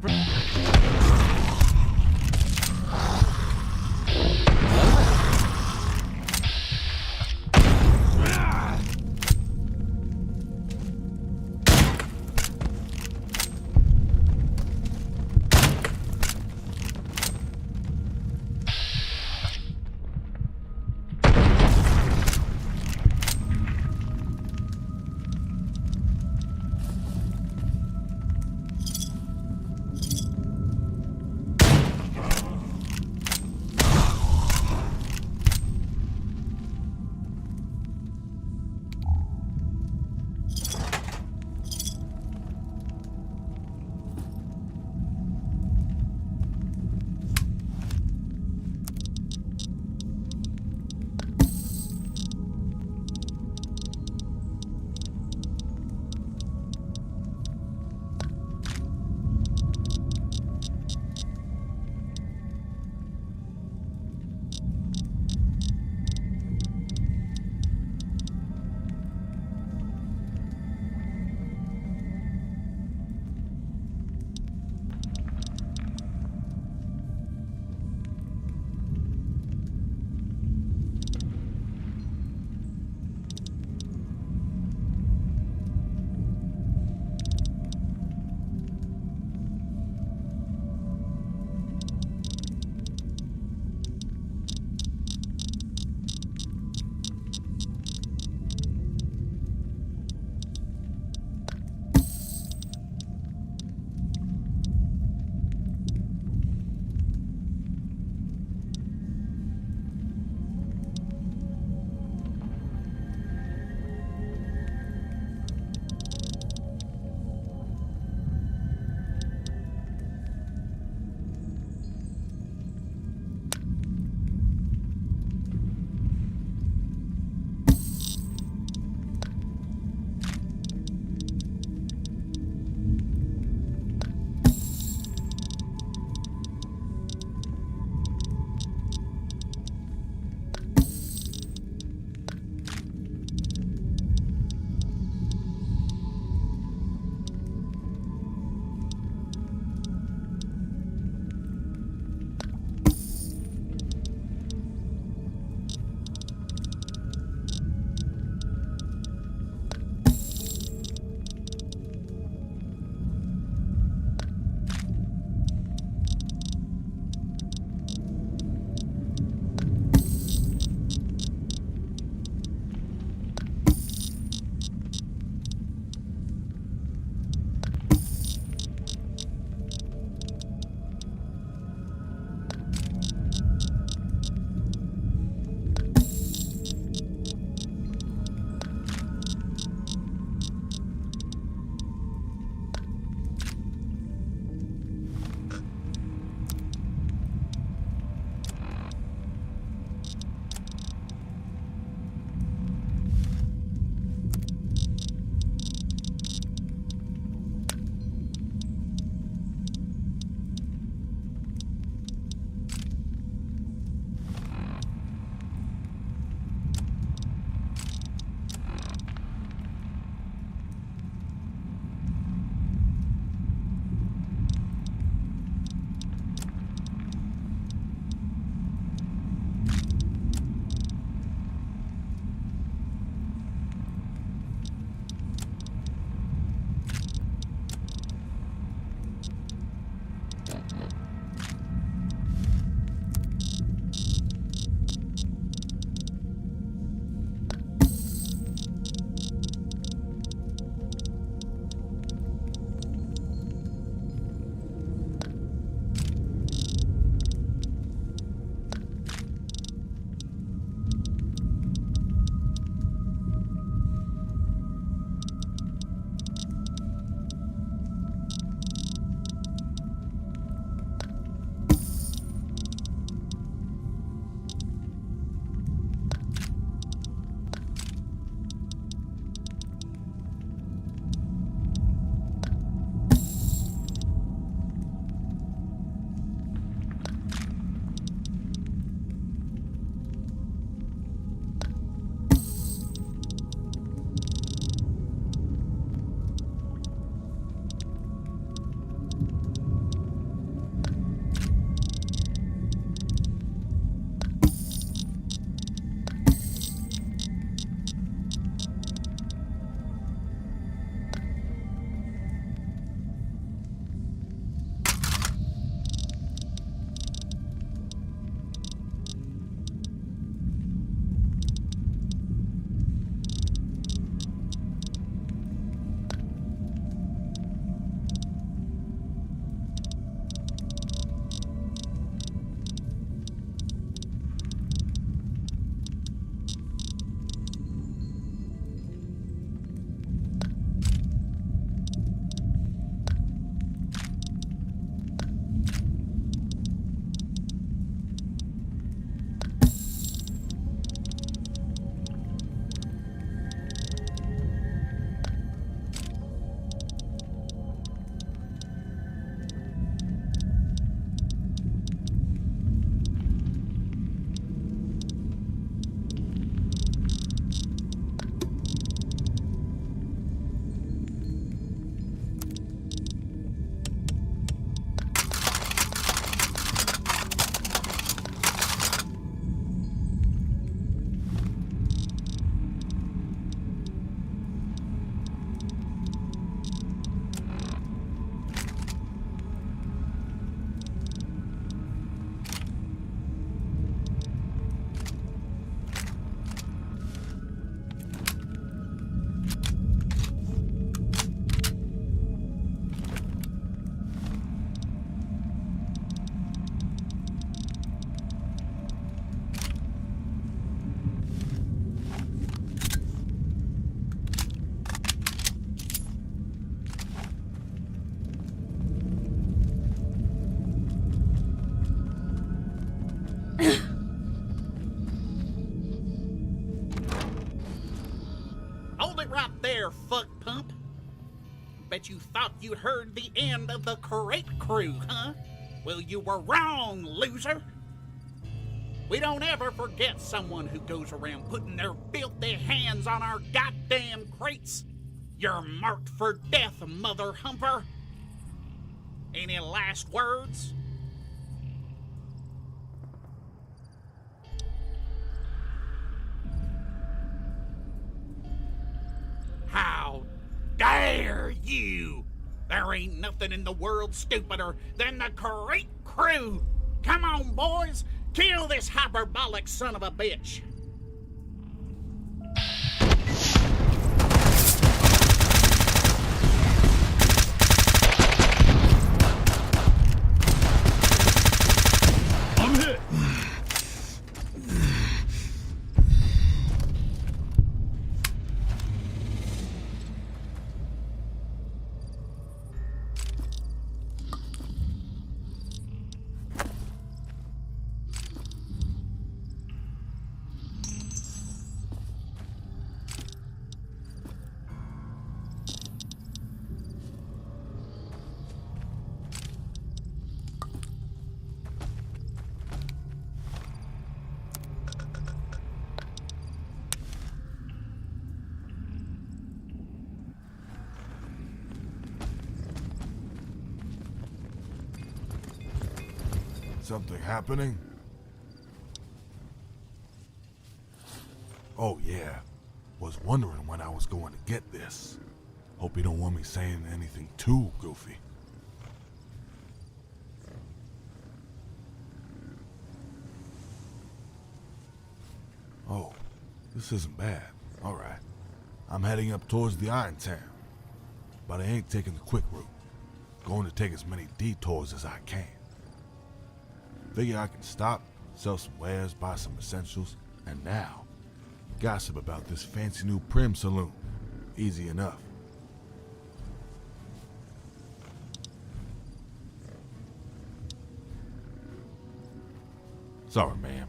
it right there, fuck pump. Bet you thought you'd heard the end of the crate crew, huh? Well, you were wrong, loser. We don't ever forget someone who goes around putting their filthy hands on our goddamn crates. You're marked for death, mother humper. Any last words? How dare you! There ain't nothing in the world stupider than the crate crew! Come on, boys! Kill this hyperbolic son of a bitch! I'm hit! Something happening? Oh yeah, was wondering when I was going to get this. Hope you don't want me saying anything too goofy. Oh, this isn't bad. Alright. I'm heading up towards the Iron Town. But I ain't taking the quick route. Going to take as many detours as I can. Figure I can stop, sell some wares, buy some essentials, and now, gossip about this fancy new Prim saloon. Easy enough. Sorry, ma'am.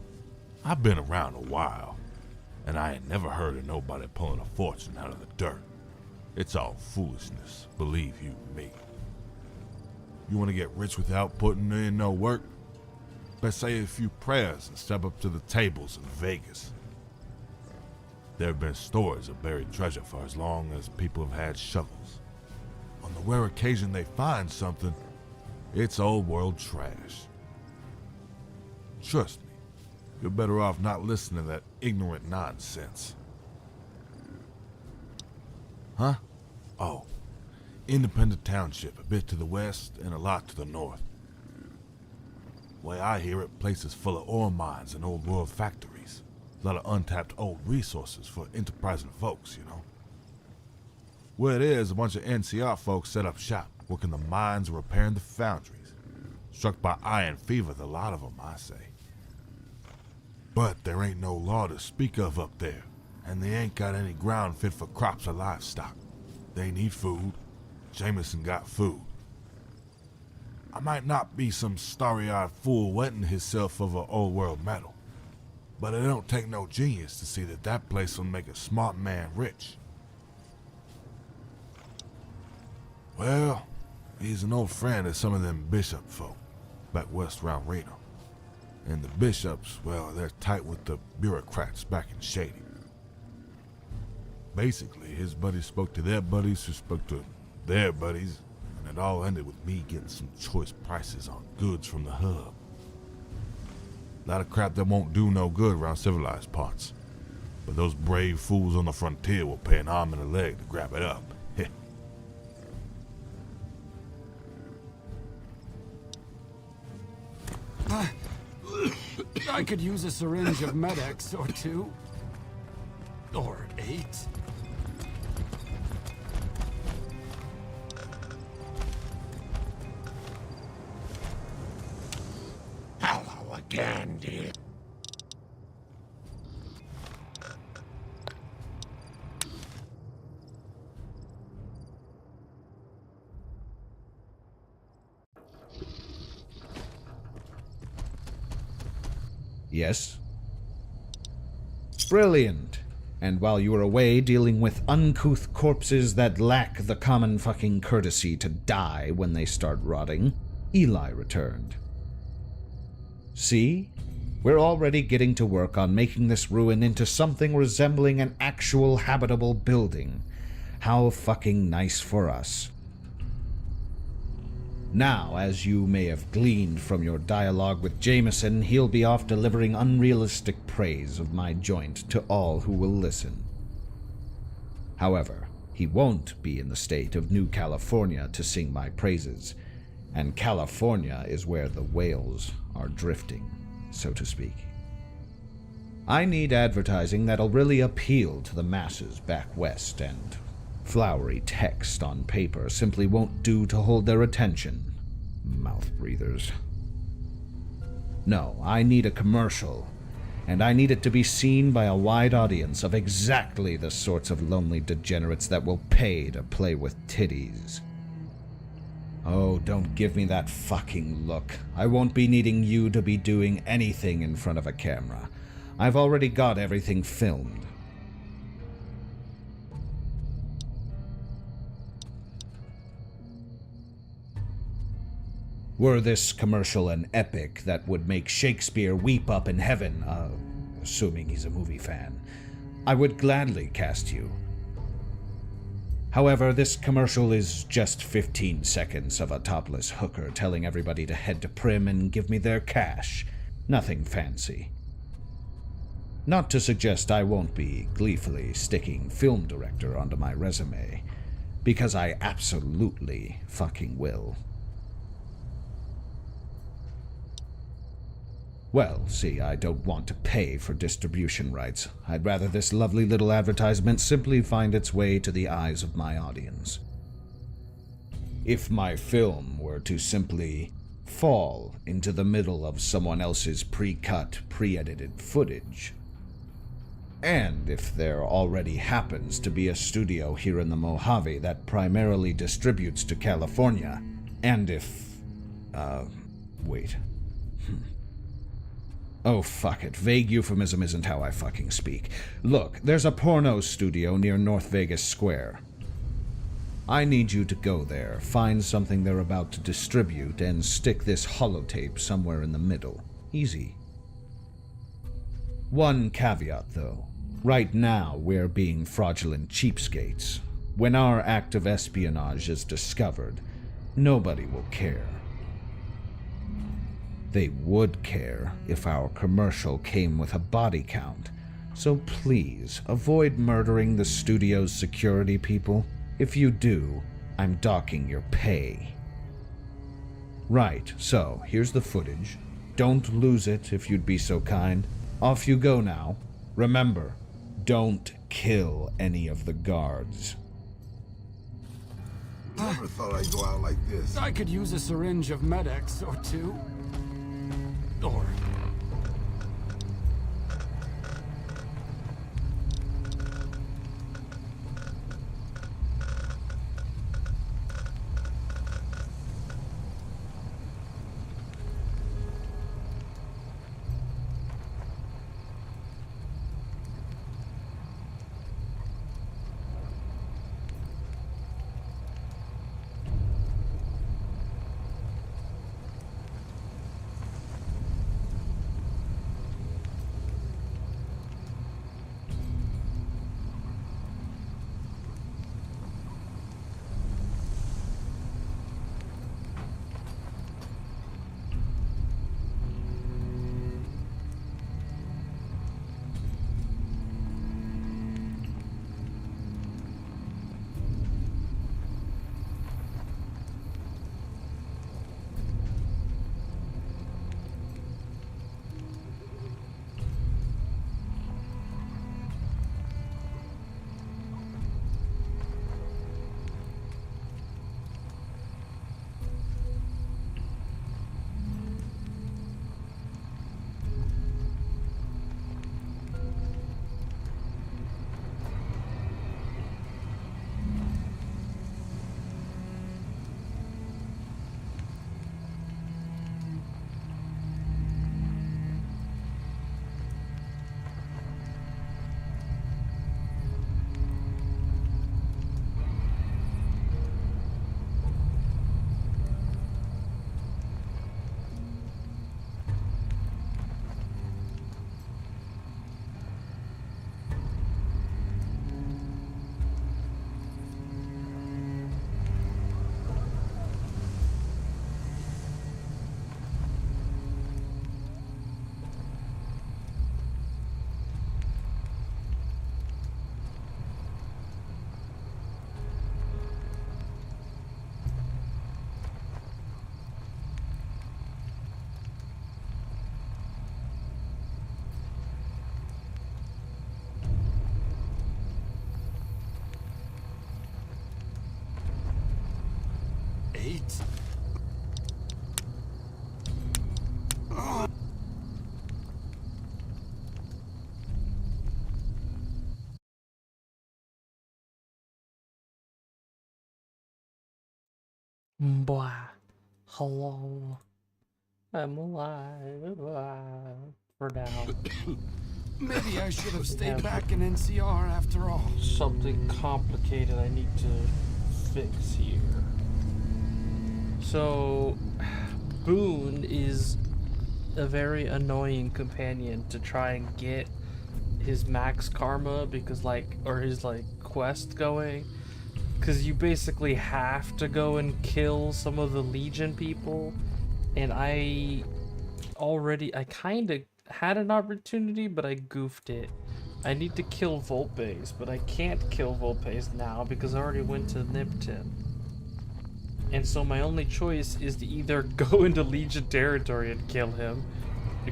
I've been around a while, and I ain't never heard of nobody pulling a fortune out of the dirt. It's all foolishness, believe you me. You want to get rich without putting in no work? Best say a few prayers and step up to the tables in Vegas. There have been stories of buried treasure for as long as people have had shovels. On the rare occasion they find something, it's old world trash. Trust me, you're better off not listening to that ignorant nonsense. Huh? Oh, Independent Township, a bit to the west and a lot to the north. Way I hear it, place is full of ore mines and old world factories. A lot of untapped old resources for enterprising folks, you know. Where it is, a bunch of NCR folks set up shop, working the mines and repairing the foundries. Struck by iron fever, the lot of them, I say. But there ain't no law to speak of up there, and they ain't got any ground fit for crops or livestock. They need food. Jameson got food. I might not be some starry-eyed fool wetting himself over old world metal, but it don't take no genius to see that that place will make a smart man rich. Well, he's an old friend of some of them bishop folk, back west around Reno. And the bishops, well, they're tight with the bureaucrats back in Shady. Basically, his buddies spoke to their buddies who spoke to their buddies, and it all ended with me getting some choice prices on goods from the hub. A lot of crap that won't do no good around civilized parts. But those brave fools on the frontier will pay an arm and a leg to grab it up. I could use a syringe of Med-X or 2. Or 8. Hello again, dear. Yes? Brilliant. And while you were away dealing with uncouth corpses that lack the common fucking courtesy to die when they start rotting, Eli returned. See? We're already getting to work on making this ruin into something resembling an actual habitable building. How fucking nice for us. Now, as you may have gleaned from your dialogue with Jameson, he'll be off delivering unrealistic praise of my joint to all who will listen. However, he won't be in the state of New California to sing my praises, and California is where the whales are drifting, so to speak. I need advertising that'll really appeal to the masses back west, and flowery text on paper simply won't do to hold their attention. Mouth breathers. No, I need a commercial, and I need it to be seen by a wide audience of exactly the sorts of lonely degenerates that will pay to play with titties. Oh, don't give me that fucking look. I won't be needing you to be doing anything in front of a camera. I've already got everything filmed. Were this commercial an epic that would make Shakespeare weep up in heaven, assuming he's a movie fan, I would gladly cast you. However, this commercial is just 15 seconds of a topless hooker telling everybody to head to Prim and give me their cash. Nothing fancy. Not to suggest I won't be gleefully sticking film director onto my resume, because I absolutely fucking will. Well, see, I don't want to pay for distribution rights. I'd rather this lovely little advertisement simply find its way to the eyes of my audience. If my film were to simply fall into the middle of someone else's pre-cut, pre-edited footage, and if there already happens to be a studio here in the Mojave that primarily distributes to California, and if... wait... Oh, fuck it. Vague euphemism isn't how I fucking speak. Look, there's a porno studio near North Vegas Square. I need you to go there, find something they're about to distribute, and stick this holotape somewhere in the middle. Easy. One caveat, though. Right now, we're being fraudulent cheapskates. When our act of espionage is discovered, nobody will care. They would care if our commercial came with a body count, so please avoid murdering the studio's security people. If you do, I'm docking your pay. Right, so here's the footage. Don't lose it if you'd be so kind. Off you go now. Remember, don't kill any of the guards. Never thought I'd go out like this. I could use a syringe of Med-X or two. Or... Wait. Blah. Hello. I'm alive. For now. Maybe I should have stayed back in NCR after all. Something complicated I need to fix here. So, Boone is a very annoying companion to try and get his max karma because or his quest going, because you basically have to go and kill some of the Legion people, and I kind of had an opportunity, but I goofed it. I need to kill Volpes, but I can't kill Volpes now because I already went to Nipton. And so my only choice is to either go into Legion territory and kill him,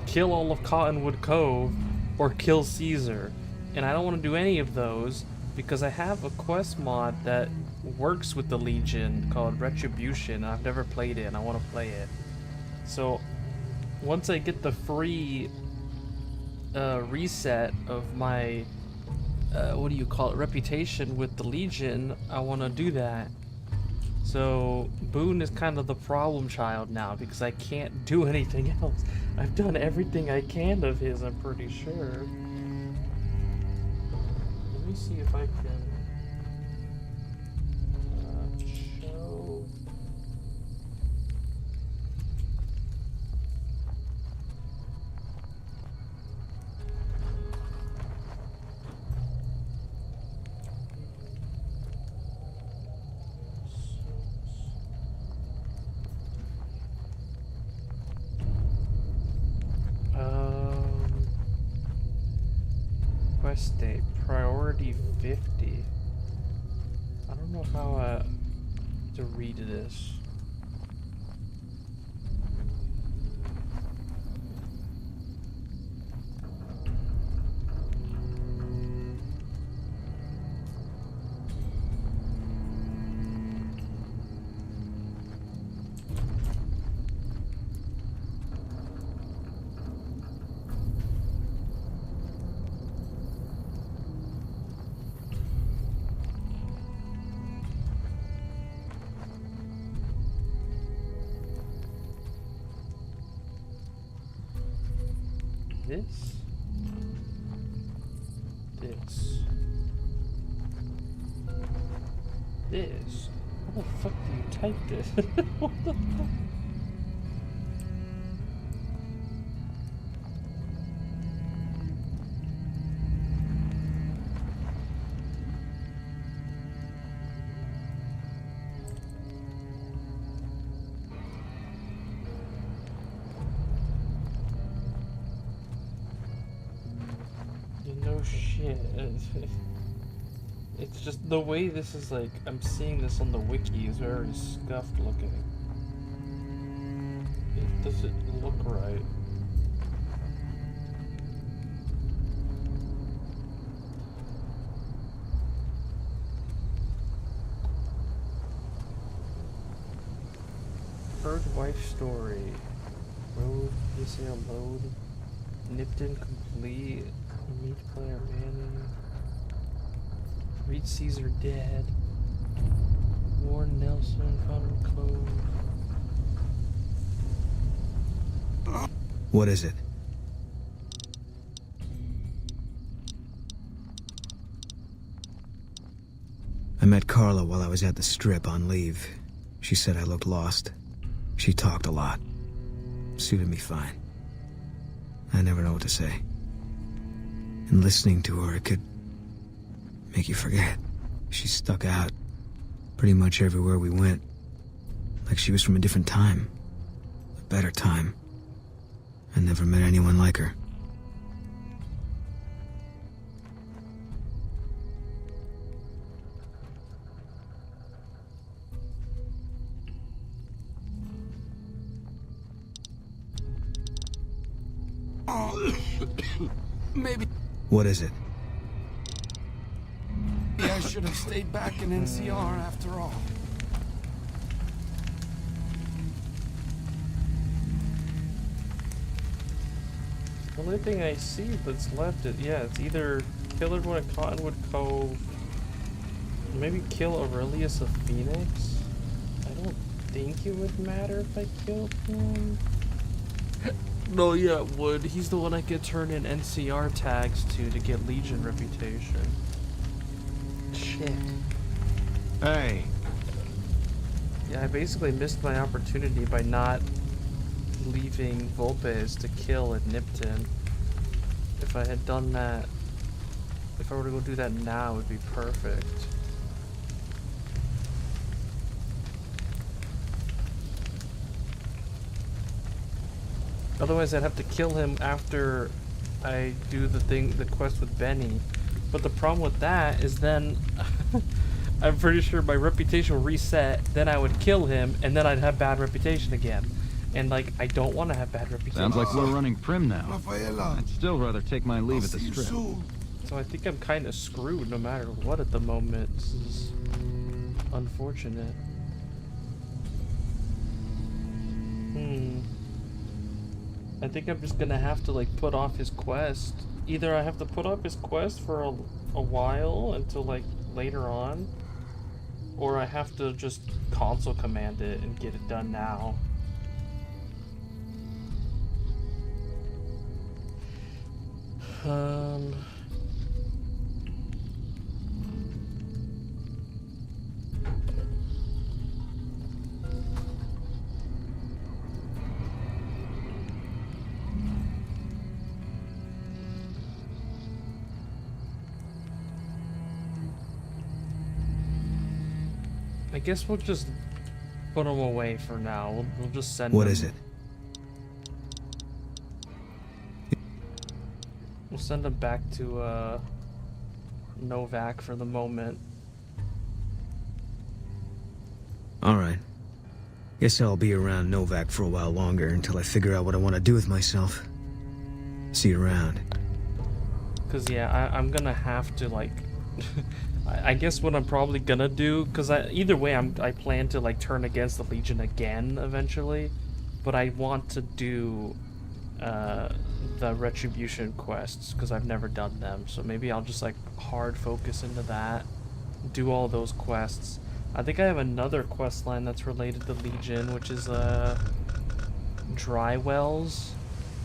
kill all of Cottonwood Cove, or kill Caesar. And I don't want to do any of those because I have a quest mod that works with the Legion called Retribution. I've never played it and I want to play it. So once I get the free reset of my reputation with the Legion, I want to do that. So Boone is kind of the problem child now because I can't do anything else. I've done everything I can of his, I'm pretty sure. Let me see if I can show. Quest date, priority 50. I don't know how to read this. This. How the fuck do you type this? What the fuck? No shit. It's just the way this is I'm seeing this on the wiki is very scuffed looking. It doesn't look right. Third wife story. Road, PSL load. Nipton complete. Meet player Manning. Read Caesar dead. Warren Nelson, Connor Clove. What is it? I met Carla while I was at the Strip on leave. She said I looked lost. She talked a lot. Suited me fine. I never know what to say. And listening to her, it could make you forget. She stuck out pretty much everywhere we went. Like she was from a different time. A better time. I never met anyone like her. Maybe. What is it? Maybe I should have stayed back in NCR after all. only thing I see that's left is, yeah, it's either kill everyone at Cottonwood Cove, maybe kill Aurelius of Phoenix. I don't think it would matter if I killed him. No, yeah, it would. He's the one I could turn in NCR tags to get Legion reputation. Shit. Hey. Yeah, I basically missed my opportunity by not leaving Volpes to kill at Nipton. If I had done that, if I were to go do that now, it would be perfect. Otherwise, I'd have to kill him after I do the quest with Benny. But the problem with that is then I'm pretty sure my reputation will reset, then I would kill him, and then I'd have bad reputation again. And like, I don't want to have bad reputation. Sounds like we're running prim now. I'd still rather take my leave at the strip. So I think I'm kind of screwed no matter what at the moment. This is unfortunate. I think I'm just gonna have to like put off his quest. Either I have to put off his quest for a while until like later on, or I have to just console command it and get it done now. I guess we'll just put him away for now. We'll just send him. What is it? We'll send him back to Novak for the moment. Alright. Guess I'll be around Novak for a while longer until I figure out what I want to do with myself. See you around. Cause yeah, I'm gonna have to like I guess what I'm probably gonna do, cause either way I plan to like turn against the Legion again eventually, but I want to do the Retribution quests because I've never done them, so maybe I'll just like hard focus into that, do all those quests. I think I have another quest line that's related to Legion, which is Dry Wells,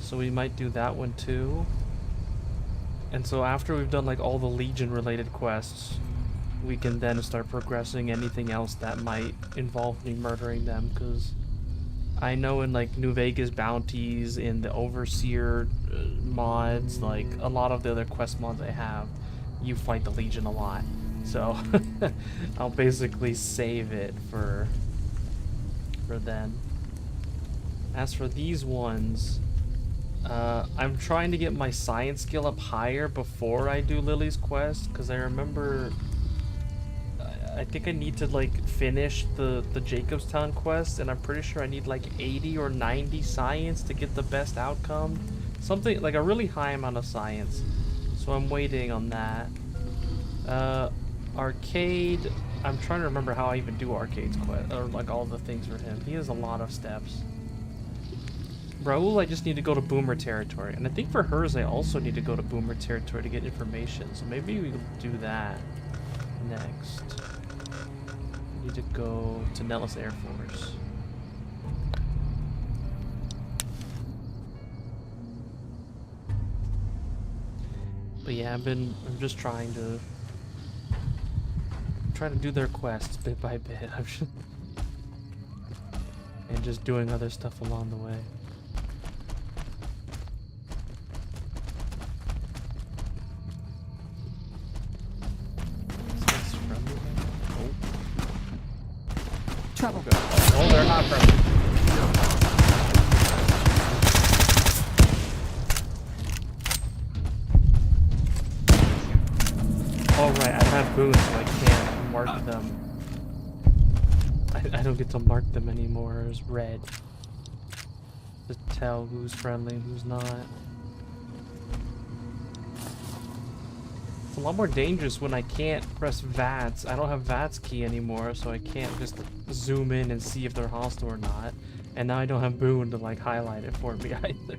so we might do that one too. And so after we've done like all the Legion related quests, we can then start progressing anything else that might involve me murdering them, because I know in like New Vegas bounties, in the Overseer mods, like a lot of the other quest mods I have, you fight the Legion a lot. So I'll basically save it for then. As for these ones, I'm trying to get my science skill up higher before I do Lily's quest, because I remember I think I need to like finish the Jacobstown quest, and I'm pretty sure I need like 80 or 90 science to get the best outcome. Something like a really high amount of science. So I'm waiting on that. Arcade, I'm trying to remember how I even do Arcade's quest, or like all the things for him. He has a lot of steps. Raoul, I just need to go to Boomer territory, and I think for hers I also need to go to Boomer territory to get information, so maybe we'll do that next. I need to go to Nellis Air Force. But yeah, I'm just trying to do their quests bit by bit. And just doing other stuff along the way. Trouble. Oh, they're not friendly. Oh right, I have boons, so I can't mark them. I don't get to mark them anymore as red. To tell who's friendly and who's not. It's a lot more dangerous when I can't press VATS. I don't have VATS key anymore, so I can't just zoom in and see if they're hostile or not. And now I don't have Boon to like highlight it for me either.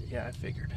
Yeah, I figured.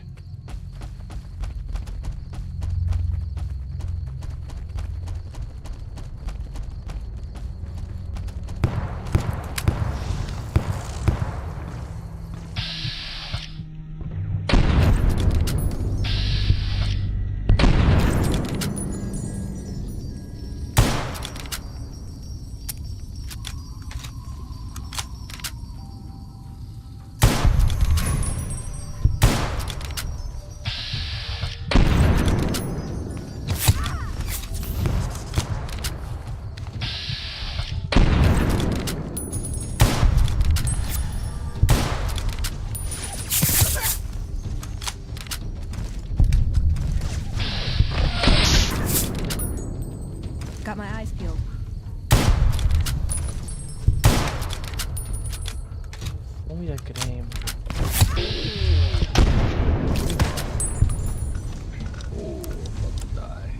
Got my eyes peeled. Only I could aim. Oh, I'm about to die.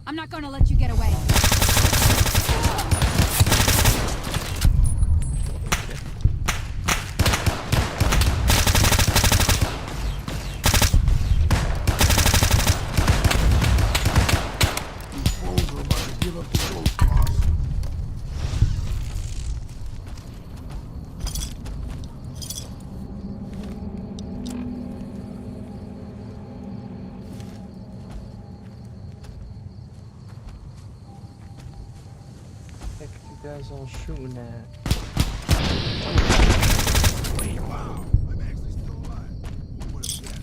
I'm not gonna let you get away. Heck, you guys all shooting at? Wait, wow. I'm actually still alive. What is that?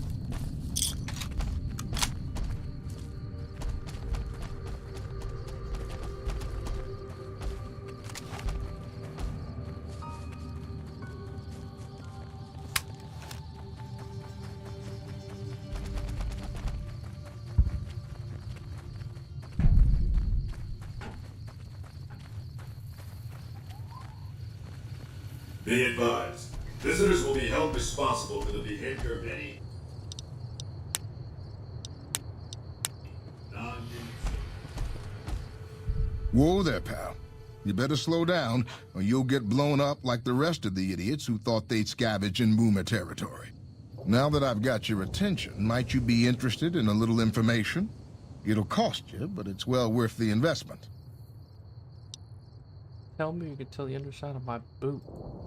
Be advised, visitors will be held responsible for the behavior of any Whoa there, pal. You better slow down, or you'll get blown up like the rest of the idiots who thought they'd scavenge in Boomer territory. Now that I've got your attention, might you be interested in a little information? It'll cost you, but it's well worth the investment. Tell me you can tell the underside of my boot.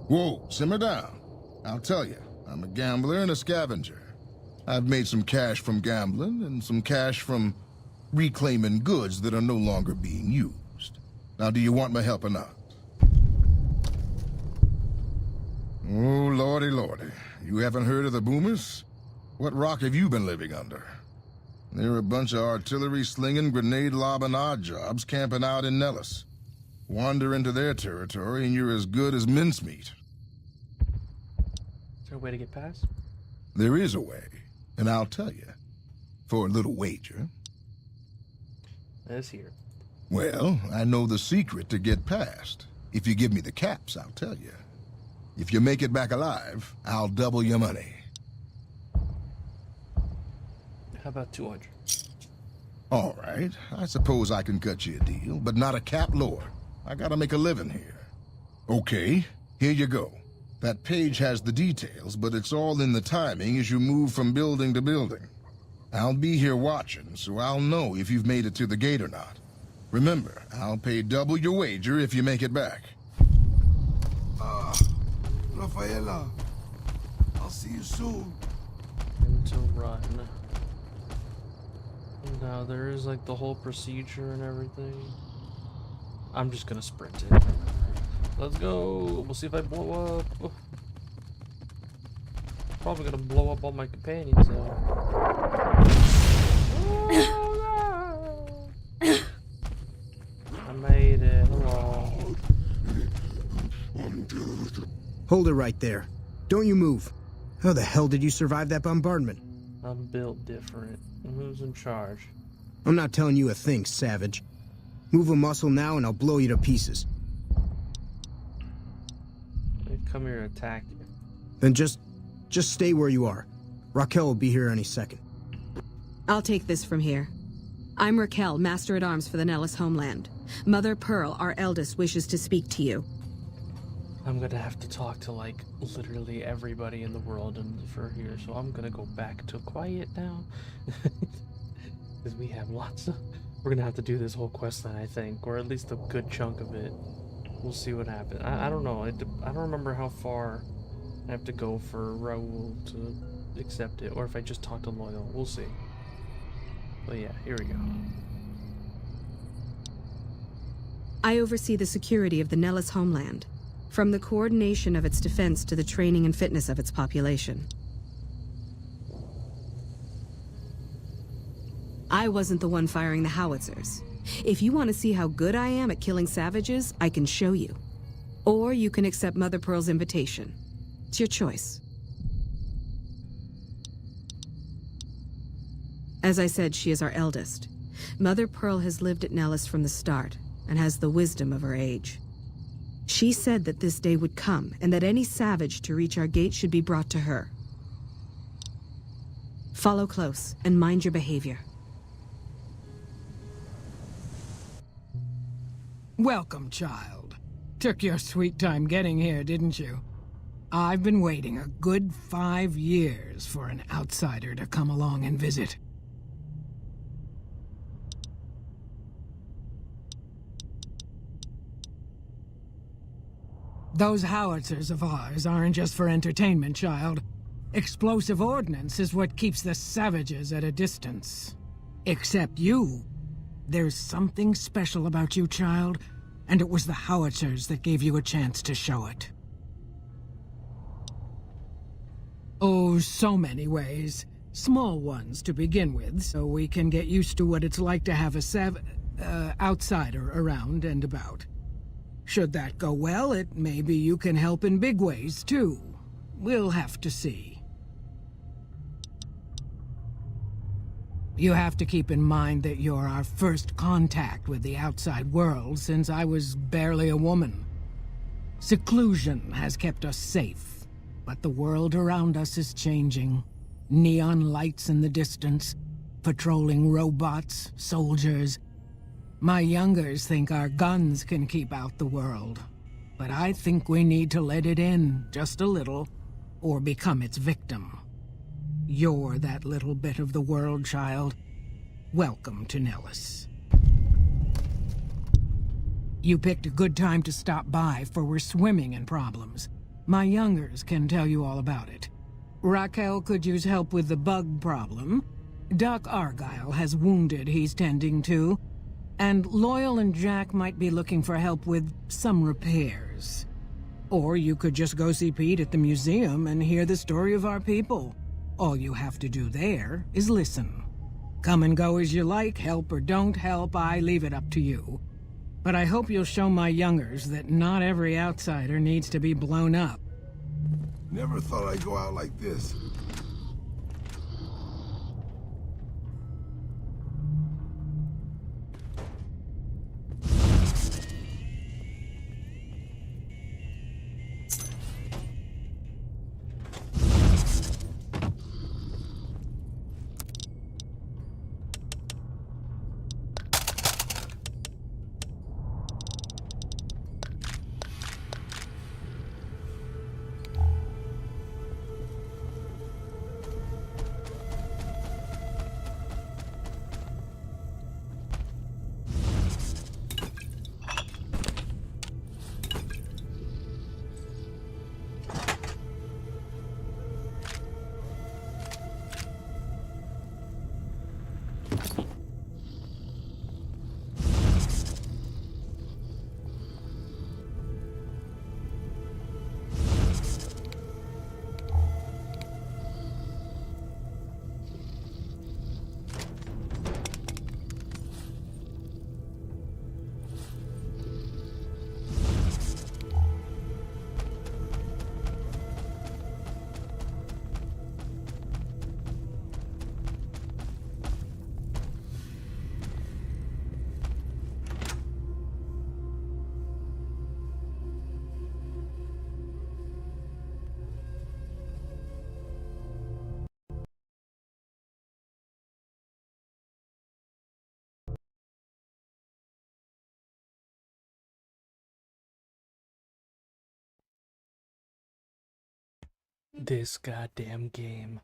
Whoa, simmer down. I'll tell you, I'm a gambler and a scavenger. I've made some cash from gambling and some cash from reclaiming goods that are no longer being used. Now, do you want my help or not? Oh, lordy, lordy. You haven't heard of the Boomers? What rock have you been living under? They're a bunch of artillery-slinging, grenade-lobbing odd jobs camping out in Nellis. Wander into their territory and you're as good as mincemeat. Is there a way to get past? There is a way, and I'll tell you. For a little wager. Let's hear. Well, I know the secret to get past. If you give me the caps, I'll tell you. If you make it back alive, I'll double your money. How about 200? All right, I suppose I can cut you a deal, but not a cap lower. I gotta make a living here. Okay, here you go. That page has the details, but it's all in the timing as you move from building to building. I'll be here watching, so I'll know if you've made it to the gate or not. Remember, I'll pay double your wager if you make it back. Rafaela, I'll see you soon. And to run. Now there is like the whole procedure and everything. I'm just gonna sprint it. Let's go. We'll see if I blow up. Oh. Probably gonna blow up all my companions though. Hold it right there. Don't you move. How the hell did you survive that bombardment? I'm built different. Who's in charge? I'm not telling you a thing, savage. Move a muscle now and I'll blow you to pieces. They come here to attack you. Then just stay where you are. Raquel will be here any second. I'll take this from here. I'm Raquel, Master-at-Arms for the Nellis homeland. Mother Pearl, our eldest, wishes to speak to you. I'm gonna have to talk to, like, literally everybody in the world for here, so I'm gonna go back to quiet now. Because we have lots of... We're gonna have to do this whole quest line, I think, or at least a good chunk of it. We'll see what happens. I don't know. I don't remember how far I have to go for Raul to accept it, or if I just talk to Loyal. We'll see. But yeah, here we go. I oversee the security of the Nellis homeland, from the coordination of its defense to the training and fitness of its population. I wasn't the one firing the howitzers. If you want to see how good I am at killing savages, I can show you. Or you can accept Mother Pearl's invitation. It's your choice. As I said, she is our eldest. Mother Pearl has lived at Nellis from the start, and has the wisdom of her age. She said that this day would come, and that any savage to reach our gate should be brought to her. Follow close, and mind your behavior. Welcome, child. Took your sweet time getting here, didn't you? I've been waiting a good 5 years for an outsider to come along and visit. Those howitzers of ours aren't just for entertainment, child. Explosive ordnance is what keeps the savages at a distance. Except you. There's something special about you, child, and it was the howitzers that gave you a chance to show it. Oh, so many ways. Small ones to begin with, so we can get used to what it's like to have a outsider around and about. Should that go well, it maybe you can help in big ways, too. We'll have to see. You have to keep in mind that you're our first contact with the outside world since I was barely a woman. Seclusion has kept us safe, but the world around us is changing. Neon lights in the distance, patrolling robots, soldiers. My youngers think our guns can keep out the world, but I think we need to let it in, just a little, or become its victim. You're that little bit of the world, child. Welcome to Nellis. You picked a good time to stop by, for we're swimming in problems. My youngers can tell you all about it. Raquel could use help with the bug problem. Doc Argyle has wounded he's tending to. And Loyal and Jack might be looking for help with some repairs. Or you could just go see Pete at the museum and hear the story of our people. All you have to do there is listen. Come and go as you like, help or don't help, I leave it up to you. But I hope you'll show my youngers that not every outsider needs to be blown up. Never thought I'd go out like this. This goddamn game.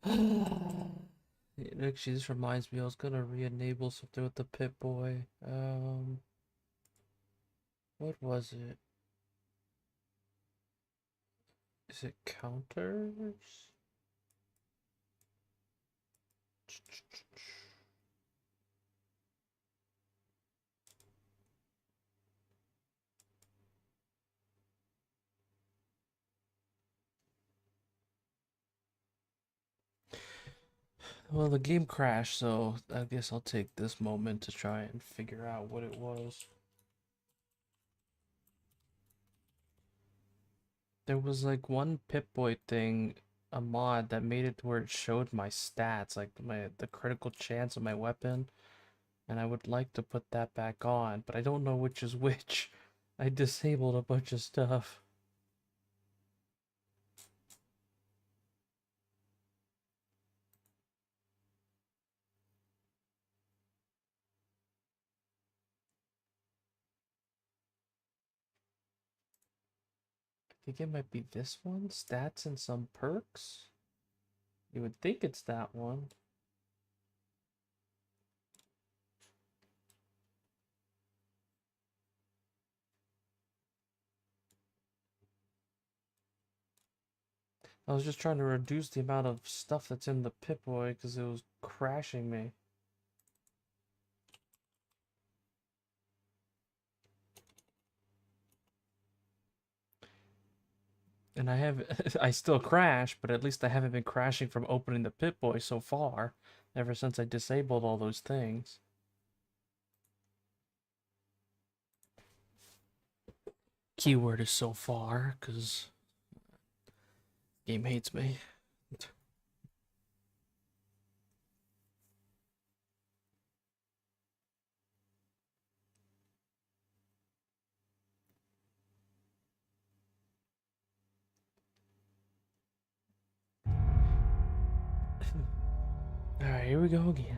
Actually, this reminds me, I was gonna re-enable something with the Pip-Boy. What was it? Is it counters? Well, the game crashed, so I guess I'll take this moment to try and figure out what it was. There was like one Pip-Boy thing, a mod that made it to where it showed my stats, like the critical chance of my weapon, and I would like to put that back on, but I don't know which is which. I disabled a bunch of stuff. I think it might be this one, stats and some perks. You would think it's that one. I was just trying to reduce the amount of stuff that's in the Pip-Boy because it was crashing me. And I still crash, but at least I haven't been crashing from opening the Pip-Boy so far, ever since I disabled all those things. Keyword is so far, because game hates me. Alright, here we go again.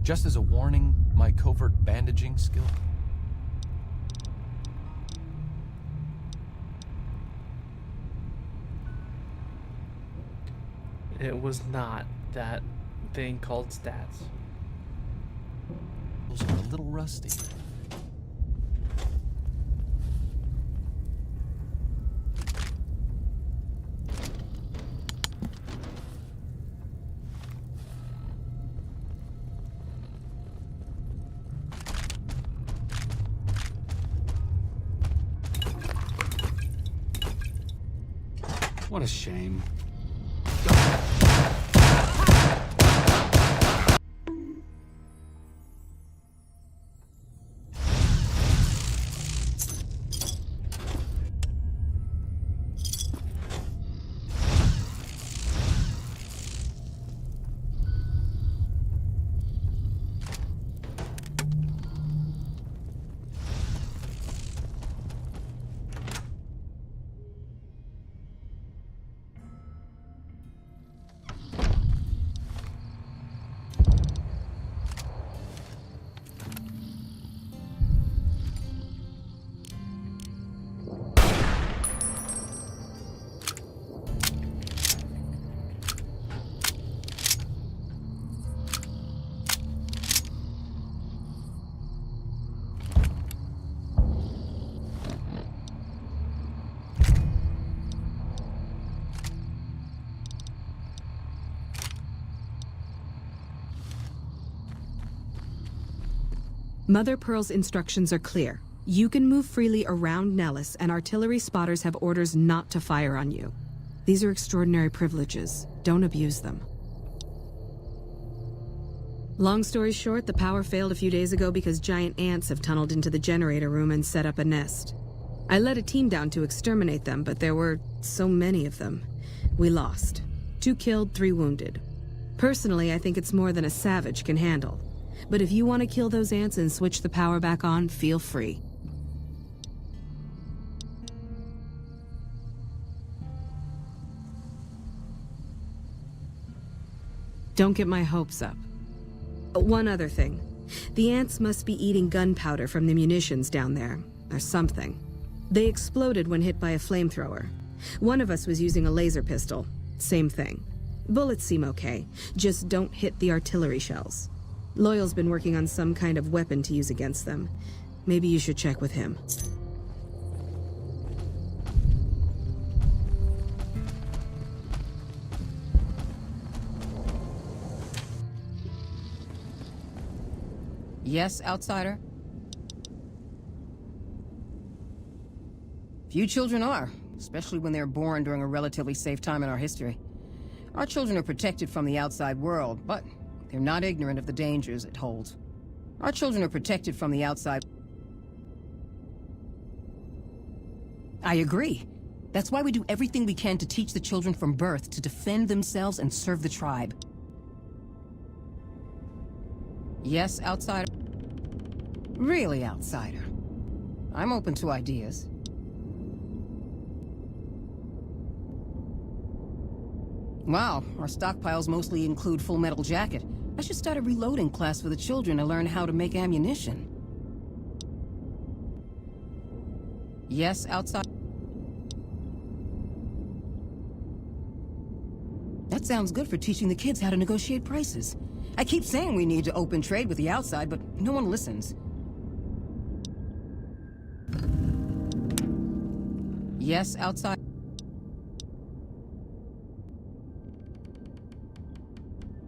Just as a warning, my covert bandaging skill. It was not that thing called stats. Those are a little rusty. What a shame. Mother Pearl's instructions are clear. You can move freely around Nellis, and artillery spotters have orders not to fire on you. These are extraordinary privileges. Don't abuse them. Long story short, the power failed a few days ago because giant ants have tunneled into the generator room and set up a nest. I led a team down to exterminate them, but there were so many of them. We lost. 2 killed, 3 wounded. Personally, I think it's more than a savage can handle. But if you want to kill those ants and switch the power back on, feel free. Don't get my hopes up. One other thing. The ants must be eating gunpowder from the munitions down there, or something. They exploded when hit by a flamethrower. One of us was using a laser pistol. Same thing. Bullets seem okay, just don't hit the artillery shells. Loyal's been working on some kind of weapon to use against them. Maybe you should check with him. Yes, outsider? Few children are, especially when they're born during a relatively safe time in our history. Our children are protected from the outside world, but they're not ignorant of the dangers it holds. Our children are protected from the outside. I agree. That's why we do everything we can to teach the children from birth to defend themselves and serve the tribe. Yes, outsider? Really, outsider. I'm open to ideas. Wow, our stockpiles mostly include Full Metal Jacket. I should start a reloading class for the children to learn how to make ammunition. Yes, outside. That sounds good for teaching the kids how to negotiate prices. I keep saying we need to open trade with the outside, but no one listens. Yes, outside.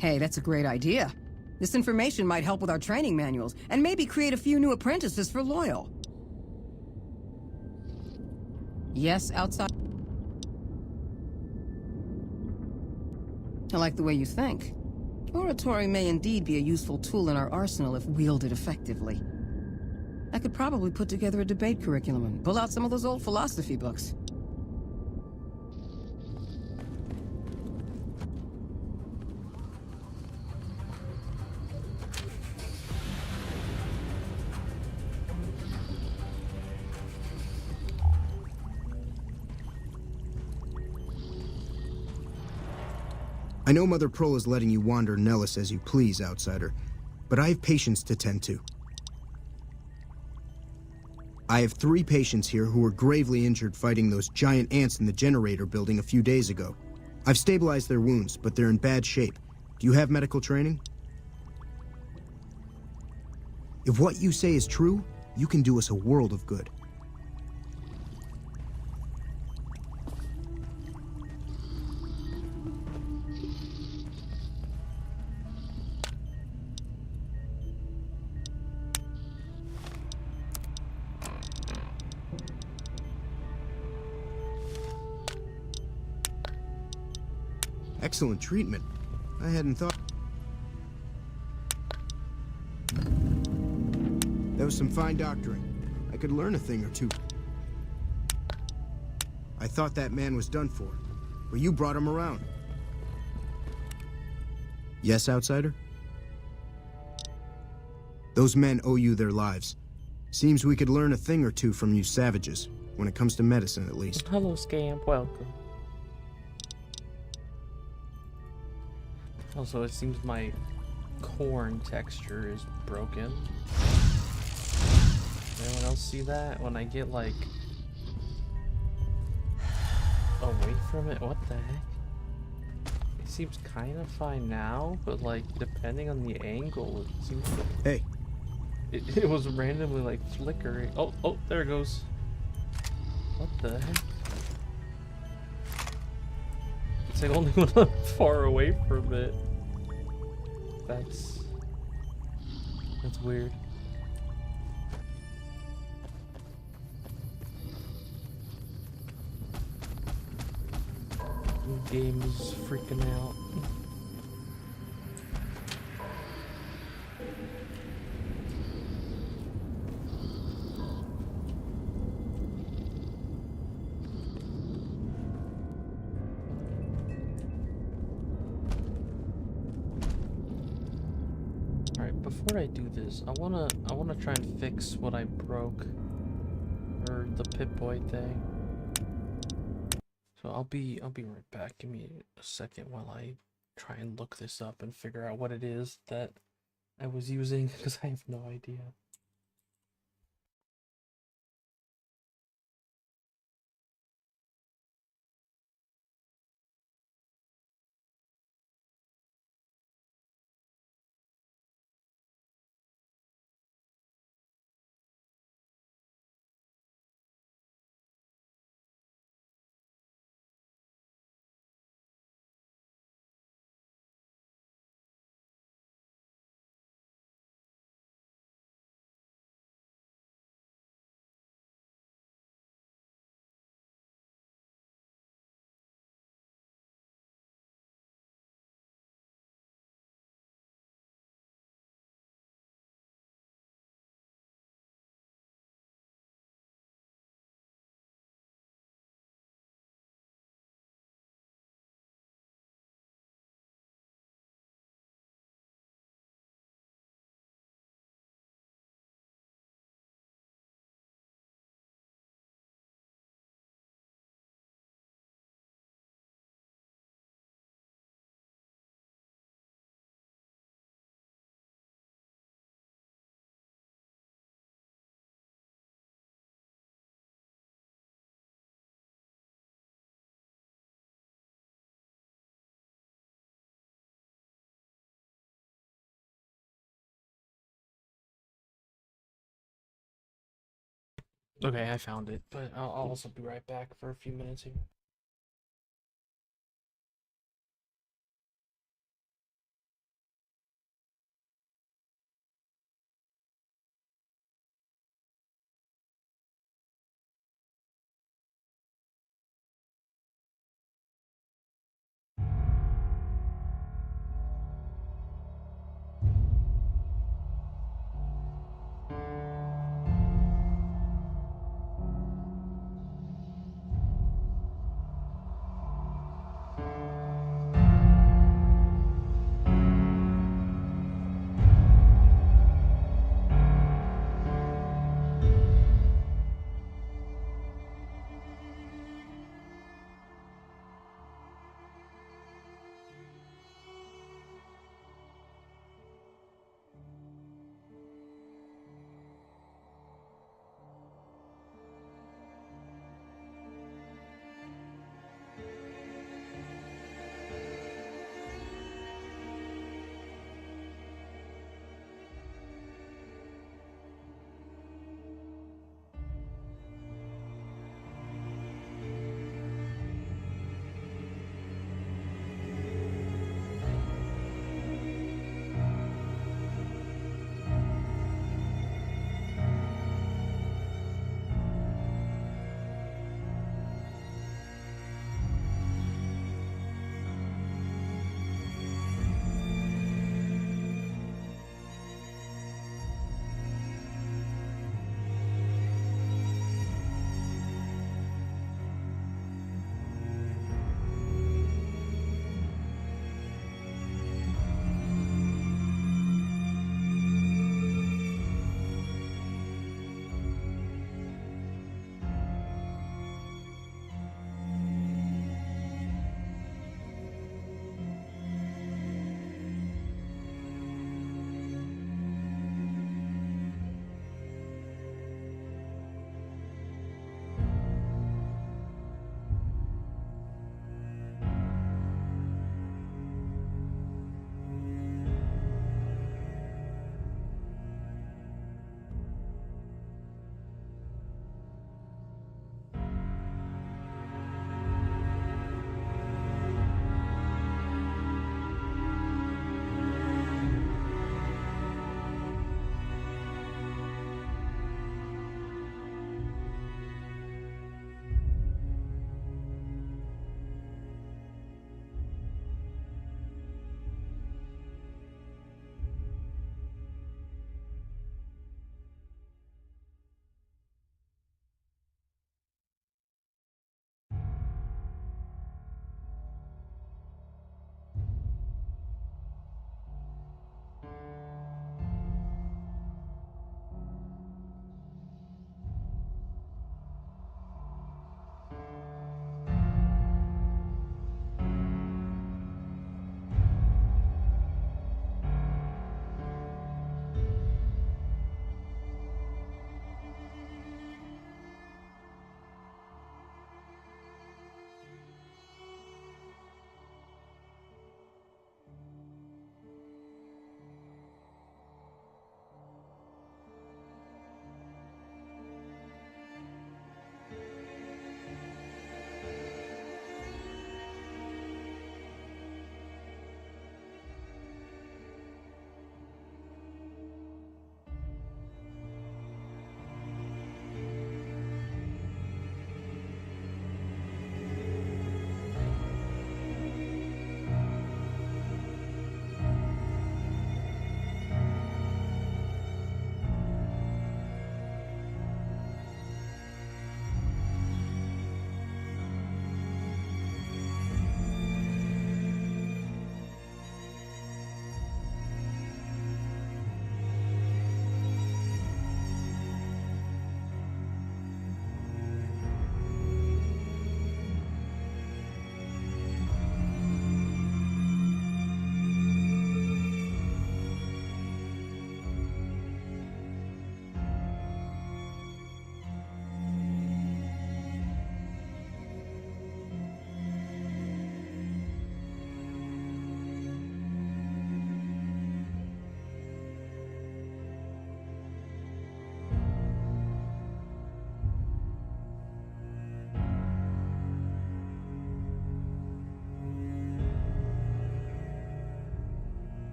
Hey, that's a great idea. This information might help with our training manuals, and maybe create a few new apprentices for Loyal. Yes, outside. I like the way you think. Oratory may indeed be a useful tool in our arsenal if wielded effectively. I could probably put together a debate curriculum and pull out some of those old philosophy books. I know Mother Pearl is letting you wander Nellis as you please, outsider, but I have patients to tend to. I have 3 patients here who were gravely injured fighting those giant ants in the generator building a few days ago. I've stabilized their wounds, but they're in bad shape. Do you have medical training? If what you say is true, you can do us a world of good. Excellent treatment. I hadn't thought... That was some fine doctoring. I could learn a thing or two. I thought that man was done for, but you brought him around. Yes, outsider? Those men owe you their lives. Seems we could learn a thing or two from you savages, when it comes to medicine at least. Hello, Scamp. Welcome. Also, it seems my corn texture is broken. Anyone else see that? When I get, like, away from it? What the heck? It seems kind of fine now, but, like, depending on the angle, it seems like... Hey. It was randomly, like, flickering. Oh, there it goes. What the heck? It's like only when I'm far away from it. That's weird. Game is freaking out. Alright, before I do this, I wanna try and fix what I broke. Or the Pip-Boy thing. So I'll be right back. Give me a second while I try and look this up and figure out what it is that I was using, because I have no idea. Okay, I found it, but I'll also be right back for a few minutes here.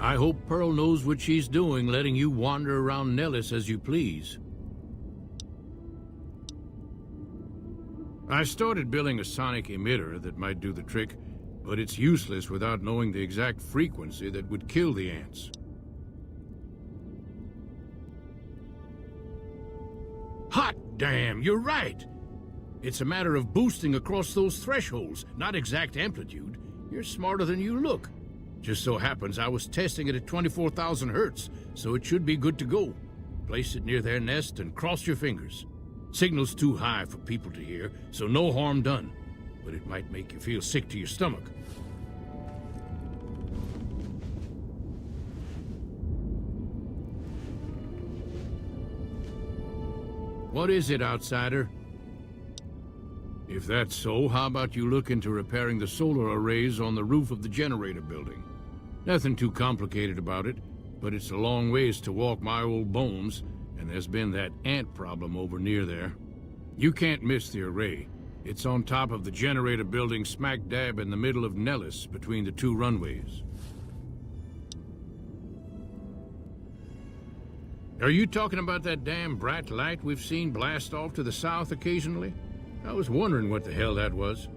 I hope Pearl knows what she's doing, letting you wander around Nellis as you please. I started building a sonic emitter that might do the trick, but it's useless without knowing the exact frequency that would kill the ants. Hot damn, you're right! It's a matter of boosting across those thresholds, not exact amplitude. You're smarter than you look. Just so happens I was testing it at 24,000 hertz, so it should be good to go. Place it near their nest and cross your fingers. Signal's too high for people to hear, so no harm done. But it might make you feel sick to your stomach. What is it, outsider? If that's so, how about you look into repairing the solar arrays on the roof of the generator building? Nothing too complicated about it, but it's a long ways to walk my old bones, and there's been that ant problem over near there. You can't miss the array. It's on top of the generator building smack dab in the middle of Nellis, between the two runways. Are you talking about that damn bright light we've seen blast off to the south occasionally? I was wondering what the hell that was.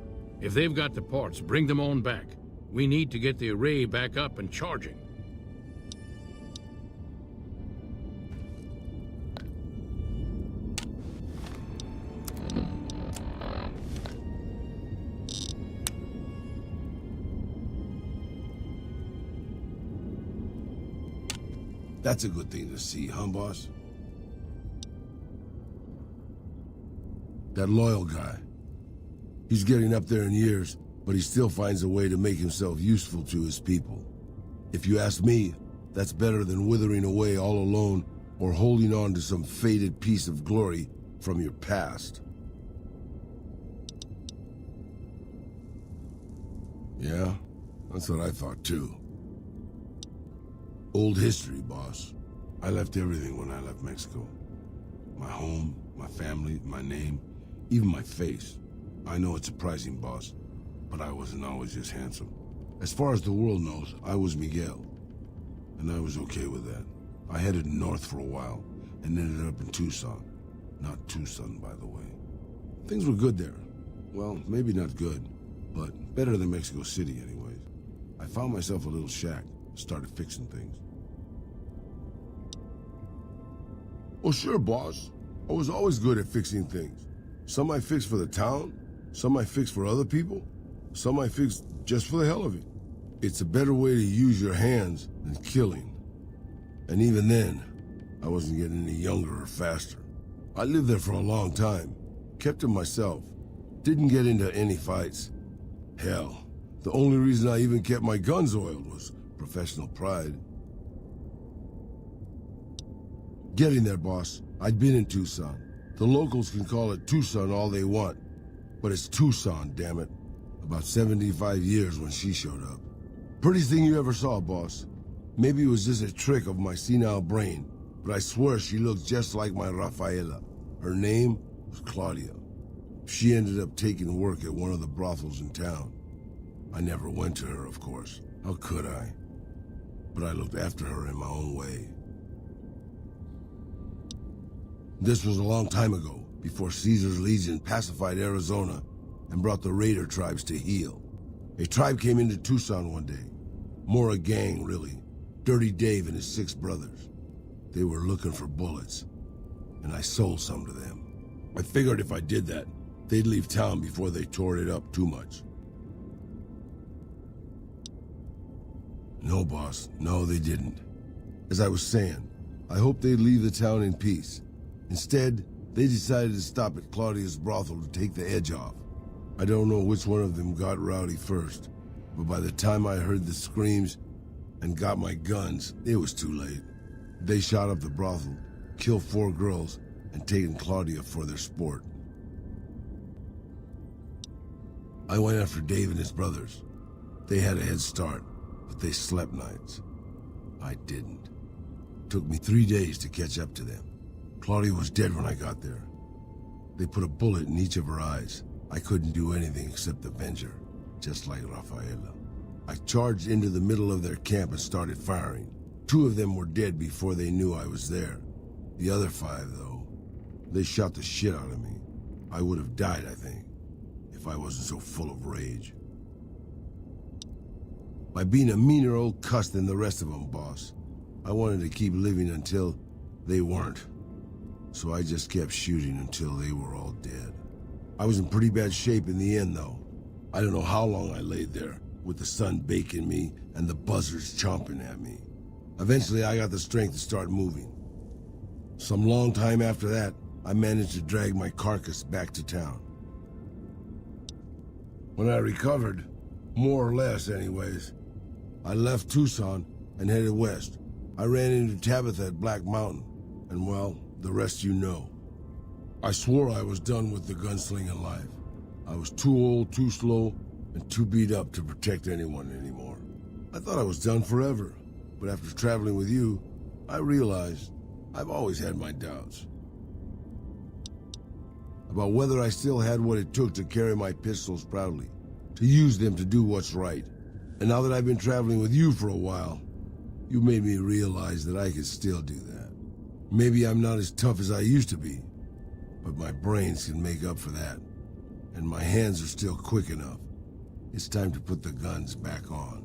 If they've got the parts, bring them on back. We need to get the array back up and charging. That's a good thing to see, huh, boss? That loyal guy. He's getting up there in years, but he still finds a way to make himself useful to his people. If you ask me, that's better than withering away all alone or holding on to some faded piece of glory from your past. Yeah, that's what I thought too. Old history, boss. I left everything when I left Mexico. My home, my family, my name, even my face. I know it's surprising, boss, but I wasn't always just handsome. As far as the world knows, I was Miguel, and I was okay with that. I headed north for a while, and ended up in Tucson. Not Tucson, by the way. Things were good there. Well, maybe not good, but better than Mexico City anyways. I found myself a little shack, started fixing things. Oh sure, boss. I was always good at fixing things. Some I fixed for the town, some I fixed for other people, some I fixed just for the hell of it. It's a better way to use your hands than killing. And even then, I wasn't getting any younger or faster. I lived there for a long time, kept to myself, didn't get into any fights. Hell, the only reason I even kept my guns oiled was professional pride. Getting there, boss. I'd been in Tucson. The locals can call it Tucson all they want, but it's Tucson, damn it. About 75 years when she showed up. Prettiest thing you ever saw, boss. Maybe it was just a trick of my senile brain, but I swear she looked just like my Rafaela. Her name was Claudia. She ended up taking work at one of the brothels in town. I never went to her, of course. How could I? But I looked after her in my own way. This was a long time ago, before Caesar's Legion pacified Arizona and brought the raider tribes to heel. A tribe came into Tucson one day. More a gang, really. Dirty Dave and his 6 brothers. They were looking for bullets, and I sold some to them. I figured if I did that, they'd leave town before they tore it up too much. No, boss. No, they didn't. As I was saying, I hoped they'd leave the town in peace. Instead, they decided to stop at Claudia's brothel to take the edge off. I don't know which one of them got rowdy first, but by the time I heard the screams and got my guns, it was too late. They shot up the brothel, killed 4 girls, and taken Claudia for their sport. I went after Dave and his brothers. They had a head start, but they slept nights. I didn't. It took me 3 days to catch up to them. Claudia was dead when I got there. They put a bullet in each of her eyes. I couldn't do anything except avenge her, just like Rafaela. I charged into the middle of their camp and started firing. 2 of them were dead before they knew I was there. The other 5, though, they shot the shit out of me. I would have died, I think, if I wasn't so full of rage. By being a meaner old cuss than the rest of them, boss, I wanted to keep living until they weren't. So I just kept shooting until they were all dead. I was in pretty bad shape in the end, though. I don't know how long I laid there, with the sun baking me and the buzzards chomping at me. Eventually, I got the strength to start moving. Some long time after that, I managed to drag my carcass back to town. When I recovered, more or less anyways, I left Tucson and headed west. I ran into Tabitha at Black Mountain, and well, the rest you know. I swore I was done with the gunslinging life. I was too old, too slow, and too beat up to protect anyone anymore. I thought I was done forever, but after traveling with you, I realized I've always had my doubts. About whether I still had what it took to carry my pistols proudly, to use them to do what's right. And now that I've been traveling with you for a while, you made me realize that I could still do that. Maybe I'm not as tough as I used to be, but my brains can make up for that. And my hands are still quick enough. It's time to put the guns back on.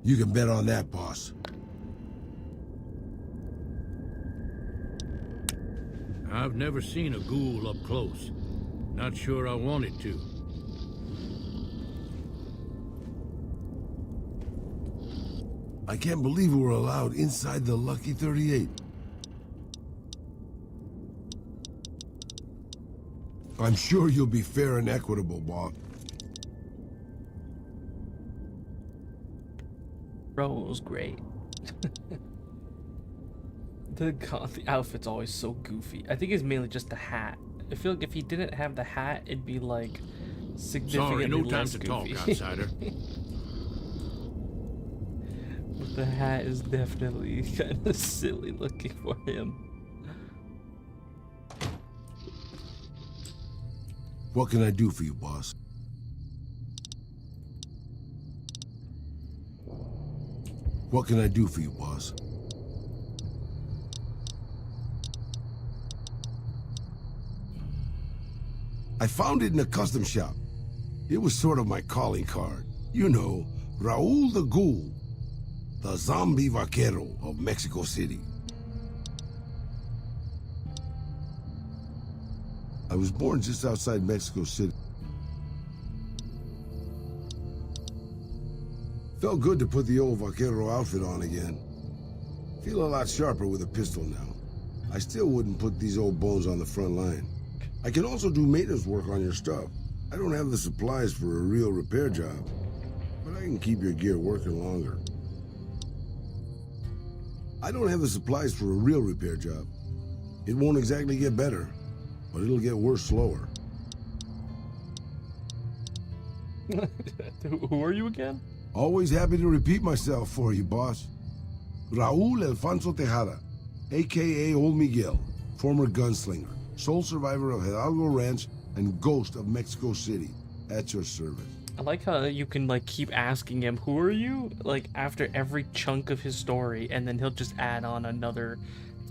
You can bet on that, boss. I've never seen a ghoul up close. Not sure I wanted to. I can't believe we were allowed inside the Lucky 38. I'm sure you'll be fair and equitable, boss. Bro, it was great. The outfit's always so goofy. I think it's mainly just the hat. I feel like if he didn't have the hat, it'd be like significantly Sorry, no time less to goofy. talk, outsider. But the hat is definitely kind of silly looking for him. What can I do for you, boss? What can I do for you, boss? I found it in a custom shop. It was sort of my calling card. You know, Raul the Ghoul, the zombie vaquero of Mexico City. I was born just outside Mexico City. Felt good to put the old vaquero outfit on again. Feel a lot sharper with a pistol now. I still wouldn't put these old bones on the front line. I can also do maintenance work on your stuff. I don't have the supplies for a real repair job, but I can keep your gear working longer. I don't have the supplies for a real repair job. It won't exactly get better, but it'll get worse slower. Who are you again? Always happy to repeat myself for you, boss. Raul Alfonso Tejada, a.k.a. Old Miguel, former gunslinger, sole survivor of Hidalgo Ranch and ghost of Mexico City, at your service. I like how you can like keep asking him, who are you? Like after every chunk of his story, and then he'll just add on another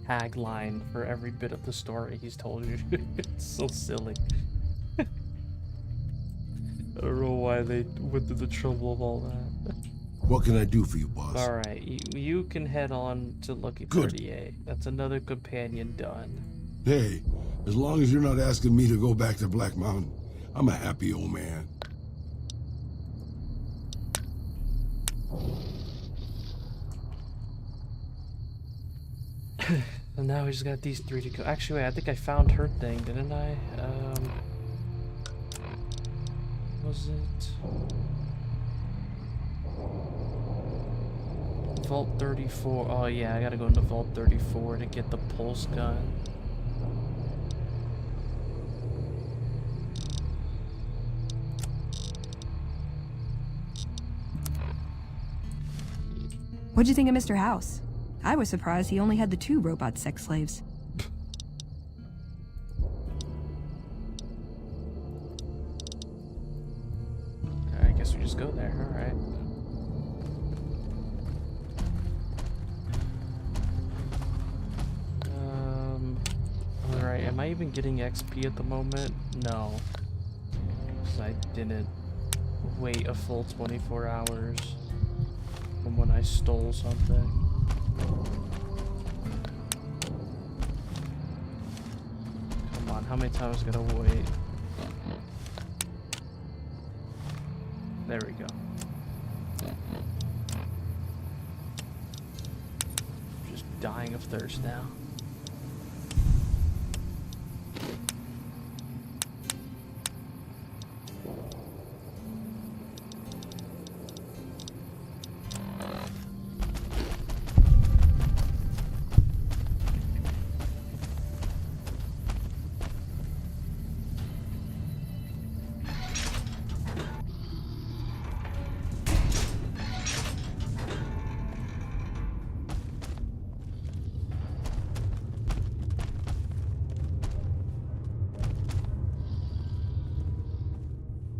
tagline for every bit of the story he's told you. It's so silly. I don't know why they went through the trouble of all that. What can I do for you, boss? Alright, you can head on to Lucky 38. That's another companion done. Hey, as long as you're not asking me to go back to Black Mountain, I'm a happy old man. And now we just got these 3 to go. Actually, wait, I think I found her thing, didn't I? Was it Vault 34? Oh yeah, I gotta go into Vault 34 to get the pulse gun. What'd you think of Mr. House? I was surprised he only had the 2 robot sex slaves. am I even getting XP at the moment? No. Because I didn't wait a full 24 hours from when I stole something. Come on, how many times am I gonna wait? There we go. Just dying of thirst now.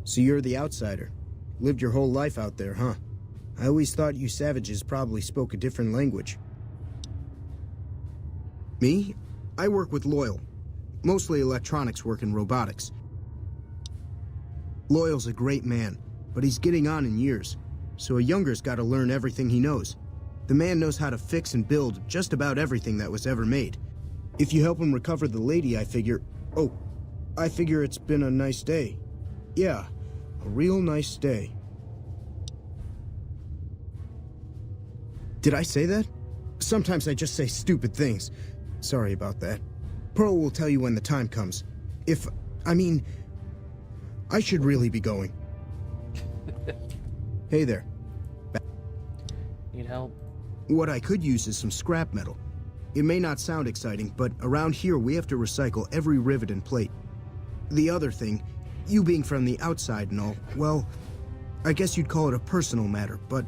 So you're the outsider. Lived your whole life out there, huh? I always thought you savages probably spoke a different language. Me? I work with Loyal. Mostly electronics work and robotics. Loyal's a great man, but he's getting on in years, so a younger's gotta learn everything he knows. The man knows how to fix and build just about everything that was ever made. If you help him recover the lady, I figure... Oh, I figure it's been a nice day. Yeah, a real nice day. Did I say that? Sometimes I just say stupid things. Sorry about that. Pearl will tell you when the time comes. I should really be going. Hey there. Need help? What I could use is some scrap metal. It may not sound exciting, but around here we have to recycle every rivet and plate. The other thing, you being from the outside and all, well, I guess you'd call it a personal matter, but,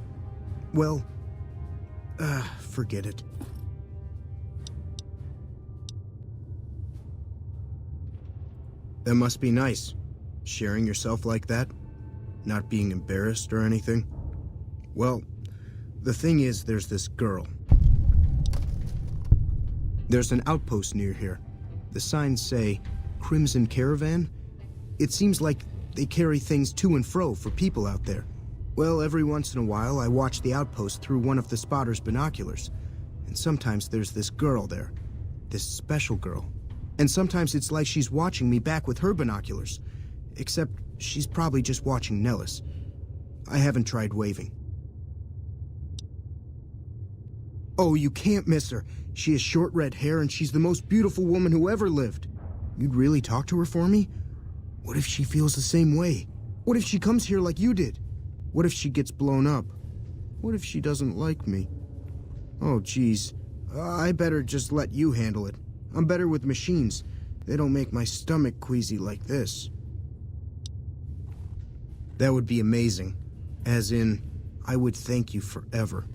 well, forget it. That must be nice, sharing yourself like that, not being embarrassed or anything. Well, the thing is, there's this girl. There's an outpost near here. The signs say, Crimson Caravan? It seems like they carry things to and fro for people out there. Well, every once in a while, I watch the outpost through one of the spotter's binoculars. And sometimes there's this girl there. This special girl. And sometimes it's like she's watching me back with her binoculars. Except she's probably just watching Nellis. I haven't tried waving. Oh, you can't miss her. She has short red hair and she's the most beautiful woman who ever lived. You'd really talk to her for me? What if she feels the same way? What if she comes here like you did? What if she gets blown up? What if she doesn't like me? Oh, geez. I better just let you handle it. I'm better with machines. They don't make my stomach queasy like this. That would be amazing. As in, I would thank you forever.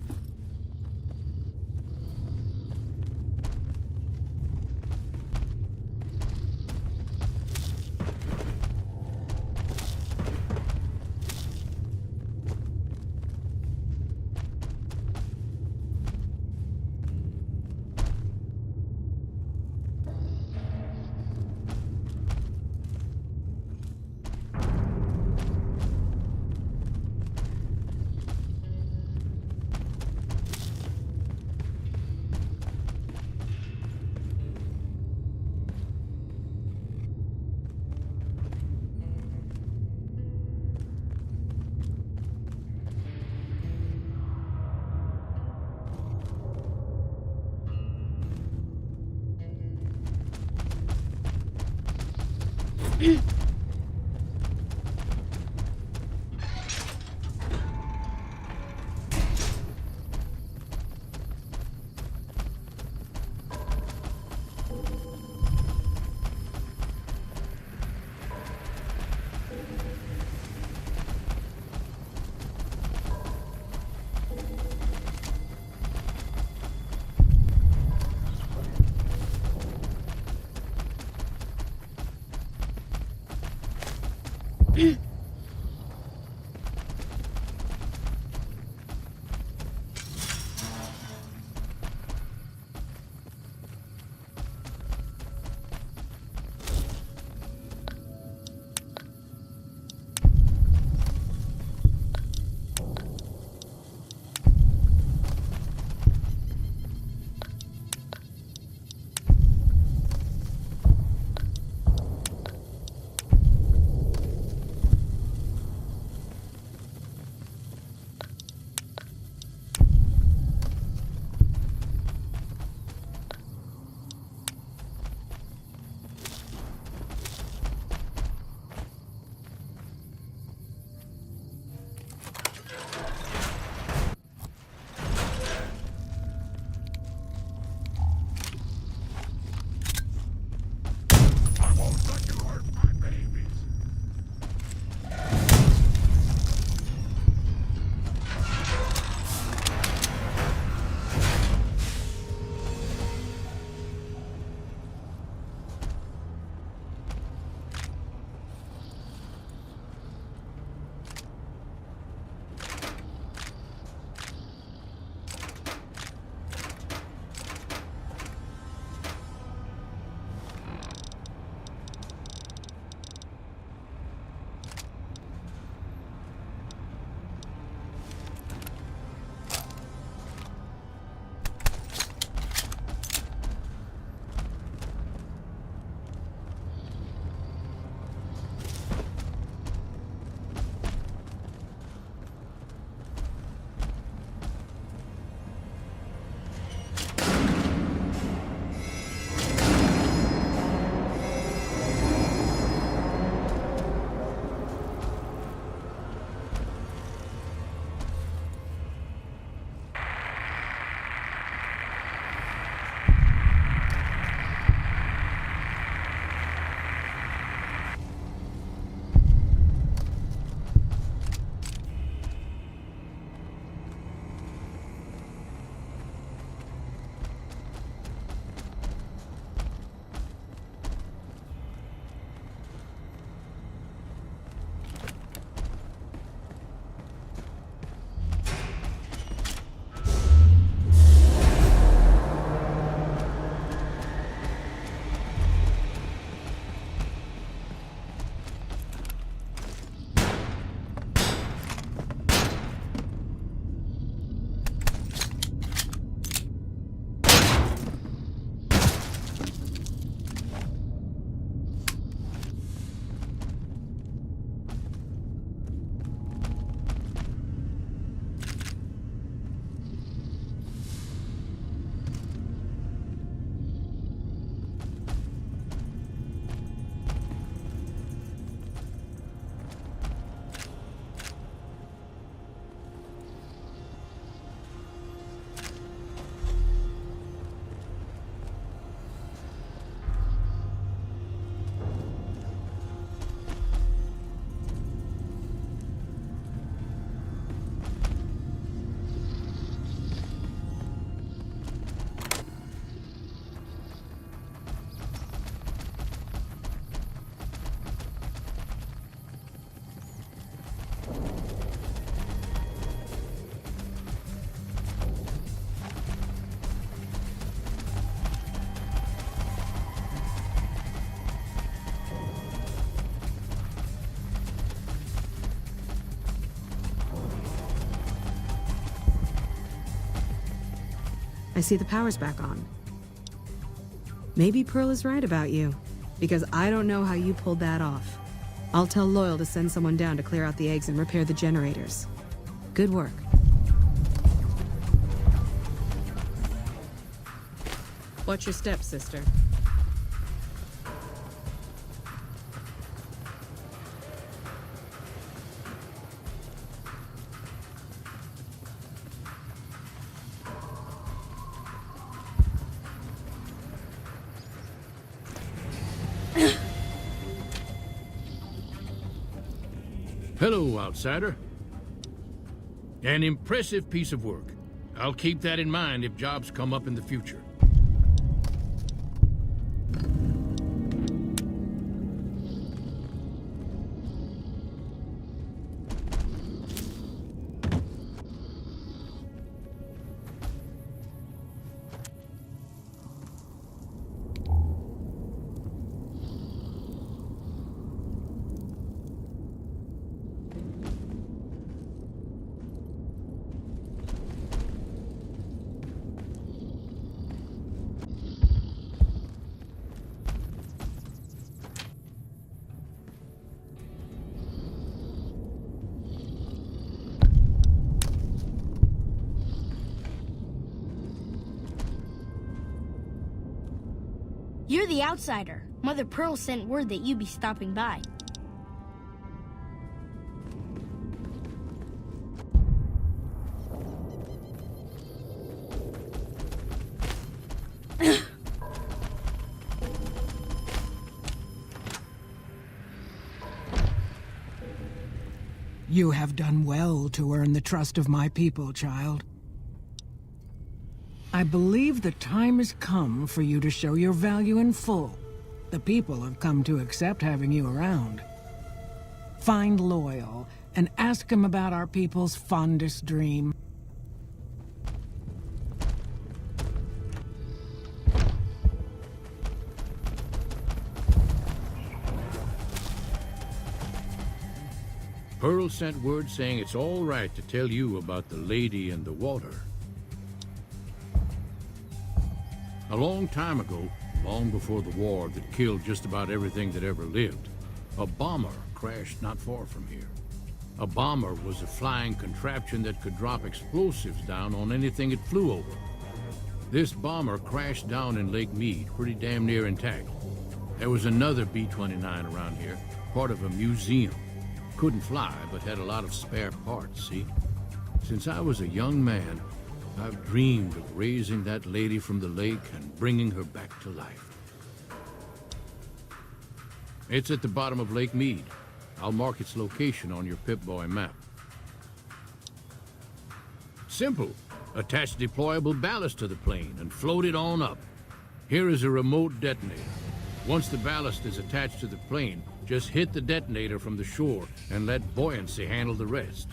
I see the power's back on. Maybe Pearl is right about you, because I don't know how you pulled that off. I'll tell Loyal to send someone down to clear out the eggs and repair the generators. Good work. Watch your step, sister. Hello, outsider. An impressive piece of work. I'll keep that in mind if jobs come up in the future. You're the outsider. Mother Pearl sent word that you'd be stopping by. You have done well to earn the trust of my people, child. I believe the time has come for you to show your value in full. The people have come to accept having you around. Find Loyal and ask him about our people's fondest dream. Pearl sent word saying it's all right to tell you about the lady in the water. A long time ago, long before the war that killed just about everything that ever lived, a bomber crashed not far from here. A bomber was a flying contraption that could drop explosives down on anything it flew over. This bomber crashed down in Lake Mead, pretty damn near intact. There was another B-29 around here, part of a museum. Couldn't fly, but had a lot of spare parts, see? Since I was a young man, I've dreamed of raising that lady from the lake and bringing her back to life. It's at the bottom of Lake Mead. I'll mark its location on your Pip-Boy map. Simple. Attach deployable ballast to the plane and float it on up. Here is a remote detonator. Once the ballast is attached to the plane, just hit the detonator from the shore and let buoyancy handle the rest.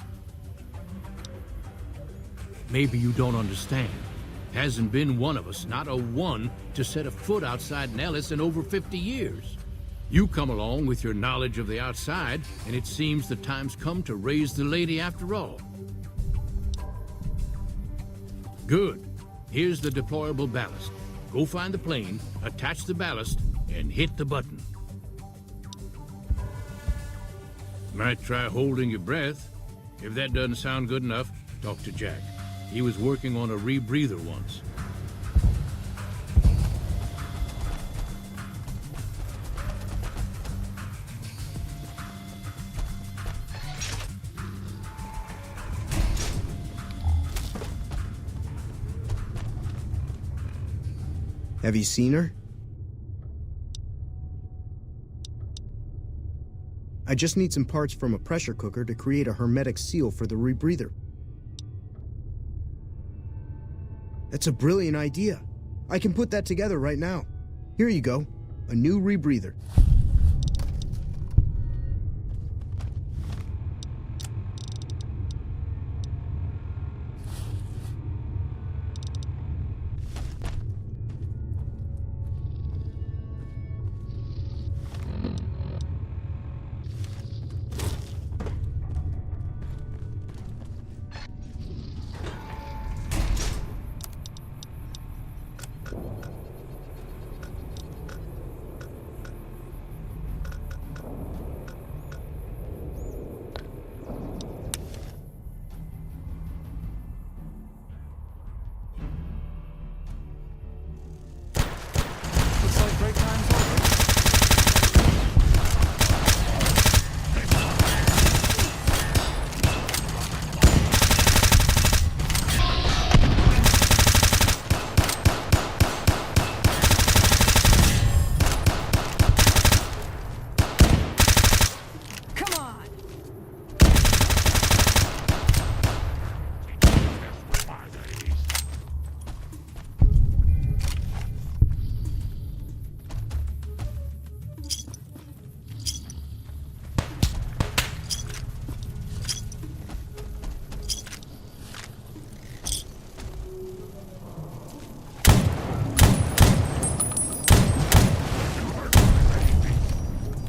Maybe you don't understand. Hasn't been one of us, not a one, to set a foot outside Nellis in over 50 years. You come along with your knowledge of the outside, and it seems the time's come to raise the lady after all. Good. Here's the deployable ballast. Go find the plane, attach the ballast, and hit the button. Might try holding your breath. If that doesn't sound good enough, talk to Jack. He was working on a rebreather once. Have you seen her? I just need some parts from a pressure cooker to create a hermetic seal for the rebreather. That's a brilliant idea. I can put that together right now. Here you go, a new rebreather. Looks like break time's over. Come on!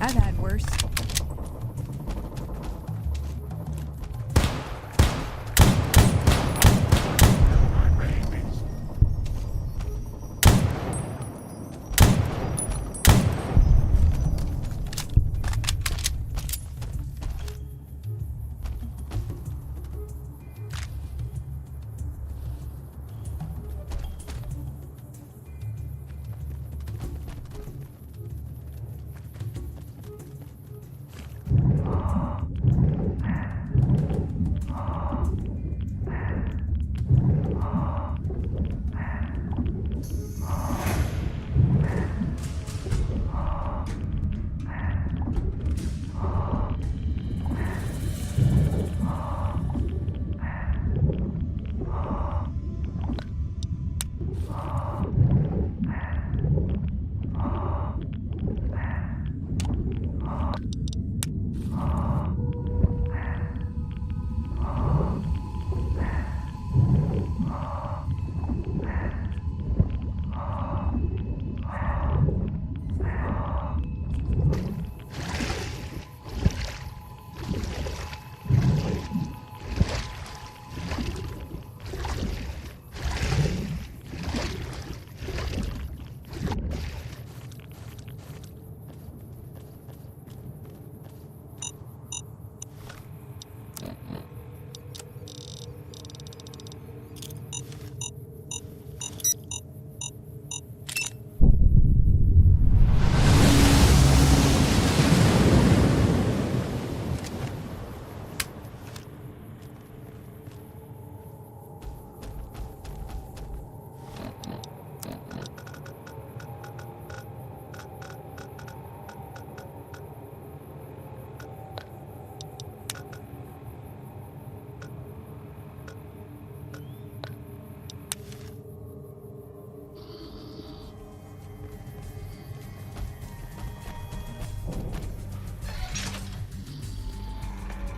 I've had worse.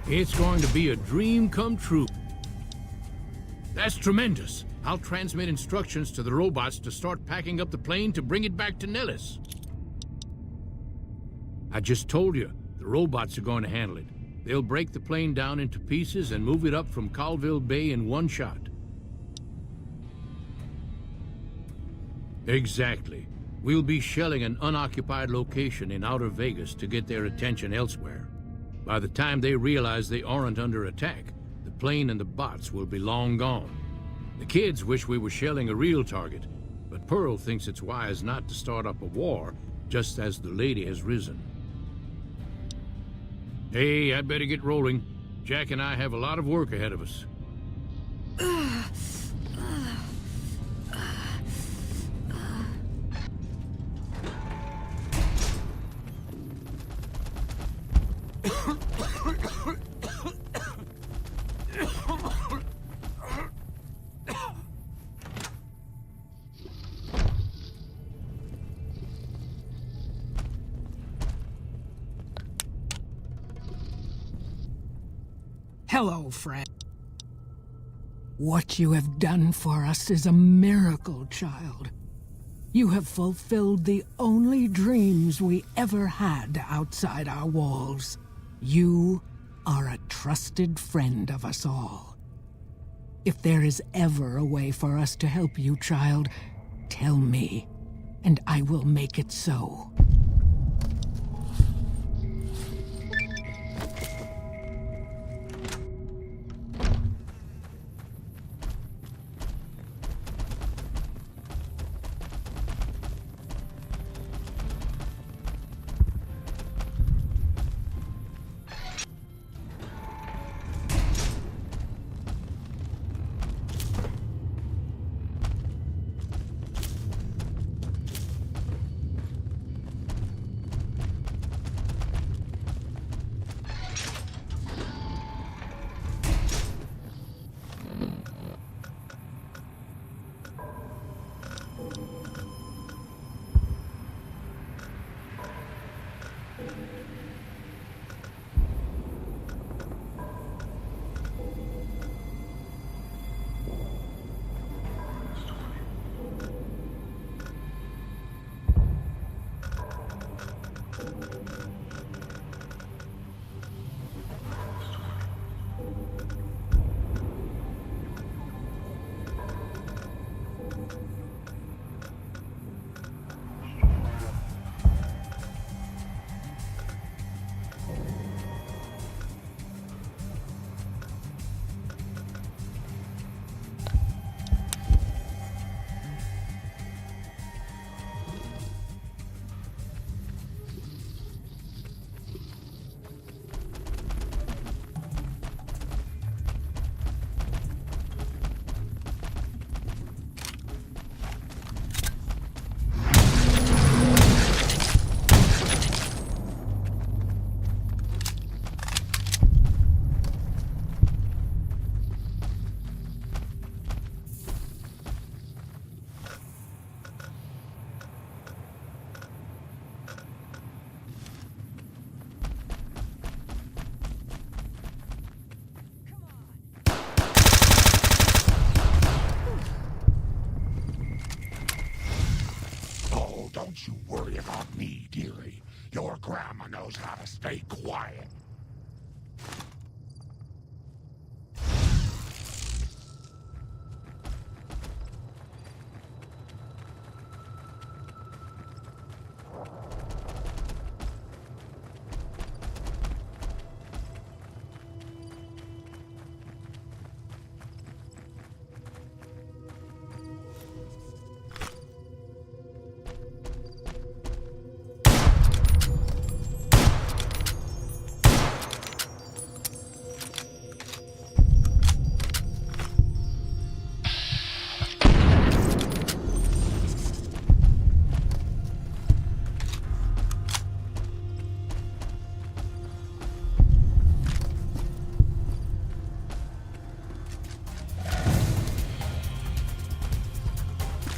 It's going to be a dream come true. That's tremendous. I'll transmit instructions to the robots to start packing up the plane to bring it back to Nellis. I just told you, the robots are going to handle it. They'll break the plane down into pieces and move it up from Colville Bay in one shot. Exactly. We'll be shelling an unoccupied location in outer Vegas to get their attention elsewhere. By the time they realize they aren't under attack, the plane and the bots will be long gone. The kids wish we were shelling a real target, but Pearl thinks it's wise not to start up a war just as the lady has risen. Hey, I'd better get rolling. Jack and I have a lot of work ahead of us. Hello, friend. What you have done for us is a miracle, child. You have fulfilled the only dreams we ever had outside our walls. You are a trusted friend of us all. If there is ever a way for us to help you, child, tell me, and I will make it so. Don't you worry about me, dearie. Your grandma knows how to stay quiet.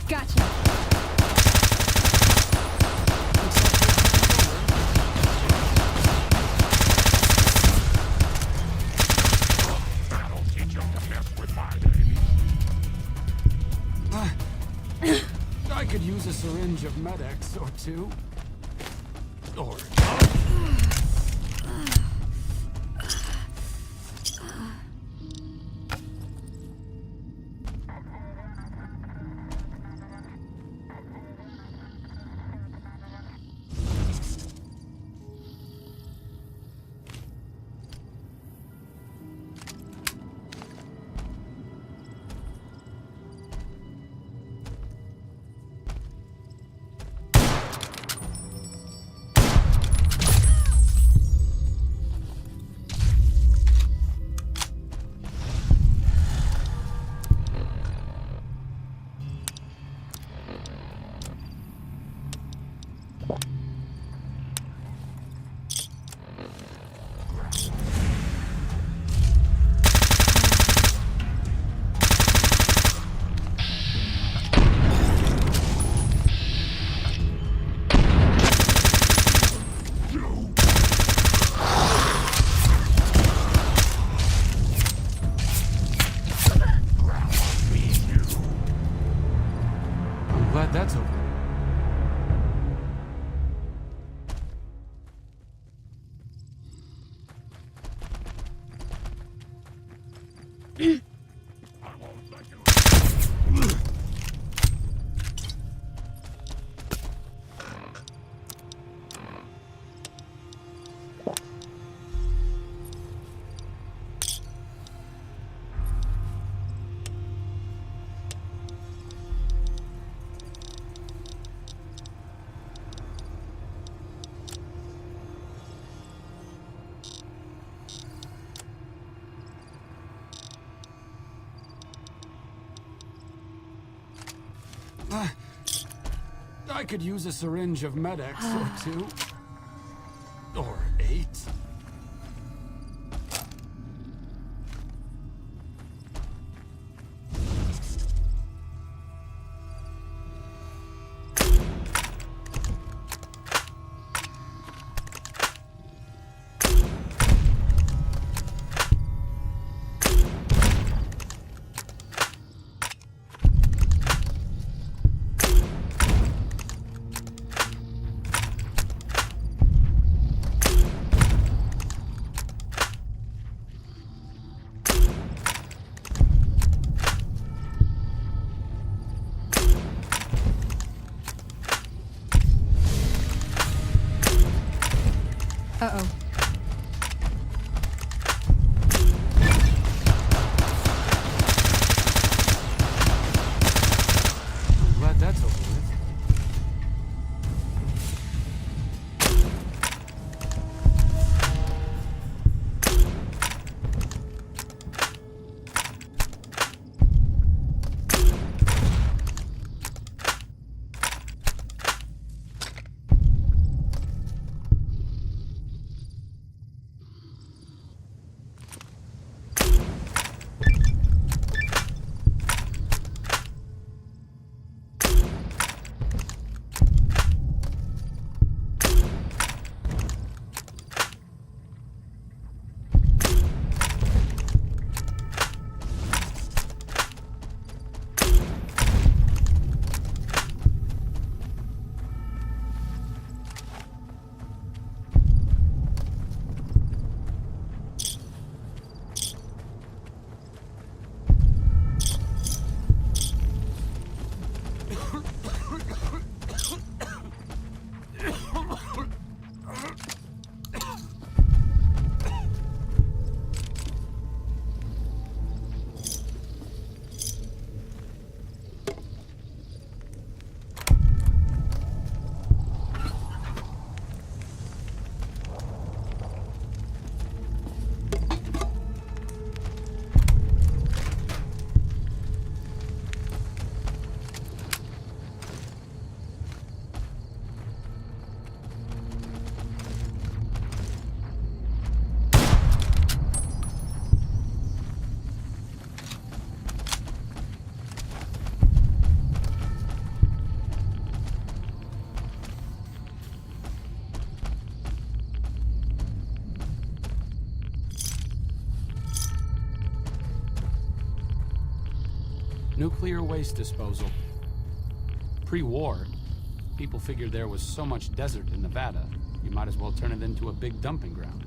Gotcha. That'll teach him to mess with my baby. I could use a syringe of Med-X or two. Or... Glad that's over. I could use a syringe of Med-X or 2. Or 8. Uh-oh. I'm glad that's over with. Nuclear waste disposal. Pre-war, people figured there was so much desert in Nevada, you might as well turn it into a big dumping ground.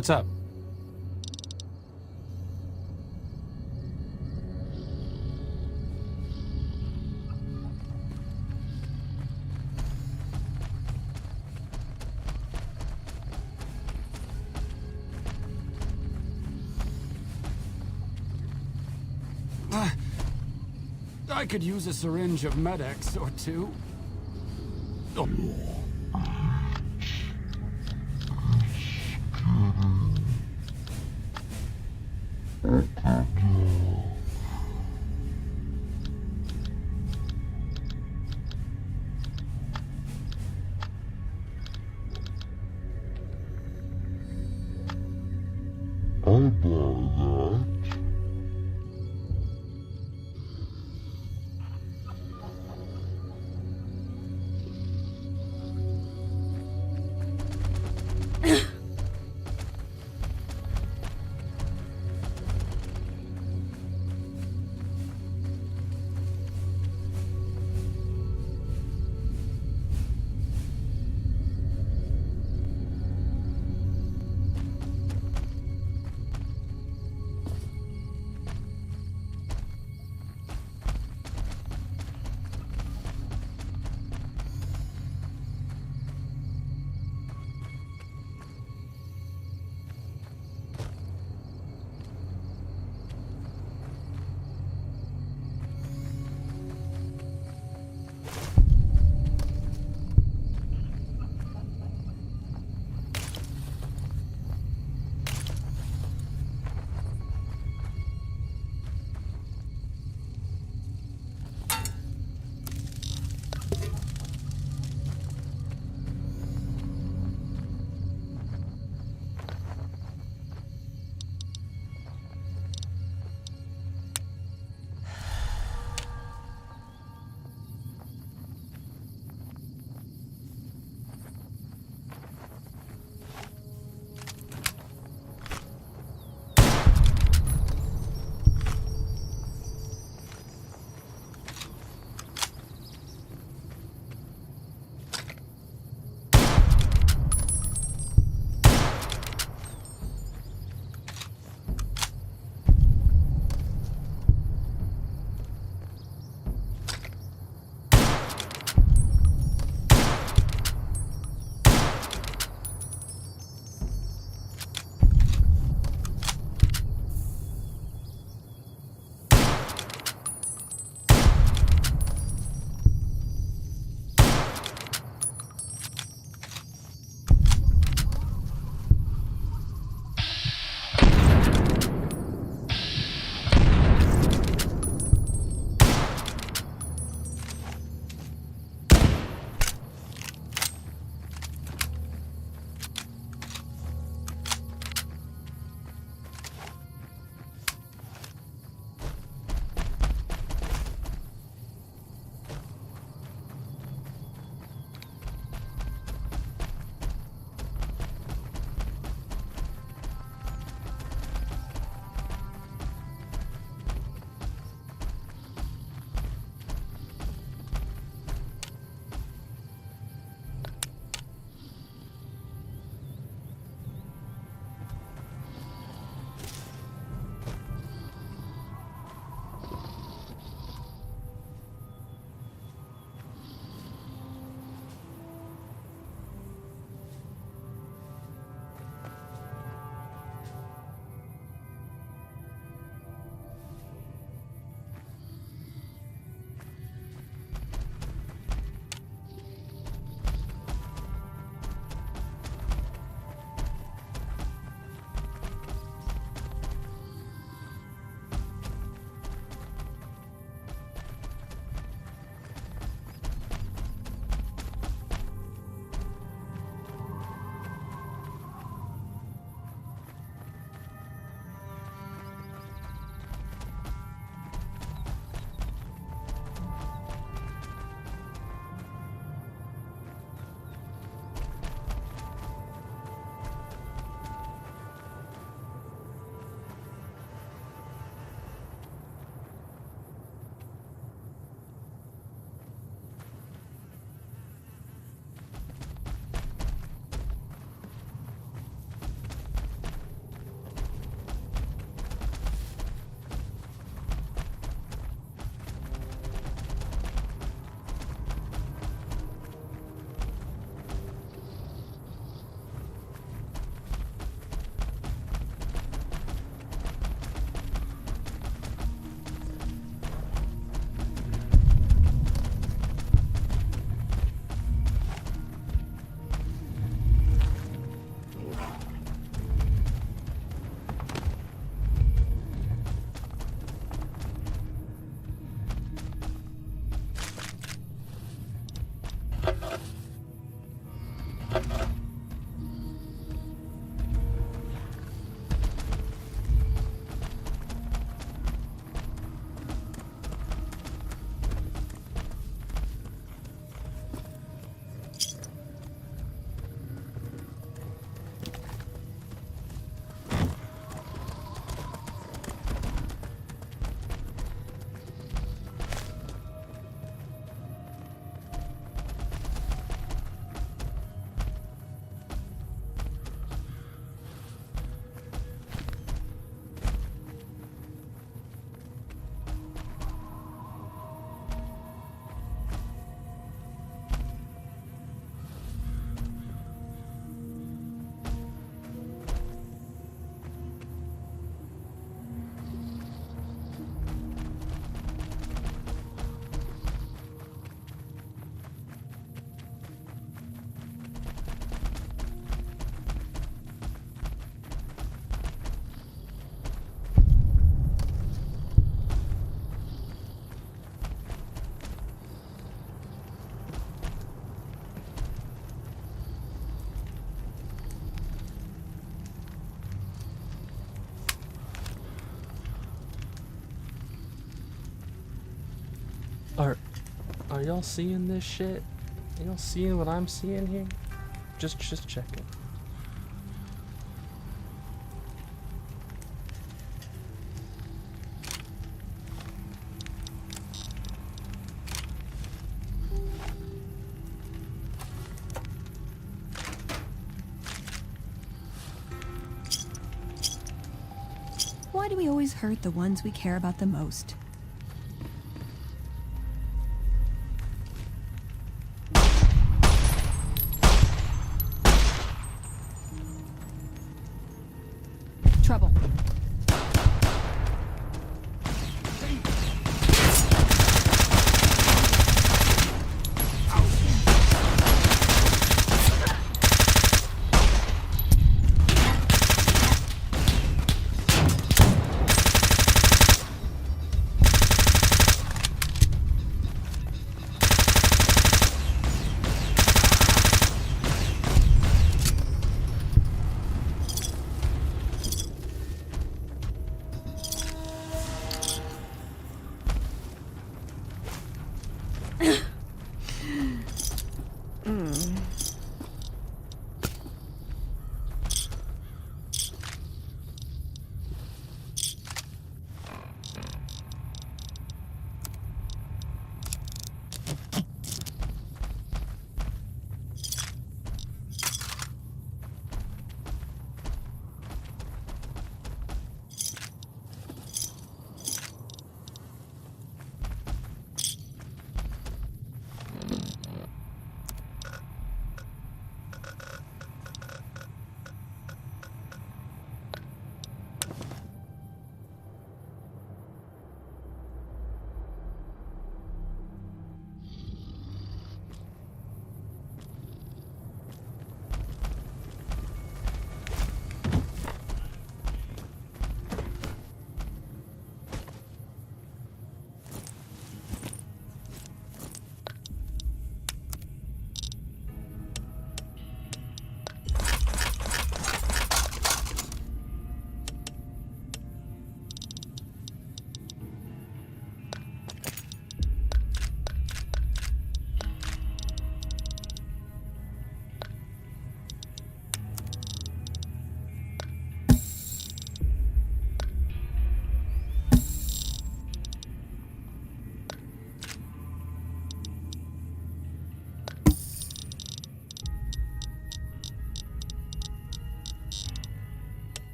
What's up? I could use a syringe of Med-X or two. Oh. Are y'all seeing this shit? Y'all seeing what I'm seeing here? Just checking. Why do we always hurt the ones we care about the most? Trouble.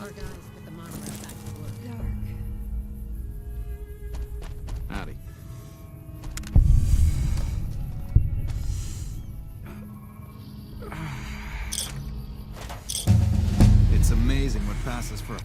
Our guys put the monorail back to work. Howdy. It's amazing what passes for...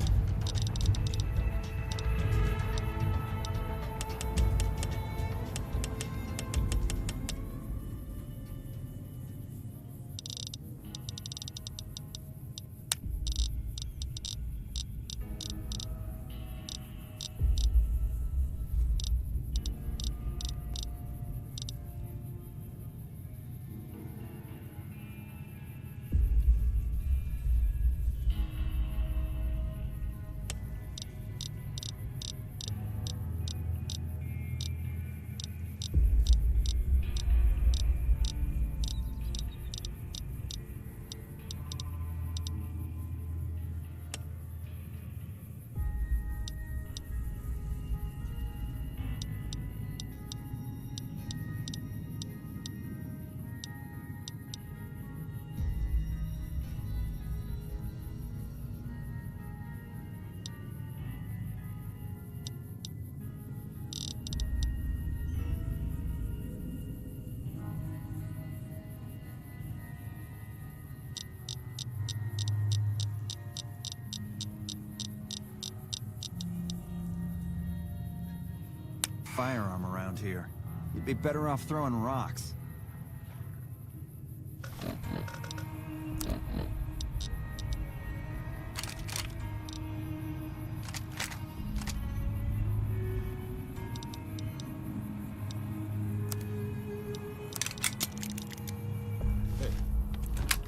firearm around here. You'd be better off throwing rocks. Hey,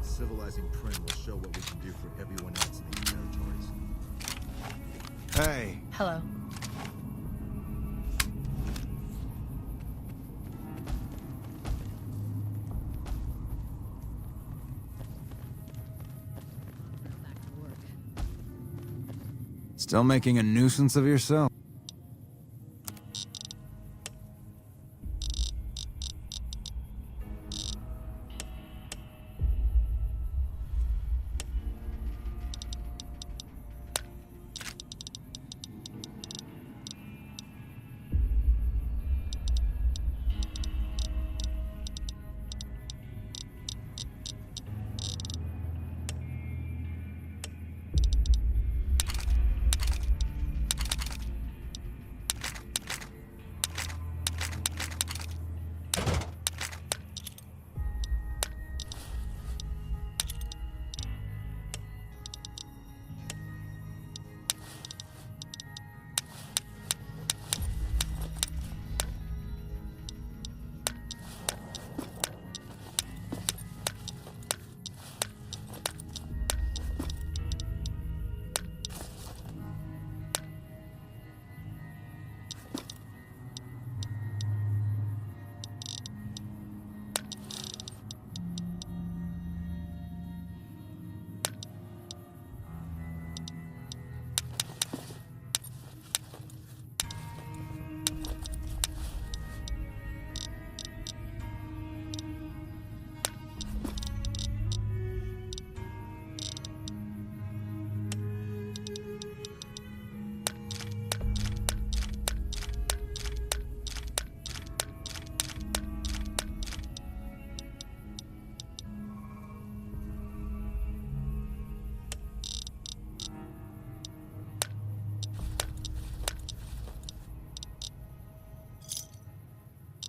civilizing Prim will show what we can do for everyone else in these territories. Hey. Hello. Still making a nuisance of yourself?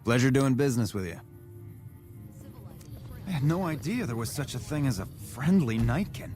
Pleasure doing business with you. I had no idea there was such a thing as a friendly nightkin.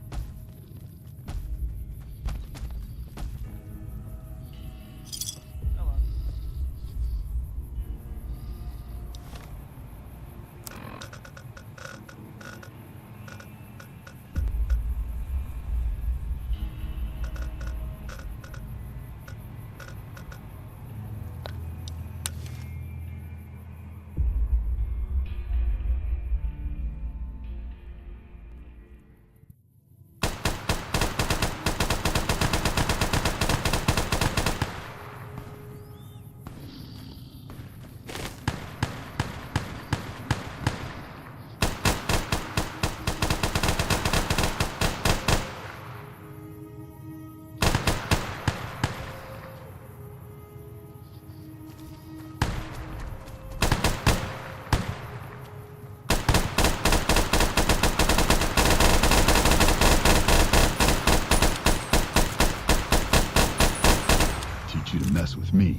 Teach you to mess with me.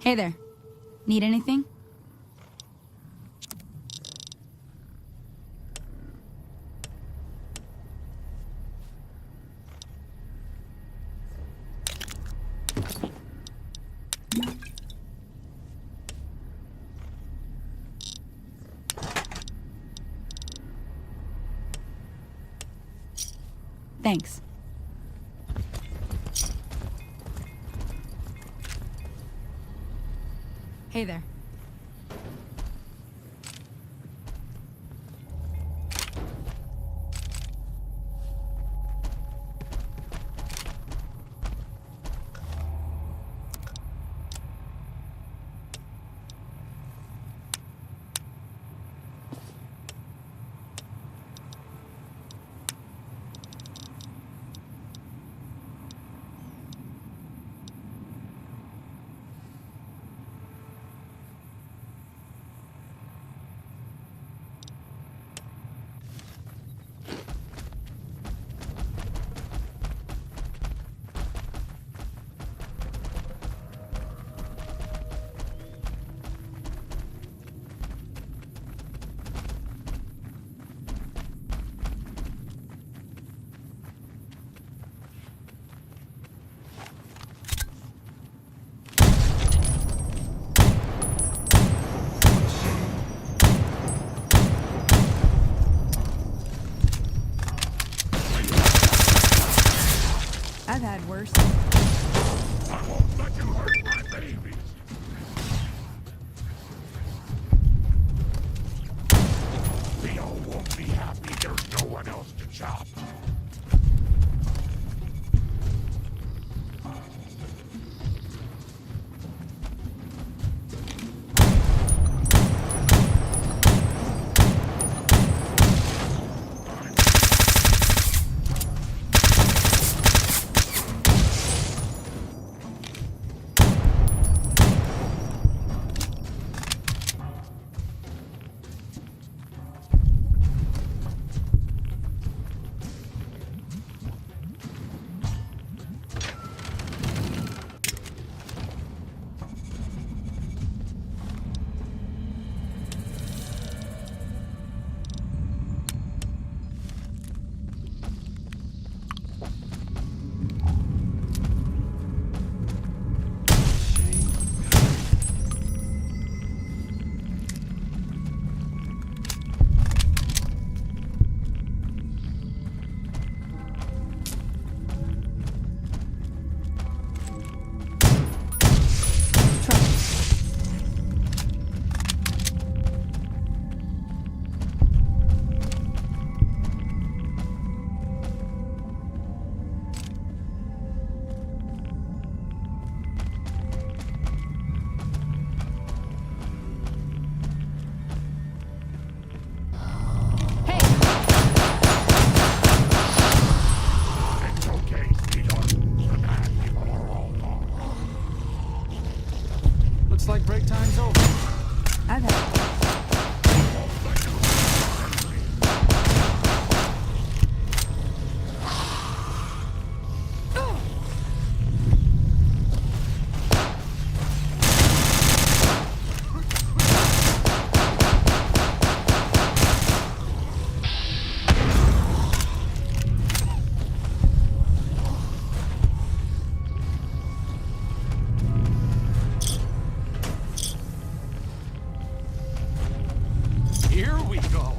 Hey there. Need anything? Thanks. Hey there. I've had worse. I won't let you hurt my babies. Theo won't be happy there's no one else to chop. Looks like break time's over. I've had... Here we go.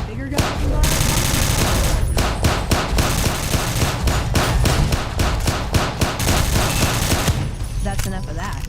Bigger guy can go out. That's enough of that.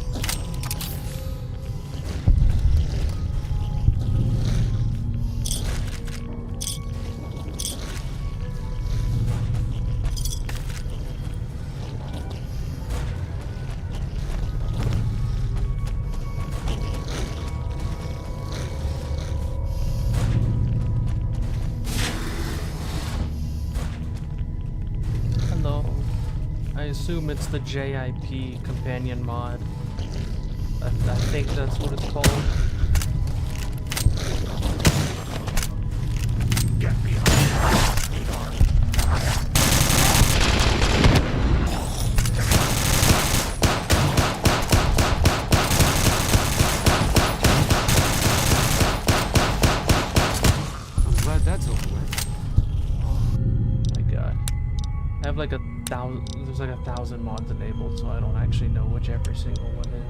Hello. I assume it's the JIP companion mod. I think that's what it's called. Get behind me, sweetheart. I'm glad that's over with. My god. I have like there's like 1,000 mods enabled, so I don't actually know which every single one is.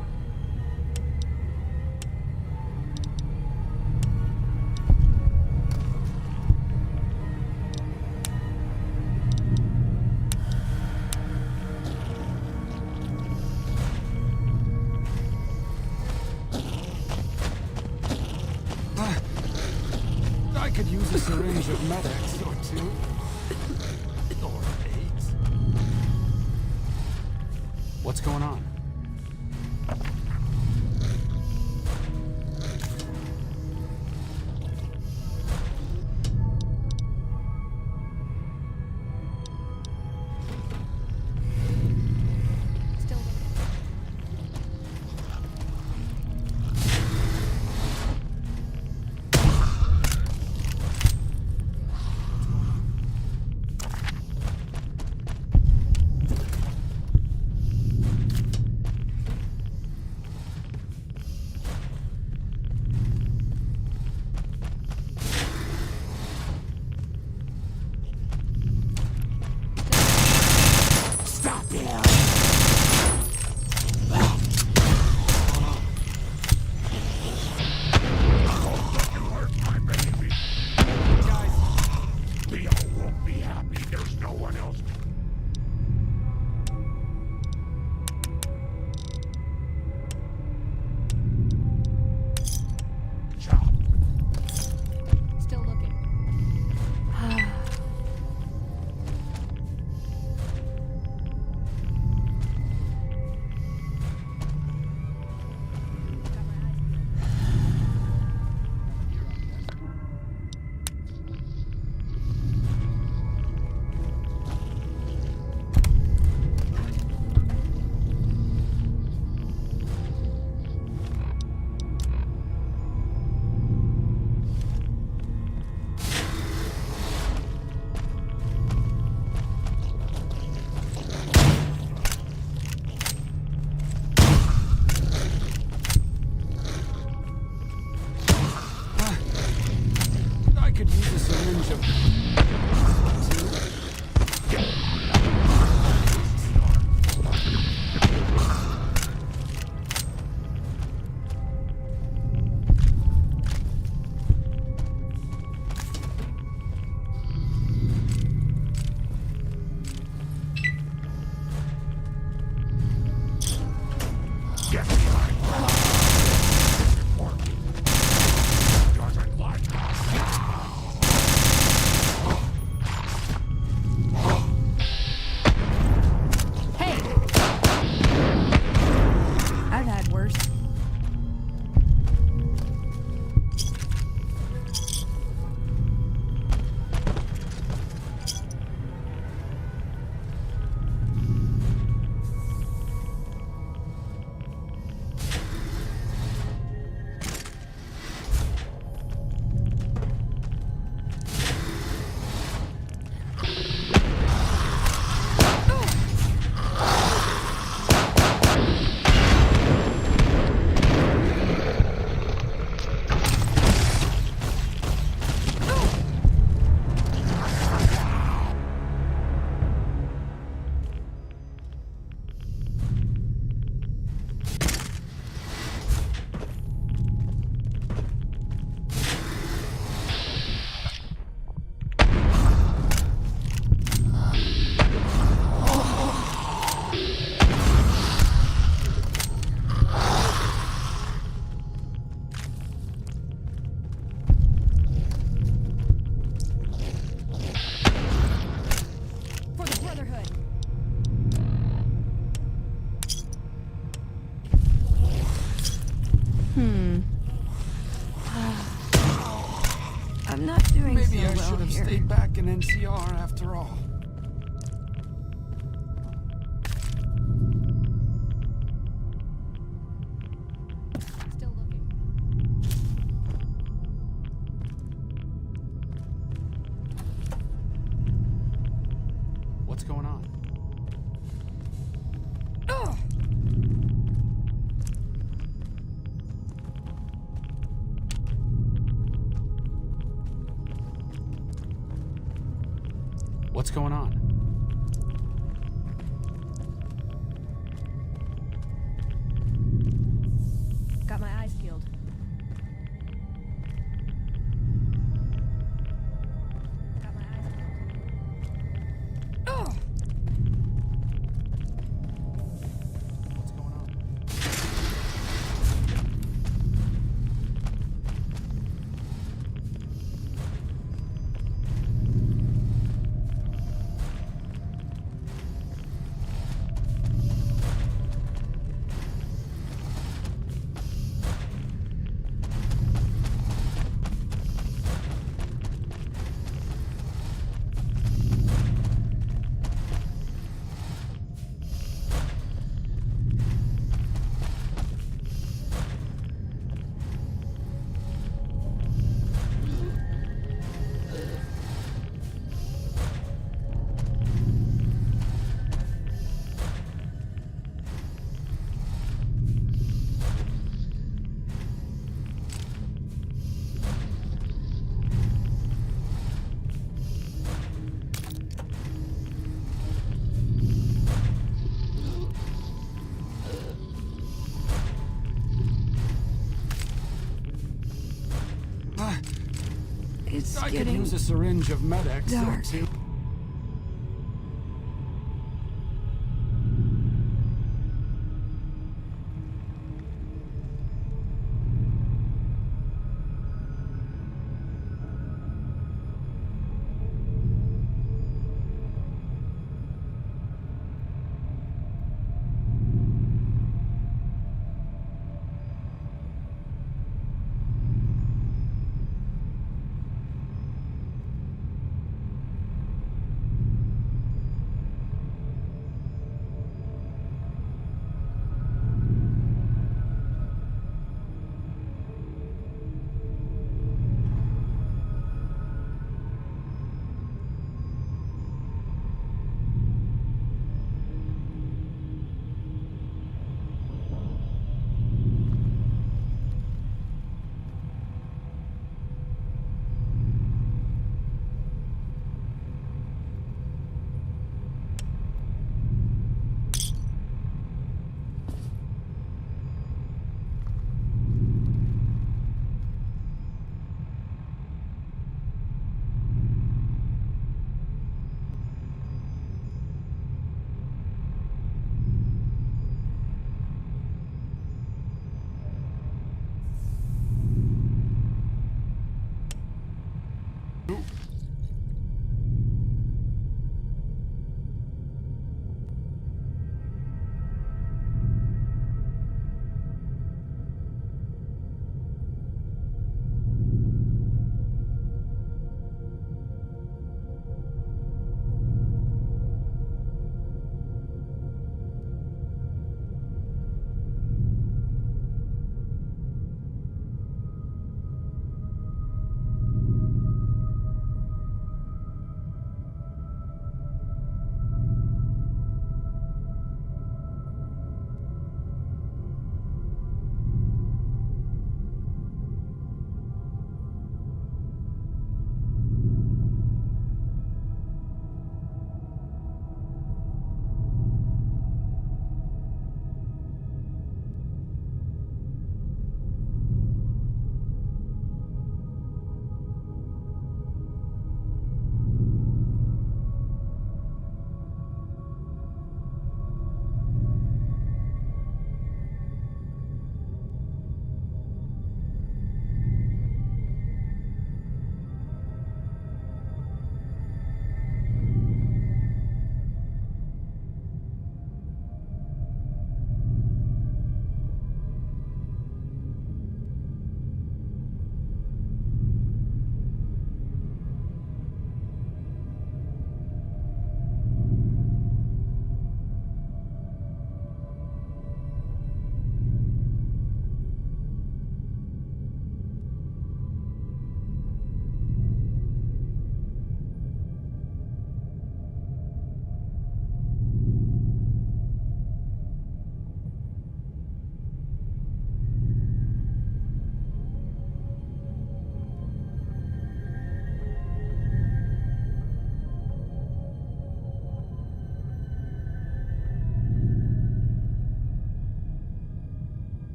I could use a syringe of Med-X or two. Or 8. What's going on? I'm not doing Maybe so I well should have here. stayed back in NCR after all. What's going on? What's going on? Got my eyes peeled. Got my eyes peeled. What's going on? It's I could getting use a syringe of Med-X dark. too.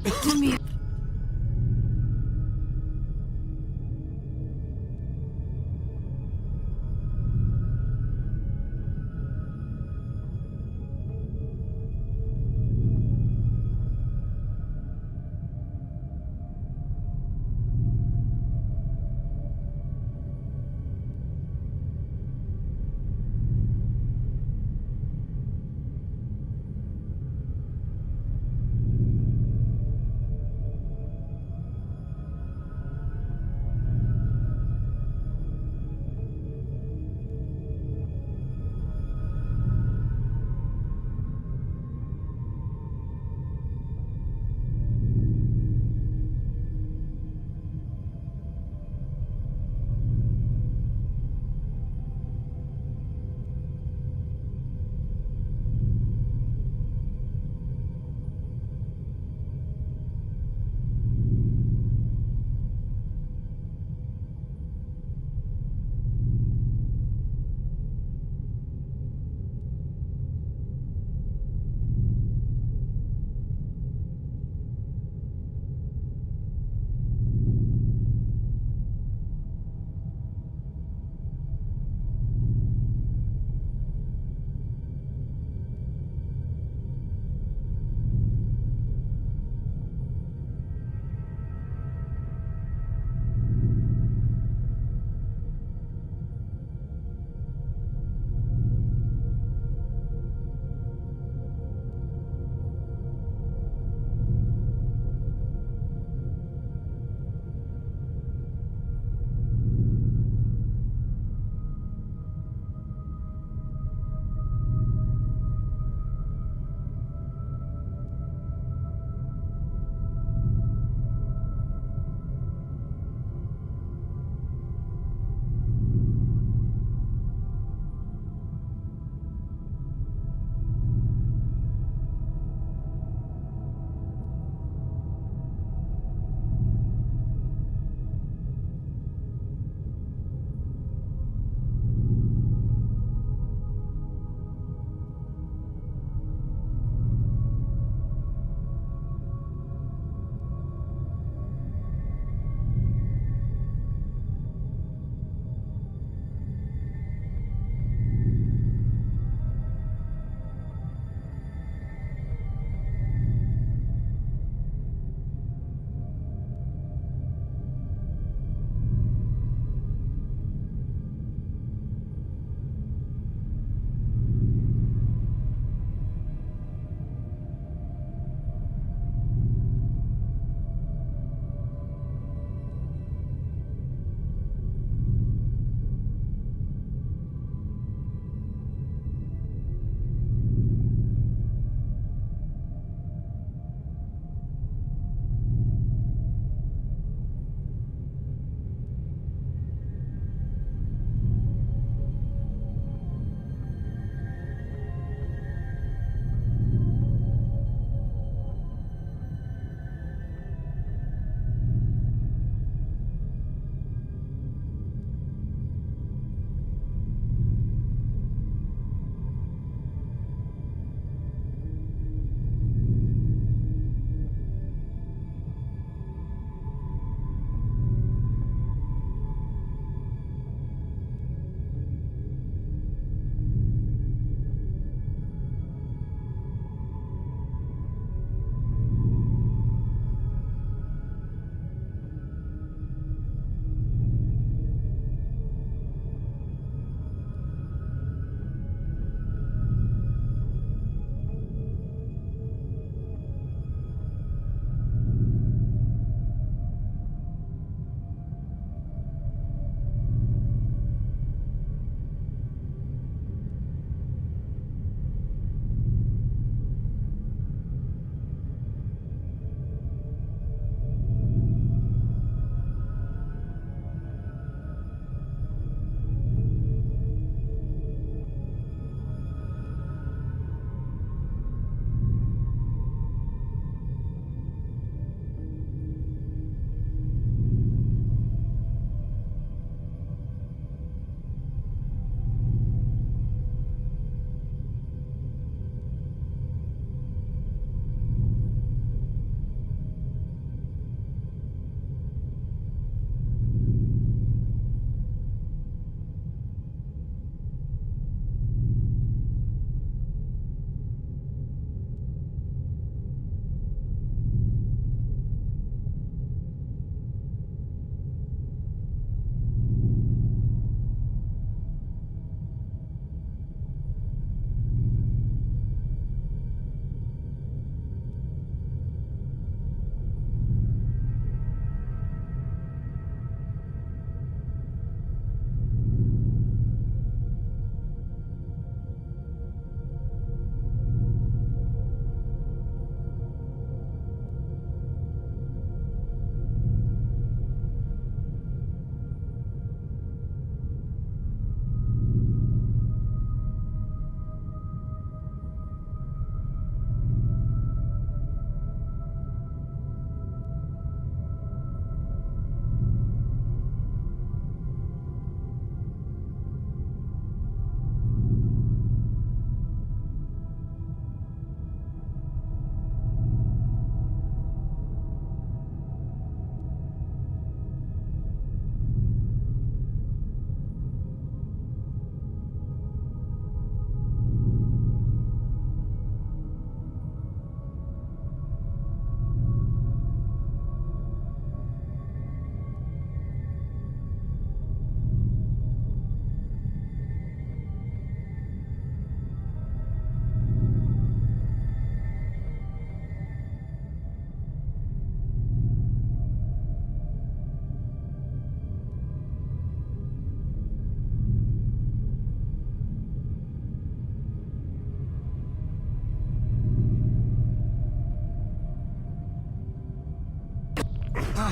Give me.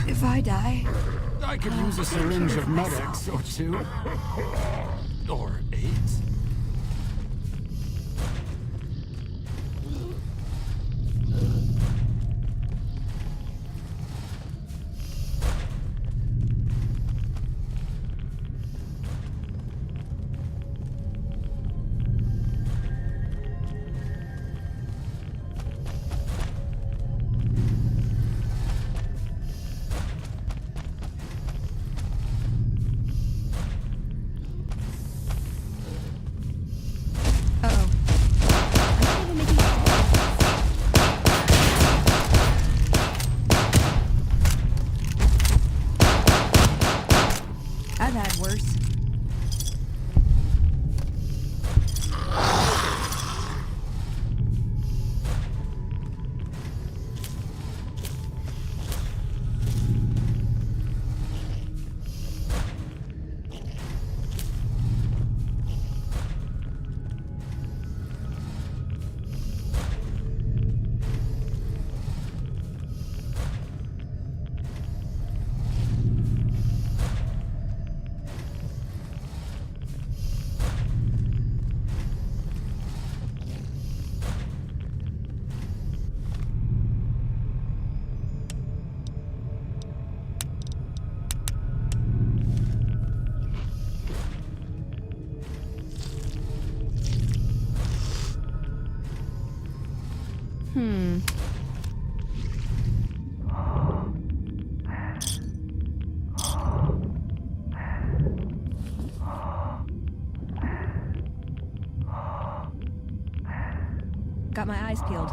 If I die... I could use a syringe of Med-X or two. Or 8. I've had worse. Got my eyes peeled.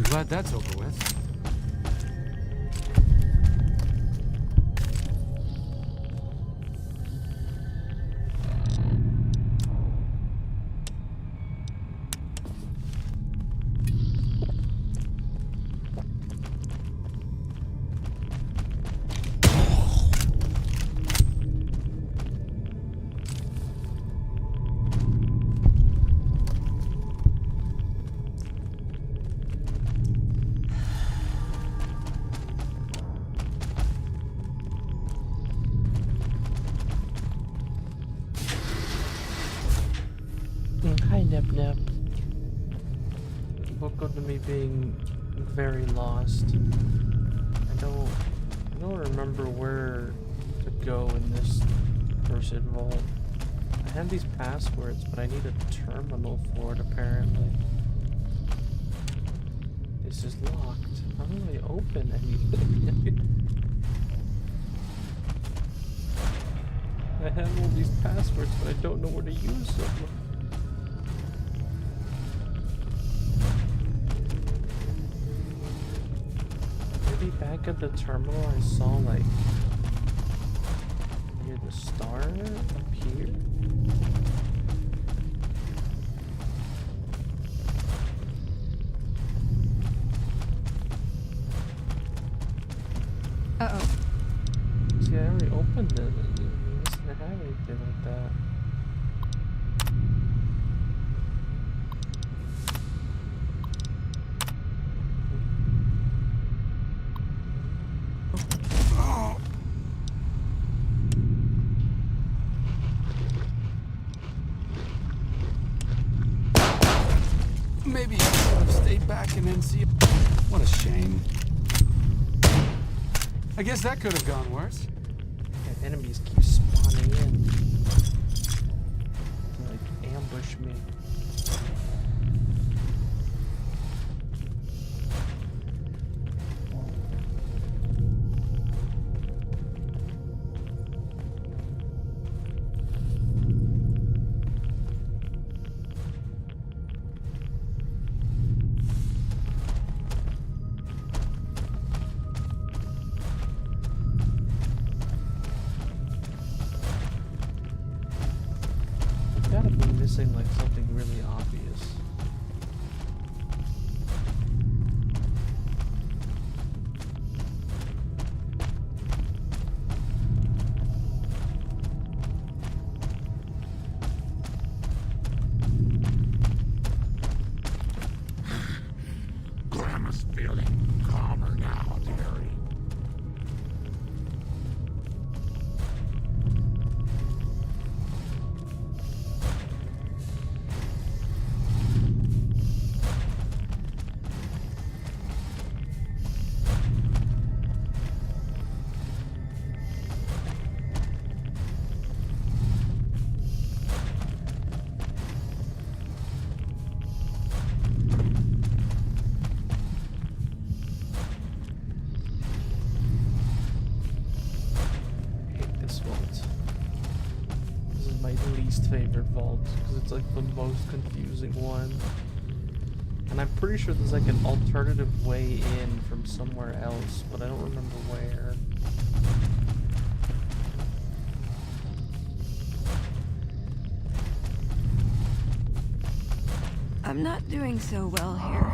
Glad that's over with. Nip nip. Book of me being very lost. I don't remember where to go in this cursed vault. I have these passwords, but I need a terminal for it apparently. This is locked. How do I open anything? I have all these passwords, but I don't know where to use them. Maybe back at the terminal I saw like near the star up here. Uh-oh. See, I already opened it. It doesn't have anything like that. Maybe I should have stayed back and then see. What a shame. I guess that could have gone worse. Yeah, enemies keep spawning in to like ambush me. Missing like something really obvious. Grandma's feeling calmer now, dearie. Favorite vault because it's like the most confusing one, and I'm pretty sure there's like an alternative way in from somewhere else, but I don't remember where. I'm not doing so well here.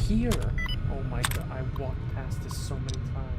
Here! Oh my god, I walked past this so many times.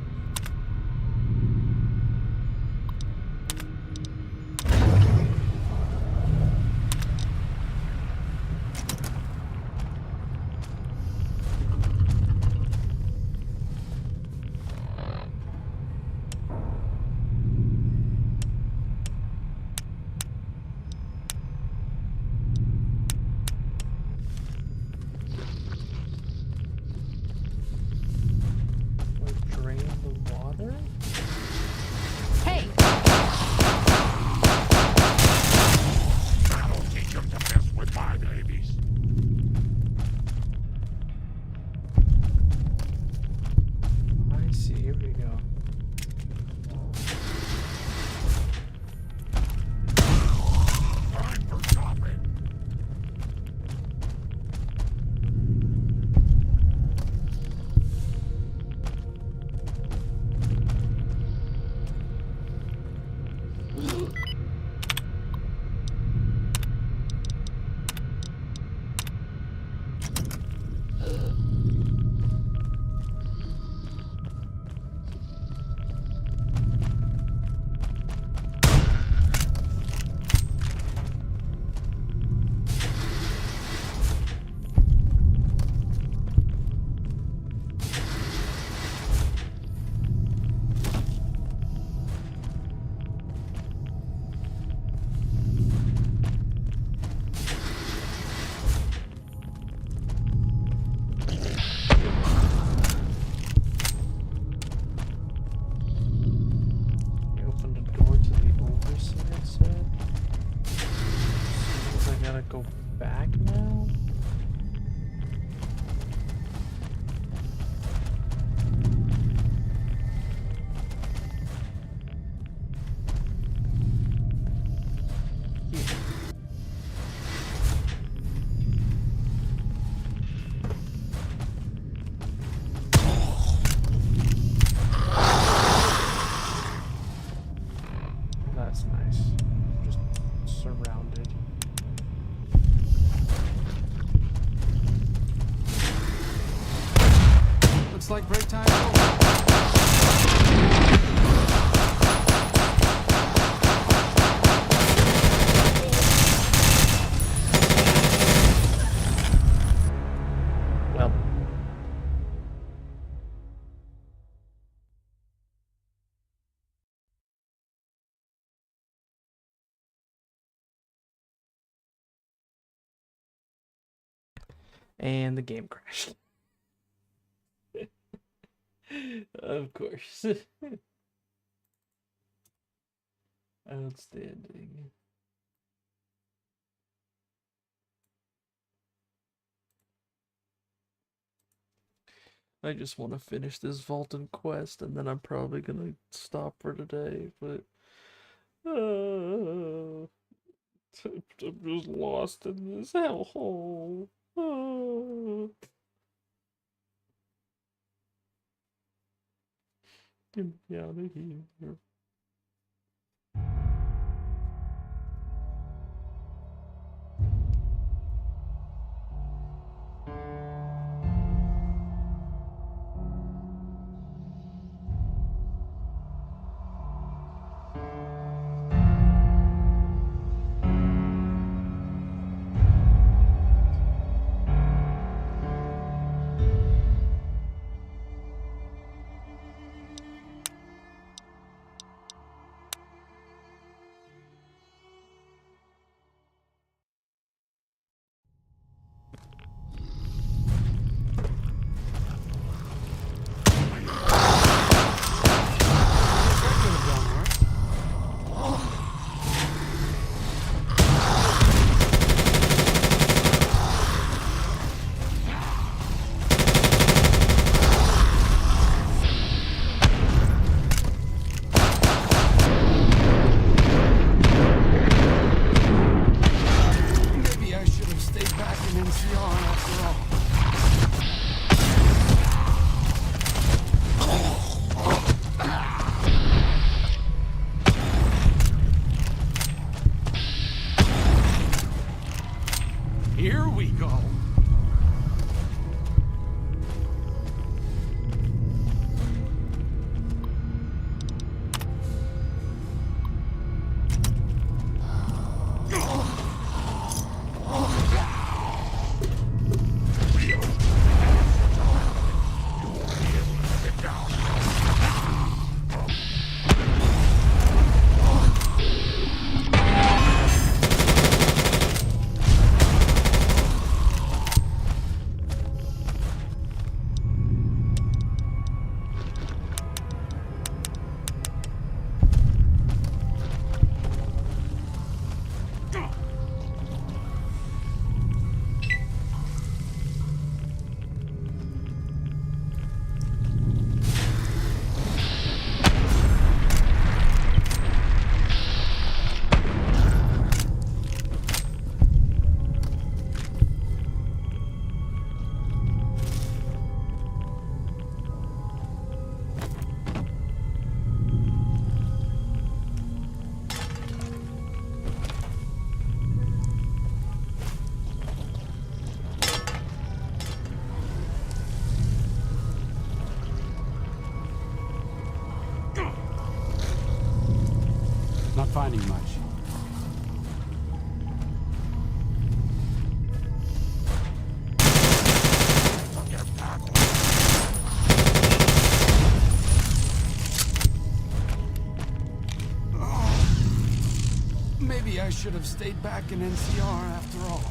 Looks like break time's over. Well. And the game crashed. Of course. Outstanding. I just want to finish this Vaulted quest, and then I'm probably gonna stop for today, but I'm just lost in this hellhole. Get me out of here. Here we go. Not finding much. Maybe I should have stayed back in NCR after all.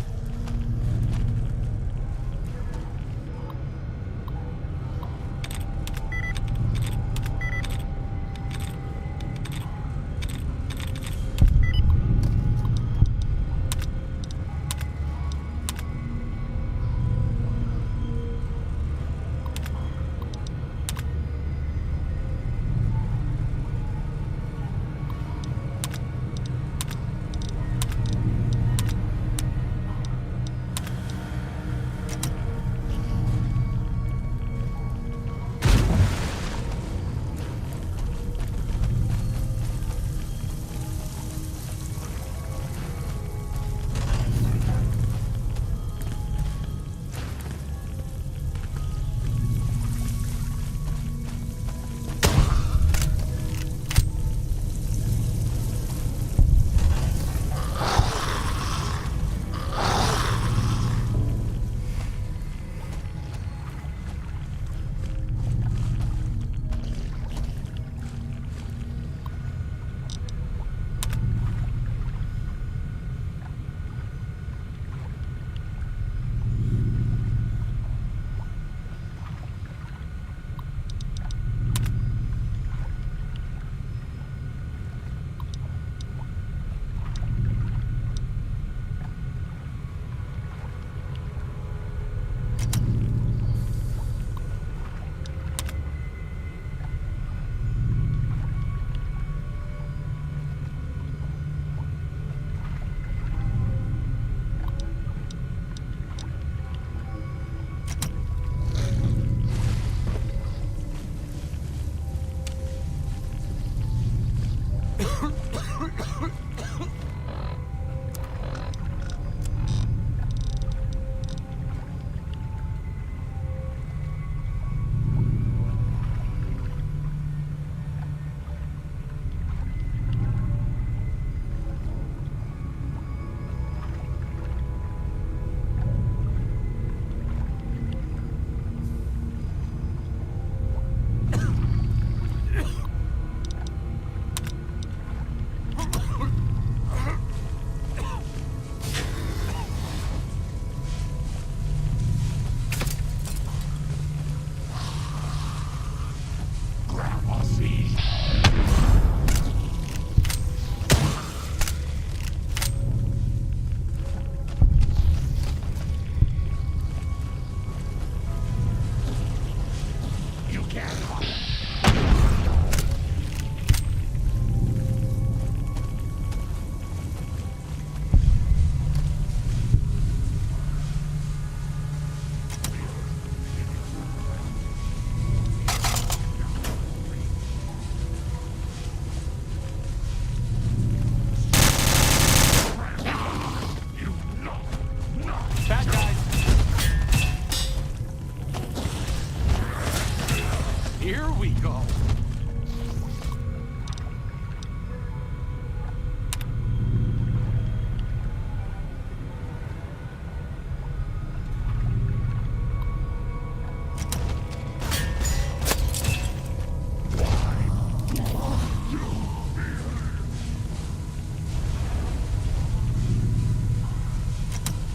Here we go.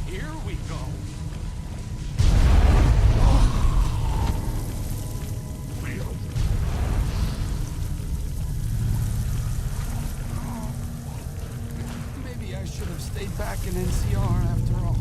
Here we go. Maybe I should have stayed back in NCR after all.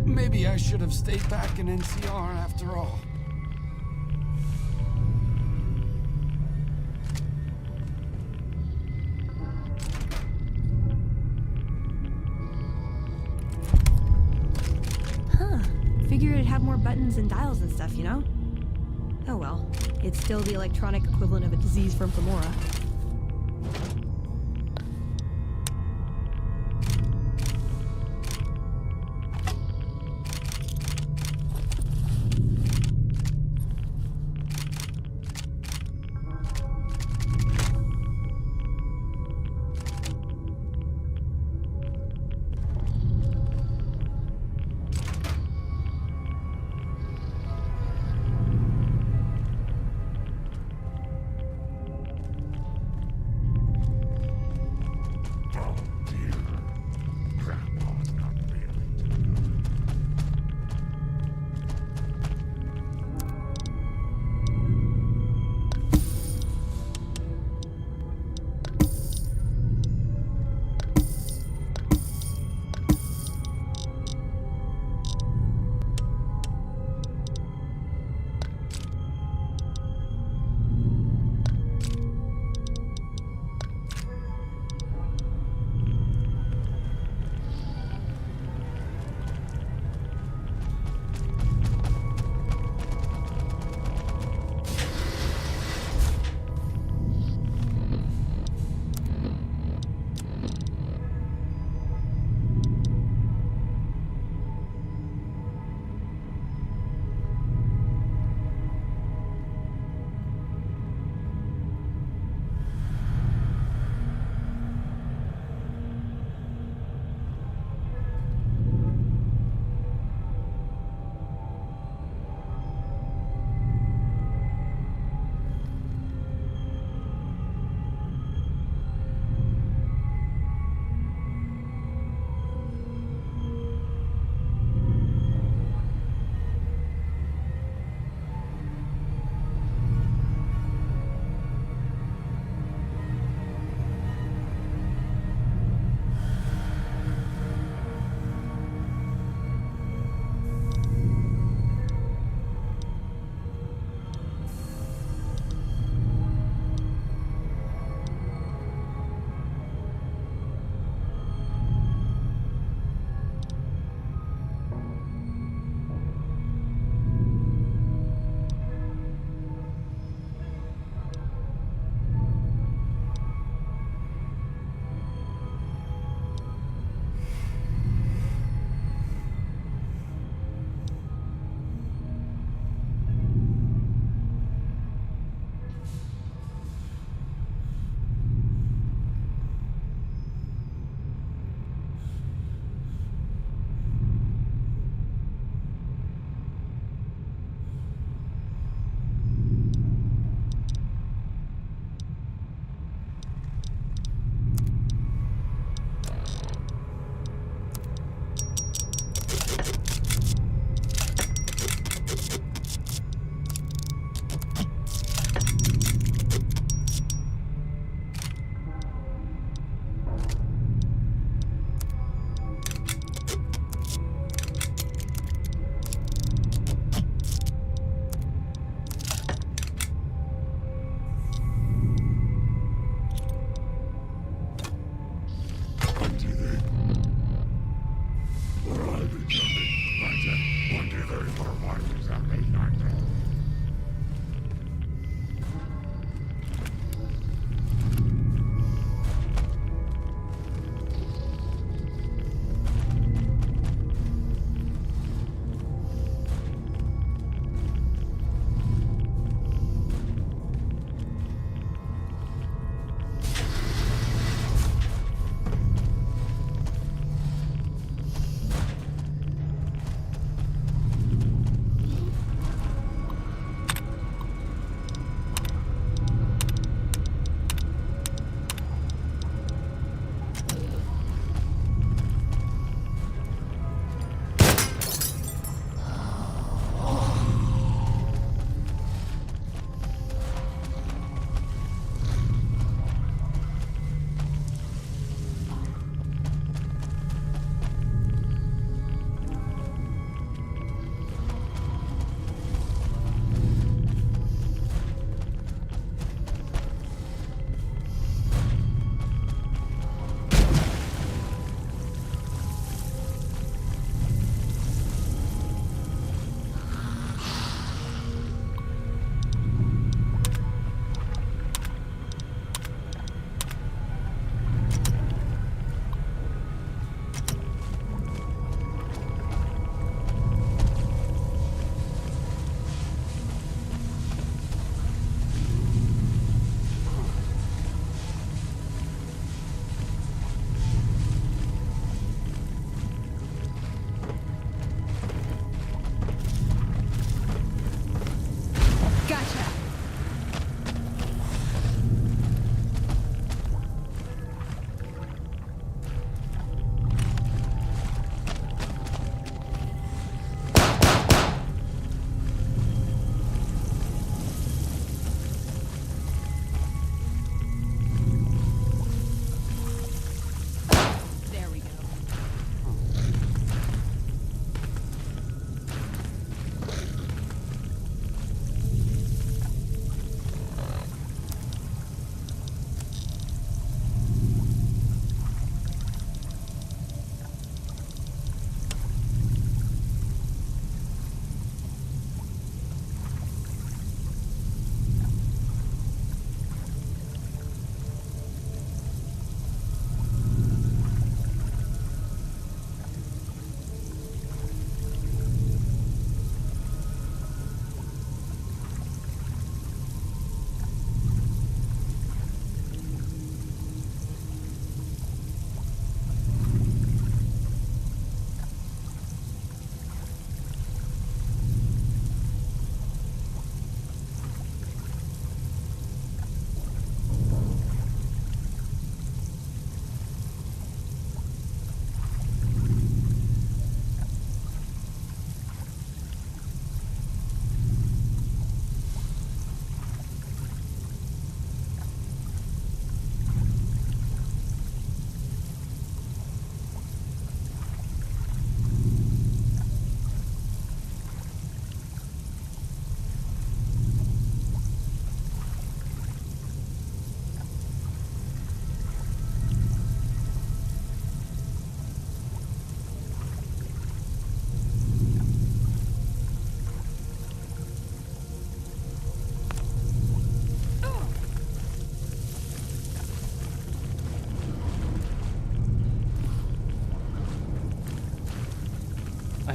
Maybe I should have stayed back in NCR after all. Huh. Figured it'd have more buttons and dials and stuff, you know? Oh well. It's still the electronic equivalent of a disease from Femora.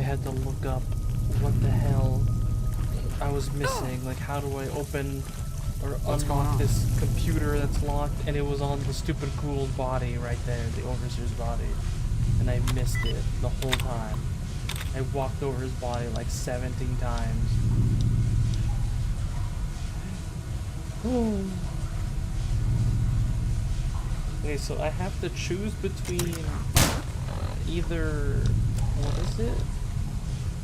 had to look up what the hell I was missing. Like, how do I open or unlock this computer that's locked? And it was on the stupid ghoul's body right there, the overseer's body. And I missed it the whole time. I walked over his body like 17 times. Oh. Okay, so I have to choose between either, what is it?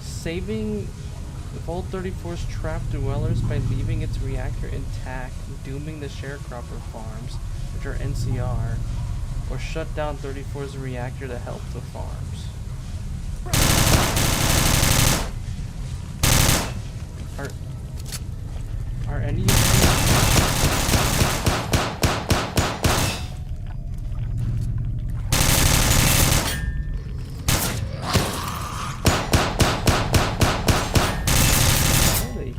Saving Vault 34's trapped dwellers by leaving its reactor intact, dooming the sharecropper farms, which are NCR, or shut down 34's reactor to help the farms. Are any of these...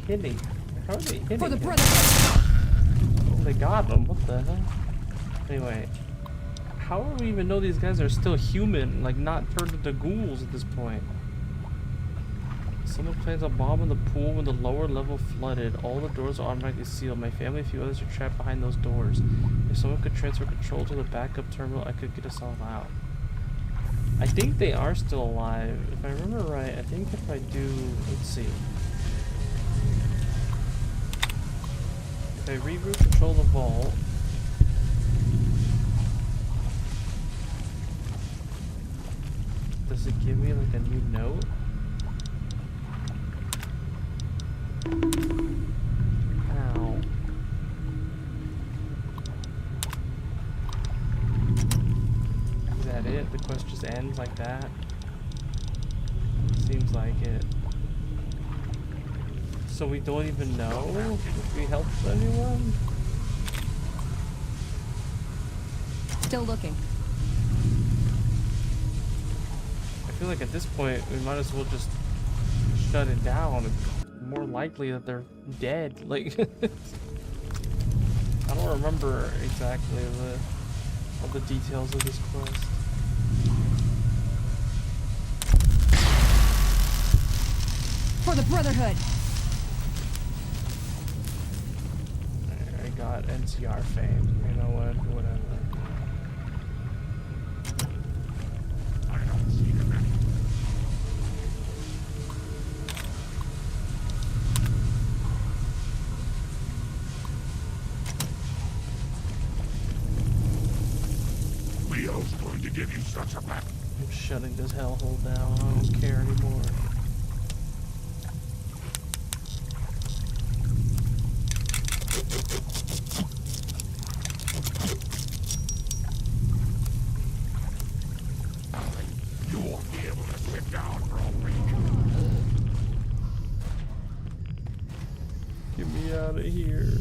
hitting? How are they hitting? For the brother. Oh, they got them. What the hell? Anyway, how do we even know these guys are still human, like not turned into ghouls at this point? Someone plants a bomb in the pool when the lower level flooded. All the doors are automatically sealed. My family and a few others are trapped behind those doors. If someone could transfer control to the backup terminal, I could get us all out. I think they are still alive. If I remember right, I think if I do, let's see. If I reboot control the vault, does it give me like a new note? Ow. Is that it? The quest just ends like that? Seems like it. So we don't even know if we helped anyone? Still looking. I feel like at this point we might as well just shut it down. It's more likely that they're dead. Like, I don't remember exactly all the details of this quest. For the Brotherhood. I got NCR fame. You know what? Whatever. I don't see them anymore. Leo's going to give you such a back. I'm shutting this hellhole down. I don't care anymore. You won't be able to sit down for a week. Get me out of here.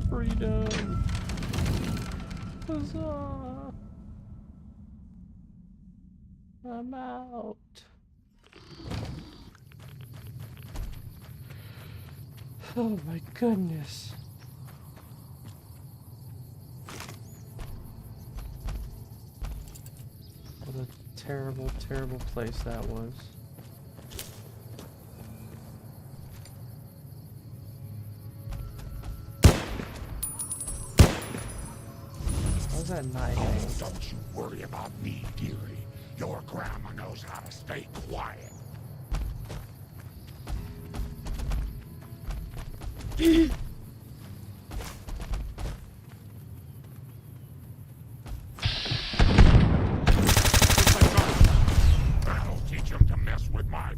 Freedom. Huzzah. I'm out. Oh my goodness. What a terrible, terrible place that was. How's that not hitting? Oh, don't you worry about me, dearie. Your grandma knows how to stay quiet. That'll teach him to mess with my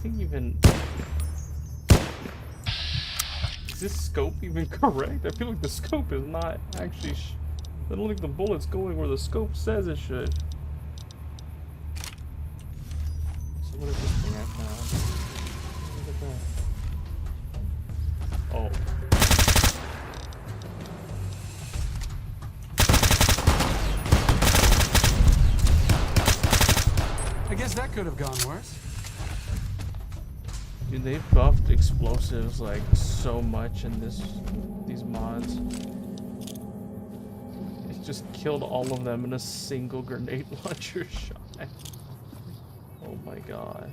anything even... Is this scope even correct? I feel like the scope is not actually... I don't think the bullet's going where the scope says it should. So what is this thing I found? Look at that. Oh. I guess that could have gone worse. Dude, they buffed explosives like so much in these mods. It just killed all of them in a single grenade launcher shot. Oh my god.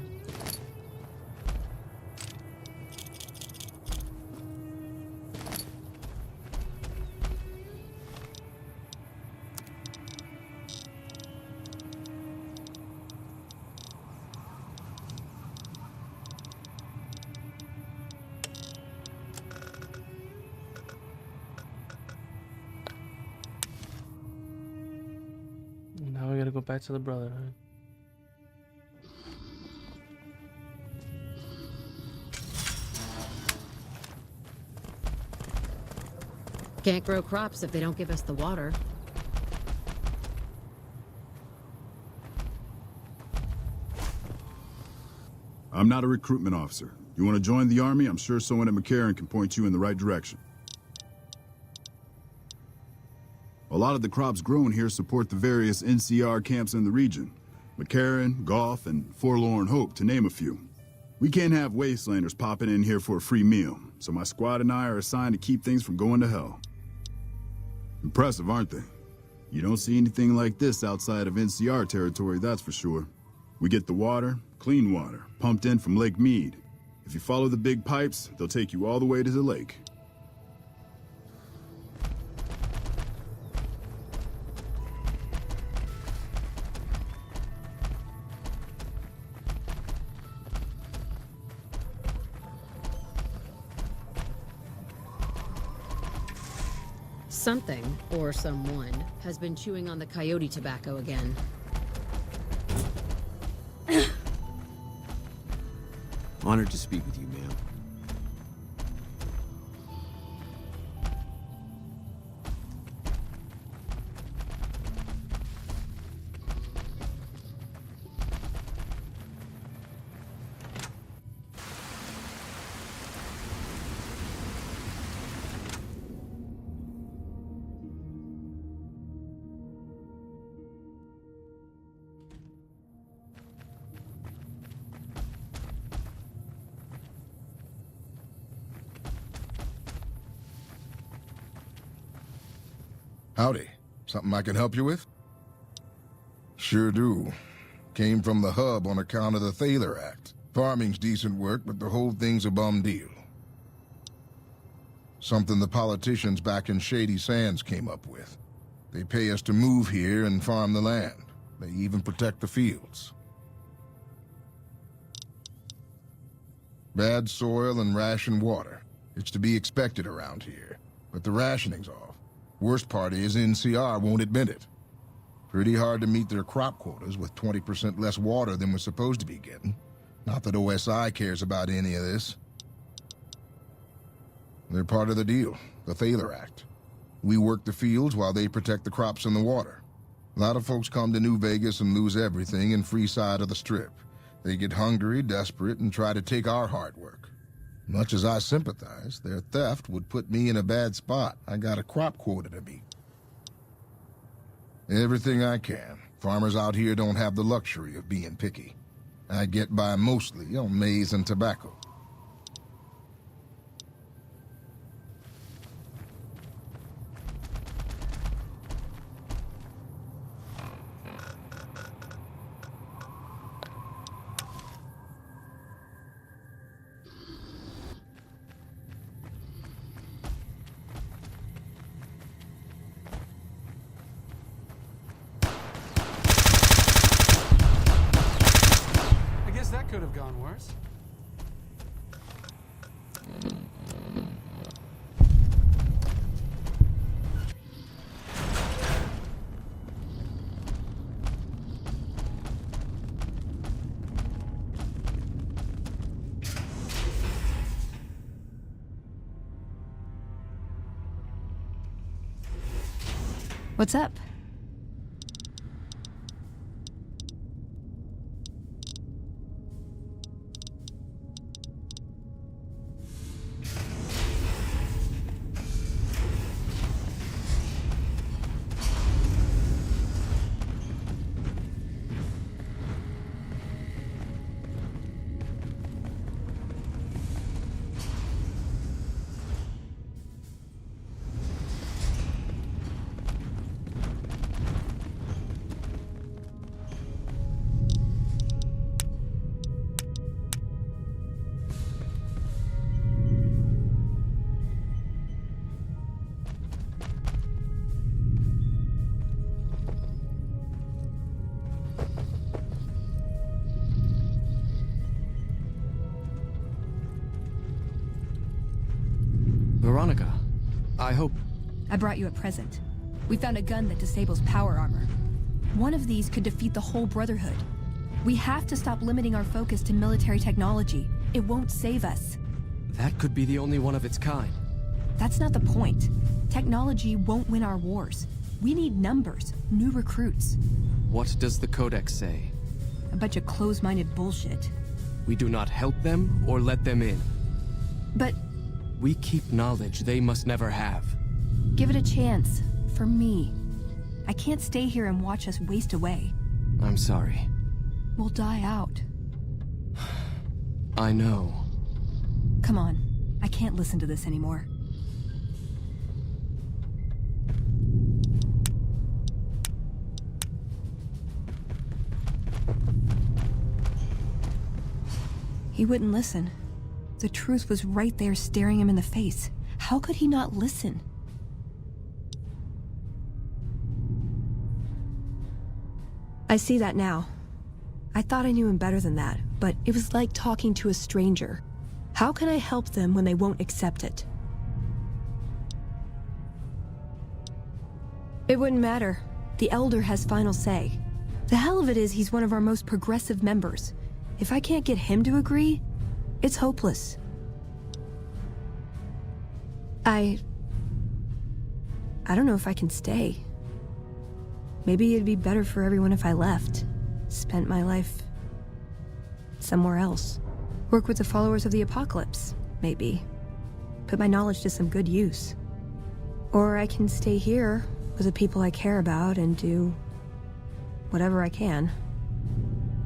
Now we gotta go back to the Brotherhood. Can't grow crops if they don't give us the water. I'm not a recruitment officer. You want to join the army? I'm sure someone at McCarran can point you in the right direction. A lot of the crops grown here support the various NCR camps in the region. McCarran, Goff, and Forlorn Hope, to name a few. We can't have wastelanders popping in here for a free meal, so my squad and I are assigned to keep things from going to hell. Impressive, aren't they? You don't see anything like this outside of NCR territory, that's for sure. We get the water, clean water, pumped in from Lake Mead. If you follow the big pipes, they'll take you all the way to the lake. Something, or someone, has been chewing on the coyote tobacco again. Honored to speak with you, ma'am. Howdy. Something I can help you with? Sure do. Came from the hub on account of the Thaler Act. Farming's decent work, but the whole thing's a bum deal. Something the politicians back in Shady Sands came up with. They pay us to move here and farm the land. They even protect the fields. Bad soil and ration water. It's to be expected around here. But the rationing's off. Worst part is NCR won't admit it. Pretty hard to meet their crop quotas with 20% less water than we're supposed to be getting. Not that OSI cares about any of this. They're part of the deal, the Thaler Act. We work the fields while they protect the crops and the water. A lot of folks come to New Vegas and lose everything in free side of the Strip. They get hungry, desperate, and try to take our hard work. Much as I sympathize, their theft would put me in a bad spot. I got a crop quota to meet. Everything I can. Farmers out here don't have the luxury of being picky. I get by mostly on maize and tobacco. That could have gone worse. What's up? Veronica, I hope... I brought you a present. We found a gun that disables power armor. One of these could defeat the whole Brotherhood. We have to stop limiting our focus to military technology. It won't save us. That could be the only one of its kind. That's not the point. Technology won't win our wars. We need numbers, new recruits. What does the Codex say? A bunch of closed-minded bullshit. We do not help them or let them in. But... we keep knowledge they must never have. give it a chance. For me. I can't stay here and watch us waste away. I'm sorry. We'll die out. I know. Come on. I can't listen to this anymore. He wouldn't listen. The truth was right there staring him in the face. How could he not listen? I see that now. I thought I knew him better than that, but it was like talking to a stranger. How can I help them when they won't accept it? It wouldn't matter. The Elder has final say. The hell of it is he's one of our most progressive members. If I can't get him to agree, it's hopeless. I don't know if I can stay. Maybe it'd be better for everyone if I left. Spent my life somewhere else. Work with the followers of the Apocalypse, maybe. Put my knowledge to some good use. Or I can stay here with the people I care about and do whatever I can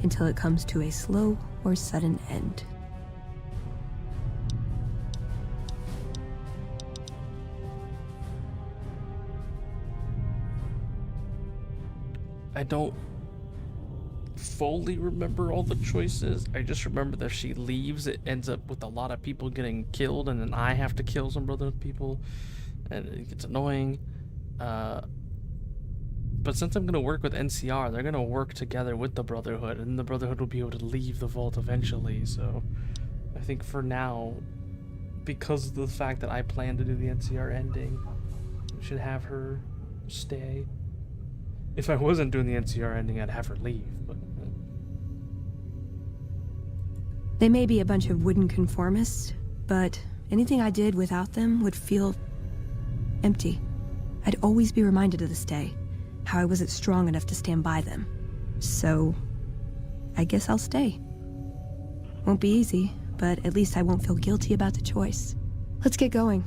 until it comes to a slow or sudden end. I don't fully remember all the choices. I just remember that if she leaves, it ends up with a lot of people getting killed, and then I have to kill some Brotherhood people, and it gets annoying. But since I'm going to work with NCR, they're going to work together with the Brotherhood, and the Brotherhood will be able to leave the vault eventually. So I think for now, because of the fact that I plan to do the NCR ending, we should have her stay. If I wasn't doing the NCR ending, I'd have her leave, but... They may be a bunch of wooden conformists, but anything I did without them would feel empty. I'd always be reminded of this day, how I wasn't strong enough to stand by them. So, I guess I'll stay. Won't be easy, but at least I won't feel guilty about the choice. Let's get going.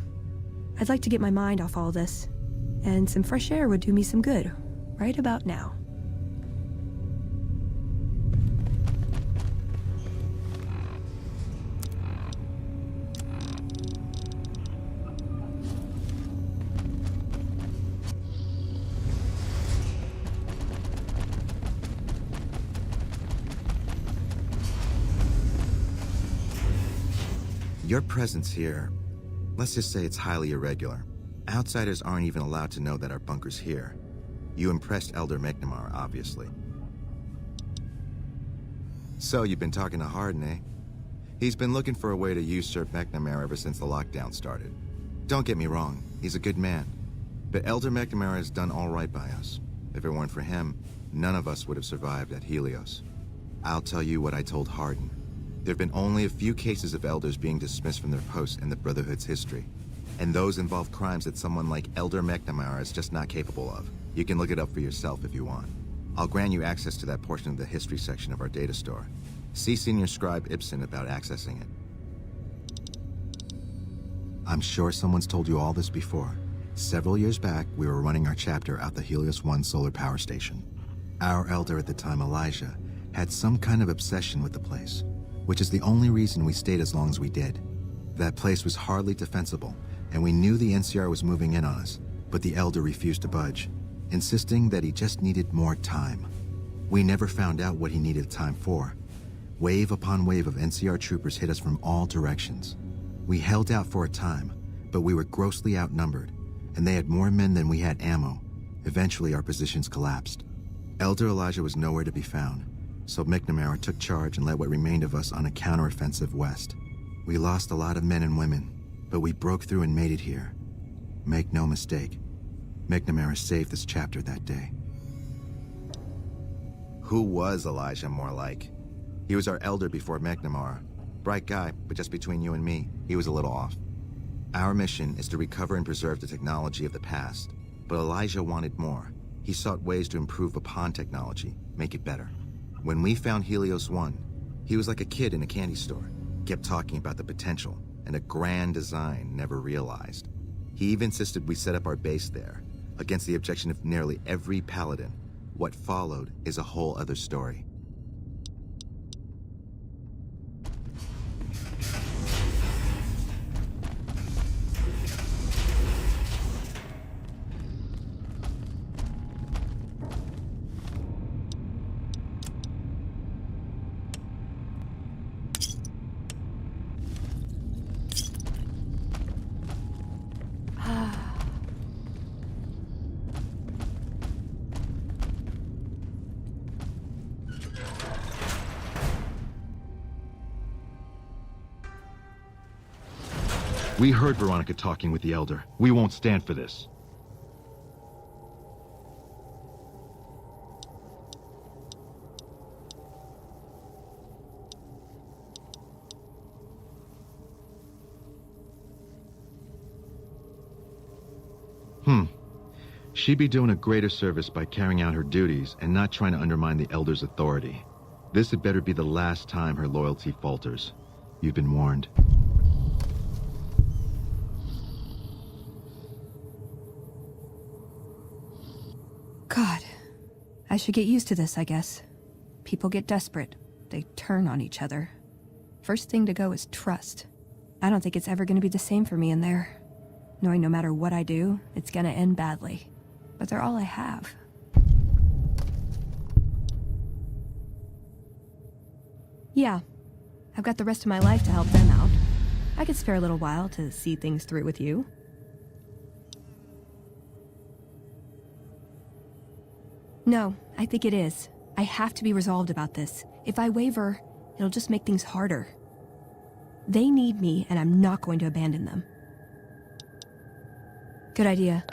I'd like to get my mind off all this, and some fresh air would do me some good. Right about now. Your presence here, let's just say it's highly irregular. Outsiders aren't even allowed to know that our bunker's here. You impressed Elder McNamara, obviously. So, you've been talking to Hardin, eh? He's been looking for a way to usurp McNamara ever since the lockdown started. Don't get me wrong, he's a good man. But Elder McNamara has done all right by us. If it weren't for him, none of us would have survived at Helios. I'll tell you what I told Hardin. There have been only a few cases of Elders being dismissed from their posts in the Brotherhood's history. And those involve crimes that someone like Elder McNamara is just not capable of. You can look it up for yourself if you want. I'll grant you access to that portion of the history section of our data store. See Senior Scribe Ibsen about accessing it. I'm sure someone's told you all this before. Several years back, we were running our chapter out the Helios 1 solar power station. Our elder at the time, Elijah, had some kind of obsession with the place, which is the only reason we stayed as long as we did. That place was hardly defensible, and we knew the NCR was moving in on us, but the elder refused to budge, insisting that he just needed more time. We never found out what he needed time for. Wave upon wave of NCR troopers hit us from all directions. We held out for a time, but we were grossly outnumbered, and they had more men than we had ammo. Eventually, our positions collapsed. Elder Elijah was nowhere to be found, so McNamara took charge and led what remained of us on a counteroffensive west. We lost a lot of men and women, but we broke through and made it here. Make no mistake, McNamara saved this chapter that day. Who was Elijah more like? He was our elder before McNamara. Bright guy, but just between you and me, he was a little off. Our mission is to recover and preserve the technology of the past, but Elijah wanted more. He sought ways to improve upon technology, make it better. When we found Helios 1, he was like a kid in a candy store, kept talking about the potential and a grand design never realized. He even insisted we set up our base there, against the objection of nearly every paladin. What followed is a whole other story. We heard Veronica talking with the Elder. We won't stand for this. She'd be doing a greater service by carrying out her duties and not trying to undermine the Elder's authority. This had better be the last time her loyalty falters. You've been warned. God. I should get used to this, I guess. People get desperate. They turn on each other. First thing to go is trust. I don't think it's ever going to be the same for me in there. Knowing no matter what I do, it's going to end badly. But they're all I have. Yeah. I've got the rest of my life to help them out. I could spare a little while to see things through with you. No, I think it is. I have to be resolved about this. If I waver, it'll just make things harder. They need me, and I'm not going to abandon them. Good idea.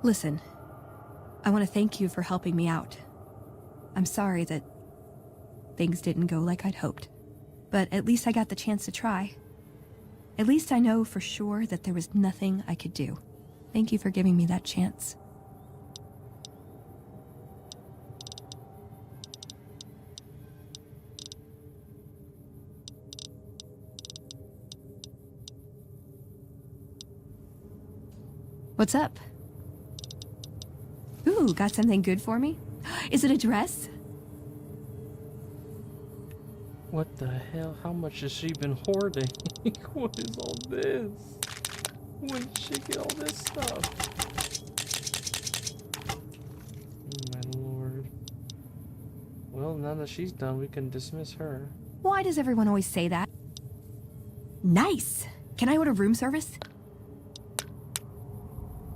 Listen, I want to thank you for helping me out. I'm sorry that things didn't go like I'd hoped, but at least I got the chance to try. At least I know for sure that there was nothing I could do. Thank you for giving me that chance. What's up? Ooh, got something good for me? Is it a dress? What the hell? How much has she been hoarding? What is all this? When did she get all this stuff? Oh my lord. Well, now that she's done, we can dismiss her. Why does everyone always say that? Nice! Can I order room service?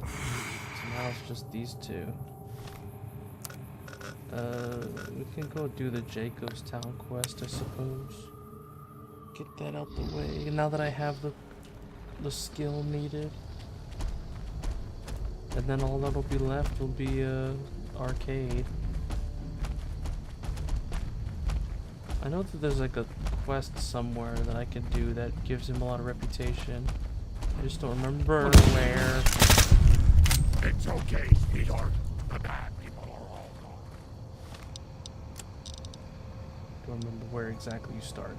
So now it's just these two. We can go do the Jacob's Town quest, I suppose. Get that out the way. Now that I have the skill needed. And then all that'll be left will be arcade. I know that there's like a quest somewhere that I can do that gives him a lot of reputation. I just don't remember where. It's okay, sweetheart. The bad people are all gone. Don't remember where exactly you started.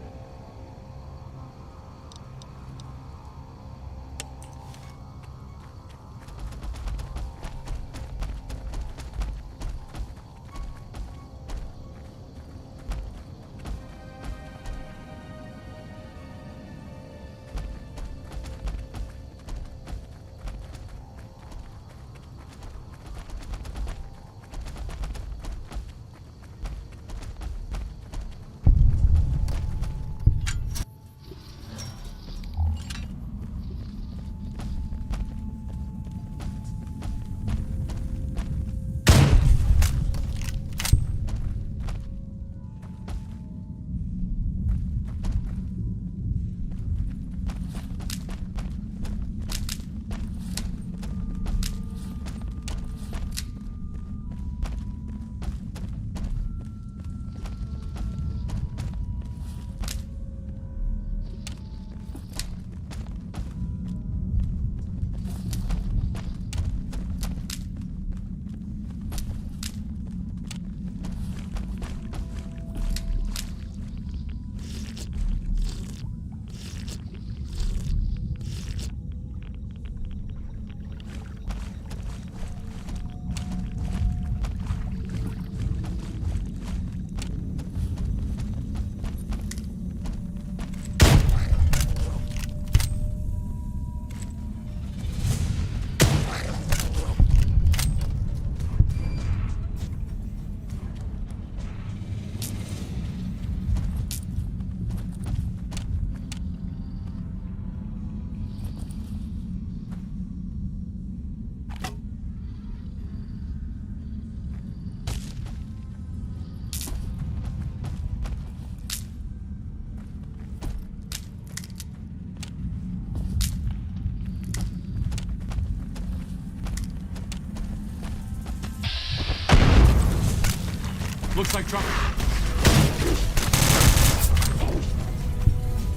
Looks like trouble.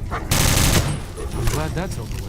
I'm glad that's over with.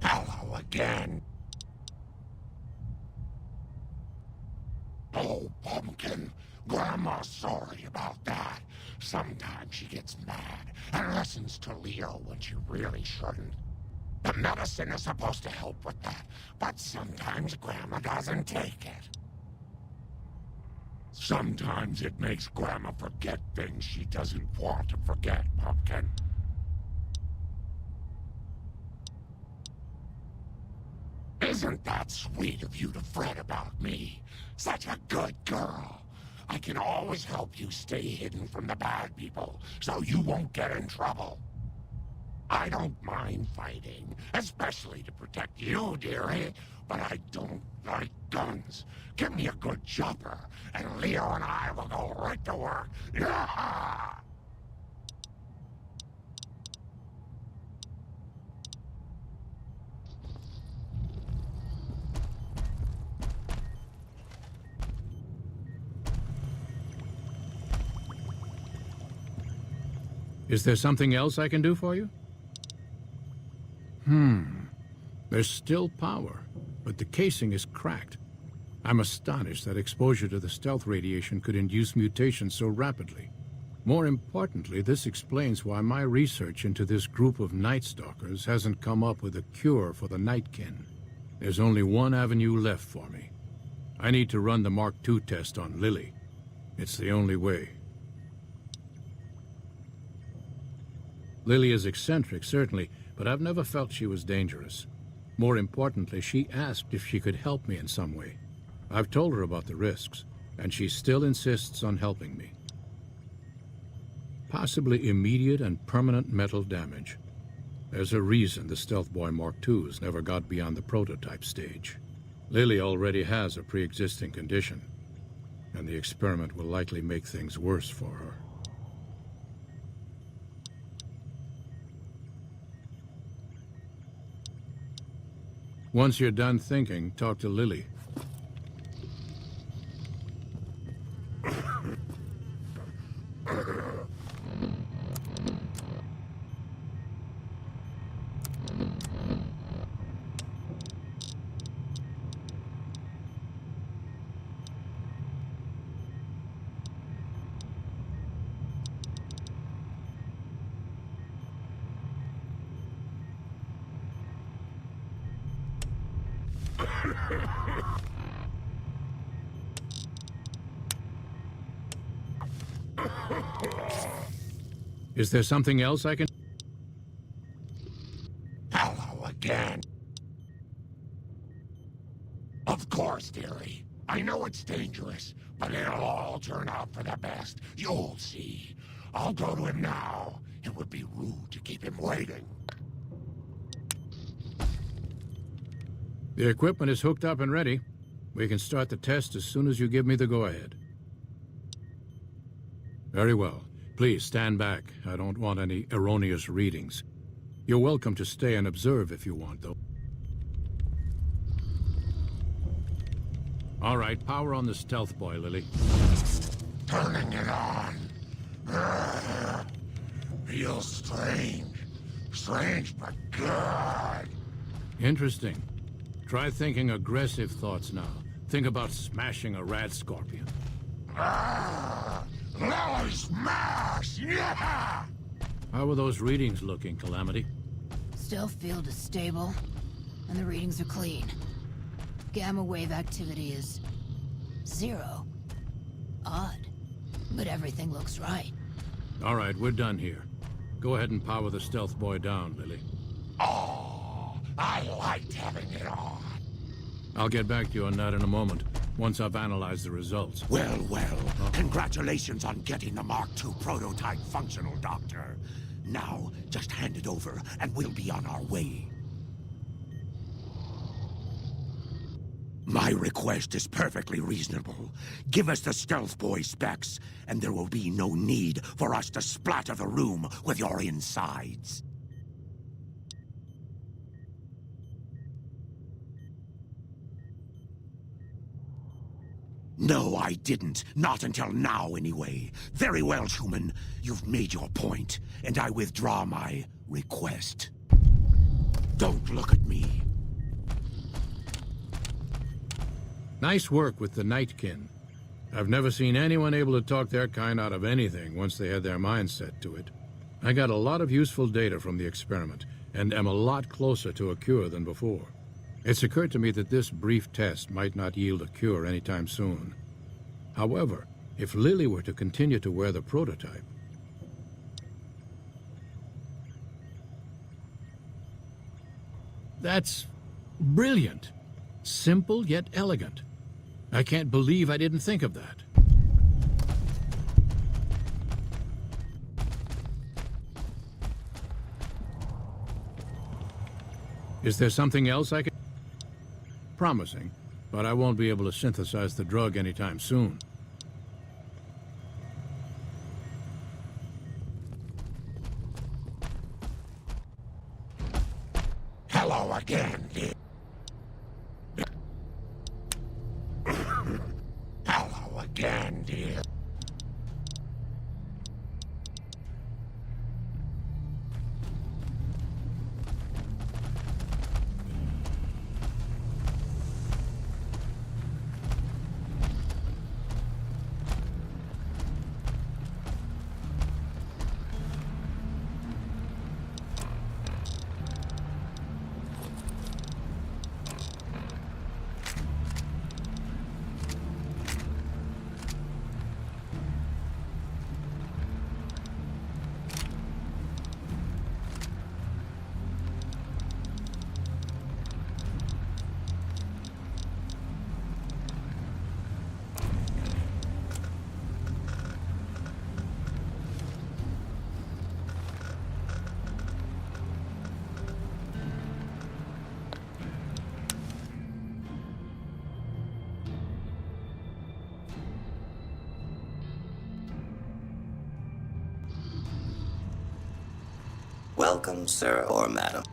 Hello again. Oh, Pumpkin. Grandma's sorry about that. Sometimes she gets mad and listens to Leo when she really shouldn't. The medicine is supposed to help with that, but sometimes Grandma doesn't take it. Sometimes it makes Grandma forget things she doesn't want to forget, Pumpkin. Isn't that sweet of you to fret about me? Such a good girl. I can always help you stay hidden from the bad people, so you won't get in trouble. I don't mind fighting, especially to protect you, dearie, but I don't like guns. Give me a good chopper, and Leo and I will go right to work. Yeah! Is there something else I can do for you? There's still power, but the casing is cracked. I'm astonished that exposure to the stealth radiation could induce mutations so rapidly. More importantly, this explains why my research into this group of Night Stalkers hasn't come up with a cure for the Nightkin. There's only one avenue left for me. I need to run the Mark II test on Lily. It's the only way. Lily is eccentric, certainly, but I've never felt she was dangerous. More importantly, she asked if she could help me in some way. I've told her about the risks, and she still insists on helping me. Possibly immediate and permanent metal damage. There's a reason the Stealth Boy Mark IIs never got beyond the prototype stage. Lily already has a pre-existing condition, and the experiment will likely make things worse for her. Once you're done thinking, talk to Lily. Is there something else I can... Hello again. Of course, dearie. I know it's dangerous, but it'll all turn out for the best. You'll see. I'll go to him now. It would be rude to keep him waiting. The equipment is hooked up and ready. We can start the test as soon as you give me the go-ahead. Very well. Please stand back. I don't want any erroneous readings. You're welcome to stay and observe if you want, though. All right, power on the Stealth Boy, Lily. Turning it on. Feels strange. Strange, but good. Interesting. Try thinking aggressive thoughts now. Think about smashing a rad scorpion. Lily smash! Yeah! How are those readings looking, Calamity? Stealth field is stable, and the readings are clean. Gamma wave activity is 0. Odd, but everything looks right. All right, we're done here. Go ahead and power the Stealth Boy down, Lily. Oh, I liked having it on. I'll get back to you on that in a moment, once I've analyzed the results. Well, congratulations on getting the Mark II prototype functional, Doctor. Now, just hand it over, and we'll be on our way. My request is perfectly reasonable. Give us the Stealth Boy specs, and there will be no need for us to splatter the room with your insides. No, I didn't. Not until now, anyway. Very well, Schumann. You've made your point, and I withdraw my request. Don't look at me. Nice work with the Nightkin. I've never seen anyone able to talk their kind out of anything once they had their mind set to it. I got a lot of useful data from the experiment, and am a lot closer to a cure than before. It's occurred to me that this brief test might not yield a cure anytime soon. However, if Lily were to continue to wear the prototype... That's brilliant. Simple yet elegant. I can't believe I didn't think of that. Is there something else I can... Promising, but I won't be able to synthesize the drug anytime soon. Hello again, dear. Hello again, dear. Welcome, sir or madam.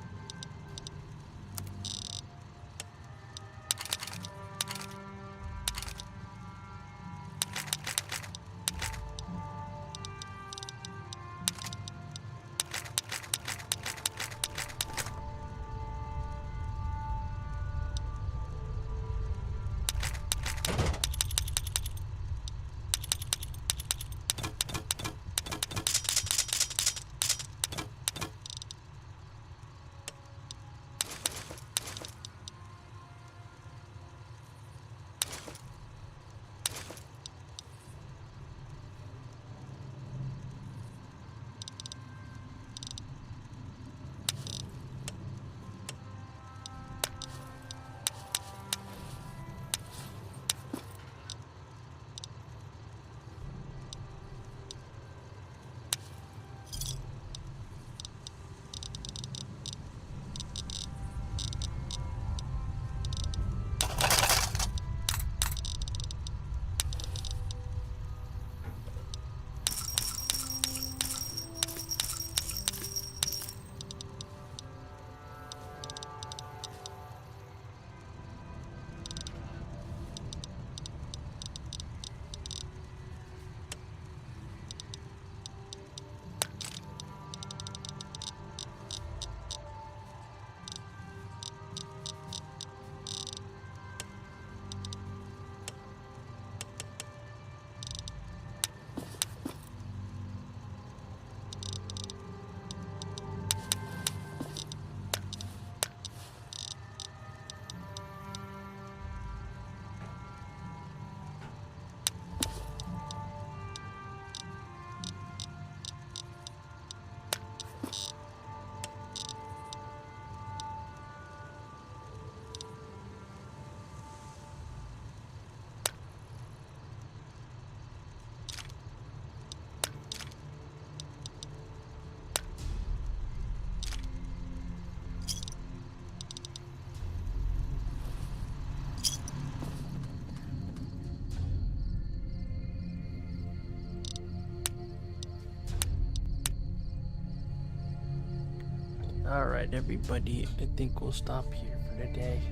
Alright, everybody, I think we'll stop here for today.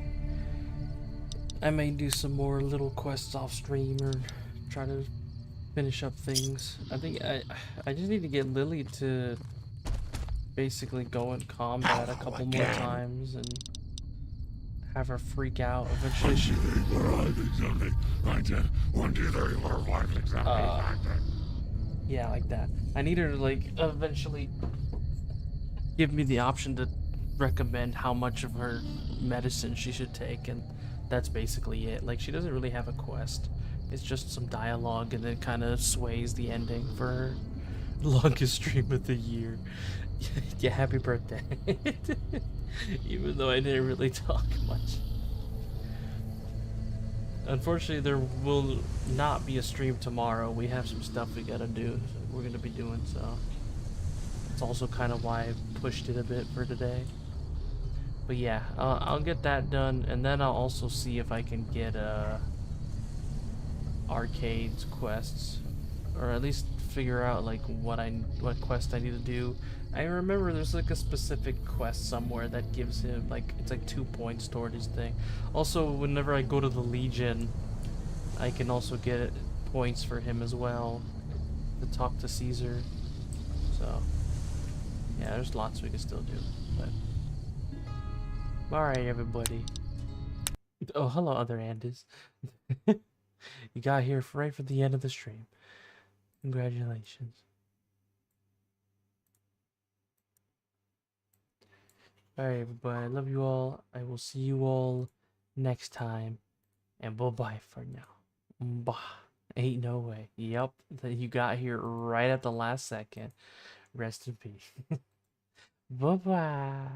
I may do some more little quests off stream or try to finish up things. I think I just need to get Lily to basically go in combat a couple more times and have her freak out. Eventually she... yeah, like that. I need her to, like, eventually give me the option to recommend how much of her medicine she should take, and that's basically it. Like, she doesn't really have a quest. It's just some dialogue, and it kind of sways the ending for her longest stream of the year. Yeah, happy birthday. Even though I didn't really talk much. Unfortunately, there will not be a stream tomorrow. We have some stuff we gotta do, we're gonna be doing, so it's also kind of why I pushed it a bit for today. But yeah, I'll get that done, and then I'll also see if I can get arcades quests, or at least figure out like what quest I need to do. I remember there's like a specific quest somewhere that gives him like, it's like 2 points toward his thing. Also, whenever I go to the Legion, I can also get points for him as well to talk to Caesar. So yeah, there's lots we can still do. But alright, everybody. Oh, hello, other Andis. You got here right for the end of the stream. Congratulations. Alright, everybody. I love you all. I will see you all next time. And bye-bye for now. Bah. Ain't no way. Yup. That you got here right at the last second. Rest in peace. Bye-bye.